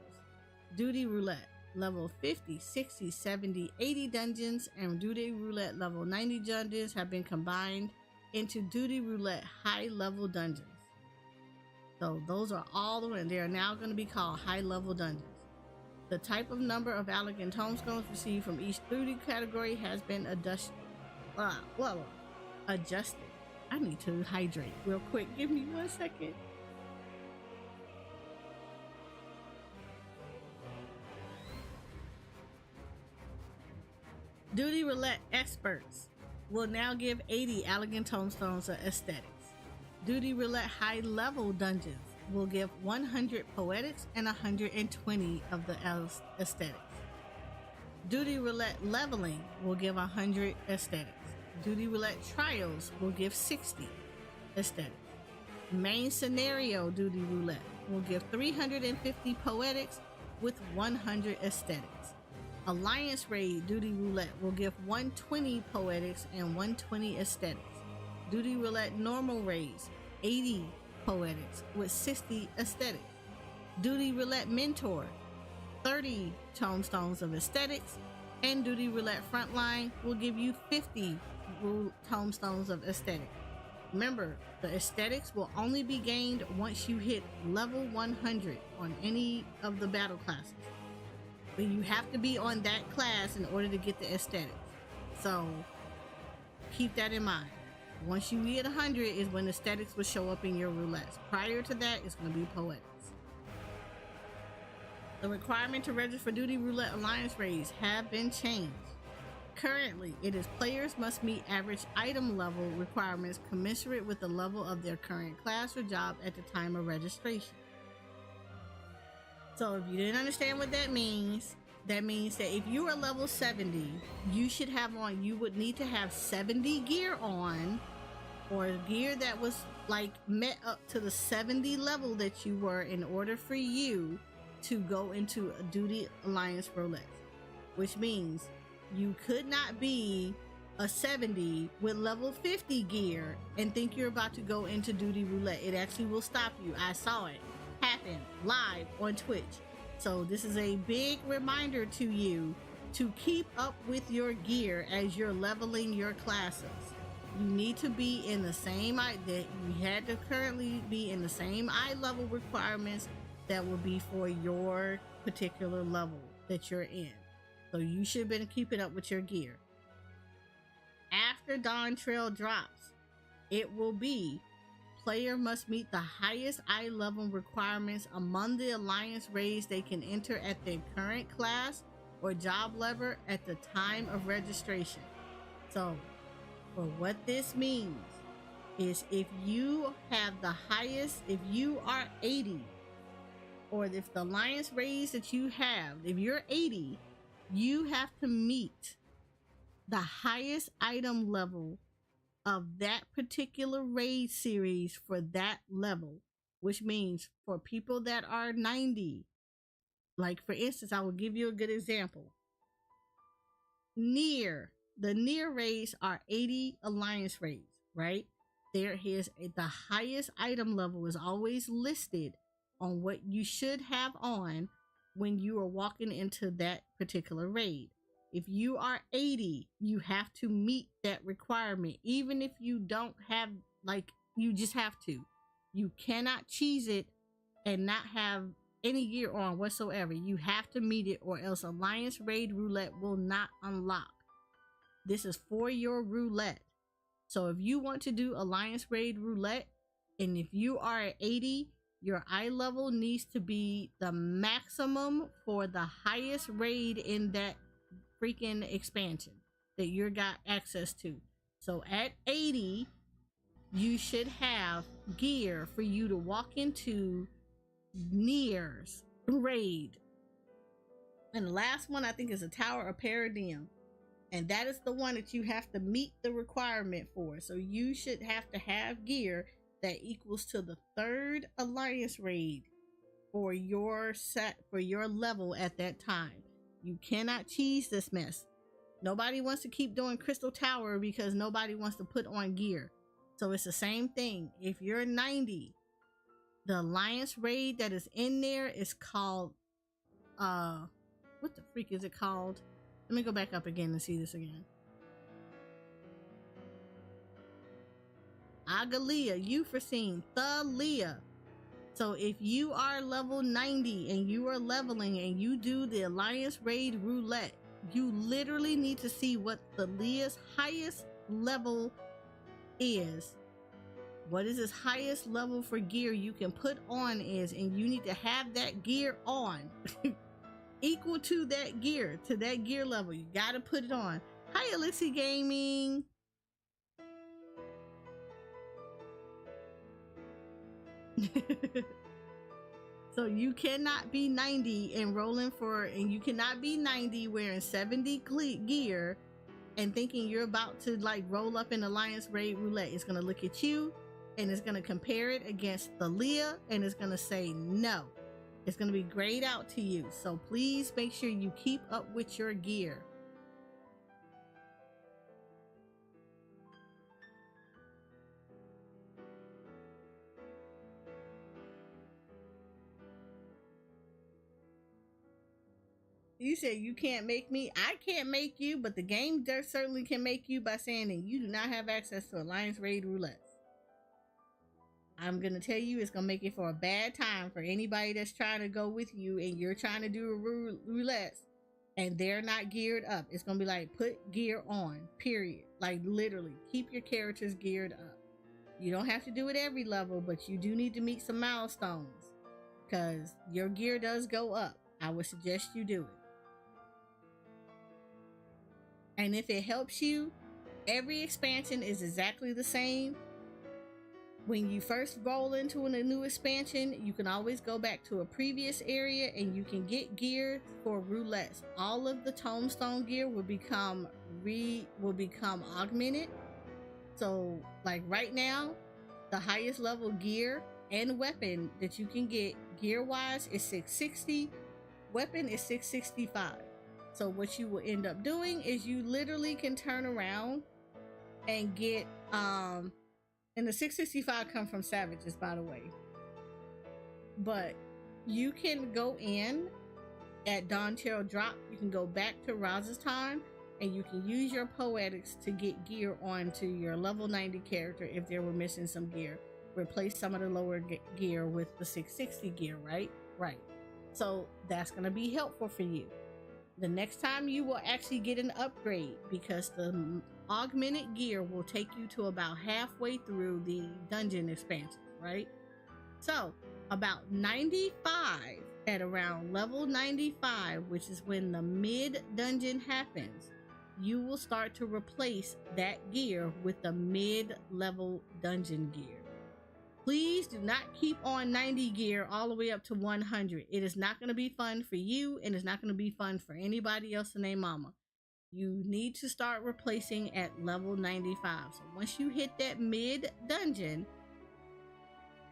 Duty Roulette, level 50, 60, 70, 80 dungeons and Duty Roulette level 90 dungeons have been combined into Duty Roulette high level dungeons. So those are all the ones. They are now going to be called high level dungeons. The type of number of Allergen Tombstones received from each duty category has been adjusted. I need to hydrate real quick. Give me 1 second. Duty Roulette Experts will now give 80 Allergen Tombstones of Aesthetics. Duty Roulette High Level Dungeons will give 100 Poetics and 120 of the Aesthetics. Duty Roulette Leveling will give 100 Aesthetics. Duty Roulette Trials will give 60 Aesthetics. Main Scenario Duty Roulette will give 350 Poetics with 100 Aesthetics. Alliance Raid Duty Roulette will give 120 Poetics and 120 Aesthetics. Duty Roulette Normal Raids, 80 Poetics with 60 Aesthetics. Duty Roulette Mentor, 30 Tombstones of Aesthetics. And Duty Roulette Frontline will give you 50 Tombstones of Aesthetics. Remember, the Aesthetics will only be gained once you hit level 100 on any of the battle classes. But you have to be on that class in order to get the Aesthetics. So keep that in mind. Once you hit 100 is when Aesthetics will show up in your roulettes. Prior to that, it's going to be Poetics. The requirement to register for Duty Roulette Alliance raids have been changed. Currently, it is players must meet average item level requirements commensurate with the level of their current class or job at the time of registration. So if you didn't understand what that means that if you are level 70, you would need to have 70 gear on, or gear that was like met up to the 70 level that you were in order for you to go into a Duty Alliance roulette. Which means You could not be a 70 with level 50 gear and think you're about to go into duty roulette. It actually will stop you. I saw it happen live on Twitch. So this is a big reminder to you to keep up with your gear as you're leveling your classes. You need to be in the same that you had to currently be in the same eye level requirements that will be for your particular level that you're in. So you should have been keeping up with your gear. After Dawn Trail drops, it will be player must meet the highest eye level requirements among the alliance raids they can enter at their current class or job level at the time of registration. So for what this means is if you have the highest, if you are 80, or if the alliance raids that you have, if you're 80, you have to meet the highest item level of that particular raid series for that level, which means for people that are 90, like for instance, I will give you a good example. The near raids are 80 alliance raids, right? There is the highest item level is always listed on what you should have on when you are walking into that particular raid. If you are 80, you have to meet that requirement, even if you don't have, like, you just have to. You cannot cheese it and not have any gear on whatsoever. You have to meet it, or else Alliance Raid Roulette will not unlock. This is for your roulette. So if you want to do Alliance Raid Roulette, and if you are at 80, your eye level needs to be the maximum for the highest raid in that freaking expansion that you got access to. So at 80, you should have gear for you to walk into Nier's raid. And the last one I think is a Tower of Paradigm, and that is the one that you have to meet the requirement for. So you should have to have gear that equals to the third alliance raid for your set, for your level at that time. You cannot cheese this mess. Nobody wants to keep doing Crystal Tower because nobody wants to put on gear. So it's the same thing. If you're 90, the alliance raid that is in there is called what the freak is it called? Let me go back up again and see this again. Agalia, Euphrosyne, Thalia. So if you are level 90 and you are leveling and you do the Alliance Raid Roulette, you literally need to see what Thalia's highest level is. What is his highest level for gear you can put on is, and you need to have that gear on equal to that gear level. You got to put it on. Hi, Elixir Gaming. So you cannot be 90 and rolling for, and you cannot be 90 wearing 70 gear and thinking you're about to like roll up in Alliance Raid Roulette. It's going to look at you and it's going to compare it against Thalia and it's going to say no. It's going to be grayed out to you. So please make sure you keep up with your gear. You said you can't make me. I can't make you, but the game certainly can make you by saying that you do not have access to Alliance Raid Roulette. I'm going to tell you it's going to make it for a bad time for anybody that's trying to go with you and you're trying to do a roulette and they're not geared up. It's going to be like, put gear on, period. Like literally, keep your characters geared up. You don't have to do it every level, but you do need to meet some milestones because your gear does go up. I would suggest you do it. And if it helps you, every expansion is exactly the same. When you first roll into a new expansion, you can always go back to a previous area and you can get gear for roulettes. All of the tombstone gear will become augmented. So like right now, the highest level gear and weapon that you can get gear wise is 660. Weapon is 665. So what you will end up doing is you literally can turn around and get and the 665 come from Savages, by the way. But you can go in at Dawn Cheryl Drop, you can go back to Roz's time, and you can use your poetics to get gear onto your level 90 character if they were missing some gear. Replace some of the lower gear with the 660 gear, right? Right. So that's going to be helpful for you. The next time you will actually get an upgrade, because the augmented gear will take you to about halfway through the dungeon expansion, right? So about 95, at around level 95, which is when the mid dungeon happens, you will start to replace that gear with the mid level dungeon gear. Please do not keep on 90 gear all the way up to 100. It is not going to be fun for you, and it's not going to be fun for anybody else in their mama. You need to start replacing at level 95. So once you hit that mid dungeon,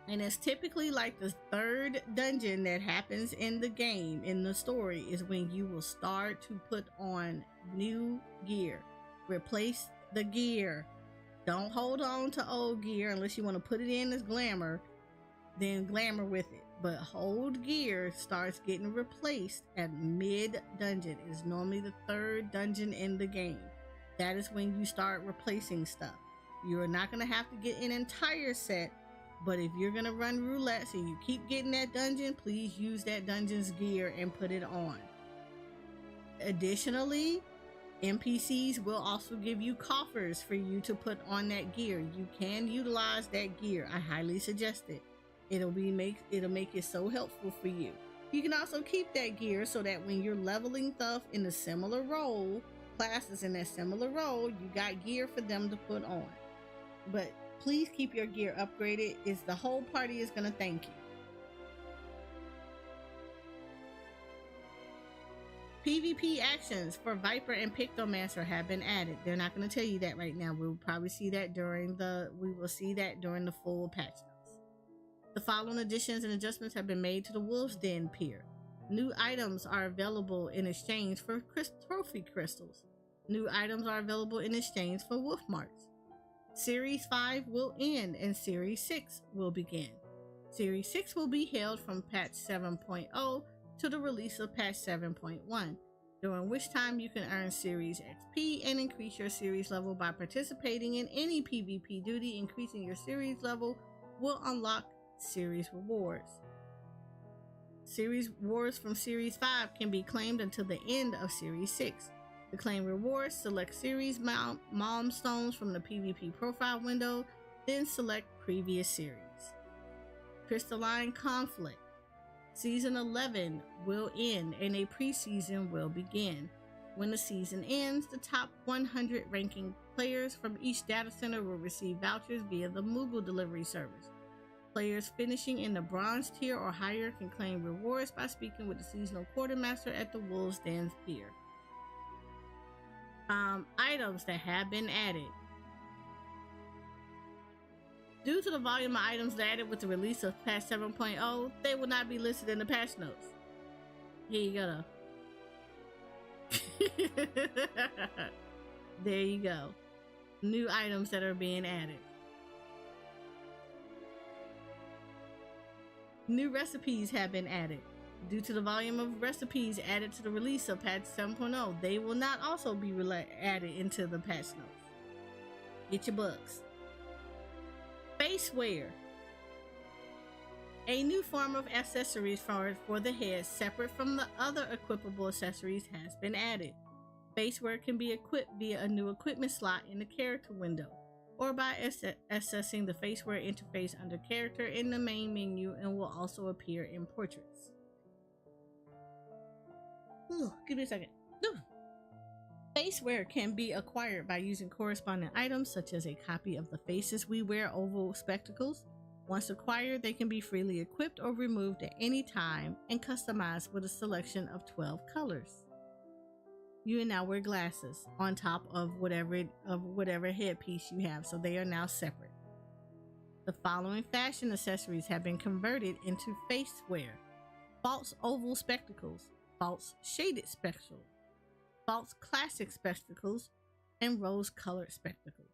and it's typically like the third dungeon that happens in the game, in the story, is when you will start to put on new gear. Replace the gear. Don't hold on to old gear unless you want to put it in as glamour, then glamour with it. But old gear starts getting replaced at mid dungeon. It is normally the third dungeon in the game. That is when you start replacing stuff. You are not going to have to get an entire set, but if you're going to run roulette so you keep getting that dungeon, please use that dungeon's gear and put it on. Additionally, NPCs will also give you coffers for you to put on that gear. You can utilize that gear. I highly suggest it. It'll make it so helpful for you. You can also keep that gear so that when you're leveling stuff in a similar role, classes in that similar role, you got gear for them to put on. But please keep your gear upgraded. The whole party is going to thank you. PvP actions for Viper and Pictomancer have been added. They're not going to tell you that right now. We will probably see that during the full patch notes. The following additions and adjustments have been made to the Wolf's Den pier. New items are available in exchange for trophy crystals. New items are available in exchange for wolf marks. Series 5 will end and Series 6 will begin. Series 6 will be held from patch 7.0 to the release of patch 7.1, during which time you can earn Series XP and increase your series level by participating in any PvP duty. Increasing your series level will unlock series rewards. Series rewards from Series 5 can be claimed until the end of Series 6. To claim rewards, select Series milestones from the PvP profile window, then select Previous Series. Crystalline Conflict. Season 11 will end and a preseason will begin. When the season ends, the top 100 ranking players from each data center will receive vouchers via the Moogle delivery service. Players finishing in the bronze tier or higher can claim rewards by speaking with the seasonal quartermaster at the Wolves Den's pier. Items that have been added. Due to the volume of items added with the release of patch 7.0, they will not be listed in the patch notes. Here you go. There you go. New items that are being added. New recipes have been added. Due to the volume of recipes added to the release of patch 7.0, they will not also be added into the patch notes. Get your books. Faceware. A new form of accessories for the head, separate from the other equipable accessories, has been added. Faceware can be equipped via a new equipment slot in the character window, or by accessing the Faceware interface under character in the main menu, and will also appear in portraits. Give me a second. Faceware can be acquired by using corresponding items such as a copy of the Faces We Wear oval spectacles. Once acquired, they can be freely equipped or removed at any time and customized with a selection of 12 colors. You can now wear glasses on top of whatever headpiece you have, so they are now separate. The following fashion accessories have been converted into faceware: false oval spectacles, false shaded spectacles, false classic spectacles, and rose-colored spectacles.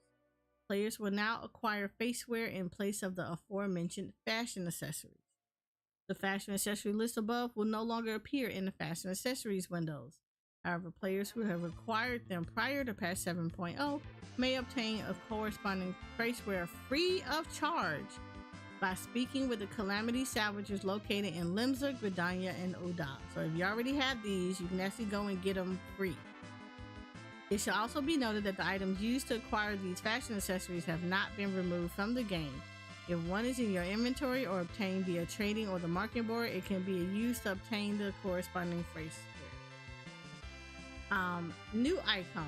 Players will now acquire facewear in place of the aforementioned fashion accessories. The fashion accessory list above will no longer appear in the fashion accessories windows. However, players who have acquired them prior to patch 7.0 may obtain a corresponding facewear free of charge by speaking with the Calamity Salvagers located in Limsa, Gridania, and Udab. So if you already have these, you can actually go and get them free. It should also be noted that the items used to acquire these fashion accessories have not been removed from the game. If one is in your inventory or obtained via trading or the market board, it can be used to obtain the corresponding facewear. New icons.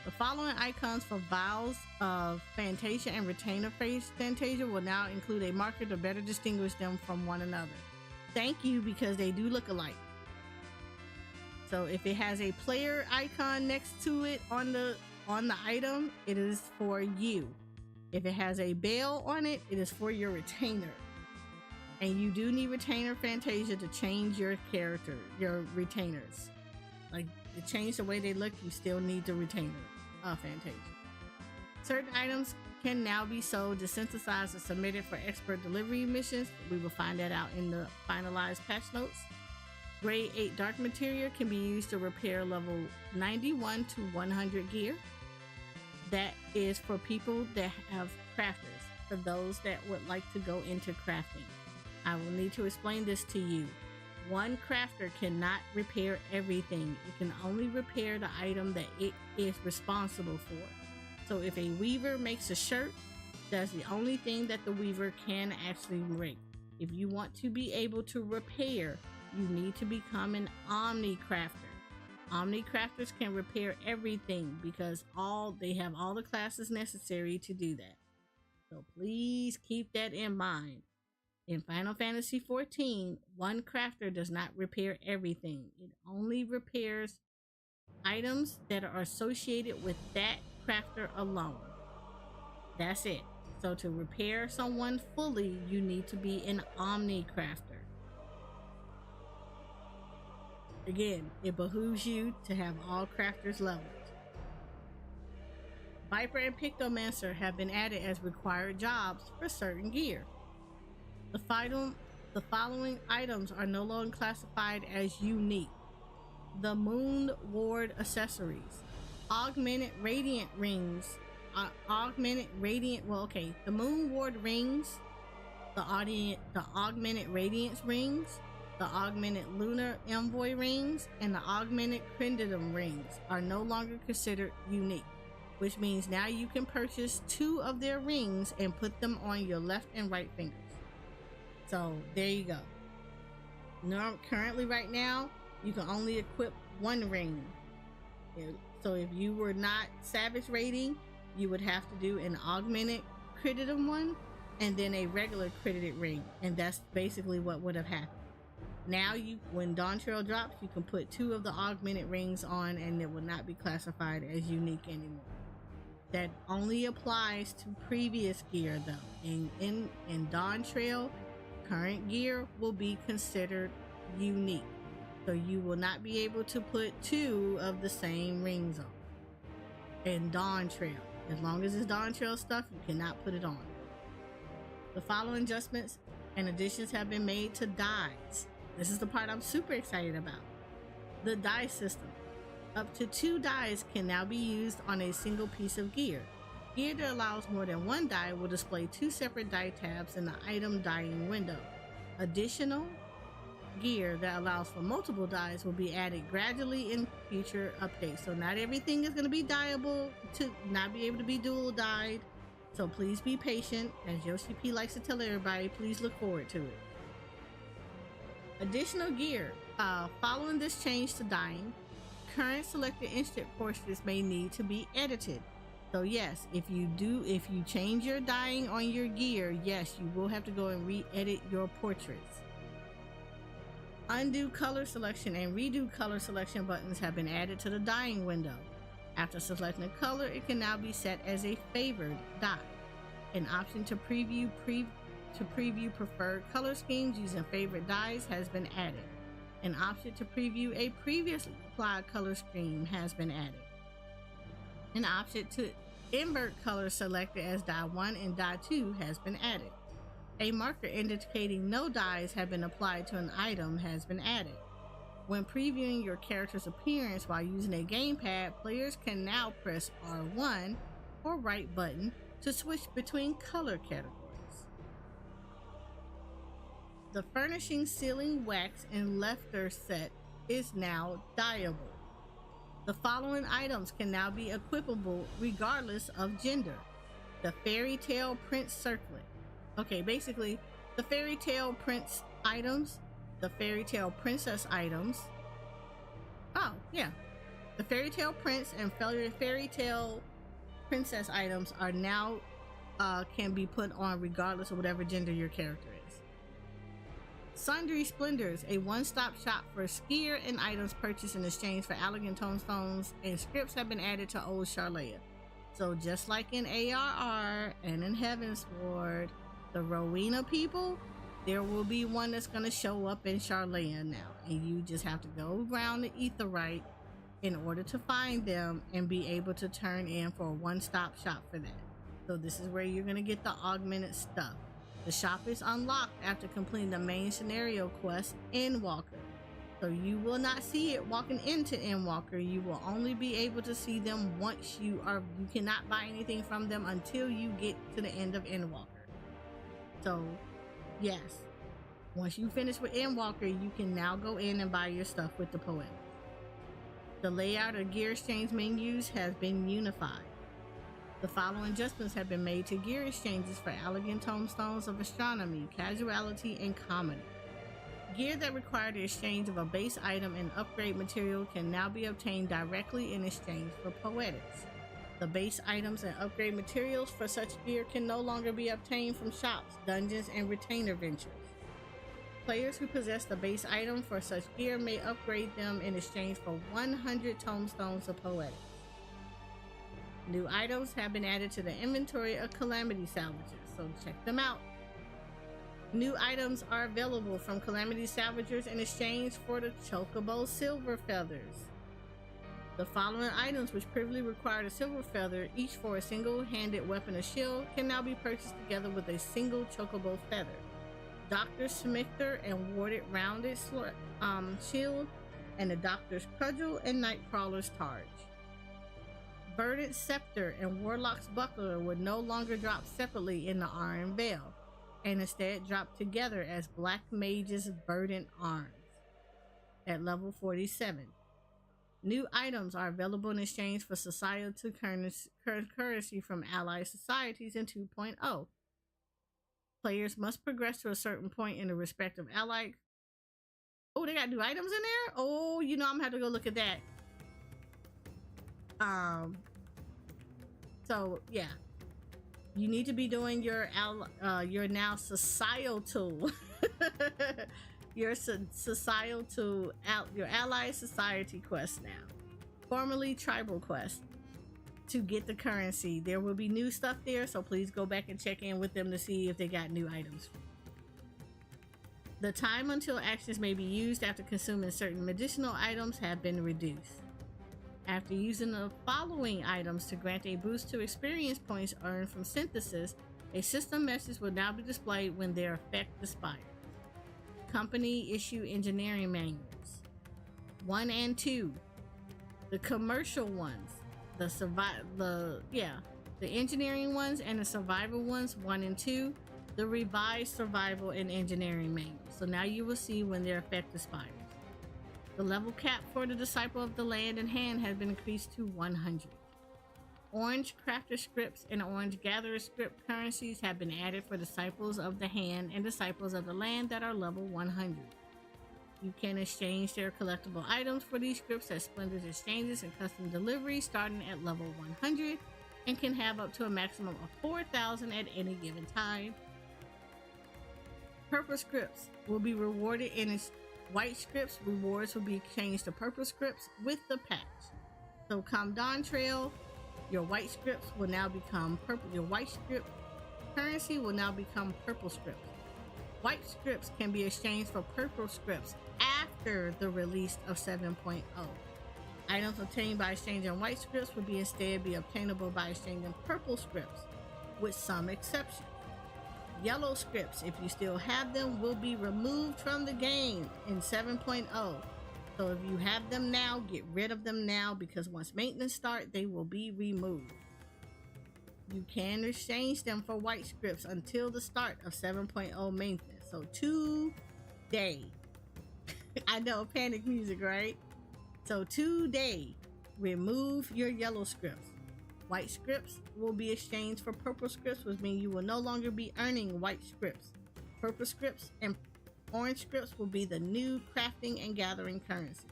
The following icons for vials of Fantasia and Retainer Face Fantasia will now include a marker to better distinguish them from one another. Thank you, because they do look alike. So if it has a player icon next to it on the item, it is for you. If it has a bell on it, it is for your retainer. And you do need Retainer Fantasia to change your character, your retainers. Like, to change the way they look, you still need the retainer Fantasia. Certain items can now be sold, desynthesized, and submitted for expert delivery missions. We will find that out in the finalized patch notes. Grade 8 dark material can be used to repair level 91 to 100 gear. That is for people that have crafters, for those that would like to go into crafting. I will need to explain this to you. One crafter cannot repair everything. It can only repair the item that it is responsible for. So if a weaver makes a shirt, that's the only thing that the weaver can actually make. If you want to be able to repair, you need to become an Omni Crafter. Omni Crafters can repair everything because they have all the classes necessary to do that. So please keep that in mind. In Final Fantasy XIV, one crafter does not repair everything. It only repairs items that are associated with that crafter alone. That's it. So to repair someone fully, you need to be an Omni Crafter. Again, it behooves you to have all crafters leveled. Viper and Pictomancer have been added as required jobs for certain gear. The following items are no longer classified as unique. The Moon Ward accessories, augmented radiant rings, the Moon Ward rings, the augmented radiance rings, the augmented lunar envoy rings, and the augmented crindidum rings are no longer considered unique, which means now you can purchase 2 of their rings and put them on your left and right fingers. So there you go. Currently right now, you can only equip 1 ring. So if you were not Savage rating, you would have to do an augmented creditum one and then a regular credited ring. And that's basically what would have happened. Now when Dawn Trail drops, you can put 2 of the augmented rings on and it will not be classified as unique anymore. That only applies to previous gear though. In Dawn Trail, current gear will be considered unique. So you will not be able to put 2 of the same rings on. In Dawn Trail, as long as it's Dawn Trail stuff, you cannot put it on. The following adjustments and additions have been made to dyes. This is the part I'm super excited about. The dye system. Up to 2 dyes can now be used on a single piece of gear. Gear that allows more than 1 dye will display 2 separate dye tabs in the item dyeing window. Additional gear that allows for multiple dyes will be added gradually in future updates. So not everything is going to be dyeable, to not be able to be dual dyed. So please be patient. As Yoshi P likes to tell everybody, please look forward to it. Additional gear. Following this change to dyeing, current selected instant portraits may need to be edited. So yes, if you change your dyeing on your gear, yes, you will have to go and re-edit your portraits. Undo color selection and redo color selection buttons have been added to the dyeing window. After selecting a color, it can now be set as a favored dye. An option to preview preferred color schemes using favorite dyes has been added. An option to preview a previously applied color scheme has been added. An option to invert colors selected as dye 1 and dye 2 has been added. A marker indicating no dyes have been applied to an item has been added. When previewing your character's appearance while using a gamepad, players can now press R1 or right button to switch between color categories. The furnishing, sealing, wax, and lefter set is now dyeable. The following items can now be equipable regardless of gender. The fairy tale prince circlet. Okay, basically, the fairy tale prince items, the fairy tale princess items. Oh, yeah. The fairy tale prince and fairy tale princess items are now can be put on regardless of whatever gender your character is. Sundry Splendors, a one-stop shop for skier and items purchased in exchange for elegant tomestones and scripts have been added to Old Charlea. So just like in ARR and in Heavensward, the Rowena people, there will be one that's going to show up in Charlea now, and you just have to go around the Aetheryte in order to find them and be able to turn in for a one-stop shop for that. So this is where you're going to get the augmented stuff. The shop is unlocked after completing the main scenario quest, Endwalker. So you will not see it walking into Endwalker. You will only be able to see them once you cannot buy anything from them until you get to the end of Endwalker. So, yes, once you finish with Endwalker, you can now go in and buy your stuff with the Poet. The layout of gear exchange menus has been unified. The following adjustments have been made to gear exchanges for elegant tomestones of astronomy, casualty, and comedy. Gear that require the exchange of a base item and upgrade material can now be obtained directly in exchange for poetics. The base items and upgrade materials for such gear can no longer be obtained from shops, dungeons, and retainer ventures. Players who possess the base item for such gear may upgrade them in exchange for 100 tomestones of poetics. New items have been added to the inventory of Calamity Salvagers, so check them out. New items are available from Calamity Salvagers in exchange for the Chocobo Silver Feathers. The following items, which previously required a silver feather, each for a single-handed weapon or shield, can now be purchased together with a single chocobo feather. Doctor's Smither and Warded Rounded Shield, and the Doctor's Cudgel and Nightcrawler's Targe. Verdant Scepter and Warlock's Buckler would no longer drop separately in the Iron Veil, and instead drop together as Black Mage's Verdant Arms at level 47. New items are available in exchange for societal currency from allied societies in 2.0. Players must progress to a certain point in the respective allied. Oh, they got new items in there? Oh, I'm gonna have to go look at that. So yeah, you need to be doing your now societal your allied society quest now, formerly tribal quest, to get the currency. There will be new stuff there, so please go back and check in with them to see if they got new items. The time until actions may be used after consuming certain medicinal items have been reduced. After using the following items to grant a boost to experience points earned from synthesis, a system message will now be displayed when their effect expires. Company issue engineering manuals 1 and 2, the commercial ones, the engineering ones and the survival ones 1 and 2, the revised survival and engineering manual. So now you will see when their effect expires. The level cap for the Disciple of the Land in Hand has been increased to 100. Orange Crafter scripts and Orange Gatherer script currencies have been added for Disciples of the Hand and Disciples of the Land that are level 100. You can exchange their collectible items for these scripts at Splendor's exchanges and custom deliveries starting at level 100 and can have up to a maximum of 4,000 at any given time. Purple scripts will be rewarded in white scripts. Rewards will be changed to purple scripts with the patch. So come Dawn Trail, your white scripts will now become purple. Your white script currency will now become purple scripts. White scripts can be exchanged for purple scripts after after the release of 7.0. Items obtained by exchanging white scripts would instead be obtainable by exchanging purple scripts, with some exceptions. Yellow scripts, if you still have them, will be removed from the game in 7.0. So if you have them now, get rid of them now, because once maintenance starts, they will be removed. You can exchange them for white scripts until the start of 7.0 maintenance. So today, I know, panic music, right? So today, remove your yellow scripts. White scripts will be exchanged for purple scripts, which means you will no longer be earning white scripts. Purple scripts and orange scripts will be the new crafting and gathering currency.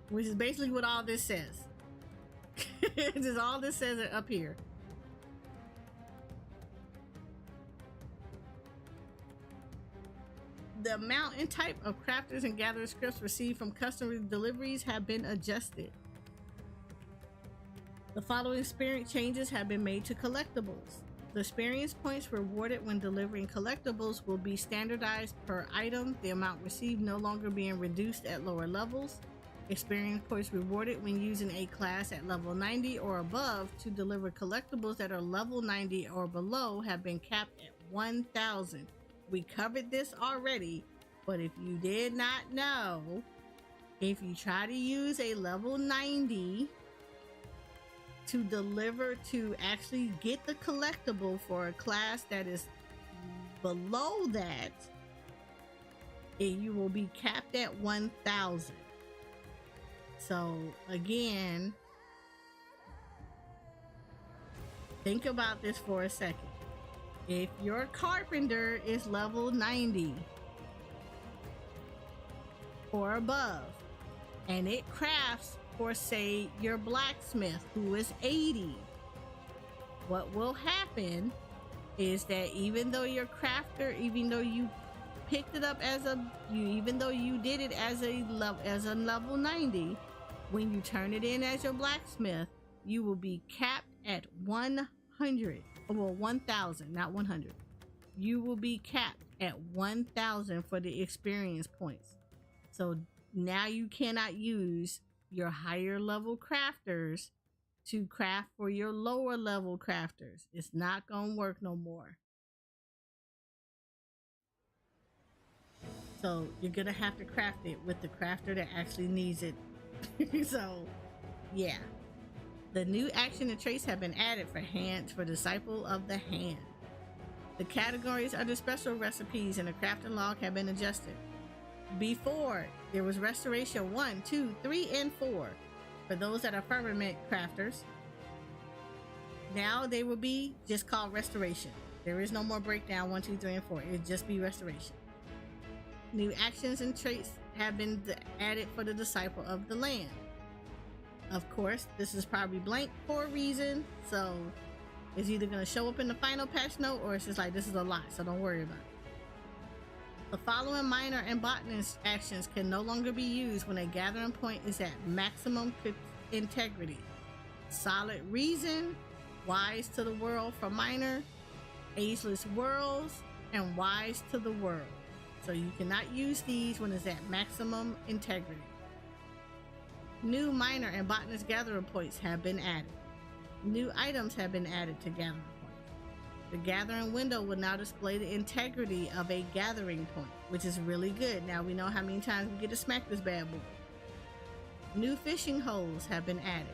Which is basically what all this says. This is all this says up here. The amount and type of crafters and gatherer scripts received from customer deliveries have been adjusted. The following experience changes have been made to collectibles. The experience points rewarded when delivering collectibles will be standardized per item, the amount received no longer being reduced at lower levels. Experience points rewarded when using a class at level 90 or above to deliver collectibles that are level 90 or below have been capped at 1,000. We covered this already, but if you did not know, if you try to use a level 90 to deliver to actually get the collectible for a class that is below that, you will be capped at 1,000. So again, think about this for a second. If your carpenter is level 90 or above, and it crafts for, say, your blacksmith who is 80, what will happen is that even though your crafter, even though you picked it up as even though you did it as a level 90, when you turn it in as your blacksmith, you will be capped at 100. Well, 1,000, not 100. You will be capped at 1,000 for the experience points. So now you cannot use your higher level crafters to craft for your lower level crafters. It's not gonna work no more. So you're gonna have to craft it with the crafter that actually needs it. So yeah. The new action and traits have been added for Disciple of the Hand. The categories under special recipes in the crafting log have been adjusted. Before, there was restoration 1, 2, 3, and 4 for those that are firmament crafters. Now they will be just called restoration. There is no more breakdown 1, 2, 3, and 4. It'll just be restoration. New actions and traits have been added for the Disciple of the Land. Of course, this is probably blank for a reason, so it's either going to show up in the final patch note or it's just like, this is a lot, so don't worry about it. The following minor and botanist actions can no longer be used when a gathering point is at maximum integrity. Solid Reason, Wise to the World for minor, Ageless Worlds, and Wise to the World. So you cannot use these when it's at maximum integrity. New minor and botanist gathering points have been added. New items have been added to gathering points. The gathering window will now display the integrity of a gathering point, which is really good. Now we know how many times we get to smack this bad boy. New fishing holes have been added.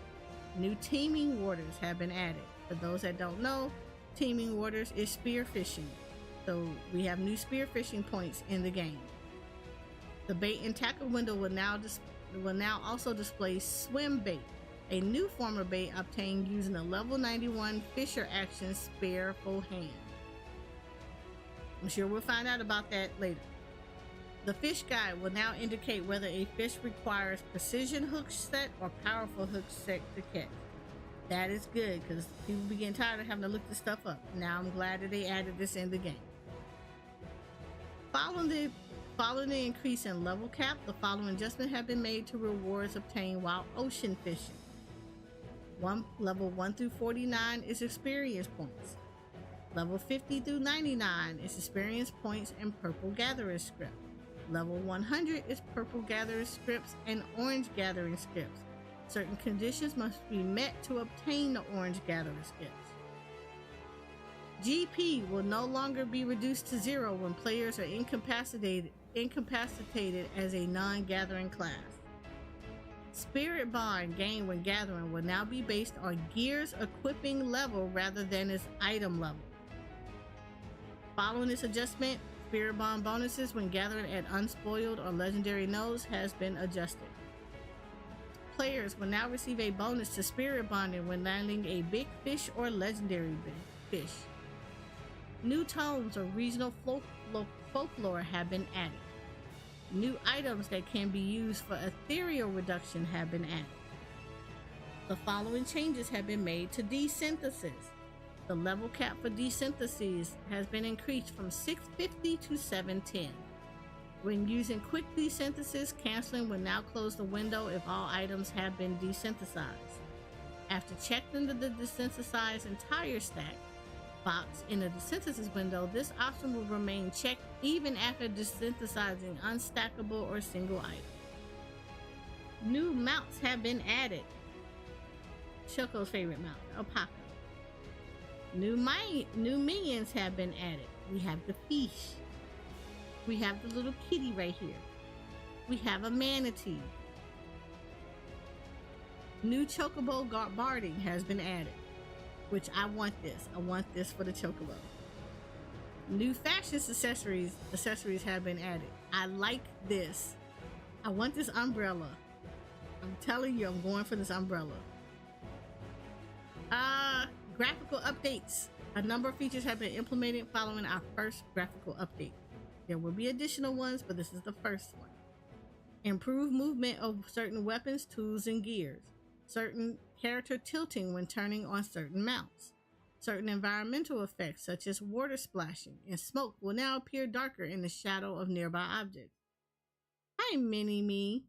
New teaming waters have been added. For those that don't know, teaming waters is spear fishing. So we have new spear fishing points in the game. The bait and tackle window will now also display swim bait, a new form of bait obtained using a level 91 fisher action spare full hand. I'm sure we'll find out about that later. The fish guide will now indicate whether a fish requires precision hook set or powerful hook set to catch. That is good because people be getting tired of having to look this stuff up. Now I'm glad that they added this in the game. Following the increase in level cap, the following adjustments have been made to rewards obtained while ocean fishing. Level 1 through 49 is experience points. Level 50 through 99 is experience points and purple gatherer script. Level 100 is purple gathering scripts and orange gathering scripts. Certain conditions must be met to obtain the orange gathering scripts. GP will no longer be reduced to 0 when players are incapacitated as a non-gathering class. Spirit Bond gained when gathering will now be based on gear's equipping level rather than its item level. Following this adjustment, Spirit Bond bonuses when gathering at unspoiled or legendary nodes has been adjusted. Players will now receive a bonus to Spirit Bonding when landing a big fish or legendary fish. New tomes of regional folklore have been added. New items that can be used for ethereal reduction have been added. The following changes have been made to desynthesis. The level cap for desynthesis has been increased from 650 to 710. When using quick desynthesis, canceling will now close the window if all items have been desynthesized. After checking the desynthesized entire stack box in the desynthesis window, this option will remain checked even after desynthesizing unstackable or single items. New mounts have been added. Choco's favorite mount, Alpaca. New minions have been added. We have the fish. We have the little kitty right here. We have a manatee. New chocobo barding has been added, which I want this. I want this for the chocobo. New fashion accessories have been added. I like this. I want this umbrella. I'm telling you, I'm going for this umbrella. Graphical updates. A number of features have been implemented following our first graphical update. There will be additional ones, but this is the first one. Improved movement of certain weapons, tools, and gears. Certain character tilting when turning on certain mounts. Certain environmental effects such as water splashing and smoke will now appear darker in the shadow of nearby objects. Hi, Mini-Me.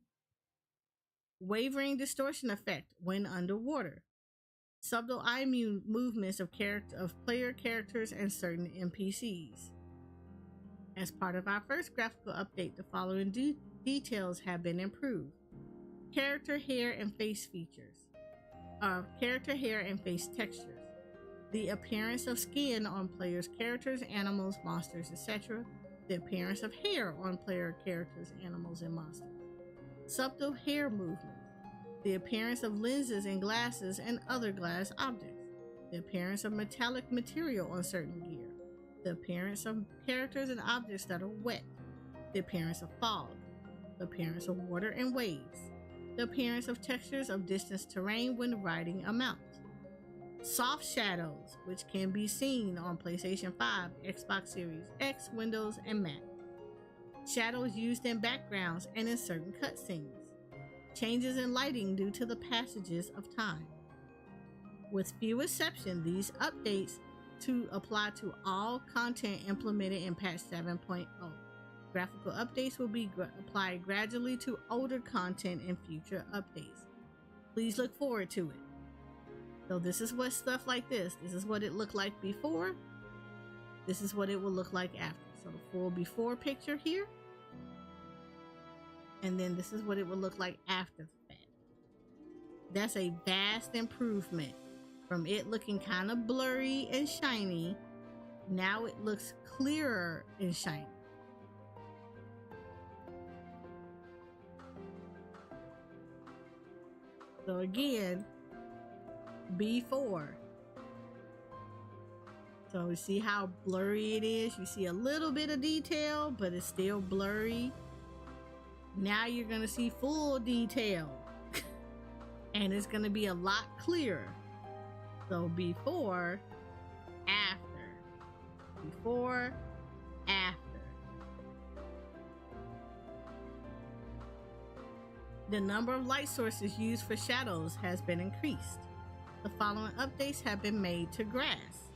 Wavering distortion effect when underwater. Subtle eye movements of player characters and certain NPCs. As part of our first graphical update, the following details have been improved. Character hair and face features. Character hair and face textures. The appearance of skin on players' characters, animals, monsters, etc. The appearance of hair on player characters, animals, and monsters. Subtle hair movement. The appearance of lenses and glasses and other glass objects. The appearance of metallic material on certain gear. The appearance of characters and objects that are wet. The appearance of fog. The appearance of water and waves. The appearance of textures of distance terrain when riding a mount. Soft shadows, which can be seen on PlayStation 5, Xbox Series X, Windows, and Mac. Shadows used in backgrounds and in certain cutscenes. Changes in lighting due to the passages of time. With few exceptions, these updates to apply to all content implemented in patch 7.0. Graphical updates will be applied gradually to older content in future updates. Please look forward to it. So this is what stuff like this is what it looked like before. This is what it will look like after. So the full before picture here. And then this is what it will look like after that. That's a vast improvement from it looking kind of blurry and shiny. Now it looks clearer and shiny. So again, before. So you see how blurry it is? You see a little bit of detail, but it's still blurry. Now you're going to see full detail. And it's going to be a lot clearer. So before, after. Before, after. The number of light sources used for shadows has been increased. The following updates have been made to grass.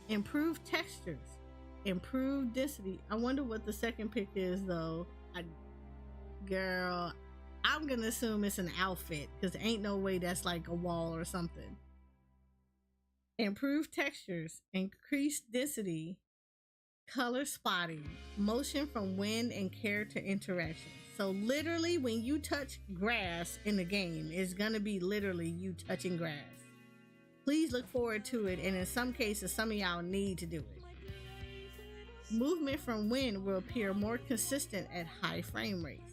Improved textures. Improved density. I wonder what the second pick is though. Girl, I'm gonna assume it's an outfit because ain't no way that's like a wall or something. Improved textures, increased density, Color spotting, motion from wind and character interaction. So literally when you touch grass in the game, it's gonna be literally you touching grass. Please look forward to it, and in some cases, some of y'all need to do it. Movement from wind will appear more consistent at high frame rates.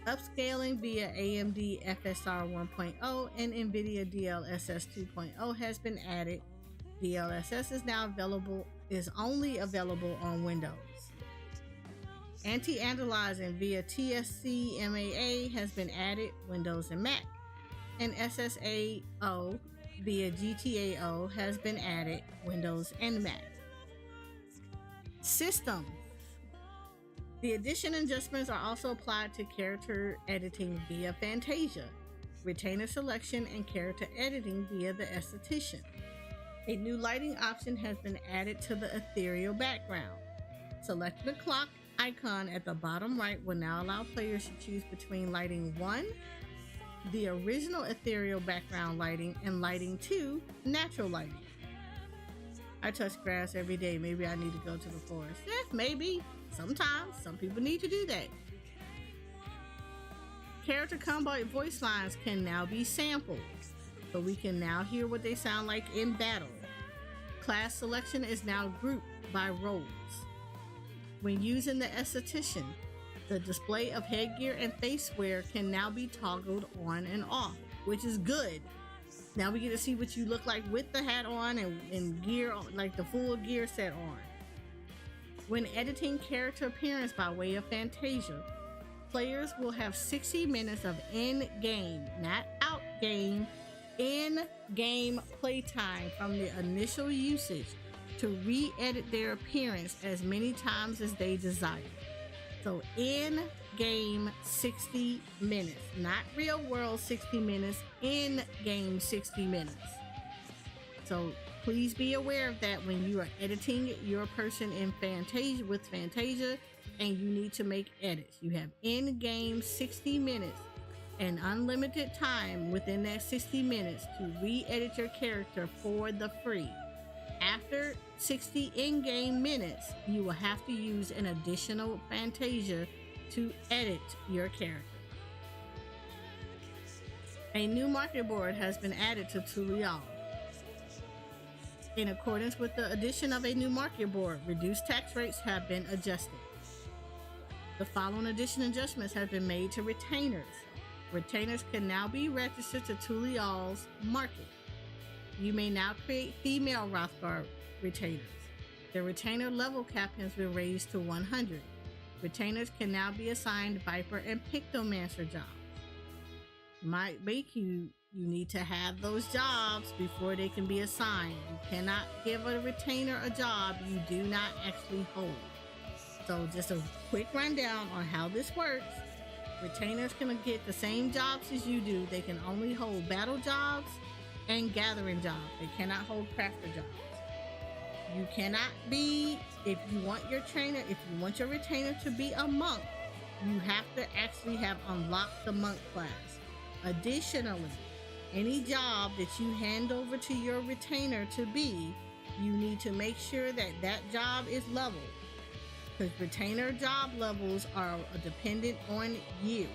Upscaling via AMD FSR 1.0 and NVIDIA DLSS 2.0 has been added. DLSS is only available on Windows. Anti-aliasing via TSC-MAA has been added, Windows and Mac. And SSAO via GTAO has been added, Windows and Mac. Systems. The addition adjustments are also applied to character editing via Fantasia, retainer selection, and character editing via the esthetician. A new lighting option has been added to the ethereal background. Selecting the clock icon at the bottom right will now allow players to choose between lighting 1, the original ethereal background lighting, and lighting 2, natural lighting. I touch grass every day. Maybe I need to go to the forest. Maybe. Sometimes. Some people need to do that. Character combat voice lines can now be sampled, so we can now hear what they sound like in battle. Class selection is now grouped by roles. When using the esthetician, the display of headgear and face wear can now be toggled on and off, which is good. Now we get to see what you look like with the hat on and gear on, like the full gear set on. When editing character appearance by way of Fantasia, players will have 60 minutes of in-game, not out-game, in-game playtime from the initial usage to re-edit their appearance as many times as they desire. So in-game 60 minutes, not real world 60 minutes, in-game 60 minutes. So please be aware of that when you are editing your person in Fantasia with Fantasia and you need to make edits. You have in-game 60 minutes and unlimited time within that 60 minutes to re-edit your character for the free. After 60 in-game minutes, you will have to use an additional Fantasia to edit your character. A new market board has been added to Tulial. In accordance with the addition of a new market board, reduced tax rates have been adjusted. The following addition adjustments have been made to retainers. Retainers can now be registered to Tulial's market. You may now create female Rothgar retainers. The retainer level cap has been raised to 100. Retainers can now be assigned Viper and Pictomancer jobs. Might make you need to have those jobs before they can be assigned. You cannot give a retainer a job you do not actually hold. So just a quick rundown on how this works. Retainers can get the same jobs as you do. They can only hold battle jobs and gathering jobs. They cannot hold crafter jobs. You cannot be, if you want your retainer to be a monk, you have to actually have unlocked the monk class. Additionally, any job that you hand over to your retainer to be, you need to make sure that that job is leveled, because retainer job levels are dependent on you.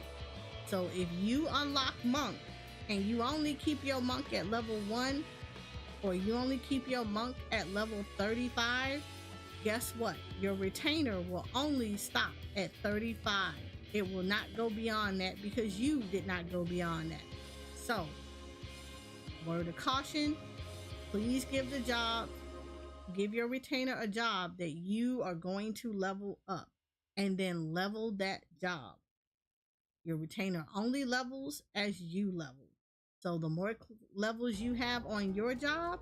So if you unlock monk and you only keep your monk at level 1, or you only keep your monk at level 35, guess what? Your retainer will only stop at 35. It will not go beyond that because you did not go beyond that. So, word of caution, please give your retainer a job that you are going to level up, and then level that job. Your retainer only levels as you level. So the more levels you have on your job,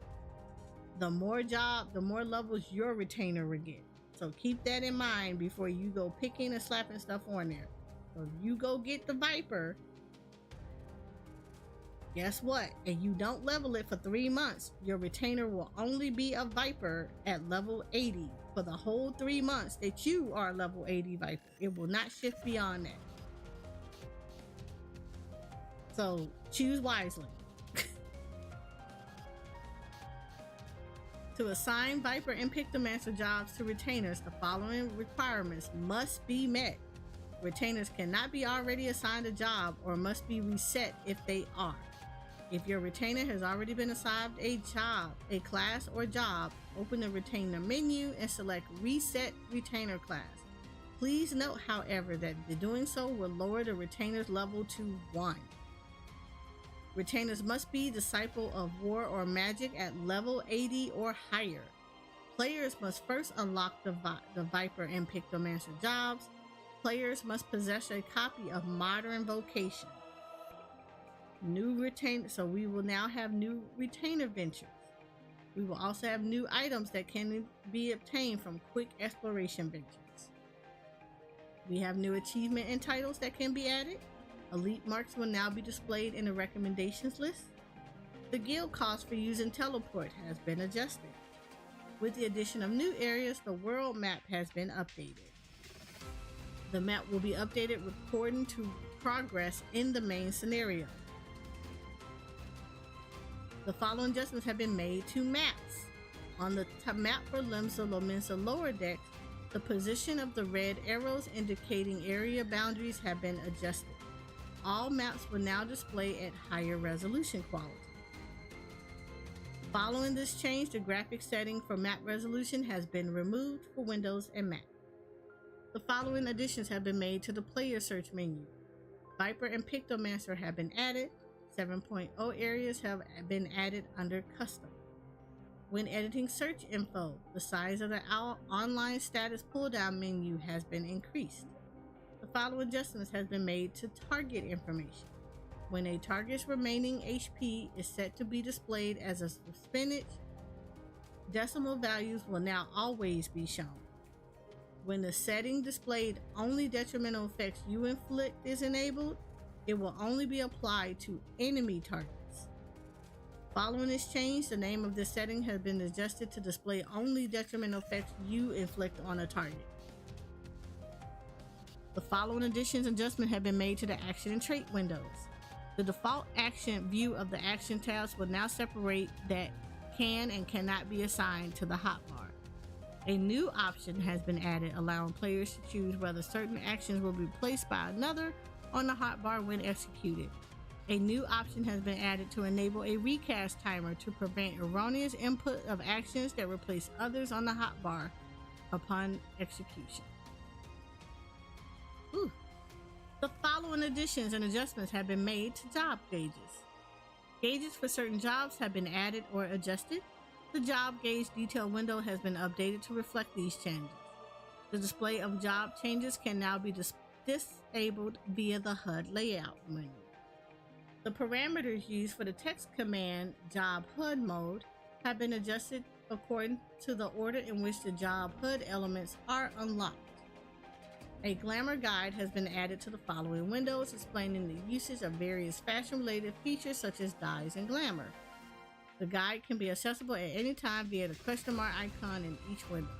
the more levels your retainer will get. So keep that in mind before you go picking and slapping stuff on there. So if you go get the Viper, guess what? And you don't level it for 3 months, your retainer will only be a Viper at level 80 for the whole 3 months that you are level 80 Viper. It will not shift beyond that. So choose wisely. To assign Viper and Pictomancer jobs to retainers, the following requirements must be met. Retainers cannot be already assigned a job or must be reset if they are. If your retainer has already been assigned a job, a class, or job, open the retainer menu and select Reset Retainer Class. Please note, however, that doing so will lower the retainer's level to 1. Retainers must be Disciple of War or Magic at level 80 or higher. Players must first unlock the Viper and Pictomancer jobs. Players must possess a copy of Modern Vocation. So we will now have new retainer ventures. We will also have new items that can be obtained from quick exploration ventures. We have new achievement and titles that can be added. Elite marks will now be displayed in the recommendations list. The guild cost for using teleport has been adjusted. With the addition of new areas, the world map has been updated. The map will be updated according to progress in the main scenario. The following adjustments have been made to maps. On the map for Limsa Lominsa lower decks, the position of the red arrows indicating area boundaries have been adjusted. All maps will now display at higher resolution quality. Following this change, the graphic setting for map resolution has been removed for Windows and Mac. The following additions have been made to the player search menu. Viper and Pictomancer have been added. 7.0 areas have been added under custom. When editing search info, the size of the online status pull-down menu has been increased. The following adjustments have been made to target information. When a target's remaining HP is set to be displayed as a percentage, decimal values will now always be shown. When the setting displayed only detrimental effects you inflict is enabled, it will only be applied to enemy targets. Following this change, the name of this setting has been adjusted to display only detrimental effects you inflict on a target. The following additions and adjustments have been made to the action and trait windows. The default action view of the action tabs will now separate that can and cannot be assigned to the hotbar. A new option has been added, allowing players to choose whether certain actions will be placed by another on the hotbar when executed. A new option has been added to enable a recast timer to prevent erroneous input of actions that replace others on the hotbar upon execution. The following additions and adjustments have been made to job gauges. Gauges for certain jobs have been added or adjusted. The job gauge detail window has been updated to reflect these changes. The display of job changes can now be disabled via the HUD layout menu. The parameters used for the text command job HUD mode have been adjusted according to the order in which the job HUD elements are unlocked. A glamour guide has been added to the following windows, explaining the usage of various fashion-related features such as dyes and glamour. The guide can be accessible at any time via the question mark icon in each window.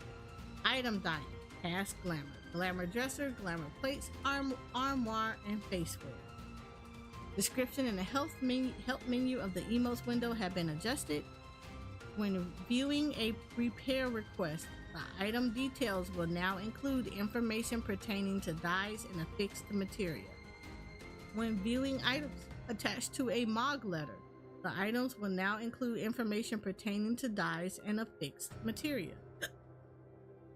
Item dye, past glamour, glamour dresser, glamour plates, armoire, and faceware. Description and the help menu of the emotes window have been adjusted. When viewing a repair request, the item details will now include information pertaining to dyes and affixed material. When viewing items attached to a MOG letter, the items will now include information pertaining to dyes and affixed material.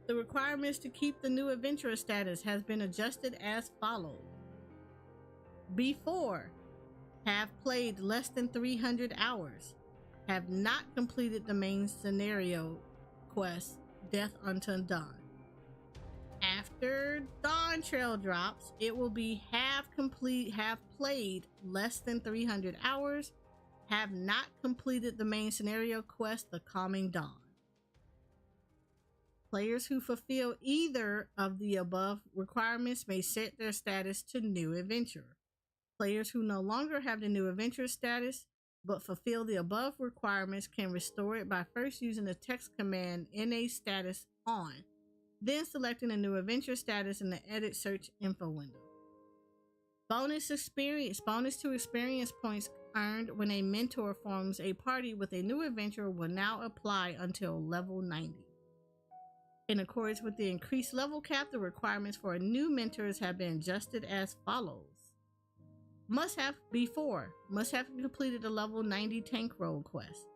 The requirements to keep the new adventurer status has been adjusted as follows. Before, have played less than 300 hours, have not completed the main scenario quest, Death Unto Dawn. After Dawn Trail drops, it will be have played less than 300 hours, have not completed the main scenario quest, The Calming Dawn. Players who fulfill either of the above requirements may set their status to New Adventurer. Players who no longer have the New Adventurer status but fulfill the above requirements can restore it by first using the text command NA status on, then selecting the New Adventurer status in the Edit Search Info window. Bonus to experience points earned when a mentor forms a party with a new adventurer will now apply until level 90. In accordance with the increased level cap, the requirements for new mentors have been adjusted as follows. Must have completed a level 90 tank role quest.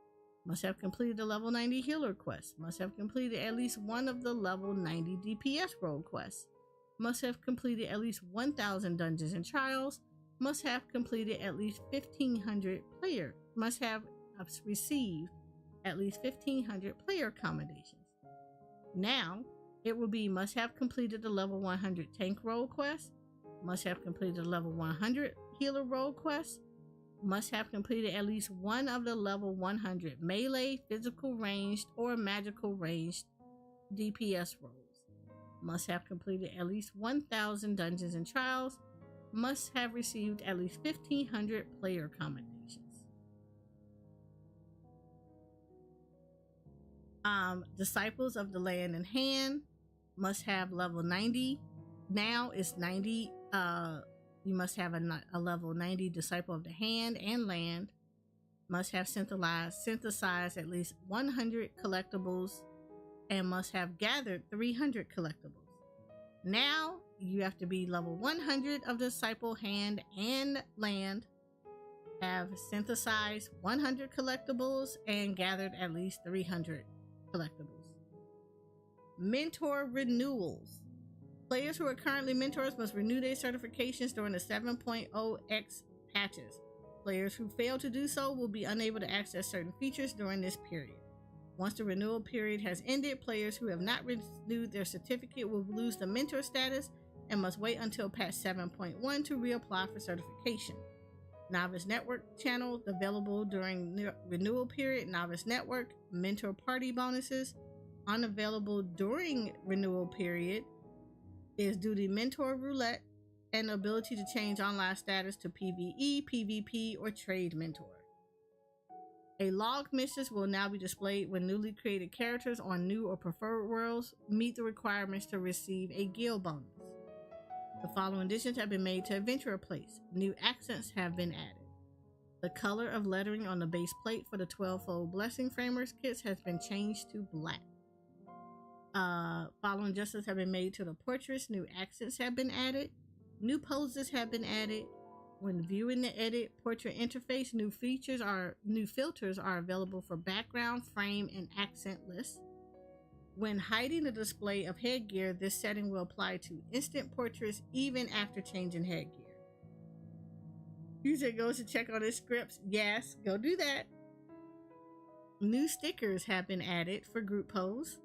Must have completed a level 90 healer quest. Must have completed at least one of the level 90 DPS role quests. Must have completed at least 1,000 dungeons and trials. Must have completed at least 1,500 player. Must have received at least 1,500 player accommodations. Now, it will be must have completed the level 100 tank role quest. Must have completed the level 100 healer role quest. Must have completed at least one of the level 100 melee, physical ranged, or magical ranged DPS roles. Must have completed at least 1,000 dungeons and trials. Must have received at least 1,500 player accommodations. Disciples of the Land in Hand must have level 90. Now it's 90. You must have a level 90 Disciple of the Hand and Land. Must have synthesized at least 100 collectibles and must have gathered 300 collectibles. Now you have to be level 100 of Disciple, Hand, and Land, have synthesized 100 collectibles, and gathered at least 300 collectibles. Mentor renewals. Players who are currently mentors must renew their certifications during the 7.0x patches. Players who fail to do so will be unable to access certain features during this period. Once the renewal period has ended, players who have not renewed their certificate will lose the mentor status and must wait until patch 7.1 to reapply for certification. Novice Network channel available during renewal period. Novice Network mentor party bonuses unavailable during renewal period is duty mentor roulette and the ability to change online status to PvE, PvP, or trade mentor. A log missions will now be displayed when newly created characters on new or preferred worlds meet the requirements to receive a guild bonus. The following additions have been made to Adventurer Plates. New accents have been added. The color of lettering on the base plate for the 12-fold Blessing Framers kits has been changed to black. Following adjustments have been made to the portraits. New accents have been added. New poses have been added. When viewing the edit portrait interface, new filters are available for background, frame, and accent lists. When hiding the display of headgear, this setting will apply to instant portraits even after changing headgear. User goes to check on his scripts. Yes, go do that. New stickers have been added for group pose.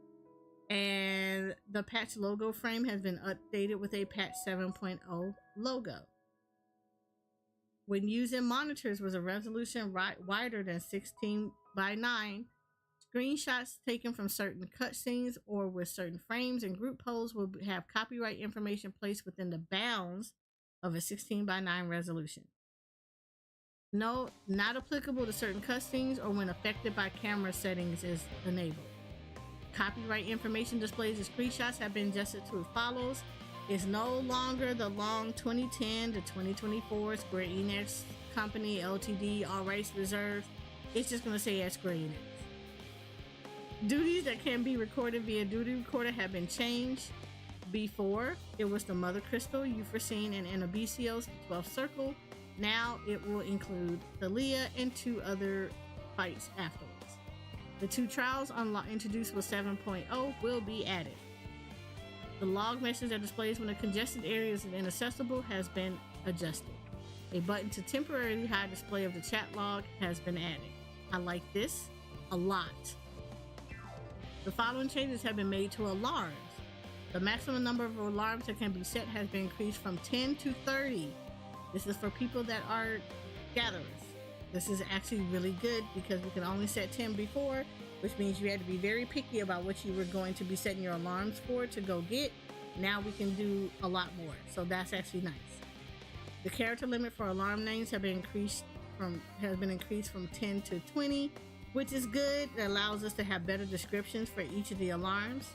And the patch logo frame has been updated with a patch 7.0 logo. When using monitors with a resolution wider than 16:9, screenshots taken from certain cutscenes or with certain frames and group pose will have copyright information placed within the bounds of a 16:9 resolution. No, not applicable to certain cutscenes or when affected by camera settings is enabled. Copyright information displays and screenshots have been adjusted to as follows. It's no longer the long 2010 to 2024 Square Enix Company Ltd. All rights reserved. It's just going to say at Square Enix. Duties that can be recorded via duty recorder have been changed. Before, it was the Mother Crystal, Euphrosyne, and Anabesios, 12th Circle. Now it will include Thalia and 2 other fights afterwards. The 2 trials introduced with 7.0 will be added. The log message that displays when a congested area is inaccessible has been adjusted. A button to temporarily hide display of the chat log has been added. I like this a lot. The following changes have been made to alarms. The maximum number of alarms that can be set has been increased from 10 to 30. This is for people that are gatherers. This is actually really good because we can only set 10 before, which means you had to be very picky about what you were going to be setting your alarms for to go get. Now we can do a lot more, so that's actually nice. The character limit for alarm names has been increased from 10 to 20, which is good. It allows us to have better descriptions for each of the alarms.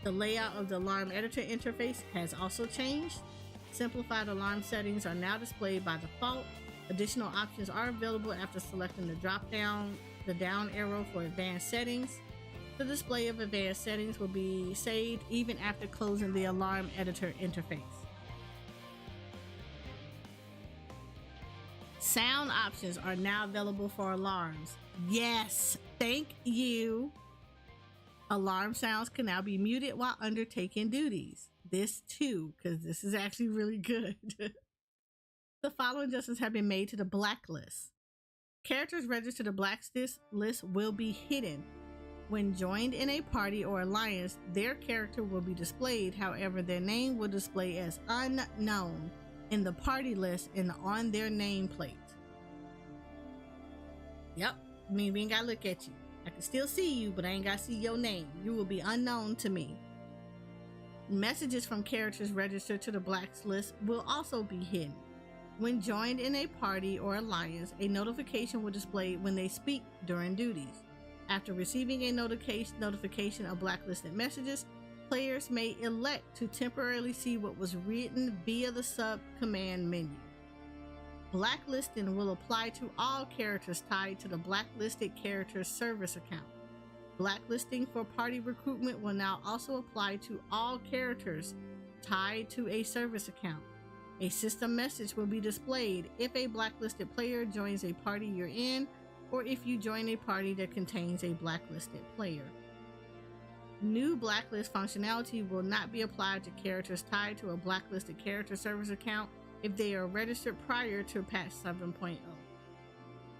The layout of the alarm editor interface has also changed. Simplified alarm settings are now displayed by default. Additional options are available after selecting the down arrow for advanced settings. The display of advanced settings will be saved even after closing the alarm editor interface. Sound options are now available for alarms. Yes, thank you. Alarm sounds can now be muted while undertaking duties. This too, because this is actually really good. The following adjustments have been made to the blacklist. Characters registered to blacklist list will be hidden. When joined in a party or alliance, their character will be displayed. However, their name will display as unknown in the party list and on their nameplate. Yep, I mean, we ain't gotta look at you. I can still see you, but I ain't gotta see your name. You will be unknown to me. Messages from characters registered to the blacklist will also be hidden. When joined in a party or alliance, a notification will display when they speak during duties. After receiving a notification of blacklisted messages, players may elect to temporarily see what was written via the sub-command menu. Blacklisting will apply to all characters tied to the blacklisted character's service account. Blacklisting for party recruitment will now also apply to all characters tied to a service account. A system message will be displayed if a blacklisted player joins a party you're in, or if you join a party that contains a blacklisted player. New blacklist functionality will not be applied to characters tied to a blacklisted character service account if they are registered prior to patch 7.0.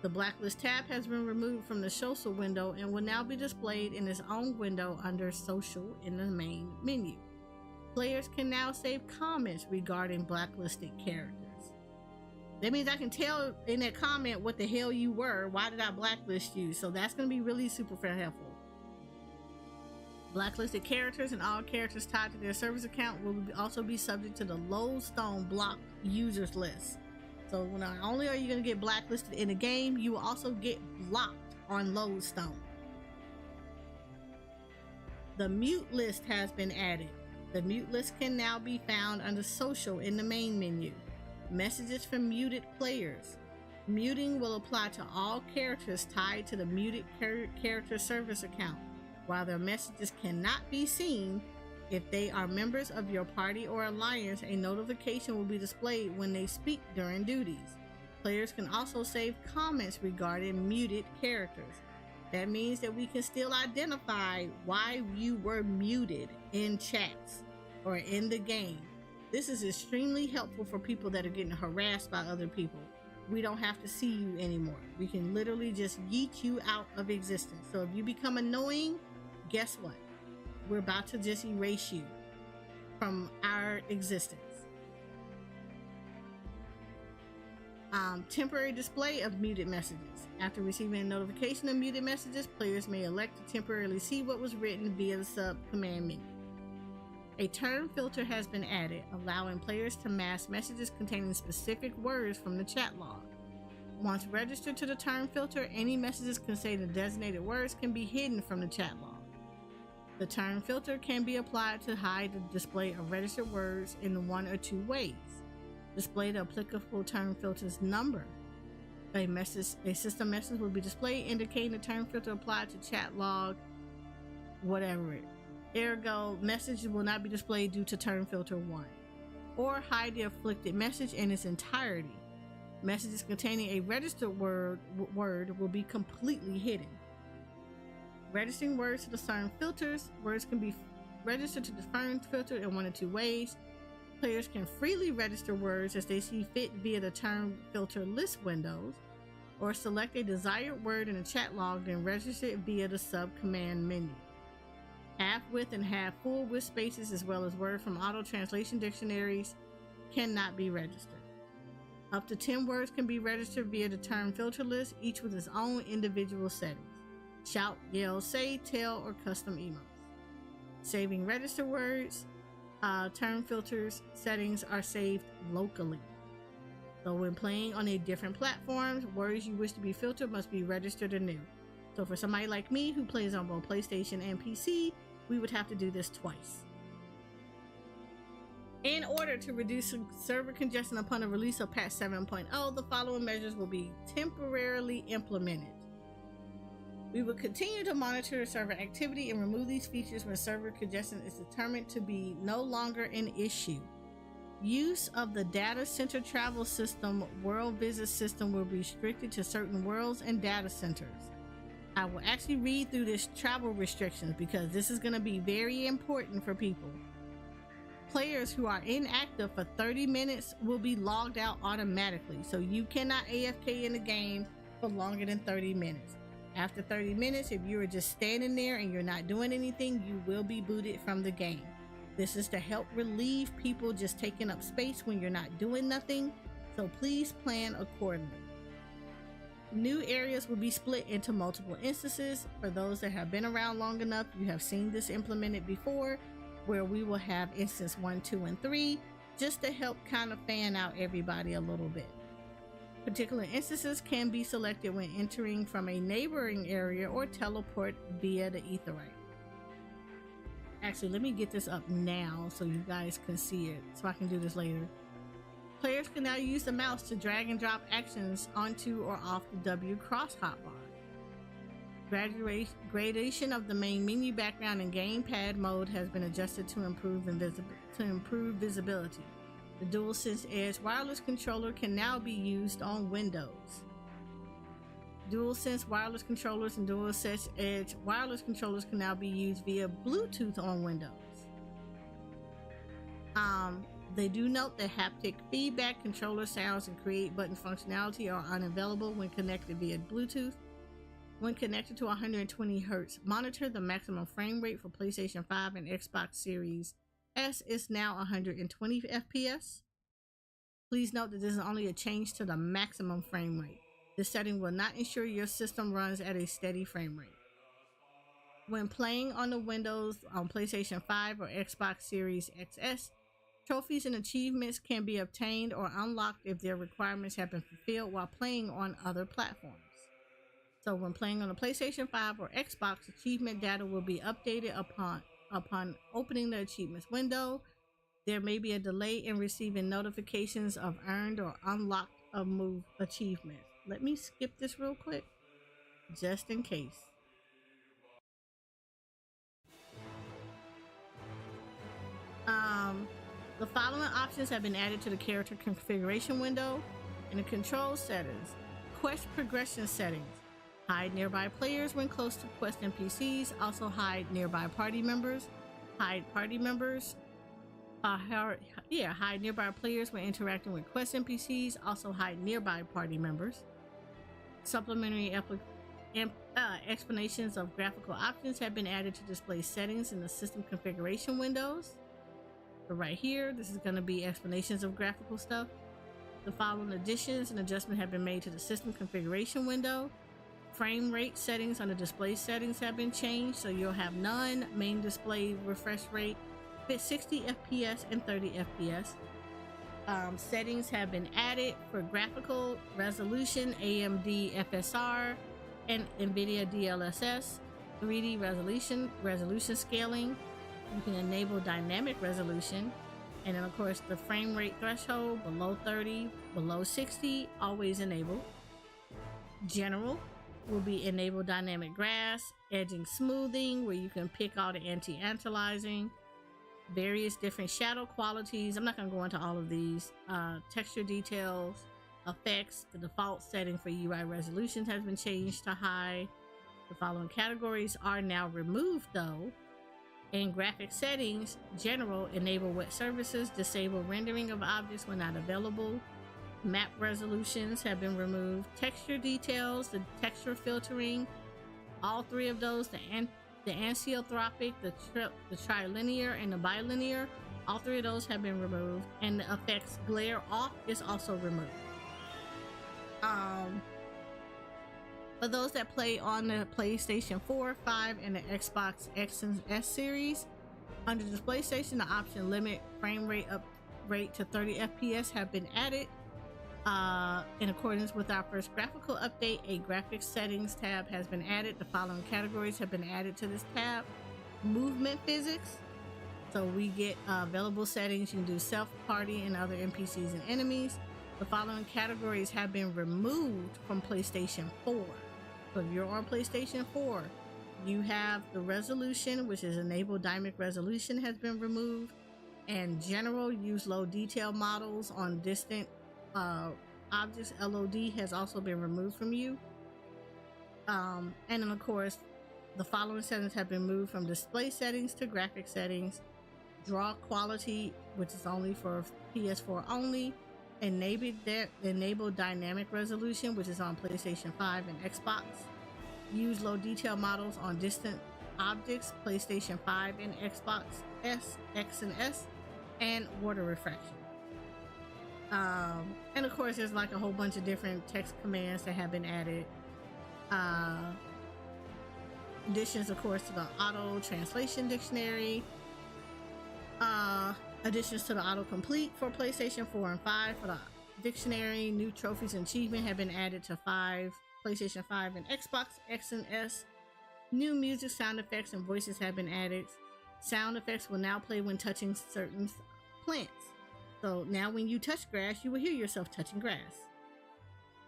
The blacklist tab has been removed from the social window and will now be displayed in its own window under social in the main menu. Players can now save comments regarding blacklisted characters. That means I can tell in that comment what the hell you were. Why did I blacklist you? So that's going to be really super helpful. Blacklisted characters and all characters tied to their service account will also be subject to the lodestone blocked users list. So not only are you going to get blacklisted in the game, you will also get blocked on lodestone. The mute list has been added. The mute list can now be found under social in the main menu. Messages from muted players. Muting will apply to all characters tied to the muted character service account. While their messages cannot be seen, if they are members of your party or alliance, a notification will be displayed when they speak during duties. Players can also save comments regarding muted characters. That means that we can still identify why you were muted in chats or in the game. This is extremely helpful for people that are getting harassed by other people. We don't have to see you anymore. We can literally just yeet you out of existence. So if you become annoying, guess what? We're about to just erase you from our existence. Temporary display of muted messages. After receiving a notification of muted messages, players may elect to temporarily see what was written via the sub-command menu. A term filter has been added, allowing players to mask messages containing specific words from the chat log. Once registered to the term filter, any messages containing designated words can be hidden from the chat log. The term filter can be applied to hide the display of registered words in one or two ways. Display the applicable term filter's number. A system message will be displayed indicating the term filter applied to chat log, whatever it. Ergo, message will not be displayed due to term filter 1. Or hide the afflicted message in its entirety. Messages containing a registered word will be completely hidden. Registering words to the term filters. Words can be registered to the term filter in one of two ways. Players can freely register words as they see fit via the term filter list windows, or select a desired word in the chat log, then register it via the sub-command menu. Half width and half full width spaces, as well as word from auto translation dictionaries, cannot be registered. Up to 10 words can be registered via the term filter list, each with its own individual settings. Shout, yell, say, tell, or custom emotes. Saving registered words. Term filters settings are saved locally. So when playing on a different platforms, words you wish to be filtered must be registered anew. So for somebody like me who plays on both PlayStation and PC, we would have to do this twice. In order to reduce server congestion upon the release of patch 7.0, the following measures will be temporarily implemented. We will continue to monitor server activity and remove these features when server congestion is determined to be no longer an issue. Use of the data center travel system world visit system will be restricted to certain worlds and data centers. I will actually read through this travel restrictions because this is going to be very important for people. Players who are inactive for 30 minutes will be logged out automatically, so you cannot AFK in the game for longer than 30 minutes. After 30 minutes, if you are just standing there and you're not doing anything, you will be booted from the game. This is to help relieve people just taking up space when you're not doing nothing, so please plan accordingly. New areas will be split into multiple instances. For those that have been around long enough, you have seen this implemented before, where we will have instance 1, 2, and 3, just to help kind of fan out everybody a little bit. Particular instances can be selected when entering from a neighboring area or teleport via the Aetheryte. Actually, let me get this up now so you guys can see it, so I can do this later. Players can now use the mouse to drag and drop actions onto or off the W cross hotbar. Gradation of the main menu background and gamepad mode has been adjusted to improve visibility. The DualSense Edge wireless controller can now be used on Windows. DualSense wireless controllers and DualSense Edge wireless controllers can now be used via Bluetooth on Windows. They do note that haptic feedback, controller sounds, and create button functionality are unavailable when connected via Bluetooth. When connected to a 120 Hz monitor, the maximum frame rate for PlayStation 5 and Xbox Series S is now 120 FPS. Please note that this is only a change to the maximum frame rate. This setting will not ensure your system runs at a steady frame rate. When playing on the Windows on PlayStation 5 or Xbox Series XS, trophies and achievements can be obtained or unlocked if their requirements have been fulfilled while playing on other platforms. So when playing on the PlayStation 5 or Xbox, achievement data will be updated upon opening the achievements window. There may be a delay in receiving notifications of earned or unlocked achievements. Let me skip this real quick, just in case. The following options have been added to the character configuration window. In the control settings, quest progression settings. Hide nearby players when close to quest NPCs. Also hide nearby party members. Hide party members. Hide nearby players when interacting with quest NPCs. Also hide nearby party members. Supplementary explanations of graphical options have been added to display settings in the system configuration windows. So right here, this is going to be explanations of graphical stuff. The following additions and adjustments have been made to the system configuration window. Frame rate settings on the display settings have been changed, so you'll have none. Main display refresh rate, 60 FPS and 30 FPS. Settings have been added for graphical resolution, AMD FSR, and NVIDIA DLSS, 3D resolution scaling. You can enable dynamic resolution, and then of course the frame rate threshold below 30, below 60, always enabled. General will be enabled dynamic grass, edging smoothing, where you can pick all the anti-aliasing, various different shadow qualities. I'm not going to go into all of these. Texture details, effects. The default setting for UI resolutions has been changed to high. The following categories are now removed though. In graphic settings, general, enable wet surfaces, disable rendering of objects when not available. Map resolutions have been removed. Texture details, the texture filtering, all three of those, the anisotrophic, the trilinear, and the bilinear, all three of those have been removed. And the effects glare off is also removed. For those that play on the PlayStation 4, 5, and the Xbox X and S series, under display station, the option limit frame rate to 30 FPS have been added. In accordance with our first graphical update, a graphics settings tab has been added. The following categories have been added to this tab: movement physics, So we get available settings. You can do self, party, and other NPCs and enemies. The following categories have been removed from PlayStation 4. So if you're on PlayStation 4, you have the resolution, which is enable dynamic resolution, has been removed, and general use low detail models on distant objects, LOD, has also been removed from you. And then of course, the following settings have been moved from display settings to graphic settings. Draw quality, which is only for PS4 only. Enable dynamic resolution, which is on PlayStation 5 and Xbox. Use low detail models on distant objects, PlayStation 5 and Xbox S, X and S, and water refraction. And of course, there's like a whole bunch of different text commands that have been added. Additions, of course, to the auto translation dictionary. Additions to the autocomplete for PlayStation 4 and 5 for the dictionary. New trophies and achievement have been added to PlayStation 5 and Xbox X and S. New music, sound effects, and voices have been added. Sound effects will now play when touching certain plants. So now when you touch grass, you will hear yourself touching grass.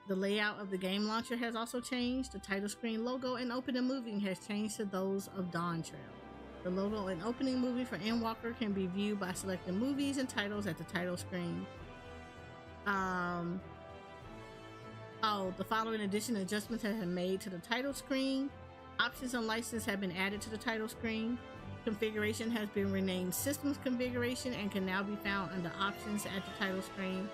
The layout of the game launcher has also changed. The title screen logo and open and moving has changed to those of Dawn Trail. The logo and opening movie for Endwalker can be viewed by selecting movies and titles at the title screen. The following addition adjustments have been made to the title screen. Options and license have been added to the title screen. Configuration has been renamed Systems Configuration and can now be found under Options at the title screen.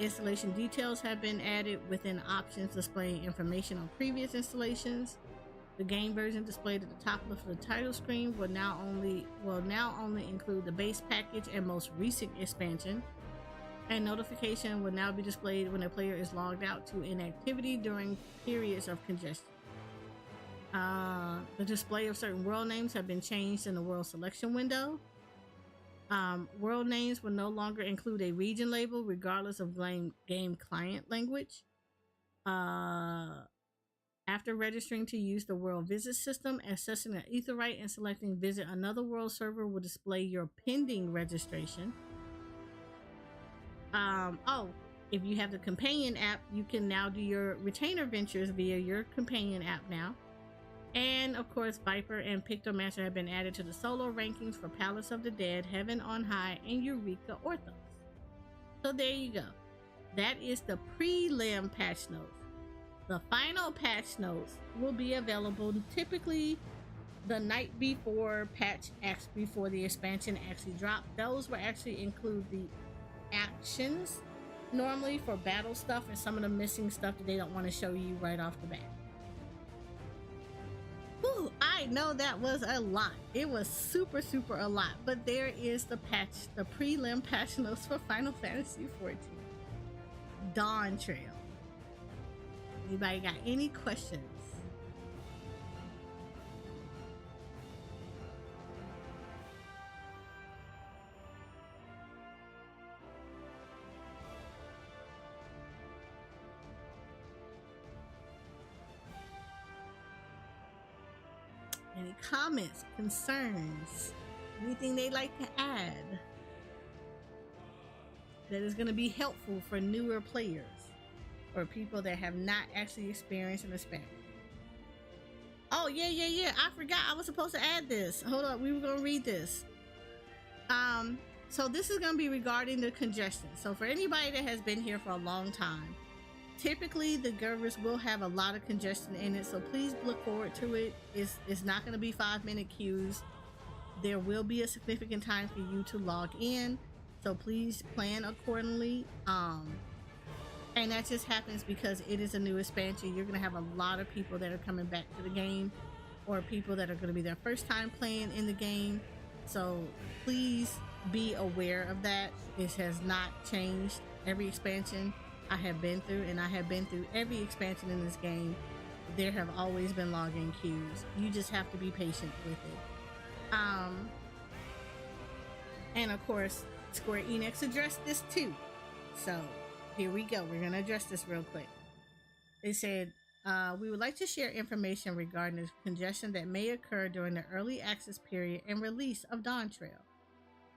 Installation details have been added within Options, displaying information on previous installations. The game version displayed at the top left of the title screen will now only include the base package and most recent expansion. And notification will now be displayed when a player is logged out to inactivity during periods of congestion. The display of certain world names have been changed in the world selection window. World names will no longer include a region label regardless of game client language. After registering to use the world visit system, accessing an Aetheryte and selecting visit another world server will display your pending registration. If you have the companion app, you can now do your retainer ventures via your companion app now. And of course, Viper and Pictomancer have been added to the solo rankings for Palace of the Dead, Heaven on High, and Eureka Orthos. So there you go. That is the prelim patch notes. The final patch notes will be available typically the night before before the expansion actually dropped. Those will actually include the actions normally for battle stuff and some of the missing stuff that they don't want to show you right off the bat. Whew, I know that was a lot. It was super a lot, but there is the prelim patch notes for Final Fantasy XIV. Dawn Trail. Anybody got any questions? Any comments, concerns, anything they'd like to add that is going to be helpful for newer players or people that have not actually experienced an expansion? Oh, yeah. I forgot I was supposed to add this. Hold up, we were going to read this. So this is going to be regarding the congestion. So for anybody that has been here for a long time, typically the Gervers will have a lot of congestion in it, so please look forward to it. It's not going to be 5-minute queues. There will be a significant time for you to log in, so please plan accordingly. And that just happens because it is a new expansion. You're going to have a lot of people that are coming back to the game, or people that are going to be their first time playing in the game. So please be aware of that. It has not changed. Every expansion I have been through, and I have been through every expansion in this game, there have always been login queues. You just have to be patient with it. And of course, Square Enix addressed this too. So here we go. We're going to address this real quick. They said, we would like to share information regarding the congestion that may occur during the early access period and release of Dawn Trail.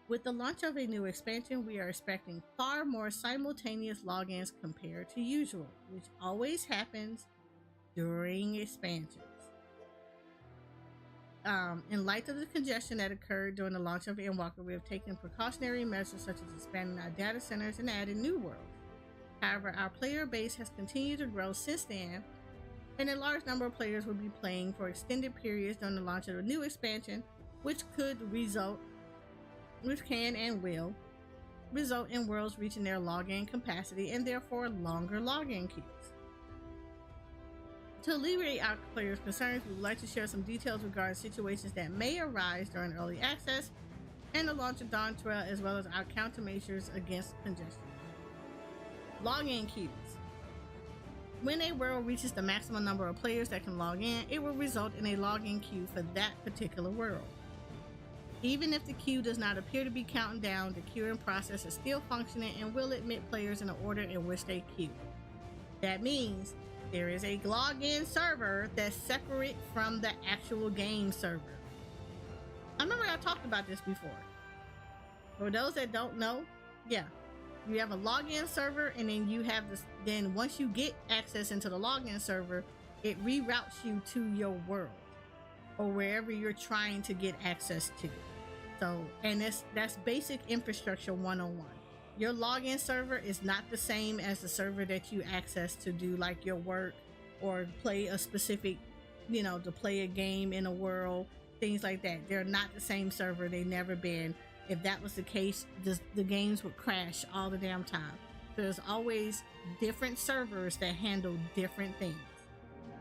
With the launch of a new expansion, we are expecting far more simultaneous logins compared to usual, which always happens during expansions. In light of the congestion that occurred during the launch of Endwalker, we have taken precautionary measures such as expanding our data centers and adding new worlds. However, our player base has continued to grow since then, and a large number of players will be playing for extended periods during the launch of a new expansion, which can and will result in worlds reaching their login capacity and therefore longer login queues. To alleviate our players' concerns, we would like to share some details regarding situations that may arise during early access and the launch of Dawn Trail, as well as our countermeasures against congestion. Login queues. When a world reaches the maximum number of players that can log in, it will result in a login queue for that particular world. Even if the queue does not appear to be counting down, the queuing process is still functioning and will admit players in the order in which they queue. That means there is a login server that's separate from the actual game server. I remember I talked about this before. For those that don't know, yeah, you have a login server, and then you have this. Then once you get access into the login server, it reroutes you to your world or wherever you're trying to get access to. So, and that's basic infrastructure 101. Your login server is not the same as the server that you access to do like your work or play a specific, to play a game in a world, things like that. They're not the same server. They've never been. If that was the case, the games would crash all the damn time. There's always different servers that handle different things.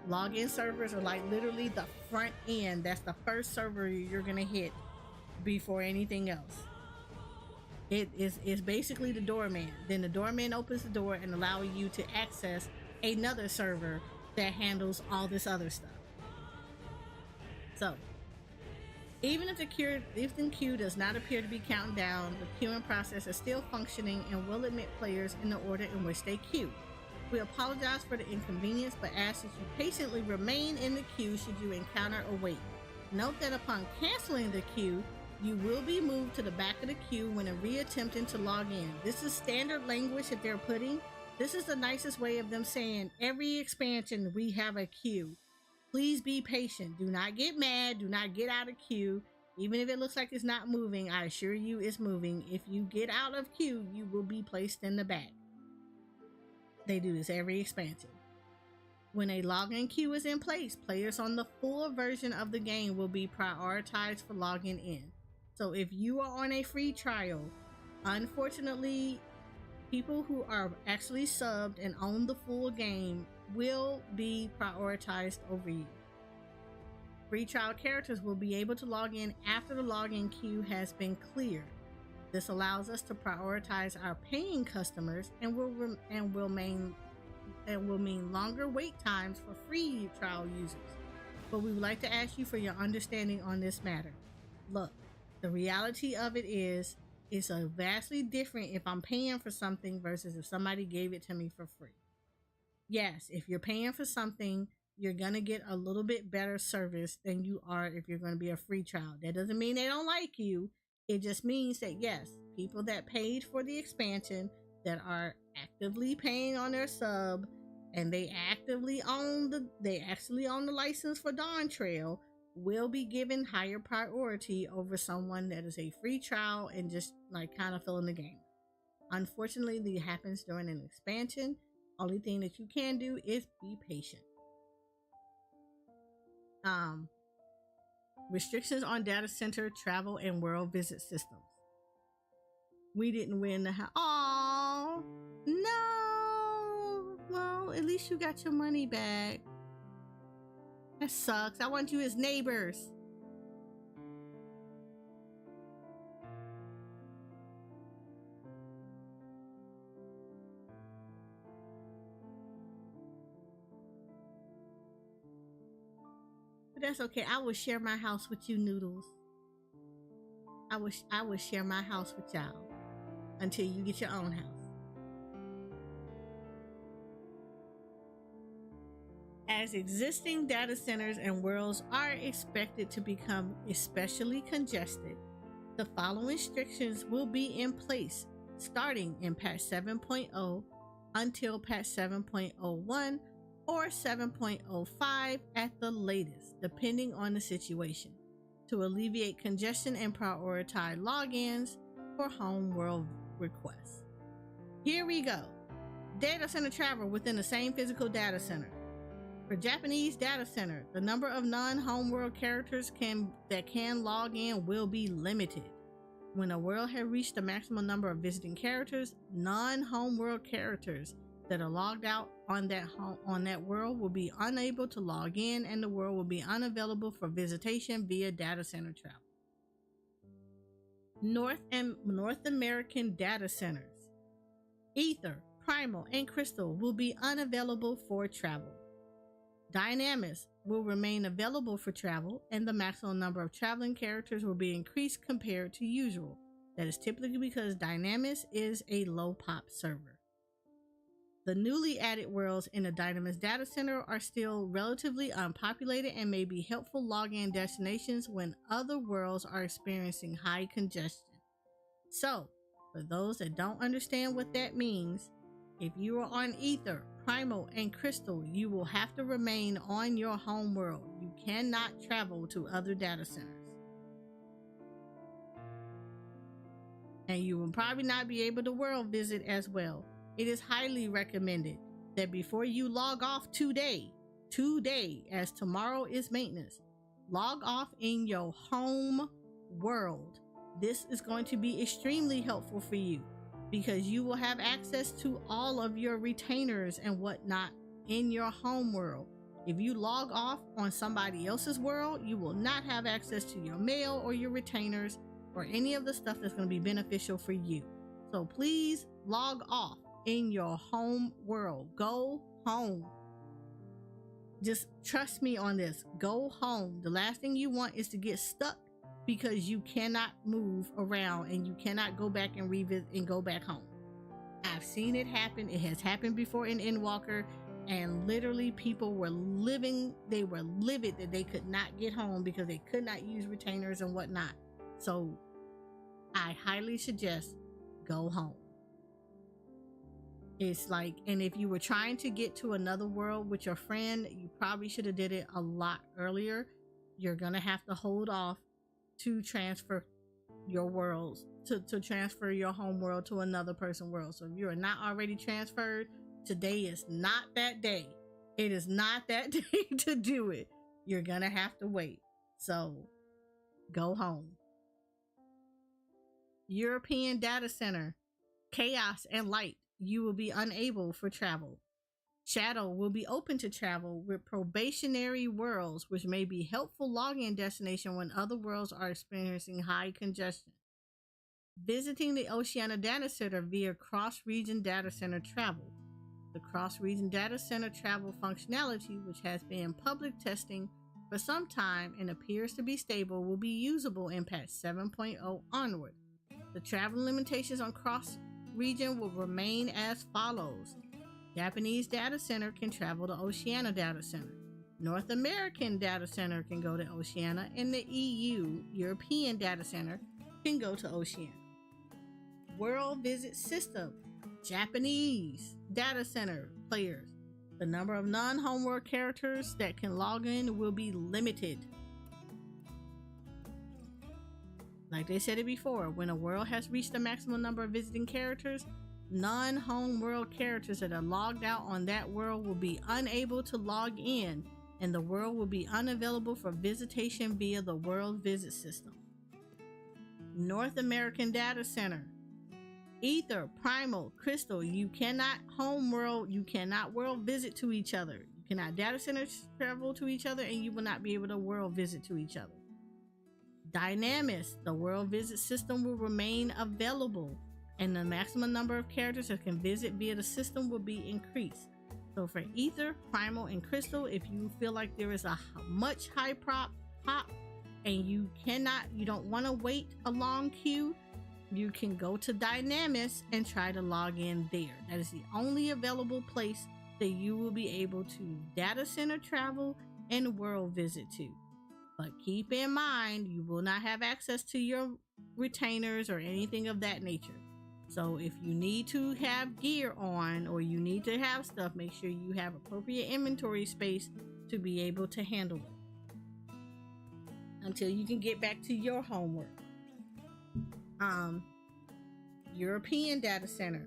Login servers are like literally the front end. That's the first server you're gonna hit before anything else. It's basically the doorman. Then the doorman opens the door and allows you to access another server that handles all this other stuff. So, even if the queue does not appear to be counting down, the queuing process is still functioning and will admit players in the order in which they queue. We apologize for the inconvenience, but ask that you patiently remain in the queue should you encounter a wait. Note that upon canceling the queue, you will be moved to the back of the queue when reattempting to log in. This is standard language that they're putting. This is the nicest way of them saying every expansion we have a queue. Please be patient. Do not get mad. Do not get out of queue. Even if it looks like it's not moving, I assure you it's moving. If you get out of queue, you will be placed in the back. They do this every expansion. When a login queue is in place, players on the full version of the game will be prioritized for logging in. So if you are on a free trial, unfortunately, people who are actually subbed and own the full game will be prioritized over you. Free trial characters will be able to log in after the login queue has been cleared. This allows us to prioritize our paying customers and will mean longer wait times for free trial users. But we would like to ask you for your understanding on this matter. Look, the reality of it is, it's a vastly different if I'm paying for something versus if somebody gave it to me for free. Yes, if you're paying for something, you're going to get a little bit better service than you are if you're going to be a free trial. That doesn't mean they don't like you. It just means that, yes, people that paid for the expansion, that are actively paying on their sub, and they actually own the license for Dawn Trail, will be given higher priority over someone that is a free trial and just like kind of filling the game. Unfortunately, it happens during an expansion. Only thing that you can do is be patient. Restrictions on data center, travel, and world visit systems. We didn't win the house. Oh no! Well, at least you got your money back. That sucks. I want you as neighbors. But that's okay. I will share my house with you, Noodles. I will share my house with y'all until you get your own house. As existing data centers and worlds are expected to become especially congested, The following restrictions will be in place starting in patch 7.0 until patch 7.01 or 7.05 at the latest, depending on the situation, to alleviate congestion and prioritize logins for home world requests. Here we go. Data center travel within the same physical data center. For Japanese data center, the number of non-homeworld characters that can log in will be limited. When a world has reached the maximum number of visiting characters, non-homeworld characters that are logged out on that world will be unable to log in, and the world will be unavailable for visitation via data center travel. North American data centers. Ether, Primal, and Crystal will be unavailable for travel. Dynamis will remain available for travel, and the maximum number of traveling characters will be increased compared to usual. That is typically because Dynamis is a low pop server. The newly added worlds in the Dynamis data center are still relatively unpopulated and may be helpful login destinations when other worlds are experiencing high congestion. So, for those that don't understand what that means, if you are on Ether, Primal, and Crystal, you will have to remain on your home world. You cannot travel to other data centers. And you will probably not be able to world visit as well. It is highly recommended that before you log off today, as tomorrow is maintenance, log off in your home world. This is going to be extremely helpful for you, because you will have access to all of your retainers and whatnot in your home world. If you log off on somebody else's world, you will not have access to your mail or your retainers or any of the stuff that's going to be beneficial for you. So please log off in your home world. Go home. Just trust me on this. Go home. The last thing you want is to get stuck because you cannot move around and you cannot go back and revisit and go back home. I've seen it happen. It has happened before in Endwalker, and literally people were livid that they could not get home because they could not use retainers and whatnot. So I highly suggest go home. It's like, and if you were trying to get to another world with your friend, you probably should have did it a lot earlier. You're gonna have to hold off to transfer your worlds, to transfer your home world to another person's world. So if you are not already transferred, today is not that day. It is not that day to do it. You're gonna have to wait. So go home. European Data Center, Chaos and Light, you will be unable for travel. Shadow will be open to travel with probationary worlds, which may be helpful login destination when other worlds are experiencing high congestion. Visiting the Oceania Data Center via cross-region data center travel. The cross-region data center travel functionality, which has been in public testing for some time and appears to be stable, will be usable in patch 7.0 onward. The travel limitations on cross-region will remain as follows. Japanese data center can travel to Oceania data center. North American data center can go to Oceania, and the EU, European data center, can go to Oceania. World visit system, Japanese data center players. The number of non-homeworld characters that can log in will be limited. Like they said it before, when a world has reached the maximum number of visiting characters, non-home world characters that are logged out on that world will be unable to log in, and the world will be unavailable for visitation via the world visit system. North American Data Center, Ether, Primal, Crystal, you cannot world visit to each other. You cannot data center travel to each other, and you will not be able to world visit to each other. Dynamis, the world visit system will remain available, and the maximum number of characters that can visit via the system will be increased. So for Ether, Primal, and Crystal, if you feel like there is a much high pop and you don't want to wait a long queue, you can go to Dynamis and try to log in there. That is the only available place that you will be able to data center travel and world visit to. But keep in mind, you will not have access to your retainers or anything of that nature. So if you need to have gear on or you need to have stuff, make sure you have appropriate inventory space to be able to handle it until you can get back to your homework. European Data Center.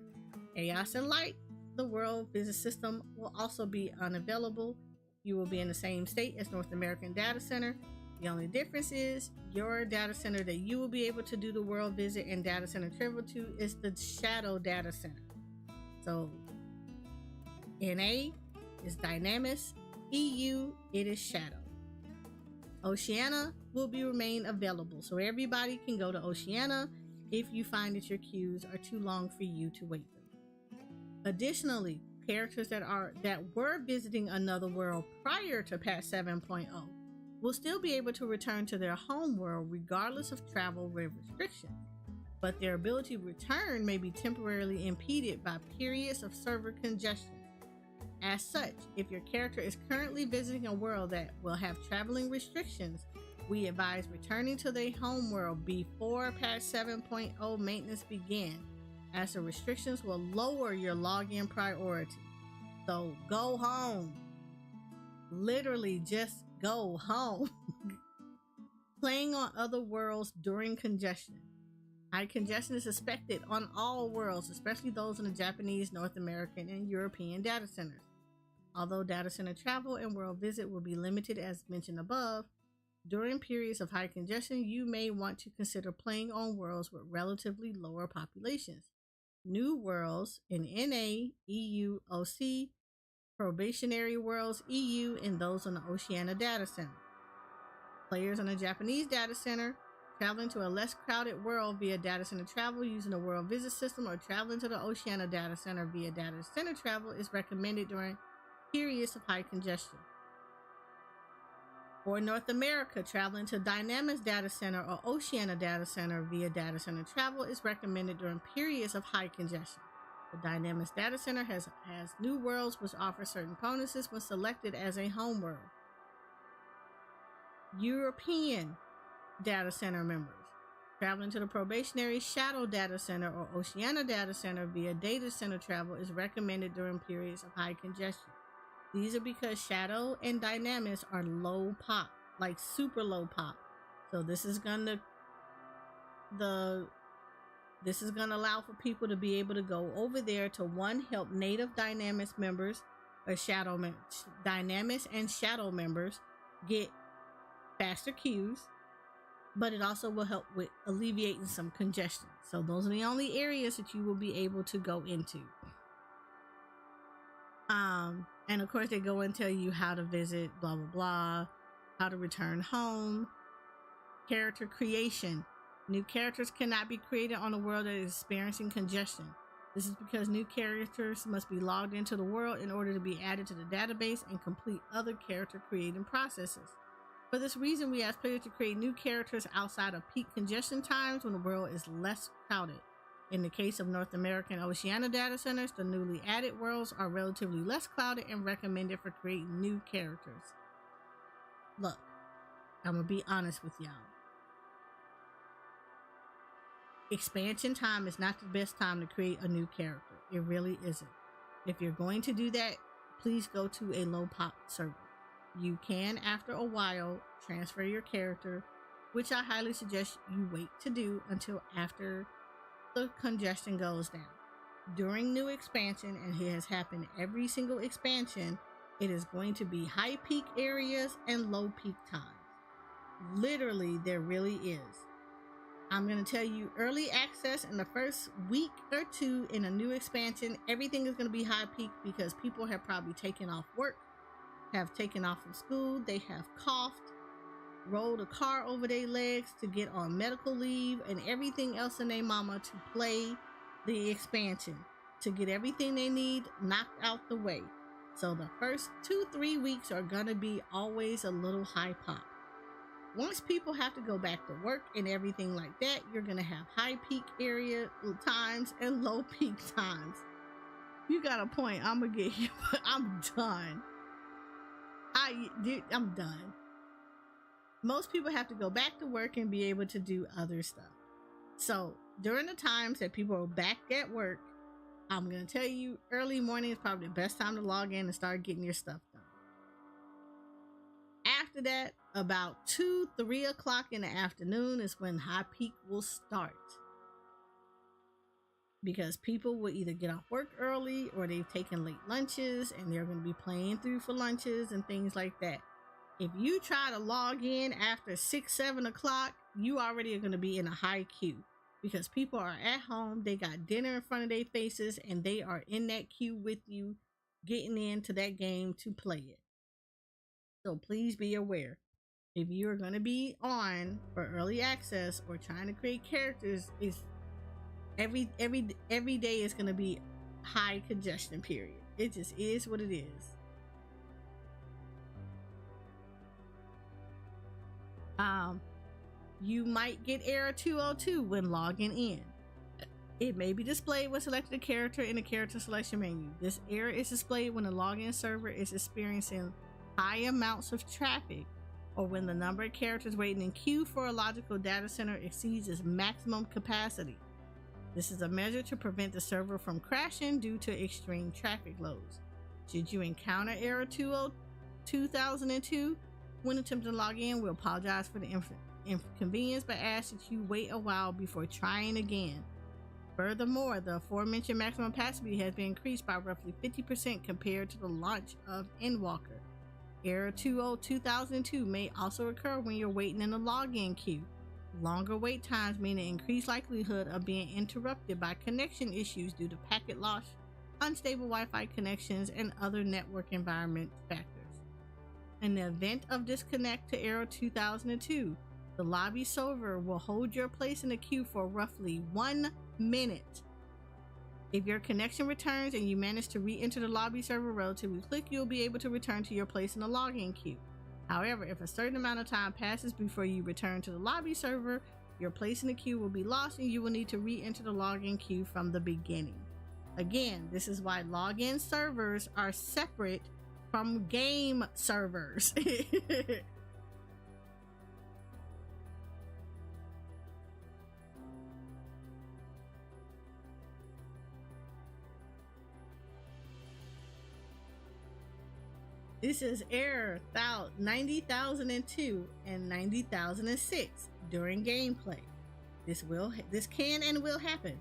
Chaos and Light, the World Business System, will also be unavailable. You will be in the same state as North American Data Center. The only difference is your data center that you will be able to do the world visit and data center travel to is the Shadow Data Center. So NA is Dynamis, EU it is Shadow. Oceania will remain available, so everybody can go to Oceania if you find that your queues are too long for you to wait them. Additionally, characters that were visiting another world prior to patch 7.0 will still be able to return to their home world regardless of travel restrictions, but their ability to return may be temporarily impeded by periods of server congestion. As such, if your character is currently visiting a world that will have traveling restrictions, we advise returning to their home world before patch 7.0 maintenance begin, as the restrictions will lower your login priority. So go home. Literally just go home. Playing on other worlds during congestion. High congestion is expected on all worlds, especially those in the Japanese, North American, and European data centers. Although data center travel and world visit will be limited as mentioned above, during periods of high congestion, you may want to consider playing on worlds with relatively lower populations. New worlds in NA, EU, OC, probationary worlds, EU, and those on the Oceania Data Center. Players on the Japanese Data Center traveling to a less crowded world via data center travel using the world visit system or traveling to the Oceania Data Center via data center travel is recommended during periods of high congestion. For North America, traveling to Dynamis Data Center or Oceania Data Center via data center travel is recommended during periods of high congestion. The Dynamis Data Center has new worlds which offer certain bonuses when selected as a home world. European Data Center members traveling to the probationary Shadow Data Center or Oceania Data Center via data center travel is recommended during periods of high congestion. These are because Shadow and Dynamis are low pop, like super low pop. So this is gonna allow for people to be able to go over there to one, help native Dynamis members or Dynamis and Shadow members get faster queues, but it also will help with alleviating some congestion. So those are the only areas that you will be able to go into. And of course they go and tell you how to visit, blah, blah, blah, how to return home, character creation. New characters cannot be created on a world that is experiencing congestion. This is because new characters must be logged into the world in order to be added to the database and complete other character creating processes. For this reason, we ask players to create new characters outside of peak congestion times when the world is less crowded. In the case of North American Oceania data centers, the newly added worlds are relatively less crowded and recommended for creating new characters. Look, I'm gonna be honest with y'all. Expansion time is not the best time to create a new character. It really isn't. If you're going to do that, please go to a low pop server. You can, after a while, transfer your character, which I highly suggest you wait to do until after the congestion goes down. During new expansion, and it has happened every single expansion, it is going to be high peak areas and low peak times. Literally, there really is. I'm going to tell you, early access in the first week or two in a new expansion, everything is going to be high peak because people have probably taken off work, have taken off from school, they have coughed, rolled a car over their legs to get on medical leave, and everything else in their mama to play the expansion, to get everything they need knocked out the way. So the first 2-3 weeks are going to be always a little high pop. Once people have to go back to work and everything like that, you're going to have high peak area times and low peak times. You got a point. I'm going to get you, but I'm done. I'm done. most people have to go back to work and be able to do other stuff. So during the times that people are back at work, I'm going to tell you early morning is probably the best time to log in and start getting your stuff done. After that, about 2-3 o'clock in the afternoon is when high peak will start. Because people will either get off work early or they've taken late lunches and they're going to be playing through for lunches and things like that. If you try to log in after 6-7 o'clock, you already are going to be in a high queue because people are at home, they got dinner in front of their faces, and they are in that queue with you, getting into that game to play it. So please be aware, if you're going to be on for early access or trying to create characters, is every day is going to be high congestion period. It just is what it is. You might get error 202 when logging in. It may be displayed when selected a character in the character selection menu. This error is displayed when the login server is experiencing high amounts of traffic, or when the number of characters waiting in queue for a logical data center exceeds its maximum capacity. This is a measure to prevent the server from crashing due to extreme traffic loads. Should you encounter error 2002 when attempting to log in, we apologize for the inconvenience, but ask that you wait a while before trying again. Furthermore, the aforementioned maximum capacity has been increased by roughly 50% compared to the launch of Endwalker. Error 2002 may also occur when you're waiting in the login queue. Longer wait times mean an increased likelihood of being interrupted by connection issues due to packet loss, unstable Wi-Fi connections, and other network environment factors. In the event of disconnect to error 2002, the lobby server will hold your place in the queue for roughly 1 minute. If your connection returns and you manage to re-enter the lobby server relatively quick, you'll be able to return to your place in the login queue. However, if a certain amount of time passes before you return to the lobby server, your place in the queue will be lost and you will need to re-enter the login queue from the beginning. Again, this is why login servers are separate from game servers. This is error 90,002 and 90,006 during gameplay. This can and will happen.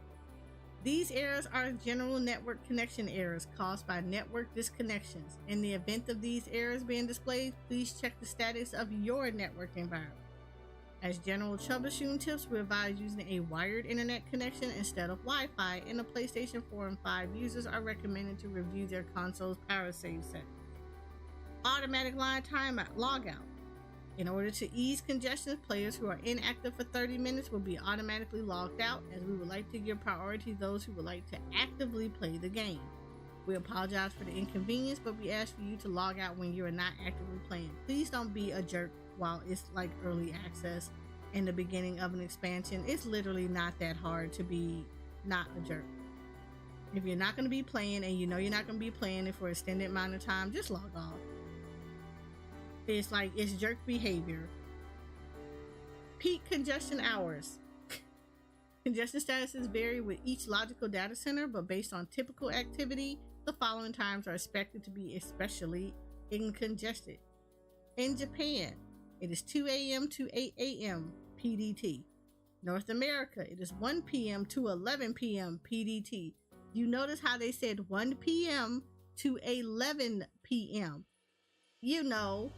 These errors are general network connection errors caused by network disconnections. In the event of these errors being displayed, please check the status of your network environment. As general troubleshooting tips, we advise using a wired internet connection instead of Wi-Fi, and the PlayStation 4 and 5 users are recommended to review their console's power save settings. Automatic line timeout logout. In order to ease congestion, players who are inactive for 30 minutes will be automatically logged out, as we would like to give priority to those who would like to actively play the game. We apologize for the inconvenience, but we ask for you to log out when you are not actively playing. Please don't be a jerk while it's like early access in the beginning of an expansion. It's literally not that hard to be not a jerk. If you're not going to be playing and you know you're not going to be playing it for an extended amount of time, just log off. It's jerk behavior. Peak congestion hours. Congestion statuses vary with each logical data center, but based on typical activity, the following times are expected to be especially congested. In Japan, it is 2 a.m. to 8 a.m. PDT. North America, it is 1 p.m. to 11 p.m. PDT. You notice how they said 1 p.m. to 11 p.m. You know,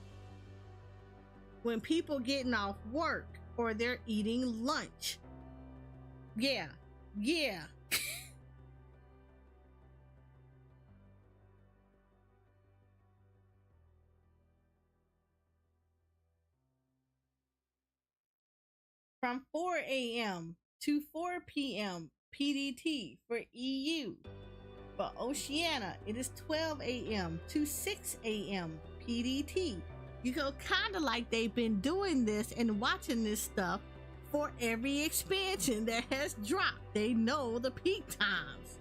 when people getting off work or they're eating lunch. Yeah. From 4 a.m. to 4 p.m. PDT for EU. For Oceania, it is 12 a.m. to 6 a.m. PDT. You go kind of like they've been doing this and watching this stuff for every expansion that has dropped. They know the peak times.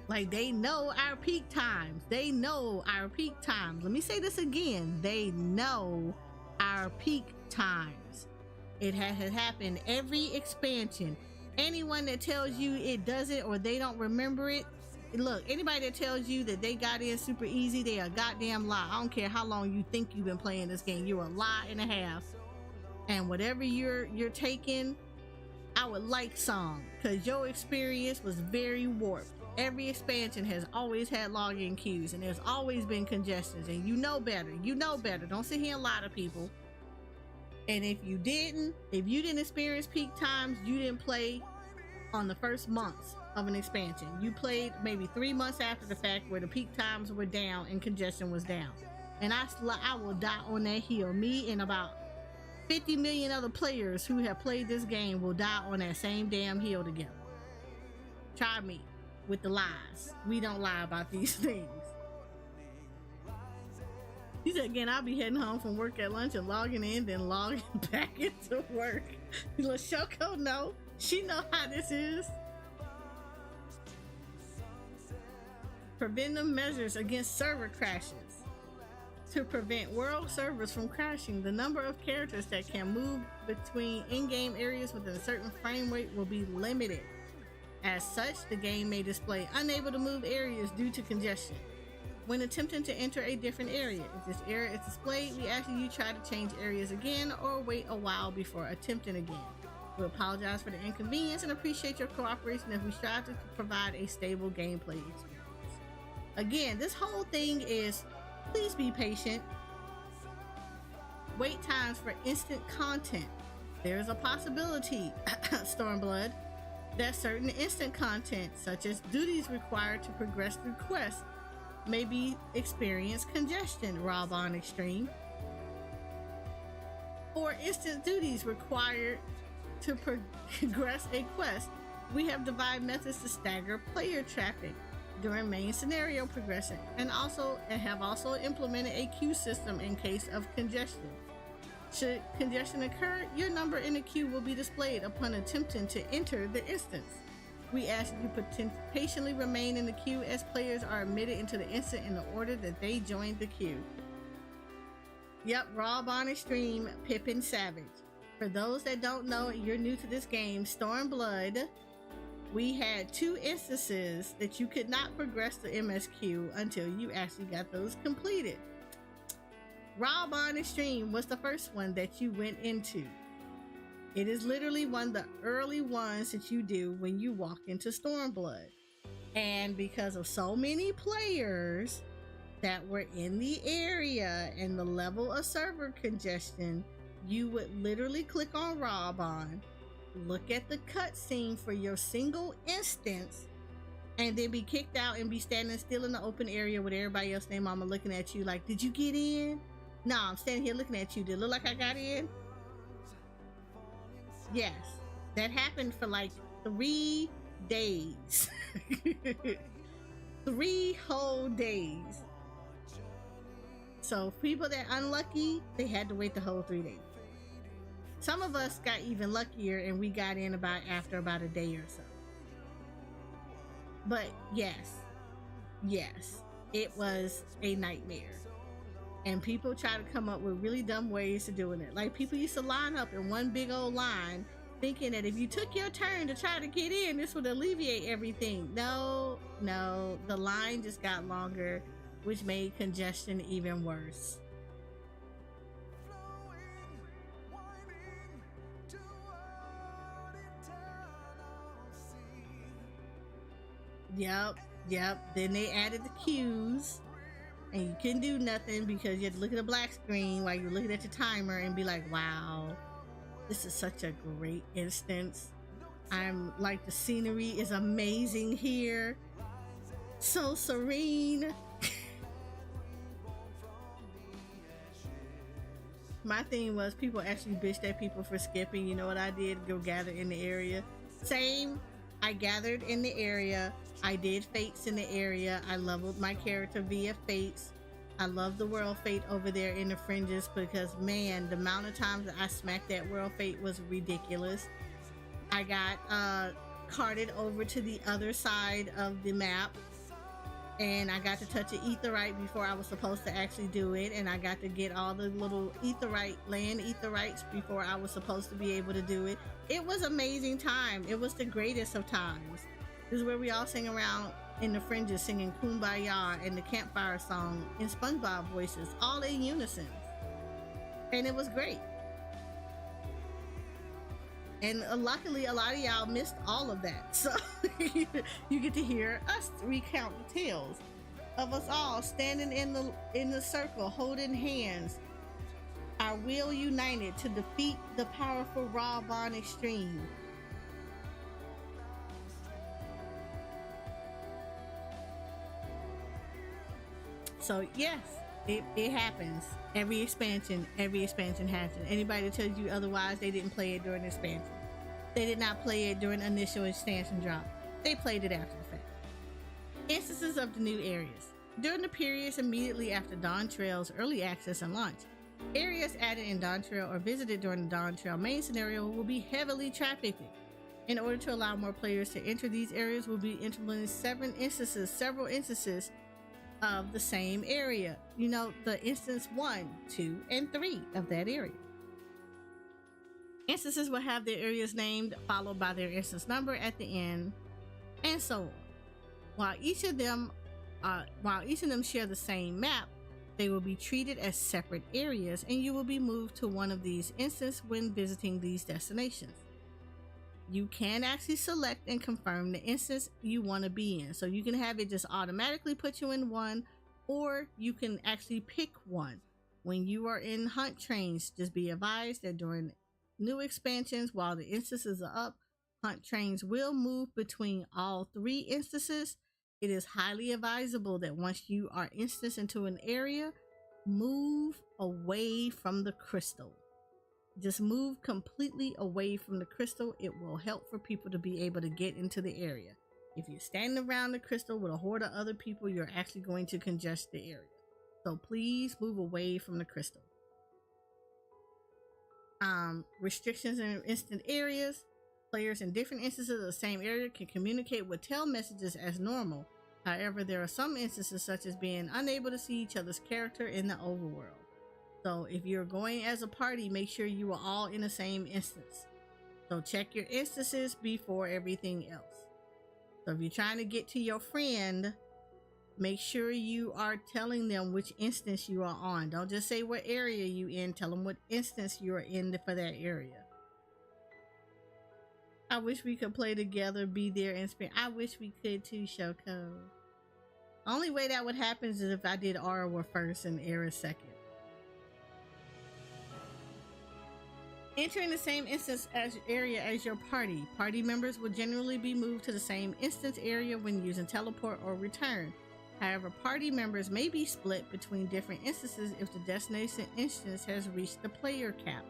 Like, they know our peak times. They know our peak times. Let me say this again. They know our peak times. It has happened every expansion. Anyone that tells you it doesn't or they don't remember it, look, anybody that tells you that they got in super easy, they a goddamn lie. I don't care how long you think you've been playing this game. You're a lie and a half. And whatever you're taking, I would like some, because your experience was very warped. Every expansion has always had login queues, and there's always been congestions, and you know better. You know better. Don't sit here and lie to people. And if you didn't experience peak times, you didn't play on the first months of an expansion. You played maybe 3 months after the fact, where the peak times were down and congestion was down. And I will die on that hill. Me and about 50 million other players who have played this game will die on that same damn hill together. Try me with the lies. We don't lie about these things. He said, again, I'll be heading home from work at lunch and logging in, then logging back into work. LaShoko, no. She know how this is. Preventive measures against server crashes. To prevent world servers from crashing, the number of characters that can move between in-game areas within a certain frame rate will be limited. As such, the game may display unable to move areas due to congestion. When attempting to enter a different area, if this area is displayed, we ask you try to change areas again or wait a while before attempting again. We apologize for the inconvenience and appreciate your cooperation as we strive to provide a stable gameplay experience. Again, this whole thing is, please be patient. Wait times for instant content. There is a possibility, Stormblood, that certain instant content, such as duties required to progress through quests, may be experience congestion, Rob on Extreme. For instant duties required to progress a quest, we have devised methods to stagger player traffic during main scenario progression, and have also implemented a queue system in case of congestion. Should congestion occur, your number in the queue will be displayed upon attempting to enter the instance. We ask you to patiently remain in the queue as players are admitted into the instant in the order that they joined the queue. Yep, Rob on Extreme, Pippin Savage. For those that don't know, you're new to this game, Stormblood, we had 2 instances that you could not progress the MSQ until you actually got those completed. Rob on Extreme was the first one that you went into. It is literally one of the early ones that you do when you walk into Stormblood. And because of so many players that were in the area and the level of server congestion, you would literally click on Rob on, look at the cutscene for your single instance, and then be kicked out and be standing still in the open area with everybody else, their mama looking at you like, did you get in? No, I'm standing here looking at you. Did it look like I got in? Yes, that happened for like 3 days. 3 whole days. So people that unlucky, they had to wait the whole 3 days. Some of us got even luckier and we got in after about a day or so. But yes, it was a nightmare. And people try to come up with really dumb ways to doing it. Like, people used to line up in one big old line thinking that if you took your turn to try to get in, this would alleviate everything. No, the line just got longer, which made congestion even worse. Yep. Then they added the queues, and you couldn't do nothing because you had to look at a black screen while you're looking at your timer and be like, wow, this is such a great instance. I'm like, the scenery is amazing here. So serene. My thing was, people actually bitched at people for skipping. You know what I did? Go gather in the area. Same. I gathered in the area. I did fates in the area. I leveled my character via fates. I love the world fate over there in the fringes because, man, the amount of times that I smacked that world fate was ridiculous. I got carted over to the other side of the map and I got to touch an etherite before I was supposed to actually do it, and I got to get all the little land etherites before I was supposed to be able to do it. It was amazing time. It was the greatest of times. This is where we all sing around in the fringes singing Kumbaya and the campfire song in SpongeBob voices, all in unison. And it was great. And luckily, a lot of y'all missed all of that. So you get to hear us recount the tales of us all standing in the circle, holding hands, our will united to defeat the powerful Raw Bond Extreme. So yes, it happens. Every expansion happens. Anybody that tells you otherwise, they didn't play it during the expansion. They did not play it during initial expansion drop. They played it after the fact. Instances of the new areas. During the periods immediately after Dawn Trail's early access and launch, areas added in Dawn Trail or visited during the Dawn Trail main scenario will be heavily trafficked. In order to allow more players to enter these areas, will be implementing several instances of the same area. You know, the instance 1, 2, and 3 of that area. Instances will have their areas named, followed by their instance number at the end, and so on. While each of them share the same map, they will be treated as separate areas, and you will be moved to one of these instances when visiting these destinations. You can actually select and confirm the instance you want to be in. So you can have it just automatically put you in one, or you can actually pick one. When you are in hunt trains, just be advised that during new expansions, while the instances are up, hunt trains will move between all 3 instances. It is highly advisable that once you are instanced into an area, move away from the crystal. Just move completely away from the crystal. It will help for people to be able to get into the area. If you're standing around the crystal with a horde of other people, you're actually going to congest the area. So please move away from the crystal. Restrictions in instant areas. Players in different instances of the same area can communicate with tail messages as normal. However, there are some instances such as being unable to see each other's character in the overworld. So if you're going as a party, make sure you are all in the same instance. So check your instances before everything else. So if you're trying to get to your friend, make sure you are telling them which instance you are on. Don't just say what area you in, tell them what instance you are in for that area. I wish we could play together, be there and spend. I wish we could too, Shoko. Only way that would happen is if I did Aura first and Era second. Entering the same instance area as your party. Party members will generally be moved to the same instance area when using teleport or return. However, party members may be split between different instances if the destination instance has reached the player cap.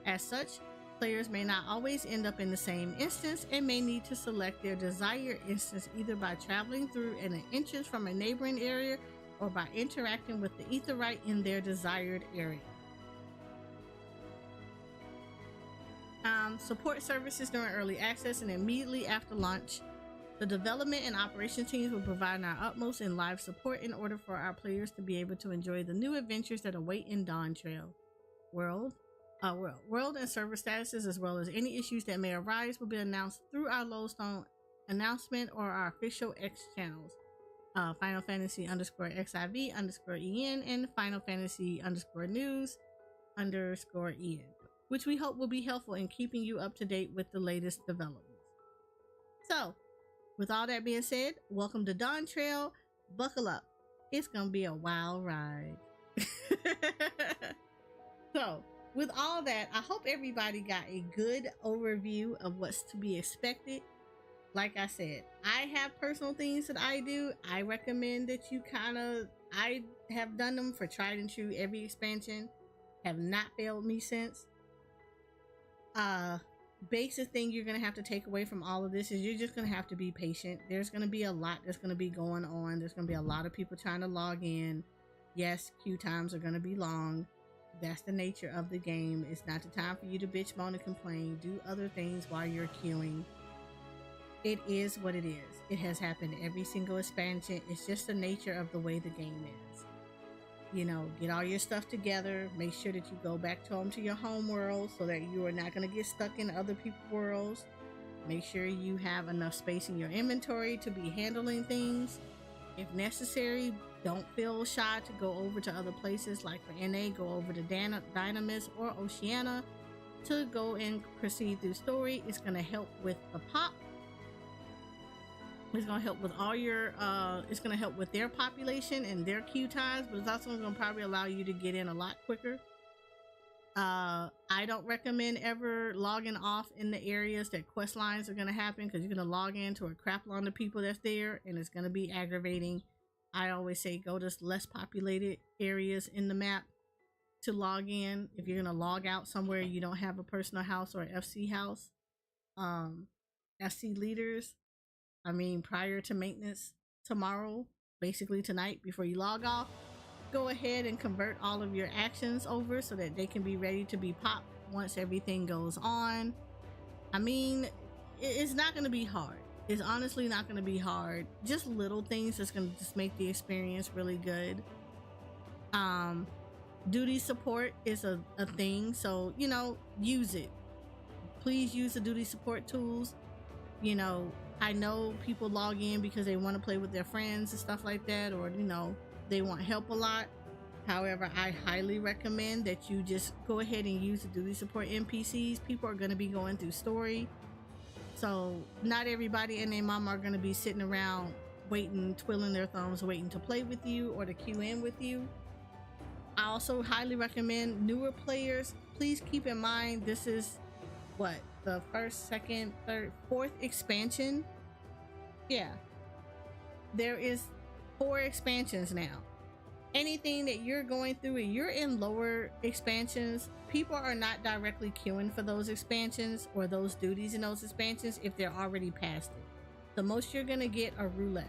As such, players may not always end up in the same instance and may need to select their desired instance either by traveling through an entrance from a neighboring area or by interacting with the etherite in their desired area. Support services during early access and immediately after launch. The development and operations teams will provide our utmost in live support in order for our players to be able to enjoy the new adventures that await in Dawn Trail. World and server statuses, as well as any issues that may arise, will be announced through our Lodestone announcement or our official X channels. Final Fantasy _XIV_EN and Final Fantasy _news _EN, which we hope will be helpful in keeping you up to date with the latest developments. So, with all that being said, welcome to Dawn Trail. Buckle up. It's gonna be a wild ride. So, with all that, I hope everybody got a good overview of what's to be expected. Like I said, I have personal things that I do. I recommend that you I have done them for tried and true every expansion. Have not failed me since. Basic thing you're gonna have to take away from all of this is you're just gonna have to be patient. There's gonna be a lot that's gonna be going on. There's gonna be a lot of people trying to log in. Yes, queue times are gonna be long. That's the nature of the game. It's not the time for you to bitch, moan, and complain. Do other things while you're queuing. it is what it is. It has happened every single expansion. It's just the nature of the way the game is. You know, get all your stuff together. Make sure that you go back home to your home world so that you are not going to get stuck in other people's worlds. Make sure you have enough space in your inventory to be handling things. If necessary, don't feel shy to go over to other places. Like for NA, go over to Dynamis or Oceania to go and proceed through story. It's going to help with the pop. It's going to help with all your it's going to help with their population and their queue times, but it's also going to probably allow you to get in a lot quicker. I don't recommend ever logging off in the areas that quest lines are going to happen, because you're going to log into a crap load of people that's there and it's going to be aggravating. I always say go to less populated areas in the map to log in. If you're going to log out somewhere you don't have a personal house or FC house, FC leaders, I mean, prior to maintenance tomorrow, basically tonight before you log off, go ahead and convert all of your actions over so that they can be ready to be popped once everything goes on. I mean, it's not going to be hard. It's honestly not going to be hard. Just little things that's going to just make the experience really good. Duty support is a thing, so, you know, use it. Please use the duty support tools. You know, I know people log in because they want to play with their friends and stuff like that, or, you know, they want help a lot. However, I highly recommend that you just go ahead and use the duty support NPCs. People are going to be going through story, so not everybody and their mama are going to be sitting around waiting, twiddling their thumbs, waiting to play with you or to queue in with you. I also highly recommend newer players, please keep in mind this is what, the first, second, third, fourth expansion. Yeah, there is 4 expansions now. Anything that you're going through and you're in lower expansions, people are not directly queuing for those expansions or those duties in those expansions if they're already past it. The most you're gonna get are roulettes.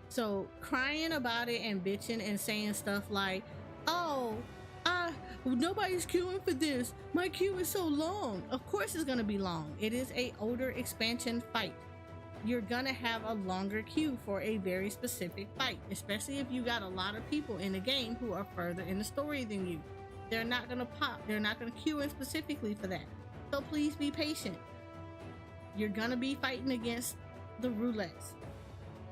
So crying about it and bitching and saying stuff like, oh, nobody's queuing for this, my queue is so long. Of course it's gonna be long. It is a older expansion fight. You're gonna have a longer queue for a very specific fight, especially if you got a lot of people in the game who are further in the story than you. They're not gonna pop, they're not gonna queue in specifically for that. So please be patient. You're gonna be fighting against the roulettes.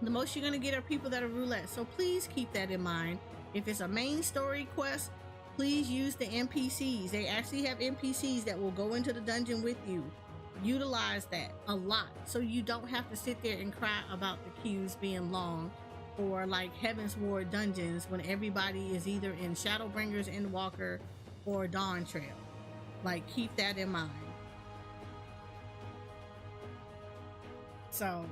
The most you're gonna get are people that are roulette, so please keep that in mind. If it's a main story quest, please use the NPCs. They actually have NPCs that will go into the dungeon with you. Utilize that a lot so you don't have to sit there and cry about the queues being long, or like Heaven's Ward dungeons when everybody is either in Shadowbringers, Endwalker, or Dawn Trail. Like, keep that in mind. So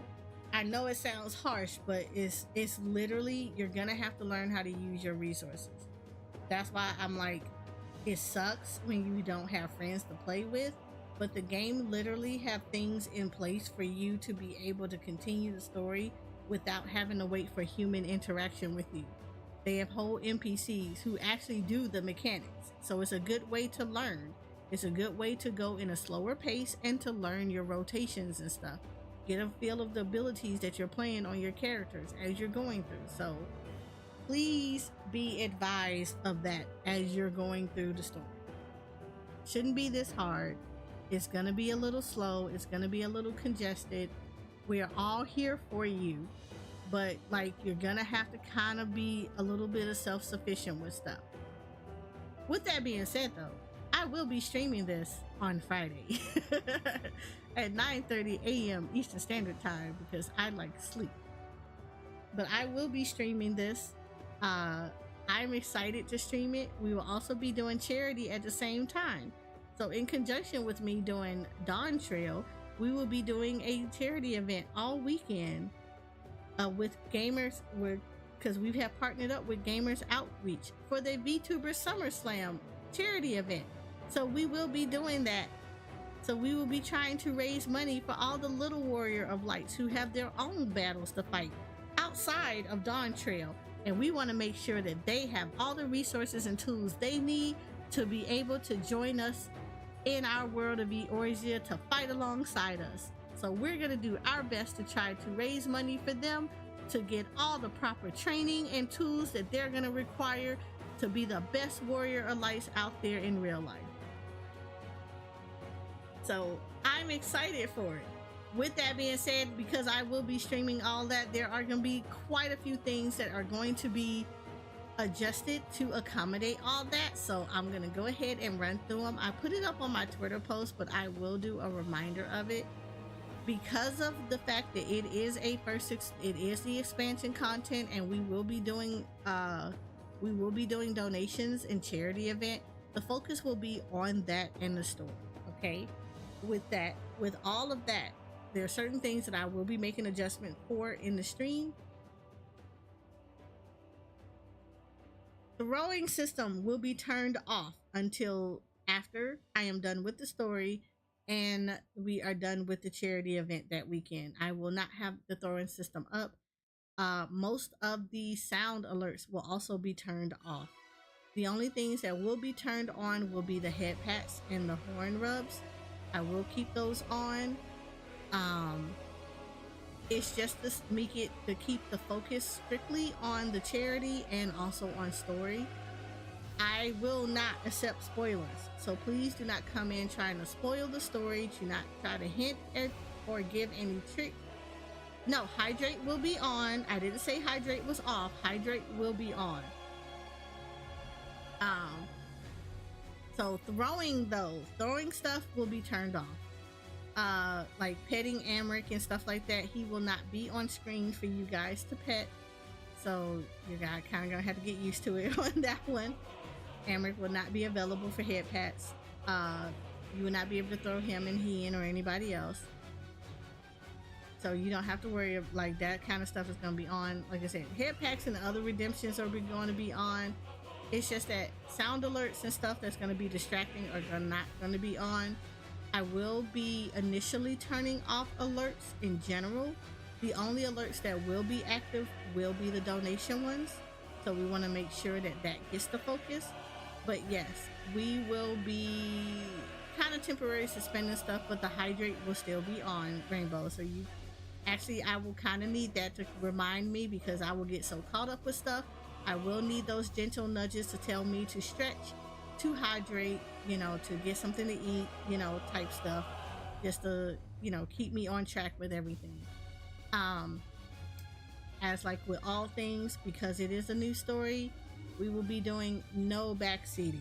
I know it sounds harsh, but it's literally, you're gonna have to learn how to use your resources. That's why I'm like, it sucks when you don't have friends to play with, but the game literally have things in place for you to be able to continue the story without having to wait for human interaction with you. They have whole NPCs who actually do the mechanics, so it's a good way to learn. It's a good way to go in a slower pace and to learn your rotations and stuff. Get a feel of the abilities that you're playing on your characters as you're going through. So please be advised of that as you're going through the story. Shouldn't be this hard. It's gonna be a little slow. It's gonna be a little congested. We are all here for you, but like, you're gonna have to kind of be a little bit of self-sufficient with stuff. With that being said though, I will be streaming this on Friday at 9:30 a.m. Eastern Standard Time because I like sleep. But I will be streaming this. I'm excited to stream it. We will also be doing charity at the same time. So in conjunction with me doing Dawn Trail, we will be doing a charity event all weekend with gamers, because we have partnered up with Gamers Outreach for the VTuber SummerSlam charity event. So we will be doing that. So we will be trying to raise money for all the little warrior of lights who have their own battles to fight outside of Dawn Trail. And we want to make sure that they have all the resources and tools they need to be able to join us in our world of Eorzea to fight alongside us. So we're going to do our best to try to raise money for them to get all the proper training and tools that they're going to require to be the best warrior of lights out there in real life. So I'm excited for it. With that being said, because I will be streaming all that, there are going to be quite a few things that are going to be adjusted to accommodate all that. So I'm going to go ahead and run through them. I put it up on my Twitter post, but I will do a reminder of it because of the fact that it is it is the expansion content, and we will be doing donations and charity event. The focus will be on that and the story. Okay, with all of that, there are certain things that I will be making adjustment for in the stream. The rowing system will be turned off until after I am done with the story and we are done with the charity event that weekend. I will not have the throwing system up. Most of the sound alerts will also be turned off. The only things that will be turned on will be the head pats and the horn rubs. I will keep those on. It's just to keep the focus strictly on the charity and also on story. I will not accept spoilers, so please do not come in trying to spoil the story. Do not try to hint at or give any trick. No, hydrate will be on. I didn't say hydrate was off. Hydrate will be on. So throwing stuff will be turned off. Like petting Amric and stuff like that, he will not be on screen for you guys to pet. So you guys kind of gonna have to get used to it on that one. Amric will not be available for head pats. You will not be able to throw him and Hien or anybody else. So you don't have to worry of like that kind of stuff is gonna be on. Like I said, head packs and other redemptions are going to be on. It's just that sound alerts and stuff that's going to be distracting are not going to be on. I will be initially turning off alerts in general. The only alerts that will be active will be the donation ones. So we want to make sure that gets the focus. But yes, we will be kind of temporarily suspending stuff, but the hydrate will still be on, Rainbow. So I will kind of need that to remind me because I will get so caught up with stuff. I will need those gentle nudges to tell me to stretch, to hydrate, to get something to eat, type stuff, just to, keep me on track with everything. As like with all things, because it is a new story, we will be doing no backseating.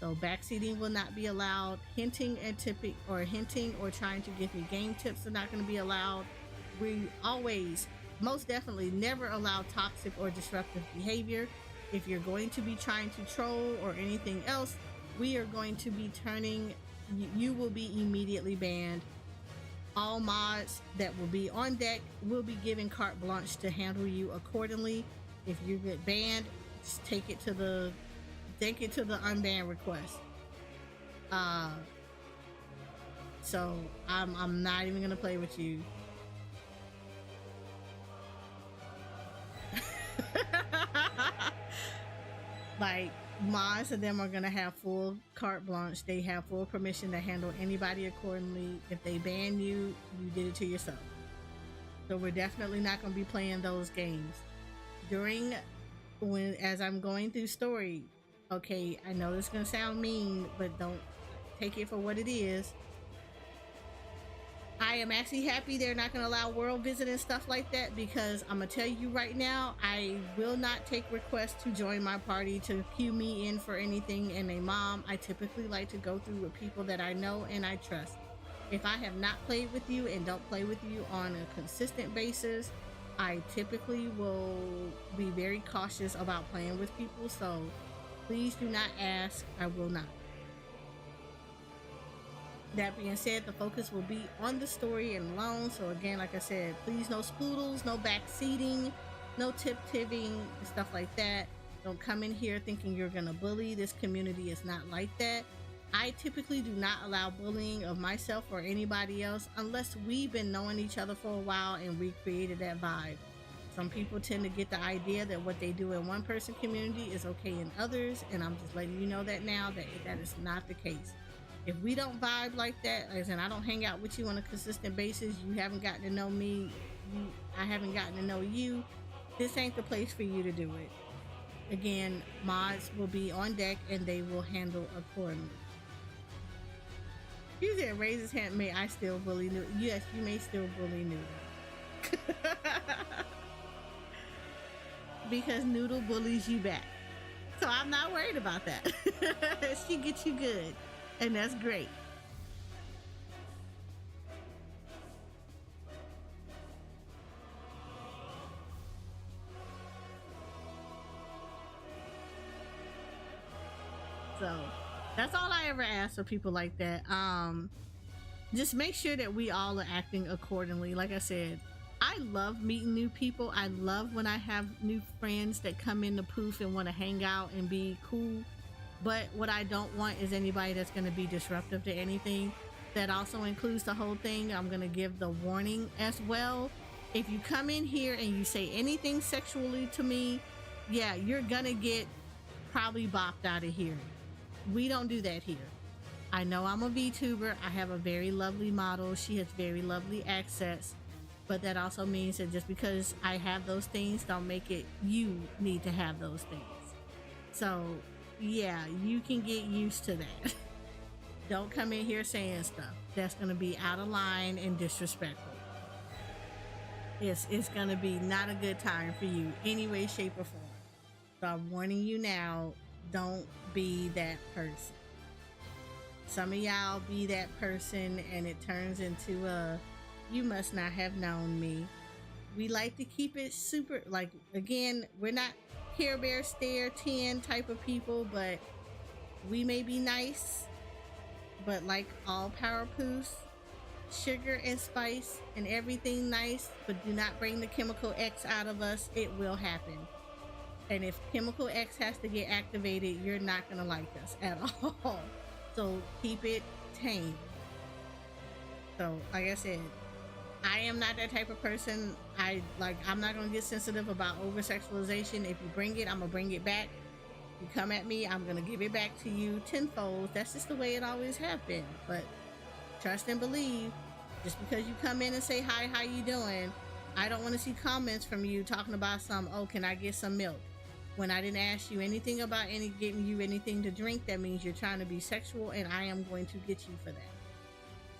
So backseating will not be allowed. Hinting or trying to give me game tips are not going to be allowed. We always, most definitely, never allow toxic or disruptive behavior. If you're going to be trying to troll or anything else, we are going to be you will be immediately banned. All mods that will be on deck will be given carte blanche to handle you accordingly. If you get banned, just take it to the unban request. So I'm not even gonna play with you. Like, mods of them are gonna have full carte blanche. They have full permission to handle anybody accordingly. If they ban you, you did it to yourself. So we're definitely not gonna be playing those games as I'm going through story. Okay, I know this is gonna sound mean, but don't take it for what it is. I am actually happy they're not going to allow world visit and stuff like that, because I'm going to tell you right now, I will not take requests to join my party to queue me in for anything. And a mom, I typically like to go through with people that I know and I trust. If I have not played with you and don't play with you on a consistent basis, I typically will be very cautious about playing with people. So please do not ask. I will not. That being said, the focus will be on the story and alone. So again, like I said, please no spoodles, no backseating, no tip-tipping, stuff like that. Don't come in here thinking you're gonna bully. This community is not like that. I typically do not allow bullying of myself or anybody else unless we've been knowing each other for a while and we created that vibe. Some people tend to get the idea that what they do in one person community is okay in others, and I'm just letting you know that now that is not the case. If we don't vibe like that, like I said, I don't hang out with you on a consistent basis, you haven't gotten to know me, I haven't gotten to know you, this ain't the place for you to do it. Again, mods will be on deck and they will handle accordingly. You said raise his hand, may I still bully Noodle? Yes, you may still bully Noodle. Because Noodle bullies you back. So I'm not worried about that. She gets you good. And that's great. So that's all I ever ask for people like that. Just make sure that we all are acting accordingly. Like I said, I love meeting new people. I love when I have new friends that come in the poof and want to hang out and be cool. But what I don't want is anybody that's going to be disruptive to anything. That also includes the whole thing. I'm going to give the warning as well. If you come in here and you say anything sexually to me, yeah, you're going to get probably bopped out of here. We don't do that here. I know I'm a VTuber. I have a very lovely model. She has very lovely accents. But that also means that just because I have those things don't make it you need to have those things. So yeah, you can get used to that. Don't come in here saying stuff that's going to be out of line and disrespectful. It's going to be not a good time for you any way, shape, or form. So I'm warning you now, don't be that person. Some of y'all be that person and it turns into a you must not have known me. We like to keep it super, like, again, we're not Care Bear Stare 10 type of people, but we may be nice, but like all power poos, sugar and spice and everything nice, but do not bring the chemical X out of us. It will happen. And if chemical X has to get activated, you're not gonna like us at all. So keep it tame. So like I said, I am not that type of person. I'm not gonna get sensitive about over sexualization. If you bring it, I'm gonna bring it back. You come at me, I'm gonna give it back to you tenfold. That's just the way it always have been. But trust and believe, just because you come in and say hi, how you doing, I don't want to see comments from you talking about oh, can I get some milk? When I didn't ask you anything about getting you anything to drink, that means you're trying to be sexual, and I am going to get you for that.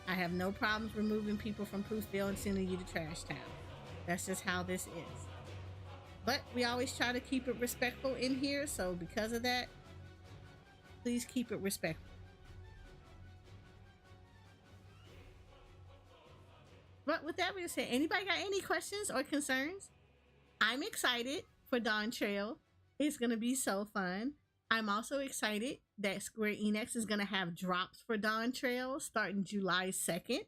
I have no problems removing people from Poofville and sending you to Trash Town. That's just how this is. But we always try to keep it respectful in here, so because of that, please keep it respectful. But with that being said, anybody got any questions or concerns? I'm excited for Dawn Trail. It's going to be so fun. I'm also excited that Square Enix is going to have drops for Dawn Trail starting July 2nd.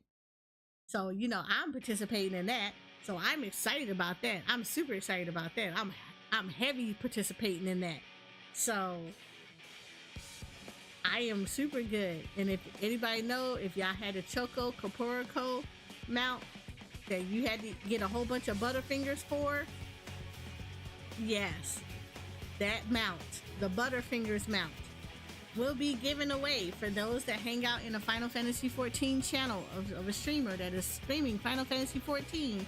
So, you know, I'm participating in that. So I'm excited about that. I'm super excited about that. I'm heavy participating in that. So I am super good. And if anybody know, if y'all had a Choco Corporico mount that you had to get a whole bunch of Butterfingers for, yes, that mount, the Butterfingers mount, will be given away for those that hang out in a Final Fantasy XIV channel of a streamer that is streaming Final Fantasy XIV.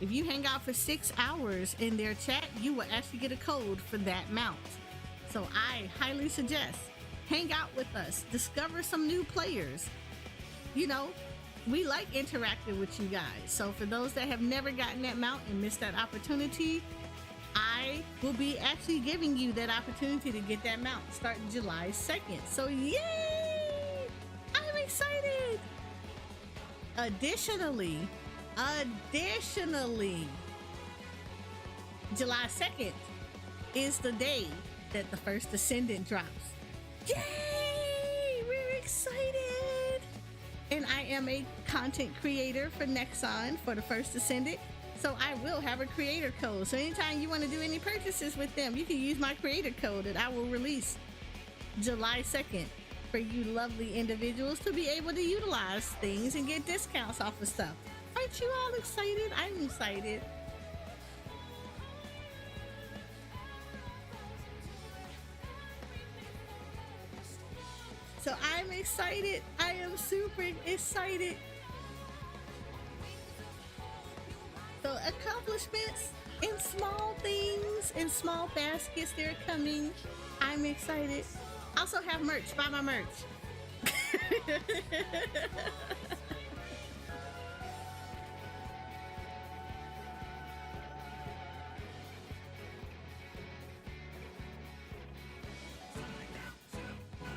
If you hang out for 6 hours in their chat, you will actually get a code for that mount. So I highly suggest hang out with us, discover some new players. You know, we like interacting with you guys. So for those that have never gotten that mount and missed that opportunity, I will be actually giving you that opportunity to get that mount starting July 2nd. So yay! I'm excited! Additionally, July 2nd is the day that the first Descendant drops. Yay! We're excited! And I am a content creator for Nexon for the first Descendant. So I will have a creator code. So anytime you want to do any purchases with them, you can use my creator code that I will release July 2nd for you lovely individuals to be able to utilize things and get discounts off of stuff. Aren't you all excited? I'm excited. So I'm excited. I am super excited. So accomplishments in small things, in small baskets, they're coming. I'm excited. Also have merch. Buy my merch.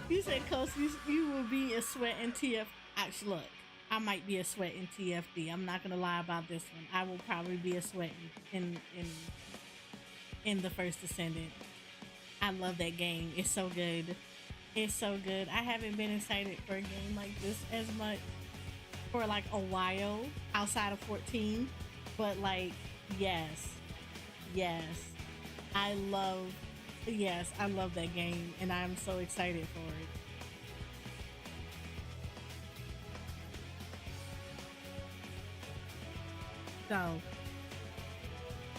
You said, Coach, you will be a sweat in TF. Actually, look, I might be a sweat in TFD. I'm not gonna lie about this one. I will probably be a sweat in the First Descendant. I love that game. It's so good. It's so good. I haven't been excited for a game like this as much for like a while outside of 14. But like, yes. I love I love that game and I'm so excited for it. So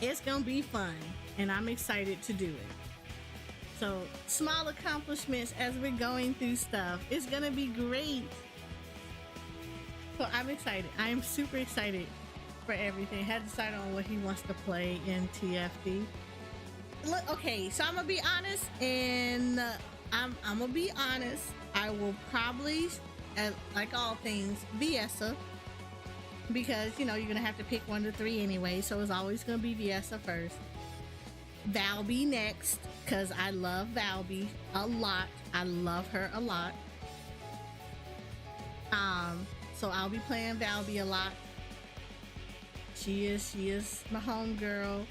it's gonna be fun and I'm excited to do it. So small accomplishments as we're going through stuff. It's gonna be great. So I'm excited. I am super excited for everything. Had decided on what he wants to play in TFD. Look, okay, so I'm gonna be honest, and I'm gonna be honest. I will probably, like all things, Viessa, because you know you're gonna have to pick one of the three anyway. So it's always gonna be Viessa first. Valby next, because I love Valby a lot. I love her a lot. So I'll be playing Valby a lot. She is my homegirl.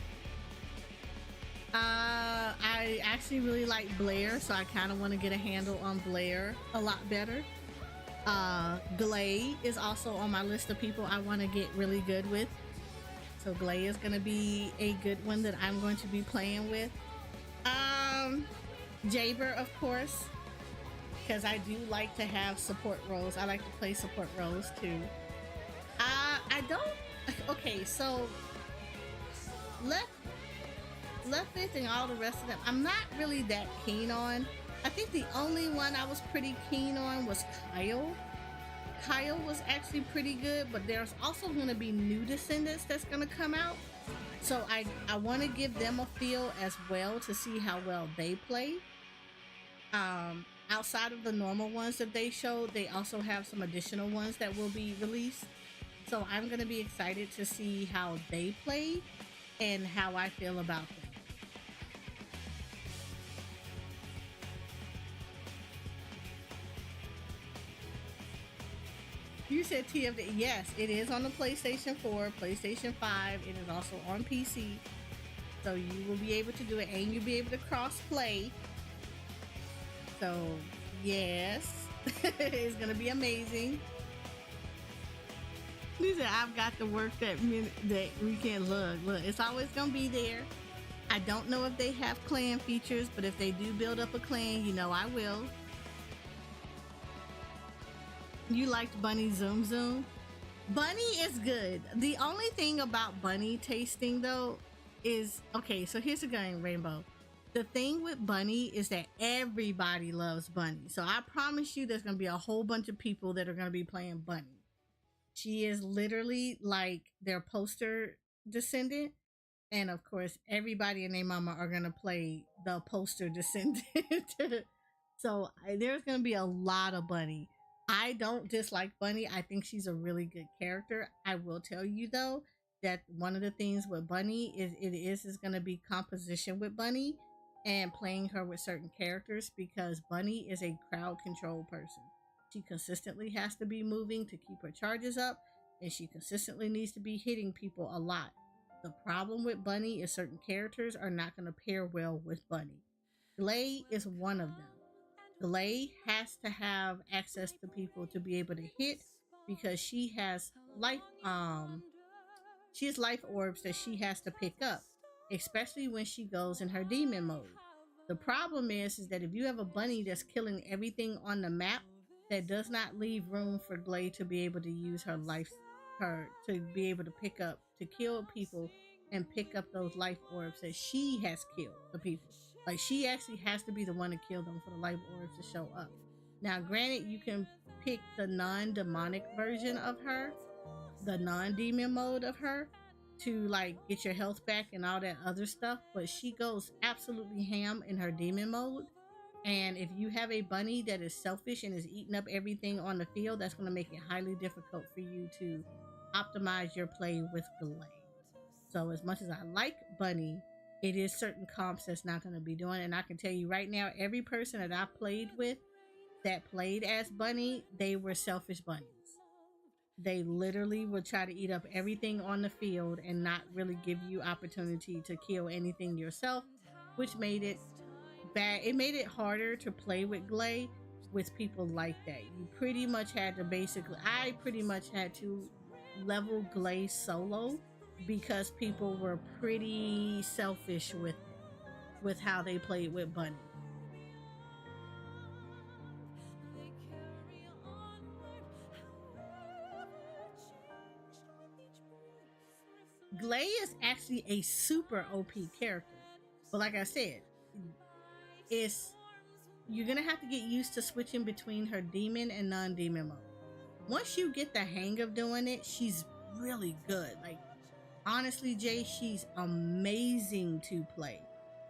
I actually really like Blair, so I kind of want to get a handle on Blair a lot better. Glay is also on my list of people I want to get really good with. So Glay is going to be a good one that I'm going to be playing with. Jaber, of course, because I do like to have support roles. I like to play support roles too. I don't. Okay, so Left Fifth and all the rest of them, I'm not really that keen on. I think the only one I was pretty keen on was Kyle. Kyle was actually pretty good, but there's also going to be new Descendants that's going to come out. So I want to give them a feel as well to see how well they play. Outside of the normal ones that they showed, they also have some additional ones that will be released. So I'm going to be excited to see how they play and how I feel about them. You said TFD. Yes, it is on the PlayStation 4, PlayStation 5. It is also on PC. So you will be able to do it and you'll be able to cross play. So, yes, it's going to be amazing. He said, I've got to work that weekend. Look, it's always going to be there. I don't know if they have clan features, but if they do build up a clan, you know I will. You liked Bunny Zoom Zoom? Bunny is good. The only thing about Bunny tasting though is, okay, so here's the game, Rainbow. The thing with Bunny is that everybody loves Bunny. So I promise you there's going to be a whole bunch of people that are going to be playing Bunny. She is literally like their poster descendant. And of course, everybody and their mama are going to play the poster descendant. So there's going to be a lot of Bunny. I don't dislike Bunny. I think she's a really good character. I will tell you though that one of the things with Bunny is going to be composition with Bunny and playing her with certain characters, because Bunny is a crowd control person. She consistently has to be moving to keep her charges up, and she consistently needs to be hitting people a lot. The problem with Bunny is certain characters are not going to pair well with Bunny. Glay is one of them. Glay has to have access to people to be able to hit, because she has life orbs that she has to pick up, especially when she goes in her demon mode. The problem is that if you have a Bunny that's killing everything on the map, that does not leave room for Glay to be able to use her to be able to pick up, to kill people and pick up those life orbs that she has killed the people. Like, she actually has to be the one to kill them for the life orbs to show up. Now, granted, you can pick the non-demonic version of her, the non-demon mode of her, to like get your health back and all that other stuff, but she goes absolutely ham in her demon mode. And if you have a bunny that is selfish and is eating up everything on the field, that's going to make it highly difficult for you to optimize your play with Glay. So as much as I like Bunny, it is certain comps that's not going to be doing. And I can tell you right now, every person that I played with that played as Bunny, they were selfish bunnies. They literally would try to eat up everything on the field and not really give you opportunity to kill anything yourself, which made it bad. It made it harder to play with Glay with people like that. You pretty much had to I pretty much had to level Glay solo because people were pretty selfish with how they played with Bunny. Glay is actually a super OP character, but like I said, you're gonna have to get used to switching between her demon and non-demon mode. Once you get the hang of doing it, she's really good. Like honestly, Jay, she's amazing to play.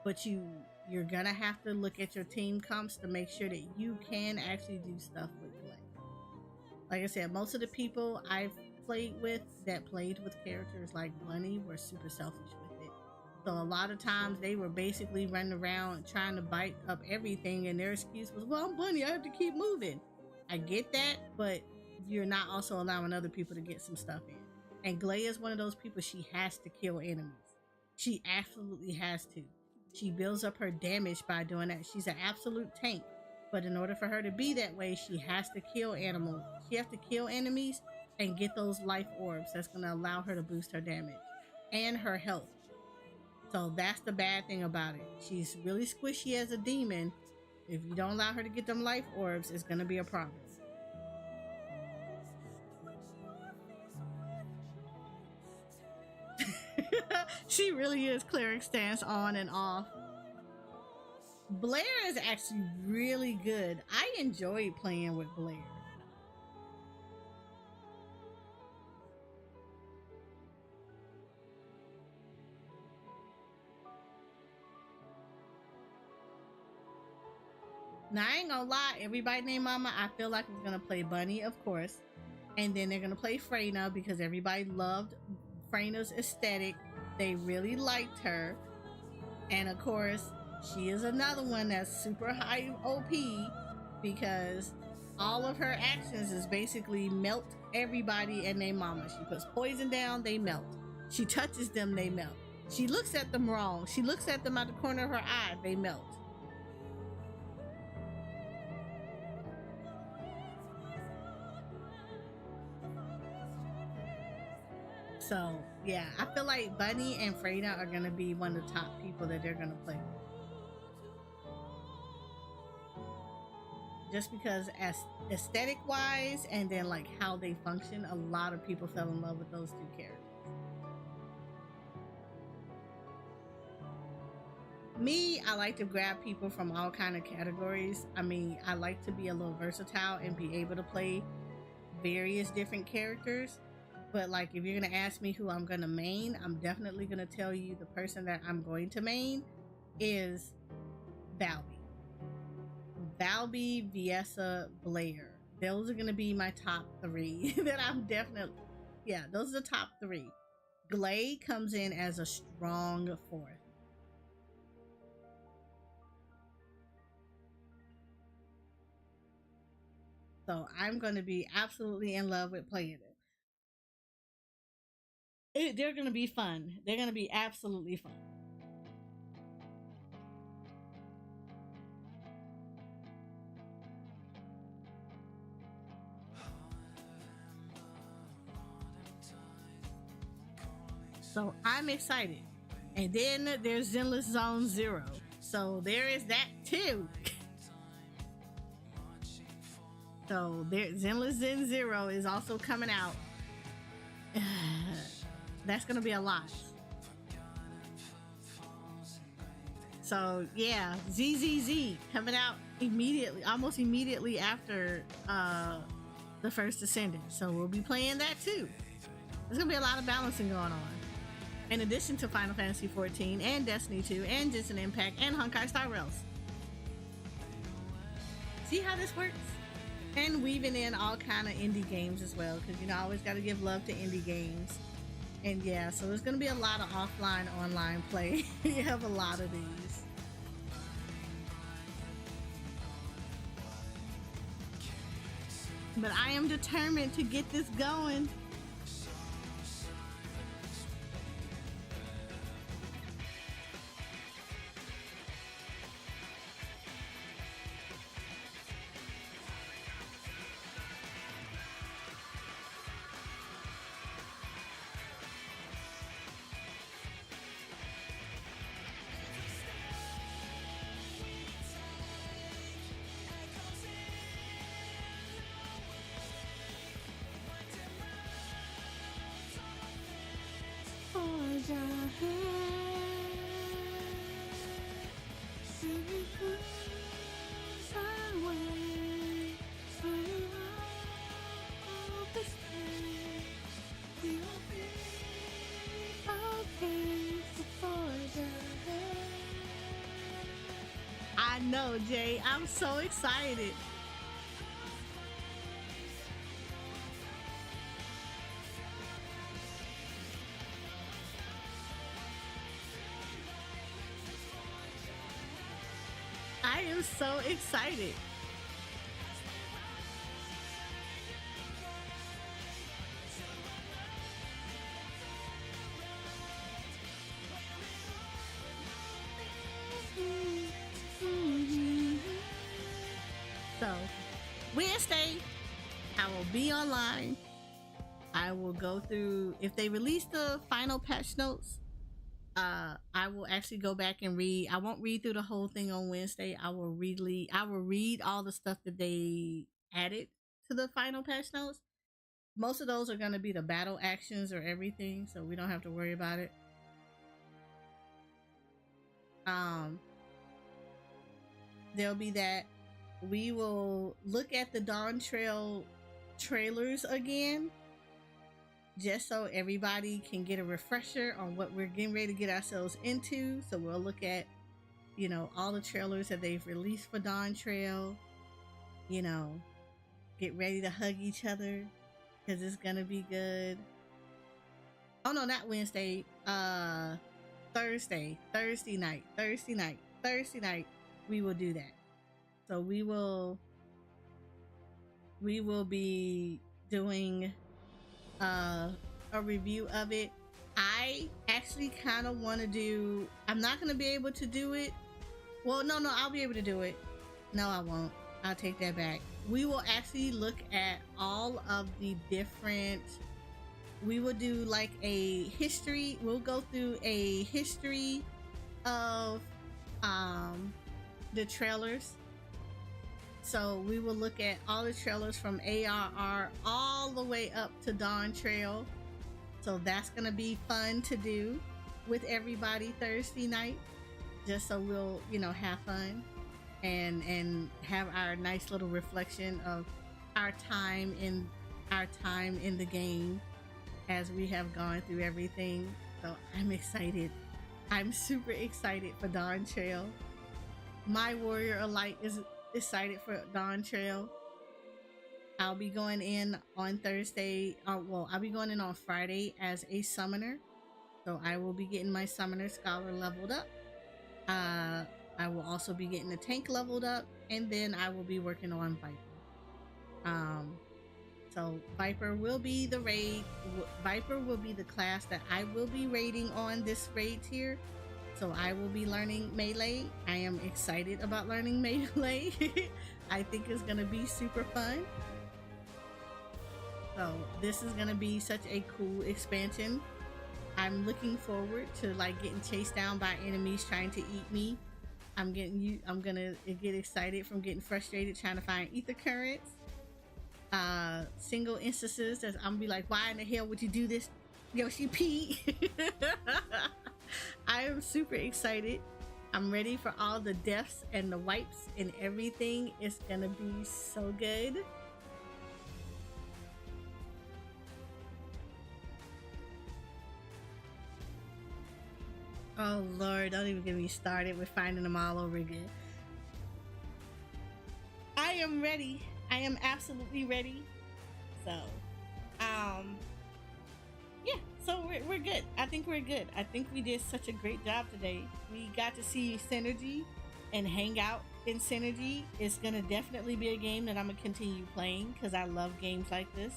But you're gonna have to look at your team comps to make sure that you can actually do stuff with Glay. Like I said, most of the people I've played with that played with characters like Bunny were super selfish with it. So a lot of times they were basically running around trying to bite up everything, and their excuse was, well, I'm Bunny, I have to keep moving. I get that, but you're not also allowing other people to get some stuff in. And Glay is one of those people, she has to kill enemies. She absolutely has to. She builds up her damage by doing that. She's an absolute tank. But in order for her to be that way, she has to kill animals. She has to kill enemies and get those life orbs that's going to allow her to boost her damage and her health. So that's the bad thing about it. She's really squishy as a demon. If you don't allow her to get them life orbs, it's going to be a problem. She really is cleric stance on and off. Blair is actually really good. I enjoyed playing with Blair. Now I ain't gonna lie, everybody named Mama, I feel like is gonna play Bunny, of course. And then they're gonna play Freyna because everybody loved Freyna's aesthetic. They really liked her. And of course, she is another one that's super high OP because all of her actions is basically melt everybody and their mama. She puts poison down, they melt. She touches them, they melt. She looks at them wrong. She looks at them out the corner of her eye, they melt. So yeah, I feel like Bunny and Freyna are gonna be one of the top people that they're gonna play with. Just because as aesthetic wise and then like how they function, a lot of people fell in love with those two characters. Me, I like to grab people from all kind of categories. I mean, I like to be a little versatile and be able to play various different characters. But like, if you're gonna ask me who I'm gonna main, I'm definitely gonna tell you the person that I'm going to main is Valby. Valby, Viessa, Blair. Those are gonna be my top three that I'm definitely, yeah, those are the top three. Glay comes in as a strong fourth. So I'm gonna be absolutely in love with playing it. They're gonna be fun. They're gonna be absolutely fun. So I'm excited. And then there's Zenless Zone Zero. So there is that too. So there, Zenless Zen Zero is also coming out. That's gonna be a lot. So yeah, ZZZ coming out immediately, almost immediately after the first Ascendant. So we'll be playing that too. There's gonna be a lot of balancing going on. In addition to Final Fantasy 14 and Destiny 2 and Genshin Impact and Honkai Star Rails. See how this works? And weaving in all kind of indie games as well, because you know I always got to give love to indie games. And yeah, so there's gonna be a lot of offline, online play. You have a lot of these. But I am determined to get this going. I know, Jay. I'm so excited. I am so excited. So, Wednesday, I will be online. I will go through, if they release the final patch notes, I will actually go back and read. I won't read through the whole thing on Wednesday. I will read all the stuff that they added to the final patch notes. Most of those are going to be the battle actions or everything, so we don't have to worry about it. There'll be that. We will look at the Dawn Trail trailers again, just so everybody can get a refresher on what we're getting ready to get ourselves into. So we'll look at, you know, all the trailers that they've released for Dawn Trail. You know, get ready to hug each other because it's gonna be good. Oh no, not Wednesday. Thursday night. We will do that. So we will be doing a review of it. I actually kind of want to do, I'm not going to be able to do it. Well, no, I'll be able to do it. No, I won't. I'll take that back. We will actually look at all of the different, we will do like a history. We'll go through a history of the trailers. So we will look at all the trailers from ARR all the way up to Dawn Trail. So that's gonna be fun to do with everybody Thursday night, just so we'll, you know, have fun and have our nice little reflection of our time in the game as we have gone through everything. So I'm excited. I'm super excited for Dawn Trail. My Warrior of Light is excited for Dawn Trail. I'll be going in on Thursday. I'll be going in on Friday as a summoner. So I will be getting my Summoner Scholar leveled up. I will also be getting the tank leveled up, and then I will be working on Viper. So Viper will be the raid. Viper will be the class that I will be raiding on this raid tier. So I will be learning Melee. I am excited about learning Melee. I think it's gonna be super fun. So this is gonna be such a cool expansion. I'm looking forward to like getting chased down by enemies trying to eat me. I'm gonna get excited from getting frustrated trying to find ether currents. Single instances that I'm gonna be like, why in the hell would you do this, Yoshi P? I am super excited. I'm ready for all the deaths and the wipes and everything. It's gonna be so good. Oh Lord, don't even get me started with finding them all over again. I am ready. I am absolutely ready. So, yeah, so we're good. I think we're good. I think we did such a great job today. We got to see Synergy and hang out in Synergy. It's gonna definitely be a game that I'm gonna continue playing because I love games like this.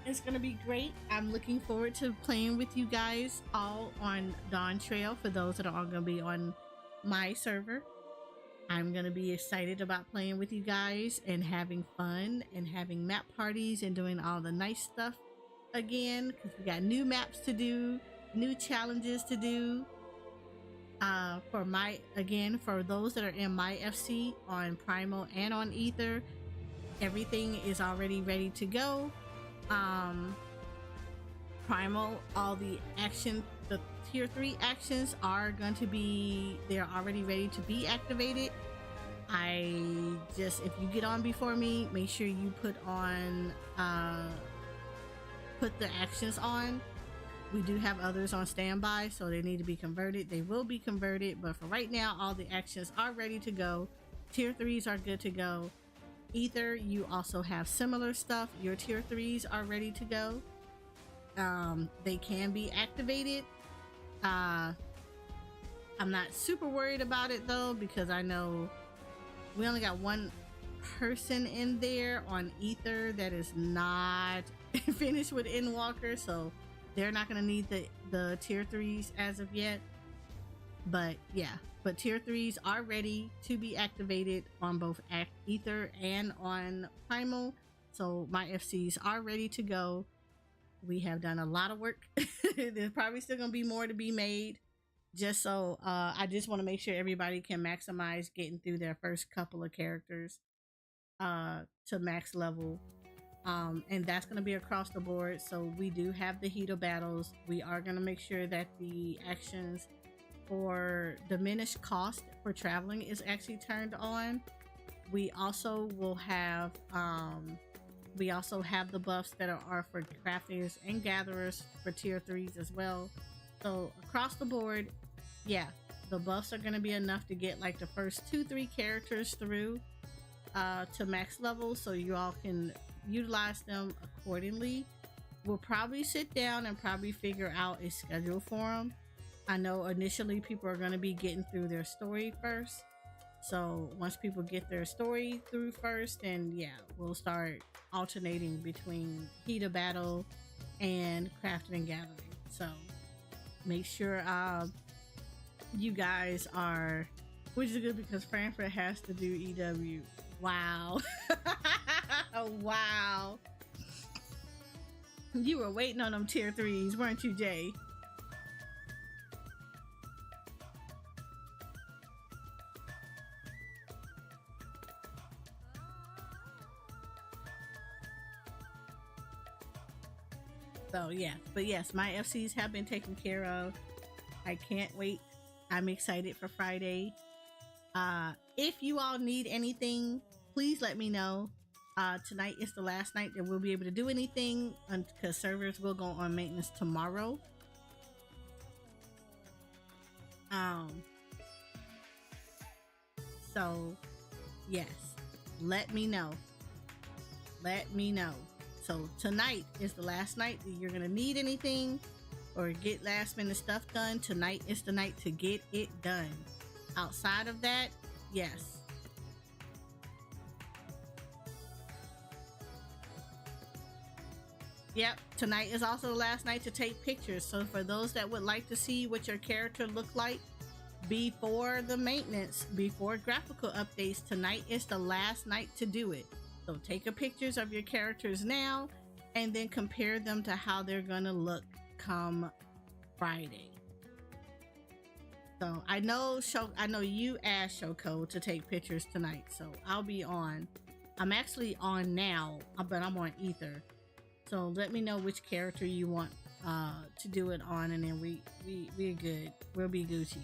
It's gonna be great. I'm looking forward to playing with you guys all on Dawn Trail. For those that are all gonna be on my server, I'm gonna be excited about playing with you guys and having fun and having map parties and doing all the nice stuff again, because we got new maps to do, new challenges to do. For those that are in my FC on Primal and on Ether, everything is already ready to go. Primal, all the tier 3 actions are going to be, they're already ready to be activated. If you get on before me, make sure you put the actions on. We do have others on standby, so they need to be converted. They will be converted, but for right now, all the actions are ready to go. Tier 3s are good to go. Ether, you also have similar stuff. Your tier 3s are ready to go. They can be activated. I'm not super worried about it though, because I know we only got one person in there on Ether that is not finished with Endwalker, so they're not going to need the tier 3s as of yet. But yeah, but tier 3s are ready to be activated on both Ether and on Primal, so my FCs are ready to go. We have done a lot of work. There's probably still gonna be more to be made, just so I just want to make sure everybody can maximize getting through their first couple of characters to max level, and that's going to be across the board. So we do have the heat of battles. We are going to make sure that the actions for diminished cost for traveling is actually turned on. We also will have the buffs that are for crafters and gatherers for tier 3s as well. So across the board, yeah, the buffs are going to be enough to get like the first 2-3 characters through to max level, so you all can utilize them accordingly. We'll probably sit down and probably figure out a schedule for them. I know initially people are going to be getting through their story first, so once people get their story through first, then yeah, we'll start alternating between heat of battle and crafting and gathering. So make sure you guys are, which is good because Frankfurt has to do EW. Wow. Wow, you were waiting on them tier 3s, weren't you, Jay? So yeah, but yes, my FCs have been taken care of. I can't wait. I'm excited for Friday. If you all need anything, please let me know. Tonight is the last night that we'll be able to do anything, because servers will go on maintenance tomorrow. So yes, let me know. So tonight is the last night that you're gonna need anything or get last minute stuff done. Tonight is the night to get it done. Outside of that, yes. Yep, tonight is also the last night to take pictures. So for those that would like to see what your character looked like before the maintenance, before graphical updates, tonight is the last night to do it. So take a pictures of your characters now and then compare them to how they're gonna look come Friday. So I know you asked Shoko to take pictures tonight, so I'll be on. I'm actually on now, but I'm on Ether. So let me know which character you want to do it on, and then we're good. We'll be Gucci.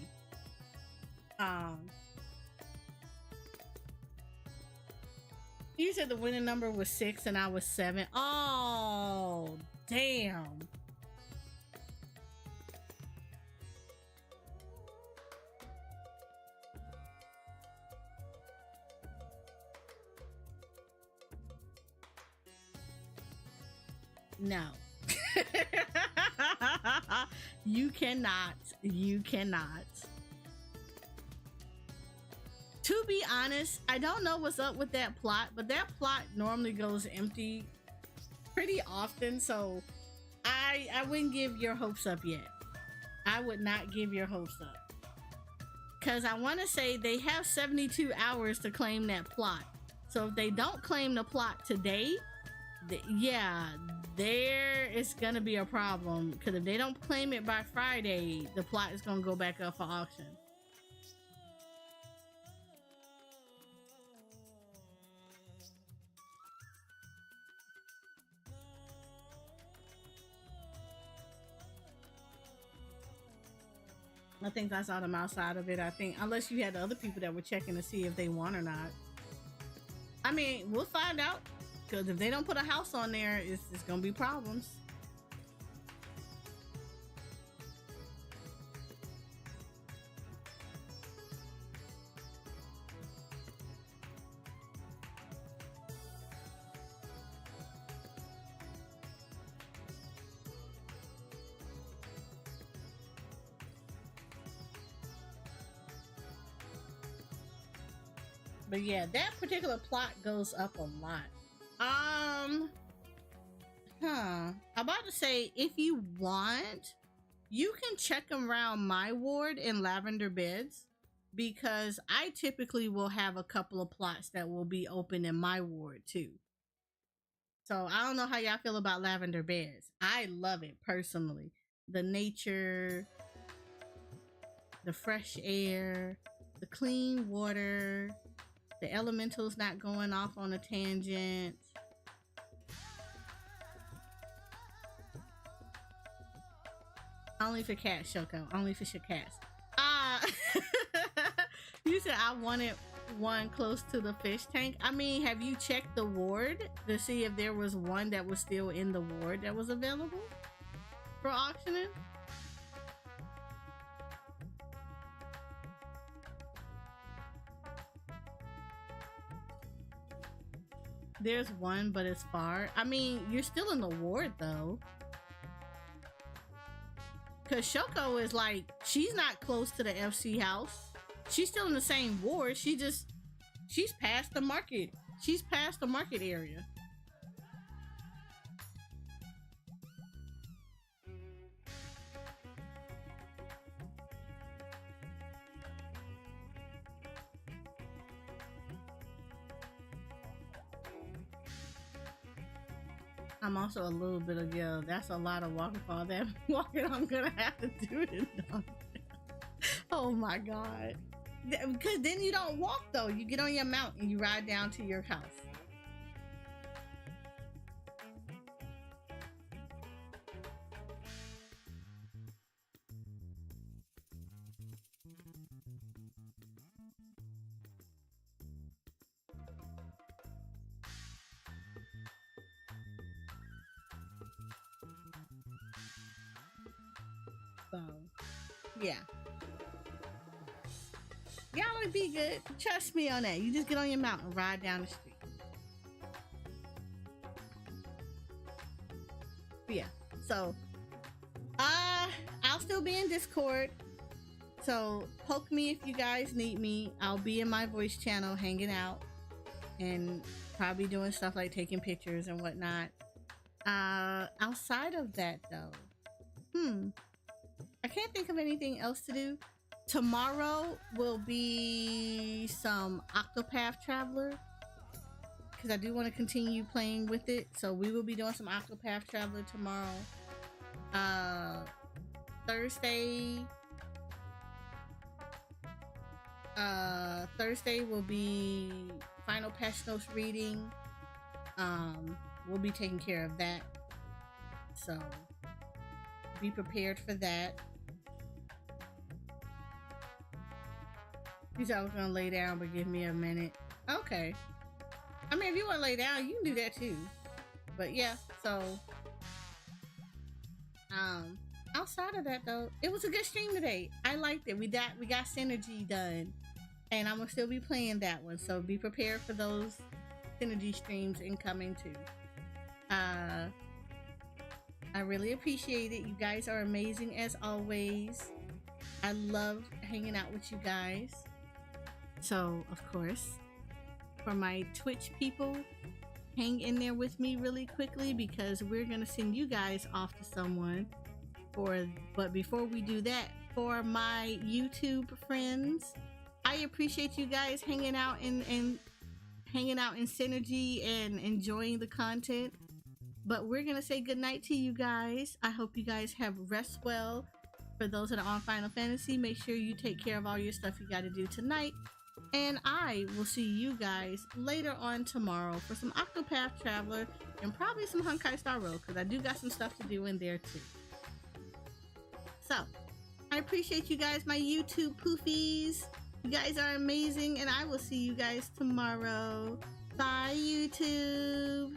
You said the winning number was 6 and I was 7. Oh, damn. No. You cannot. You cannot. To be honest, I don't know what's up with that plot, but that plot normally goes empty pretty often, so I wouldn't give your hopes up yet. I would not give your hopes up. Because I want to say they have 72 hours to claim that plot. So if they don't claim the plot today, yeah, there is going to be a problem. Because if they don't claim it by Friday, the plot is going to go back up for auction. I think I saw them outside of it. I think, unless you had the other people that were checking to see if they won or not. I mean, we'll find out. Because if they don't put a house on there, it's going to be problems. But yeah, that particular plot goes up a lot. I'm about to say, if you want, you can check around my ward in lavender beds, because I typically will have a couple of plots that will be open in my ward too. So I don't know how y'all feel about lavender beds. I love it personally. The nature, the fresh air, the clean water, the elementals not going off on a tangent. Only for cats, Shoko. Only for your cats. You said I wanted one close to the fish tank. I mean, have you checked the ward to see if there was one that was still in the ward that was available for auctioning? There's one, but it's far. I mean, you're still in the ward though. Cause Shoko is like, she's not close to the FC house. She's still in the same ward. She's past the market. She's past the market area. I'm also a little bit of, yeah, that's a lot of walking for all that walking I'm gonna have to do it. Oh my god. Because then you don't walk though. You get on your mount and you ride down to your house. So, yeah. Y'all would be good. Trust me on that. You just get on your mount and ride down the street. But yeah. So, I'll still be in Discord. So, poke me if you guys need me. I'll be in my voice channel hanging out and probably doing stuff like taking pictures and whatnot. Outside of that though, I can't think of anything else to do. Tomorrow will be some Octopath Traveler, because I do want to continue playing with it. So we will be doing some Octopath Traveler tomorrow. Thursday will be Final Patch Notes reading. We'll be taking care of that. So be prepared for that. You said I was gonna lay down, but give me a minute. Okay. I mean, if you want to lay down, you can do that too. But yeah, so outside of that though, it was a good stream today. I liked it. We got Synergy done, and I'm gonna still be playing that one. So be prepared for those Synergy streams incoming too. I really appreciate it. You guys are amazing as always. I love hanging out with you guys. So of course, for my Twitch people, hang in there with me really quickly because we're gonna send you guys off to someone. But before we do that, for my YouTube friends, I appreciate you guys hanging out in Synergy and enjoying the content. But we're gonna say goodnight to you guys. I hope you guys have rest well. For those that are on Final Fantasy, make sure you take care of all your stuff you gotta do tonight. And I will see you guys later on tomorrow for some Octopath Traveler and probably some Honkai Star Rail, because I do got some stuff to do in there too. So, I appreciate you guys, my YouTube poofies. You guys are amazing, and I will see you guys tomorrow. Bye, YouTube.